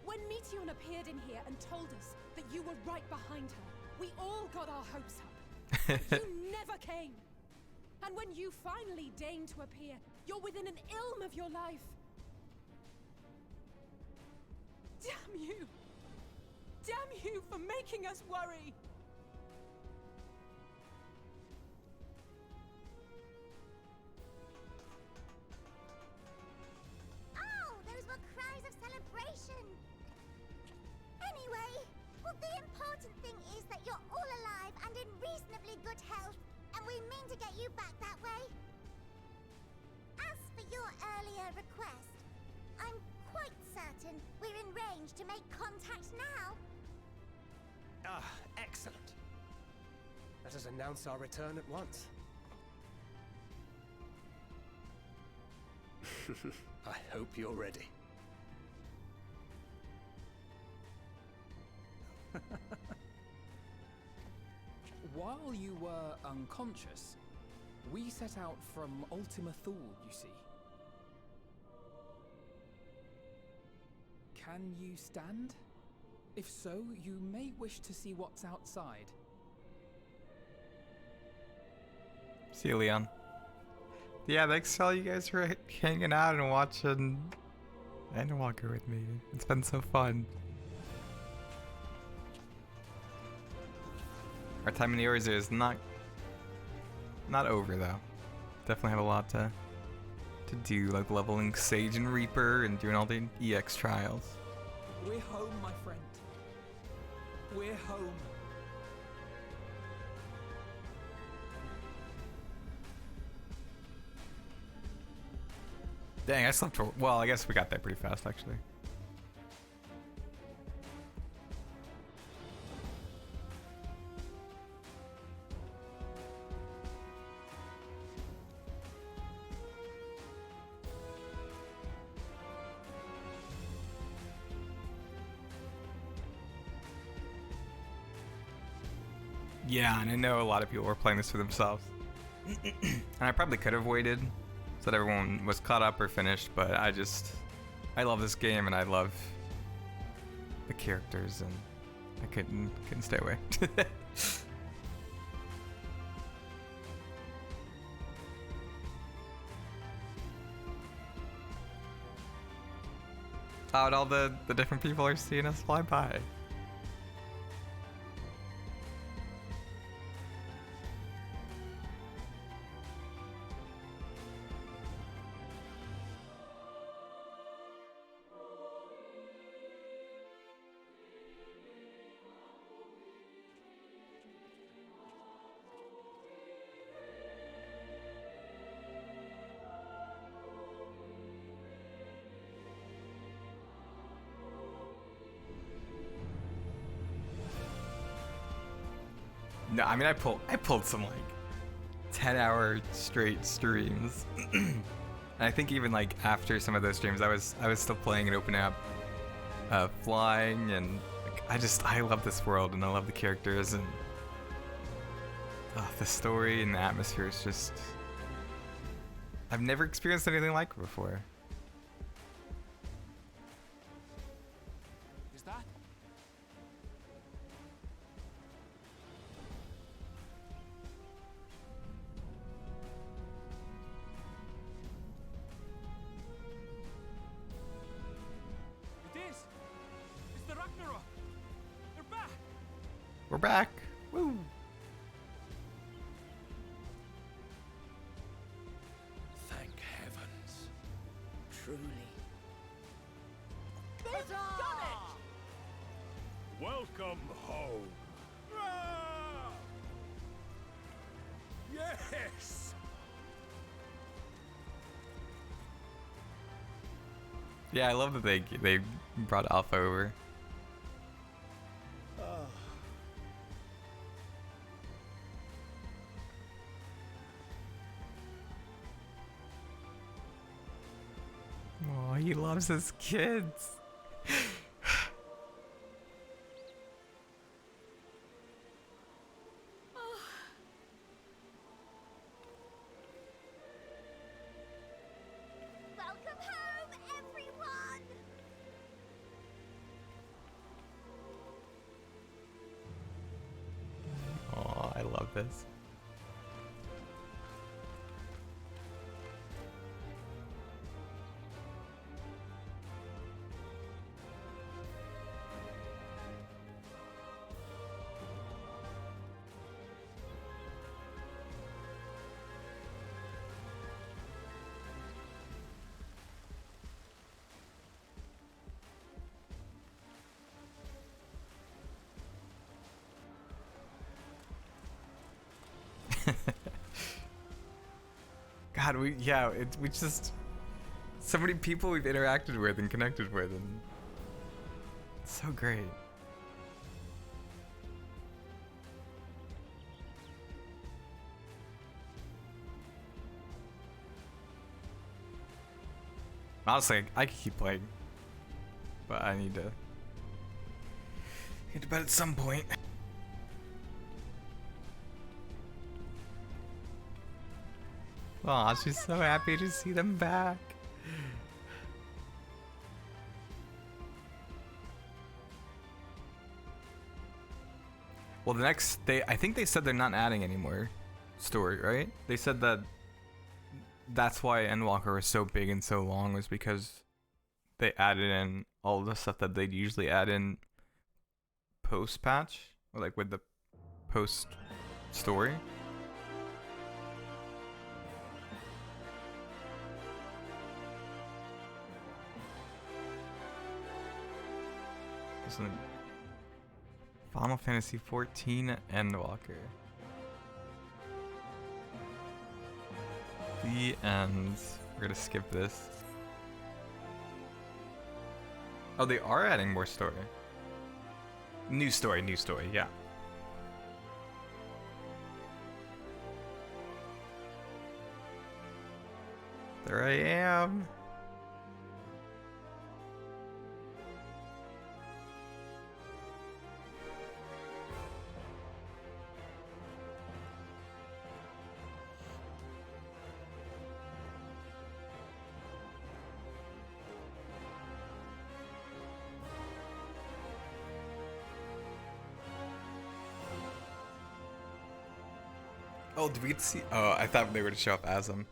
When Meteion appeared in here and told us that you were right behind her, we all got our hopes up. You never came. And when you finally deigned to appear, you're within an ilm of your life. Damn you! Damn you for making us worry! Oh, those were cries of celebration! Anyway, well, the important thing is that you're all alive and in reasonably good health, and we mean to get you back that way. As for your earlier request, I'm quite certain we're in range to make contact now. Ah, excellent. Let us announce our return at once. I hope you're ready. While you were unconscious, we set out from Ultima Thule, you see. Can you stand? If so, you may wish to see what's outside. See you, Leon. Yeah, thanks to all you guys for hanging out and watching Endwalker with me. It's been so fun. Our time in the Order is not over though. Definitely have a lot to do, like leveling Sage and Reaper and doing all the EX trials. We're home, my friend. We're home. Dang, I slept for, well, I guess we got there pretty fast actually. Yeah, and I know a lot of people were playing this for themselves. And I probably could have waited so that everyone was caught up or finished, but I love this game and I love the characters and I couldn't stay away. Oh, and all the different people are seeing us fly by. No, I mean I pulled some like 10-hour straight streams. And I think even like after some of those streams I was still playing and opening up flying, and like, I love this world and I love the characters and the story and the atmosphere is just, I've never experienced anything like it before. Is that? We're back. Woo. Thank heavens. Truly. They've done it! Welcome home. Yes! Yeah, I love that they brought Alpha over. Oh, he loves his kids. Welcome home, everyone! Oh, I love this. God, we just so many people we've interacted with and connected with, and it's so great. Honestly, I could keep playing, but I need to bed at some point. Aw, she's so happy to see them back. Well, the next I think they said they're not adding any more story, right? They said that that's why Endwalker was so big and so long, was because they added in all the stuff that they'd usually add in post-patch, or like with the post-story. Final Fantasy 14 Endwalker. The end. We're gonna skip this. Oh, they are adding more story. New story, yeah. There I am. Oh, did we get to see? Oh, I thought they were to show up as him.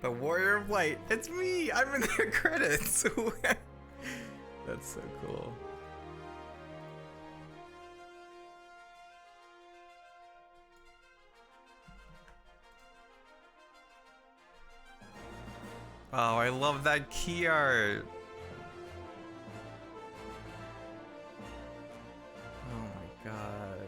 The Warrior of Light. It's me. I'm in the credits. That's so cool. Oh, I love that key art. Oh my god.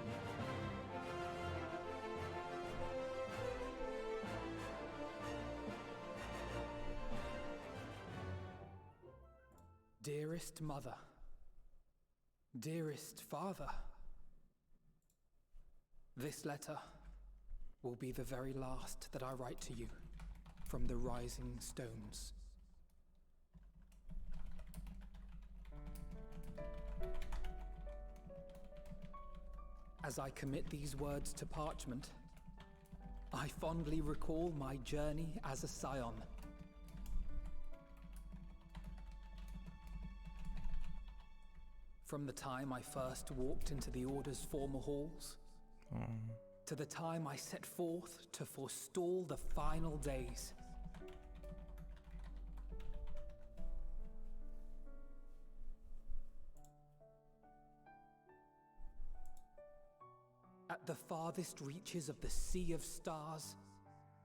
Dearest mother, dearest father, this letter will be the very last that I write to you from the Rising Stones. As I commit these words to parchment, I fondly recall my journey as a scion. From the time I first walked into the Order's former halls, To the time I set forth to forestall the final days. At the farthest reaches of the Sea of Stars,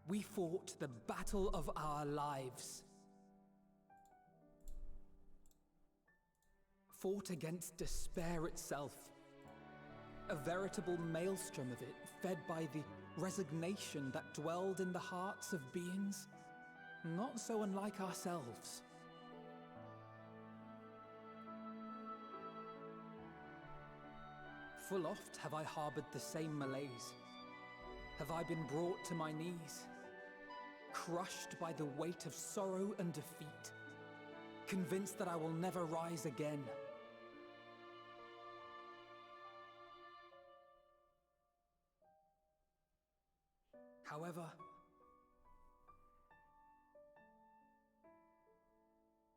we fought the battle of our lives. Fought against despair itself. A veritable maelstrom of it, fed by the resignation that dwelled in the hearts of beings not so unlike ourselves. Full oft have I harbored the same malaise. Have I been brought to my knees, crushed by the weight of sorrow and defeat, convinced that I will never rise again. However,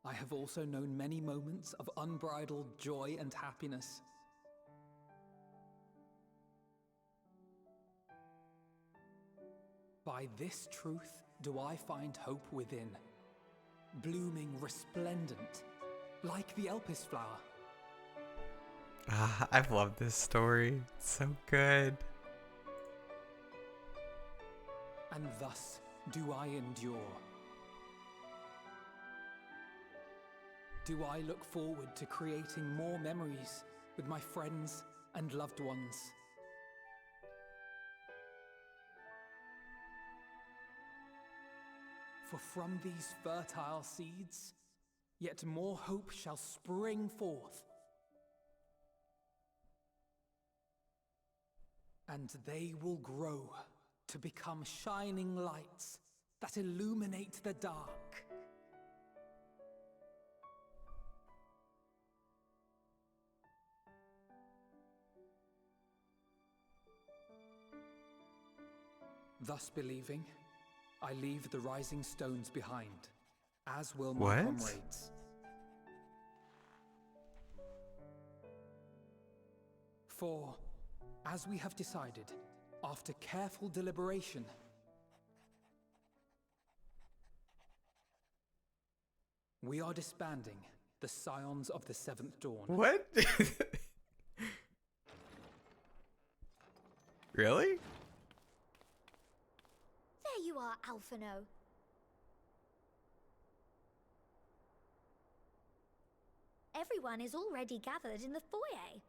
I have also known many moments of unbridled joy and happiness. By this truth do I find hope within, blooming resplendent, like the Elpis flower. Ah, I've loved this story. It's so good. And thus do I endure. Do I look forward to creating more memories with my friends and loved ones. For from these fertile seeds, yet more hope shall spring forth. And they will grow to become shining lights that illuminate the dark. Thus believing, I leave the rising stones behind, as will my comrades. For, as we have decided, after careful deliberation, we are disbanding the Scions of the Seventh Dawn. What? Really? There you are, Alphino. Everyone is already gathered in the foyer.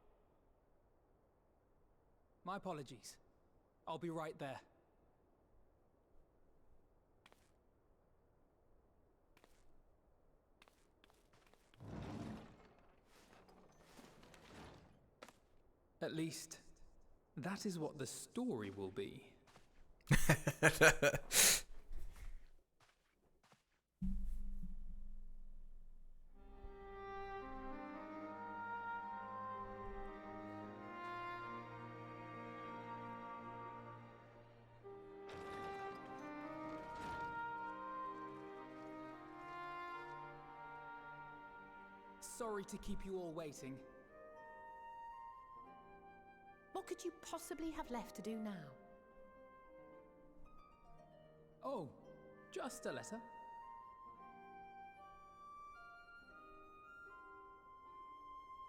My apologies. I'll be right there. At least, that is what the story will be. Sorry to keep you all waiting. What could you possibly have left to do now? Oh, just a letter.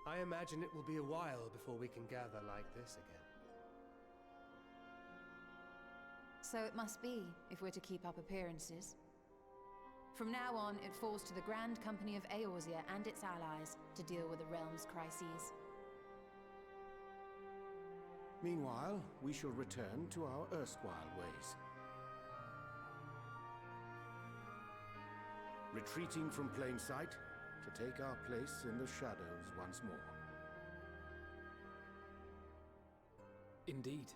I imagine it will be a while before we can gather like this again. So it must be, if we're to keep up appearances. From now on, it falls to the Grand Company of Eorzea and its allies to deal with the realm's crises. Meanwhile, we shall return to our erstwhile ways. Retreating from plain sight to take our place in the shadows once more. Indeed.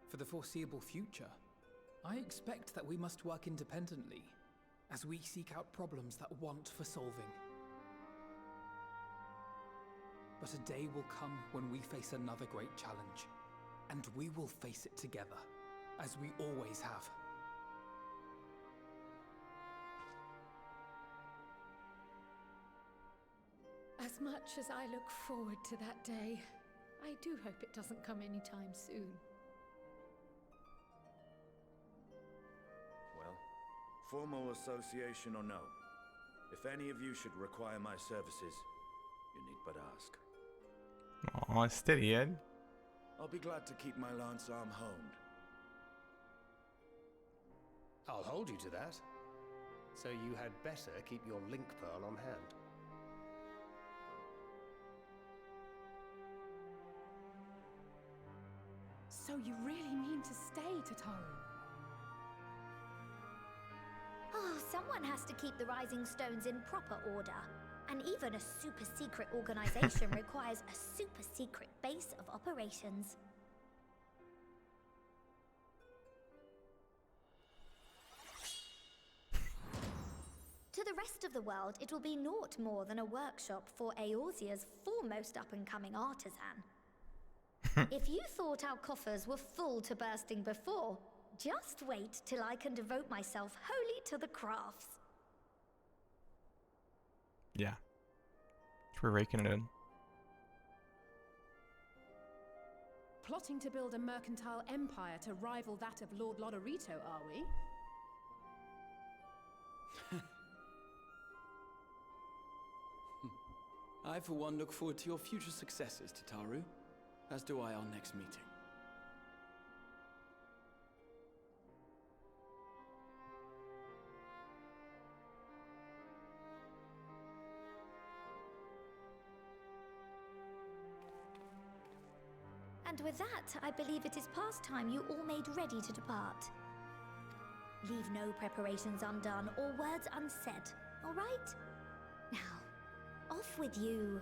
For the foreseeable future, I expect that we must work independently as we seek out problems that want for solving. But a day will come when we face another great challenge, and we will face it together, as we always have. As much as I look forward to that day, I do hope it doesn't come anytime soon. Well, formal association or no, if any of you should require my services, you need but ask. Aw, steady, Ed. I'll be glad to keep my lance arm honed. I'll hold you to that. So you had better keep your link pearl on hand. So you really mean to stay, Tataru? Oh, someone has to keep the Rising Stones in proper order. And even a super secret organization requires a super secret base of operations. To the rest of the world, it will be naught more than a workshop for Eorzea's foremost up-and-coming artisan. If you thought our coffers were full to bursting before, just wait till I can devote myself wholly to the crafts. Yeah. We're raking it in. Plotting to build a mercantile empire to rival that of Lord Lodorito, are we? I, for one, look forward to your future successes, Tataru. As do I our next meeting. And with that, I believe it is past time you all made ready to depart. Leave no preparations undone or words unsaid, all right? Now, off with you.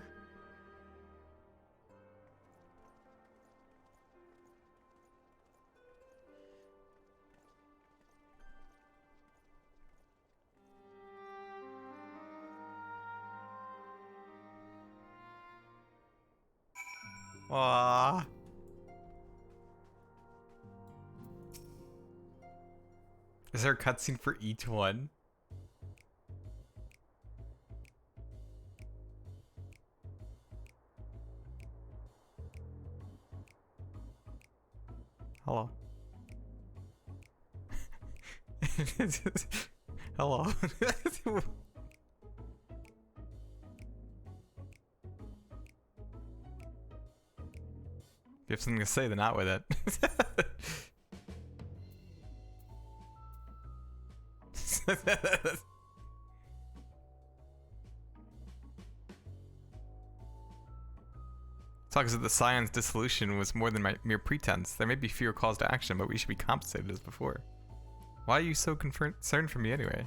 Aww. Is there a cutscene for each one? Hello. Hello. If you have something to say, then out with it. Talk as if the Scion's dissolution was more than my mere pretense. There may be fewer calls to action, but we should be compensated as before. Why are you so concerned for me anyway?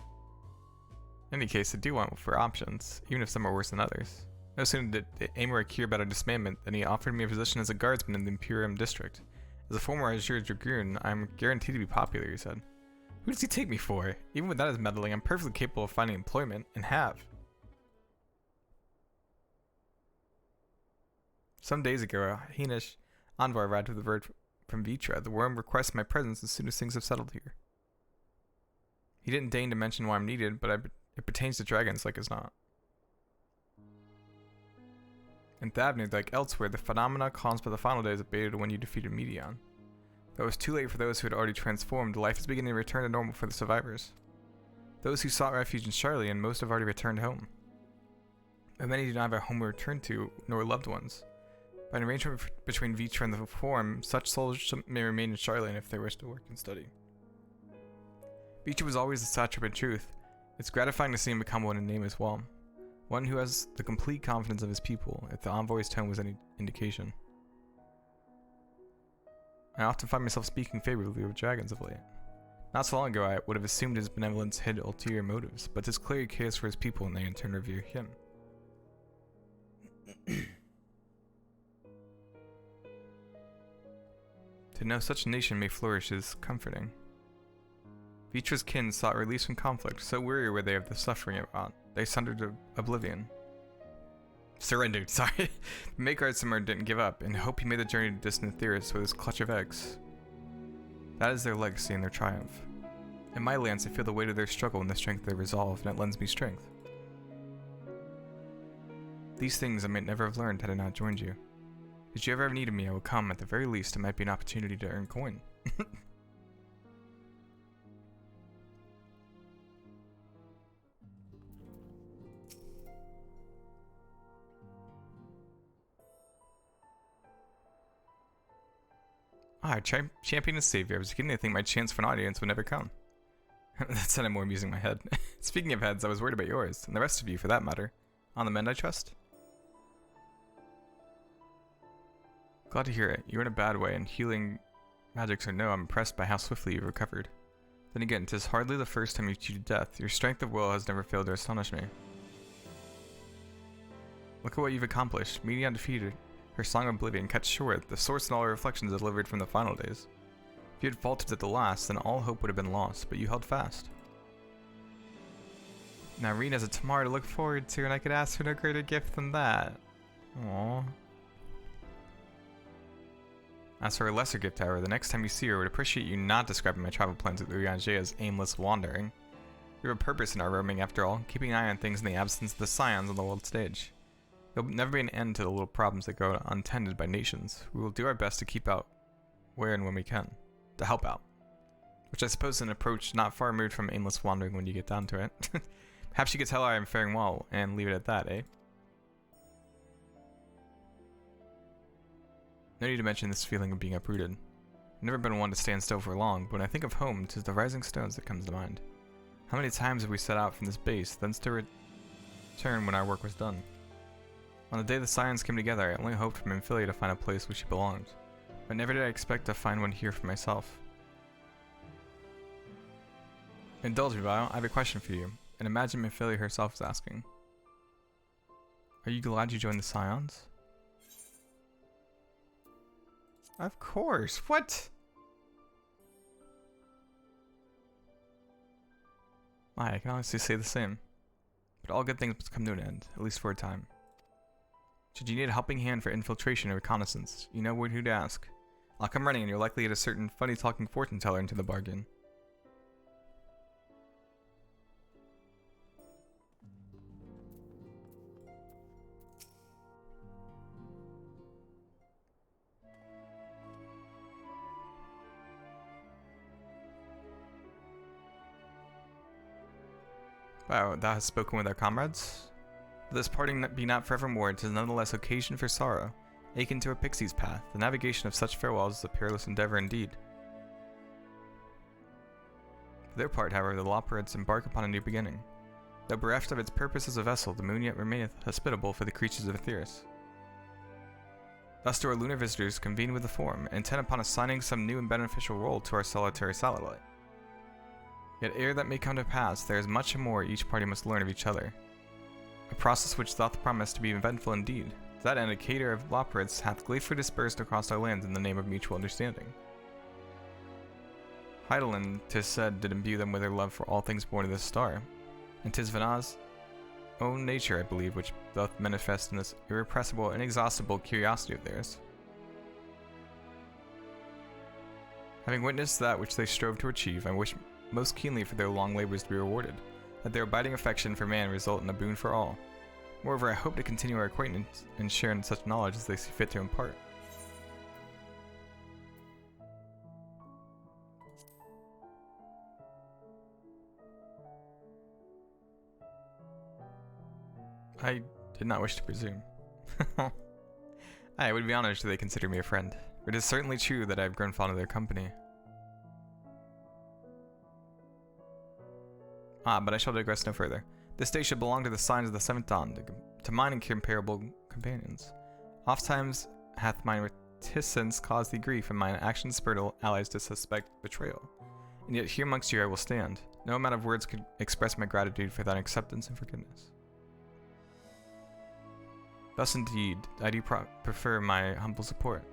In any case, I do want for options, even if some are worse than others. No sooner did Amoric hear about our disbandment than he offered me a position as a guardsman in the Imperium district. As a former Azure Dragoon, I'm guaranteed to be popular, he said. Who does he take me for? Even without his meddling, I'm perfectly capable of finding employment, and have. Some days ago, a Hainish envoy arrived with a word from Vitra. The worm requests my presence as soon as things have settled here. He didn't deign to mention why I'm needed, but it pertains to dragons like as not. In Thavnid, like elsewhere, the phenomena caused by the final days abated when you defeated Medion. Though it was too late for those who had already transformed, life is beginning to return to normal for the survivors. Those who sought refuge in Charlie and most have already returned home. But many do not have a home to return to, nor loved ones. By an arrangement between Vitra and the Forum, such souls may remain in Charlie if they wish to work and study. Vitra was always a satrap in truth. It's gratifying to see him become one in name as well. One who has the complete confidence of his people, if the envoy's tone was any indication. I often find myself speaking favorably of dragons of late. Not so long ago I would have assumed his benevolence hid ulterior motives, but 'tis clear he cares for his people and they in turn revere him. To know such a nation may flourish is comforting. Vitra's kin sought release from conflict, so weary were they of the suffering it wrought. They sundered to oblivion. Surrendered, sorry. The Makeartsimmer didn't give up, and hope he made the journey to distant Theris with his clutch of eggs. That is their legacy and their triumph. In my lance, I feel the weight of their struggle and the strength of their resolve, and it lends me strength. These things I might never have learned had I not joined you. Did you ever have need of me, I will come. At the very least, it might be an opportunity to earn coin. Champion and savior. I was beginning to think my chance for an audience would never come. That said, I'm more amusing my head. Speaking of heads, I was worried about yours, and the rest of you for that matter. On the mend, I trust? Glad to hear it. You're in a bad way, and healing magics or no, I'm impressed by how swiftly you've recovered. Then again, 'tis hardly the first time you've cheated death. Your strength of will has never failed to astonish me. Look at what you've accomplished. Meeting undefeated. Her song of oblivion cut short, the source and all her reflections delivered from the final days. If you had faltered at the last, then all hope would have been lost, but you held fast. Now Reen has a tomorrow to look forward to, and I could ask for no greater gift than that. Aww. As for a lesser gift, however, the next time you see her, I would appreciate you not describing my travel plans with Urianger as aimless wandering. We have a purpose in our roaming, after all, keeping an eye on things in the absence of the scions on the world stage. There will never be an end to the little problems that go untended by nations. We will do our best to keep out where and when we can. To help out. Which I suppose is an approach not far removed from aimless wandering when you get down to it. Perhaps you could tell I am faring well, and leave it at that, eh? No need to mention this feeling of being uprooted. I've never been one to stand still for long, but when I think of home, 'tis the rising stones that comes to mind. How many times have we set out from this base, thence to return when our work was done? On the day the scions came together, I only hoped from Amphilia to find a place where she belonged. But never did I expect to find one here for myself. Indulge me, Bio. I have a question for you, and imagine Amphilia herself is asking. Are you glad you joined the Scions? Of course. What? I can honestly say the same. But all good things must come to an end, at least for a time. Should you need a helping hand for infiltration or reconnaissance, you know who to ask. I'll come running, and you're likely to get a certain funny-talking fortune teller into the bargain. Wow, thou hast spoken with our comrades? Though this parting be not forevermore, 'tis nonetheless occasion for sorrow. Akin to a pixie's path, the navigation of such farewells is a perilous endeavor indeed. For their part, however, the Loperids embark upon a new beginning. Though bereft of its purpose as a vessel, the moon yet remaineth hospitable for the creatures of Aetheris. Thus do our lunar visitors convene with the Forum, intent upon assigning some new and beneficial role to our solitary satellite. Yet ere that may come to pass, there is much more each party must learn of each other. A process which doth promise to be eventful indeed. To that end, a cadre of Loperids hath gleefully dispersed across our lands in the name of mutual understanding. Heidelin, 'tis said, did imbue them with their love for all things born of this star, and 'tis Vanna's own nature, I believe, which doth manifest in this irrepressible, inexhaustible curiosity of theirs. Having witnessed that which they strove to achieve, I wish most keenly for their long labors to be rewarded, that their abiding affection for man result in a boon for all. Moreover, I hope to continue our acquaintance and share in such knowledge as they see fit to impart. I did not wish to presume. I would be honored if they consider me a friend. It is certainly true that I have grown fond of their company. But I shall digress no further. This day should belong to the signs of the seventh dawn, to mine incomparable companions. Ofttimes hath mine reticence caused thee grief, and mine actions spurred allies to suspect betrayal. And yet here amongst you I will stand. No amount of words could express my gratitude for thine acceptance and forgiveness. Thus indeed, I do prefer my humble support.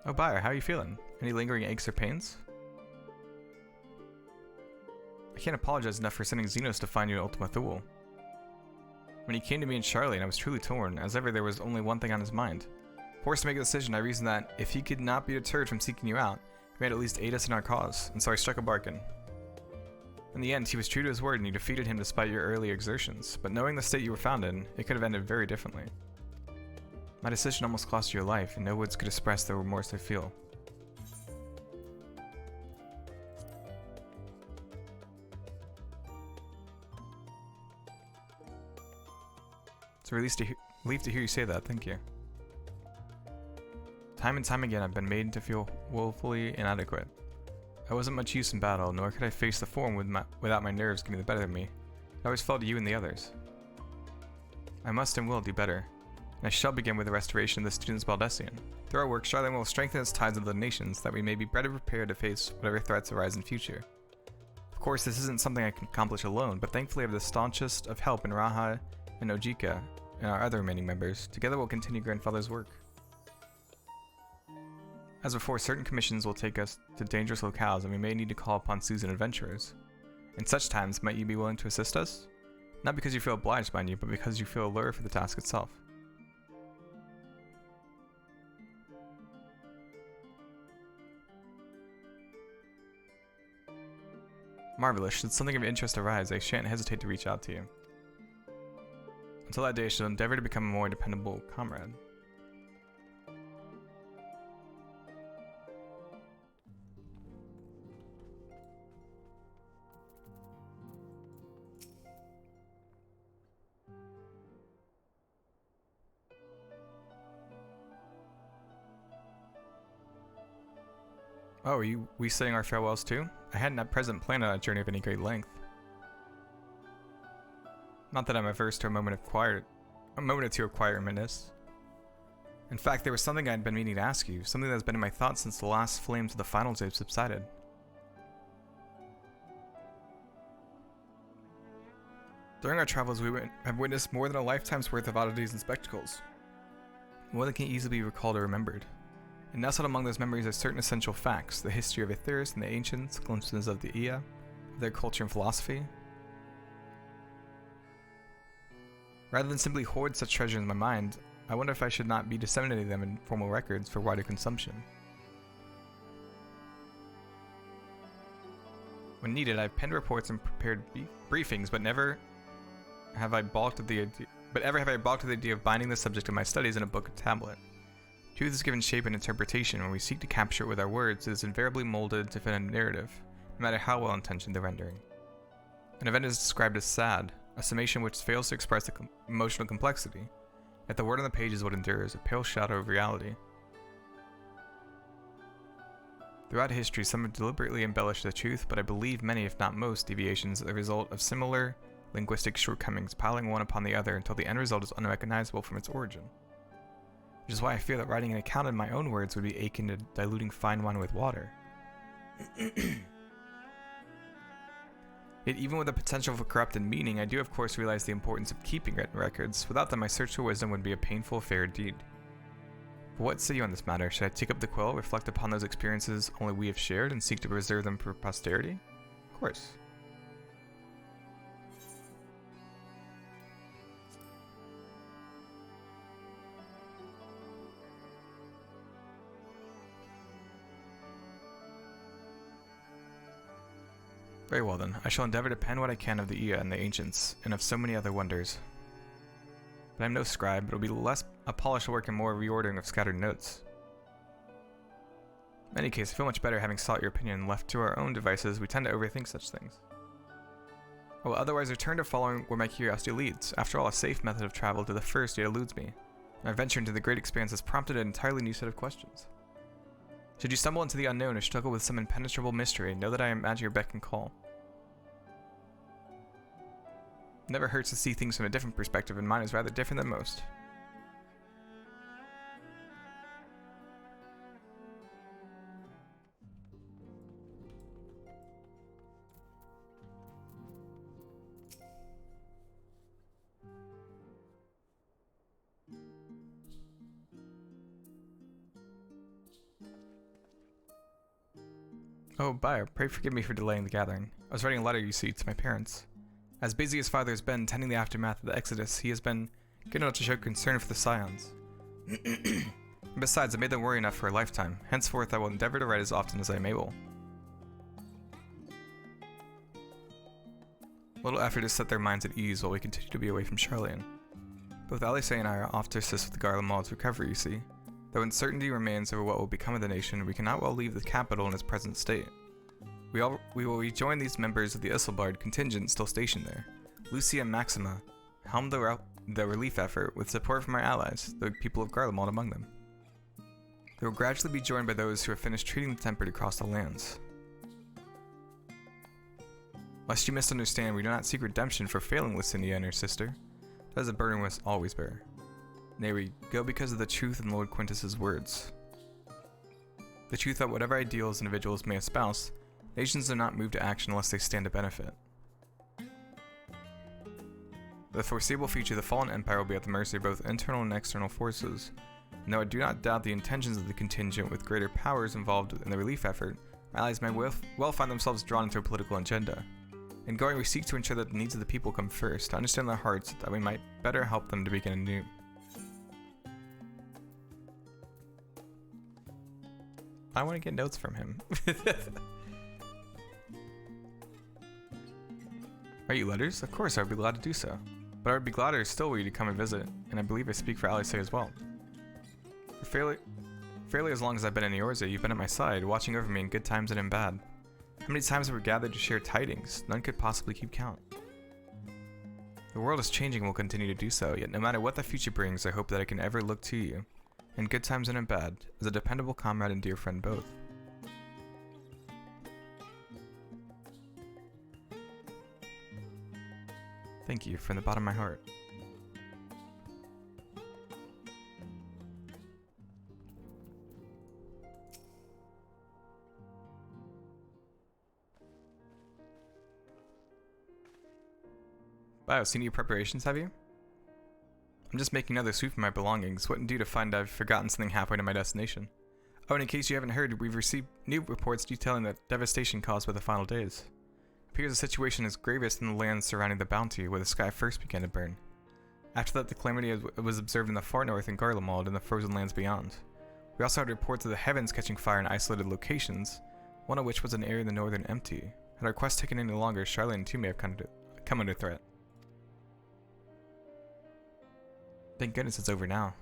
Oh, Buyer, how are you feeling? Any lingering aches or pains? I can't apologize enough for sending Xenos to find you at Ultima Thule. When he came to me in Charlie, I was truly torn. As ever, there was only one thing on his mind. Forced to make a decision, I reasoned that if he could not be deterred from seeking you out, He might at least aid us in our cause, and so I struck a bargain. In the end, he was true to his word and you defeated him despite your early exertions, but knowing the state you were found in, it could have ended very differently. My decision almost cost you your life, and no words could express the remorse I feel. It's a relief to hear you say that, thank you. Time and time again I've been made to feel woefully inadequate. I wasn't much use in battle, nor could I face the form without my nerves getting the better of me. I always fell to you and the others. I must and will do better, and I shall begin with the restoration of the students' Baldessian. Through our work, Charlemagne will strengthen its ties with the nations, that we may be better prepared to face whatever threats arise in future. Of course, this isn't something I can accomplish alone, but thankfully I have the staunchest of help in Raha and Ojika, and our other remaining members. Together we'll continue grandfather's work. As before, certain commissions will take us to dangerous locales, and we may need to call upon Susan adventurers. In such times, might you be willing to assist us? Not because you feel obliged by you, but because you feel allure for the task itself. Marvelous. Should something of interest arise, I shan't hesitate to reach out to you. Until that day, I shall endeavor to become a more dependable comrade. Oh, are we saying our farewells too? I hadn't at present planned on a journey of any great length. Not that I'm averse to a moment or two of quiet reminiscence. In fact, there was something I had been meaning to ask you, something that's been in my thoughts since the last flames of the finals have subsided. During our travels, we have witnessed more than a lifetime's worth of oddities and spectacles. More than can easily be recalled or remembered. And nestled among those memories are certain essential facts, the history of Ithris and the ancients, glimpses of the Ia, of their culture and philosophy. Rather than simply hoard such treasure in my mind, I wonder if I should not be disseminating them in formal records for wider consumption. When needed, I've penned reports and prepared briefings, but never have I balked at the idea of binding the subject of my studies in a book or tablet. Truth is given shape and interpretation. When we seek to capture it with our words, it is invariably molded to fit a narrative, no matter how well-intentioned the rendering. An event is described as sad, a summation which fails to express the emotional complexity, yet the word on the page is what endures, a pale shadow of reality. Throughout history, some have deliberately embellished the truth, but I believe many, if not most, deviations are the result of similar linguistic shortcomings piling one upon the other until the end result is unrecognizable from its origin. Which is why I fear that writing an account in my own words would be akin to diluting fine wine with water. Yet even with the potential for corrupted meaning, I do of course realize the importance of keeping written records. Without them, my search for wisdom would be a painful affair indeed. But what say you on this matter? Should I take up the quill, reflect upon those experiences only we have shared, and seek to preserve them for posterity? Of course. Very well then, I shall endeavor to pen what I can of the Ia and the ancients, and of so many other wonders. But I am no scribe, but it will be less a polished work and more reordering of scattered notes. In any case, I feel much better having sought your opinion, and left to our own devices, we tend to overthink such things. I will otherwise return to following where my curiosity leads. After all, a safe method of travel to the first yet eludes me. My venture into the great expanse has prompted an entirely new set of questions. Should you stumble into the unknown or struggle with some impenetrable mystery, know that I am at your beck and call. It never hurts to see things from a different perspective, and mine is rather different than most. Oh, Bio, pray forgive me for delaying the gathering. I was writing a letter, you see, to my parents. As busy as father has been tending the aftermath of the Exodus, he has been good enough to show concern for the Scions. Besides, I made them worry enough for a lifetime. Henceforth, I will endeavor to write as often as I am able. Little effort to set their minds at ease while we continue to be away from Charlene. Both Alice and I are off to assist with Garlemald's recovery, you see. Though uncertainty remains over what will become of the nation, we cannot well leave the capital in its present state. We will rejoin these members of the Isselbard contingent still stationed there. Lucy and Maxima helmed the relief effort with support from our allies, the people of Garlemald among them. They will gradually be joined by those who have finished treating the tempered across the lands. Lest you misunderstand, we do not seek redemption for failing Lucinia and her sister. That is a burden we must always bear. Nay, we go because of the truth in Lord Quintus's words. The truth that whatever ideals individuals may espouse, nations are not moved to action unless they stand to benefit. For the foreseeable future, the fallen empire will be at the mercy of both internal and external forces. And though I do not doubt the intentions of the contingent with greater powers involved in the relief effort, our allies may well find themselves drawn into a political agenda. In going, we seek to ensure that the needs of the people come first, to understand their hearts, that we might better help them to begin anew. I want to get notes from him. Write you letters? Of course, I would be glad to do so. But I would be gladder still were you to come and visit, and I believe I speak for Alice as well. For fairly as long as I've been in Eorza, you've been at my side, watching over me in good times and in bad. How many times have we gathered to share tidings? None could possibly keep count. The world is changing and will continue to do so, yet no matter what the future brings, I hope that I can ever look to you, in good times and in bad, as a dependable comrade and dear friend both. Thank you from the bottom of my heart. Wow, seen your preparations, have you? I'm just making another sweep for my belongings. What do to find I've forgotten something halfway to my destination? Oh, and in case you haven't heard, we've received new reports detailing the devastation caused by the final days. It appears the situation is gravest in the lands surrounding the Bounty, where the sky first began to burn. After that, the calamity was observed in the far north in Garlemald and the frozen lands beyond. We also had reports of the heavens catching fire in isolated locations, one of which was an area in the northern Empty. Had our quest taken any longer, Charlene too may have come under threat. Thank goodness it's over now.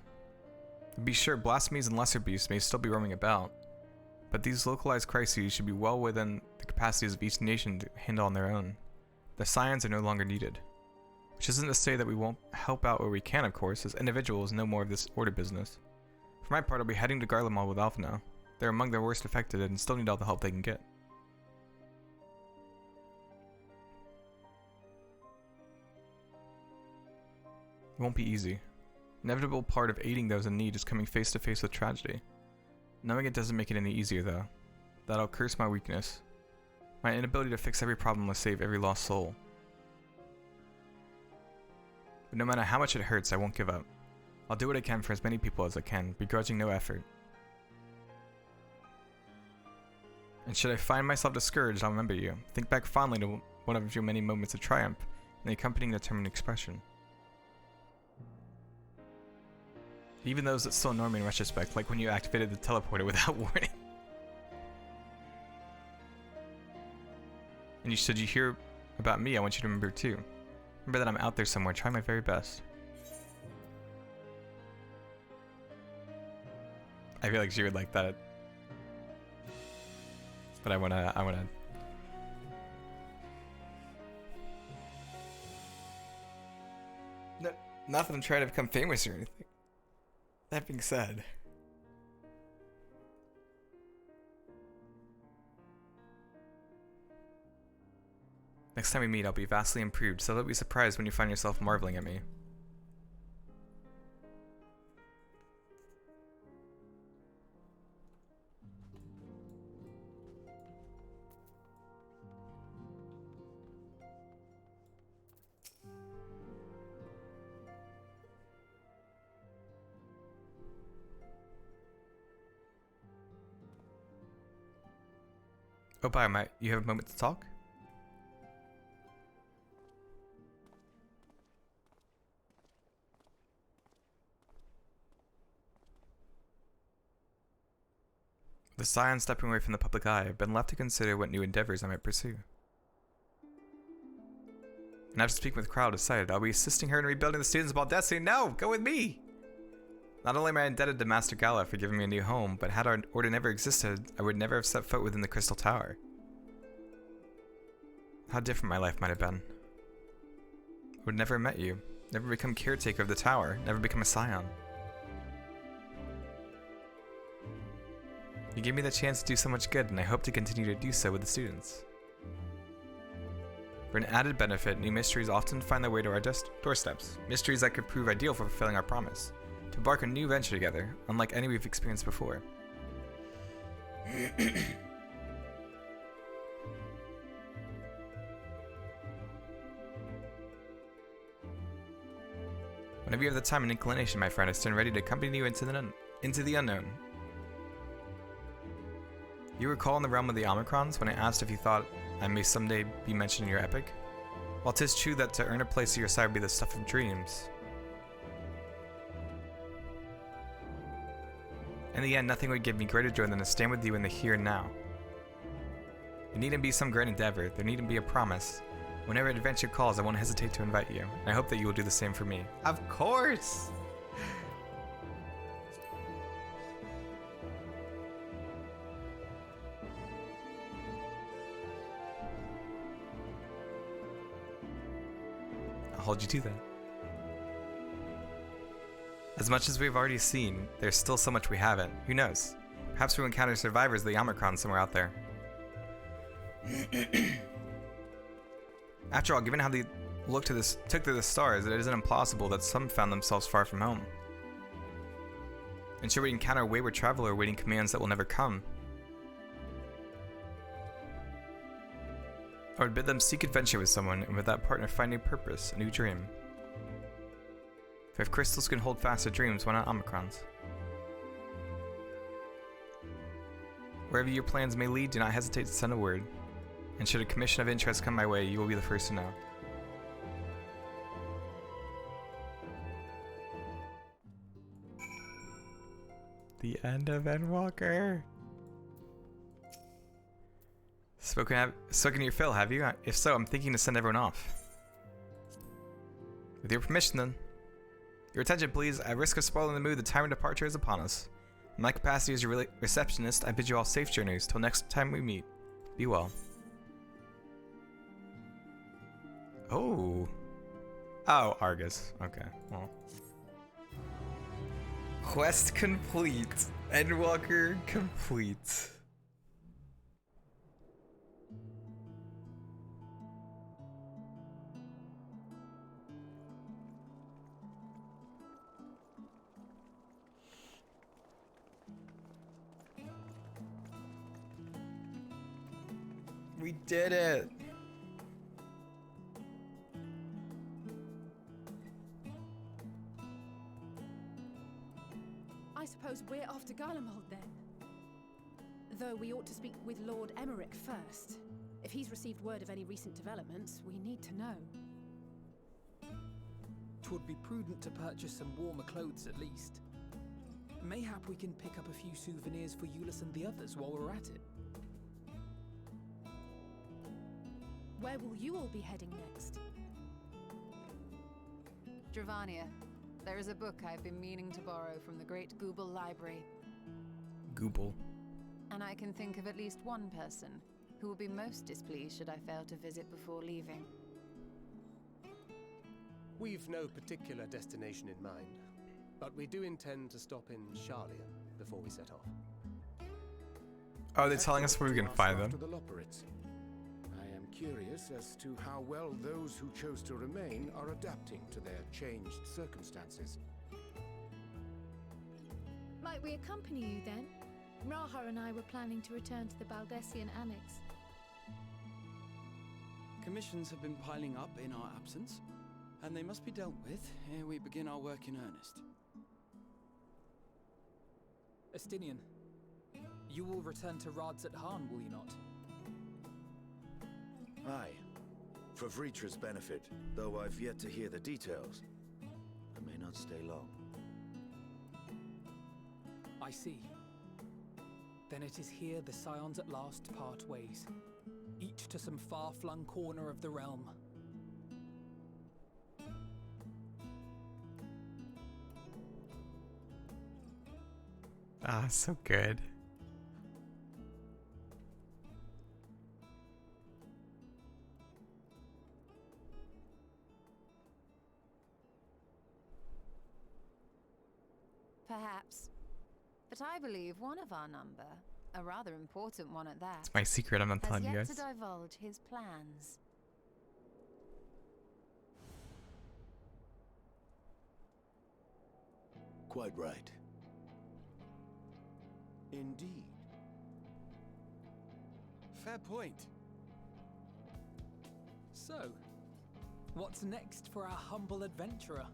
Be sure, blasphemies and lesser beasts may still be roaming about, but these localized crises should be well within the capacities of each nation to handle on their own. The scions are no longer needed. Which isn't to say that we won't help out where we can, of course, as individuals know more of this order business. For my part, I'll be heading to Garlemald with Alpha now. They're among the worst affected and still need all the help they can get. It won't be easy. Inevitable part of aiding those in need is coming face to face with tragedy. Knowing it doesn't make it any easier though. That'll curse my weakness. My inability to fix every problem or save every lost soul. But no matter how much it hurts, I won't give up. I'll do what I can for as many people as I can, begrudging no effort. And should I find myself discouraged, I'll remember you. Think back fondly to one of your many moments of triumph, and the accompanying determined expression. Even those that still annoy me in retrospect, like when you activated the teleporter without warning. And should you hear about me, I want you to remember too. Remember that I'm out there somewhere, trying my very best. I feel like she would like that. But I wanna... No, not that I'm trying to become famous or anything. That being said, next time we meet, I'll be vastly improved, so don't be surprised when you find yourself marveling at me. Oh, bye, Matt. You have a moment to talk? With Scion stepping away from the public eye, I've been left to consider what new endeavors I might pursue. And after speaking with Crow, I decided I'll be assisting her in rebuilding the students of Baldessi. No! Go with me! Not only am I indebted to Master Gala for giving me a new home, but had our order never existed, I would never have set foot within the Crystal Tower. How different my life might have been. I would never have met you, never become caretaker of the tower, never become a Scion. You gave me the chance to do so much good, and I hope to continue to do so with the students. For an added benefit, new mysteries often find their way to our doorsteps. Mysteries that could prove ideal for fulfilling our promise. To embark on a new venture together, unlike any we've experienced before. Whenever you have the time and inclination, my friend, I stand ready to accompany you into the unknown. You recall in the realm of the Omicrons when I asked if you thought I may someday be mentioned in your epic? While 'tis true that to earn a place at your side would be the stuff of dreams, in the end, nothing would give me greater joy than to stand with you in the here and now. It needn't be some great endeavor, there needn't be a promise. Whenever adventure calls, I won't hesitate to invite you, and I hope that you will do the same for me. Of course! I'll hold you to that. As much as we've already seen, there's still so much we haven't. Who knows? Perhaps we'll encounter survivors of the Omicron somewhere out there. After all, given how they took to the stars, it isn't impossible that some found themselves far from home. And should we encounter a wayward traveler awaiting commands that will never come, I would bid them seek adventure with someone, and with that partner find new purpose, a new dream. For if crystals can hold fast to dreams, why not Omicrons? Wherever your plans may lead, do not hesitate to send a word. And should a commission of interest come my way, you will be the first to know. The end of Endwalker. Spoken your fill, have you? If so, I'm thinking to send everyone off. With your permission, then. Your attention, please. At risk of spoiling the mood, the time of departure is upon us. In my capacity as your receptionist, I bid you all safe journeys. Till next time we meet. Be well. Oh. Oh, Argus. Okay, well. Quest complete. Endwalker complete. We did it! I suppose we're after Garlemald then. Though we ought to speak with Lord Emmerich first. If he's received word of any recent developments, we need to know. 'Twould be prudent to purchase some warmer clothes at least. Mayhap we can pick up a few souvenirs for Euless and the others while we're at it. Where will you all be heading next? Dravania. There is a book I've been meaning to borrow from the great Gooble Library. Gooble. And I can think of at least one person who will be most displeased should I fail to visit before leaving. We've no particular destination in mind, but we do intend to stop in Charlian before we set off. Oh, they're telling us where we can find them. I am curious as to how well those who chose to remain are adapting to their changed circumstances. Might we accompany you then? Raha and I were planning to return to the Baldessian Annex. Commissions have been piling up in our absence, and they must be dealt with ere we begin our work in earnest. Estinian, you will return to Rads at Han, will you not? Aye. For Vritra's benefit, though I've yet to hear the details. I may not stay long. I see. Then it is here the Scions at last part ways, each to some far-flung corner of the realm. Ah, so good. Perhaps. But I believe one of our number, a rather important one at that, It's my secret, I'm not telling you has guys. yet to divulge his plans. Quite right. Indeed. Fair point. So, what's next for our humble adventurer?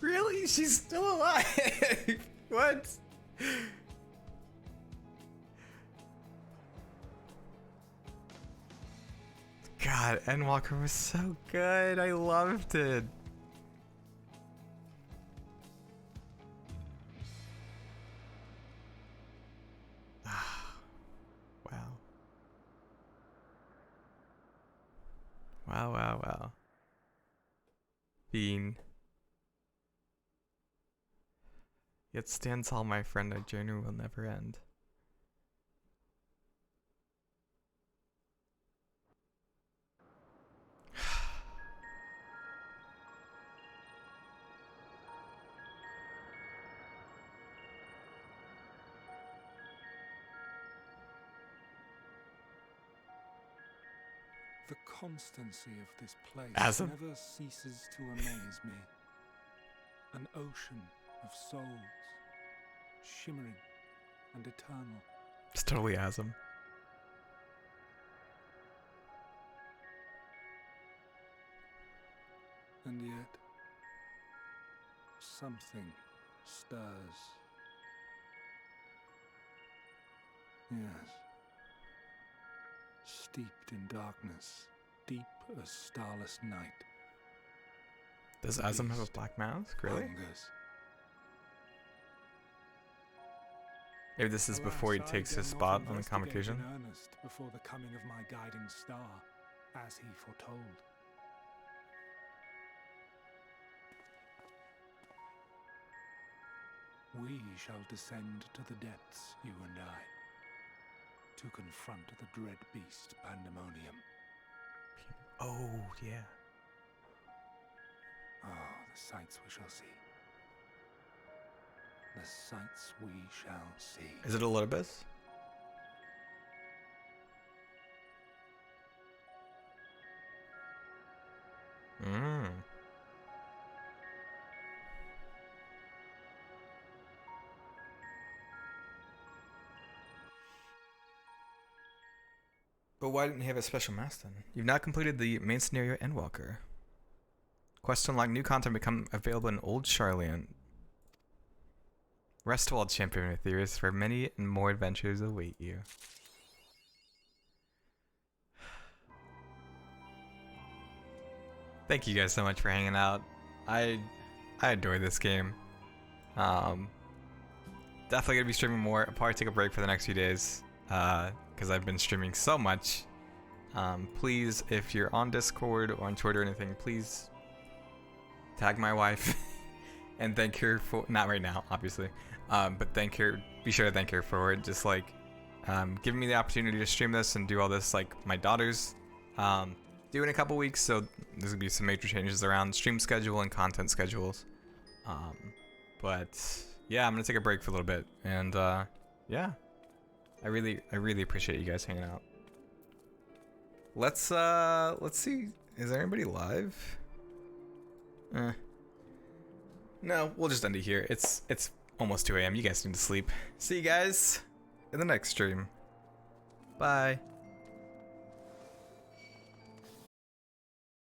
Really? She's still alive? What? God, Endwalker was so good. I loved it. Wow. Wow, wow, wow. Bean. Yet stand tall, my friend, our journey will never end. The constancy of this place Awesome. never ceases to amaze me. An ocean of souls, shimmering and eternal. It's totally awesome. And yet, something stirs. Yes. Steeped in darkness, deep as starless night. Does Azam have a black mask? Really? Hungers. Maybe this is before he Alas, takes I his dare spot not on the investigate competition. in earnest before the coming of my guiding star, as he foretold. We shall descend to the depths, you and I, to confront the dread beast Pandemonium. Oh, yeah. Oh, the sights we shall see. The sights we shall see. Is it Olympus? Mmm. But why didn't he have a special mask then? You've now completed the main scenario Endwalker. Quest to unlock new content become available in Old Charlian. Rest well, champion of theories, for many and more adventures await you. Thank you guys so much for hanging out. I adore this game. Definitely gonna be streaming more. I'll probably take a break for the next few days because I've been streaming so much. Please, if you're on Discord or on Twitter or anything, please tag my wife and thank her for, not right now, obviously, but thank her. Be sure to thank her for it. Just like giving me the opportunity to stream this and do all this. Like my daughter's due in a couple weeks, so there's gonna be some major changes around stream schedule and content schedules. But yeah, I'm gonna take a break for a little bit, and yeah, I really appreciate you guys hanging out. Let's see, is there anybody live? No, we'll just end it here. It's almost 2 a.m. You guys need to sleep. See you guys in the next stream. Bye.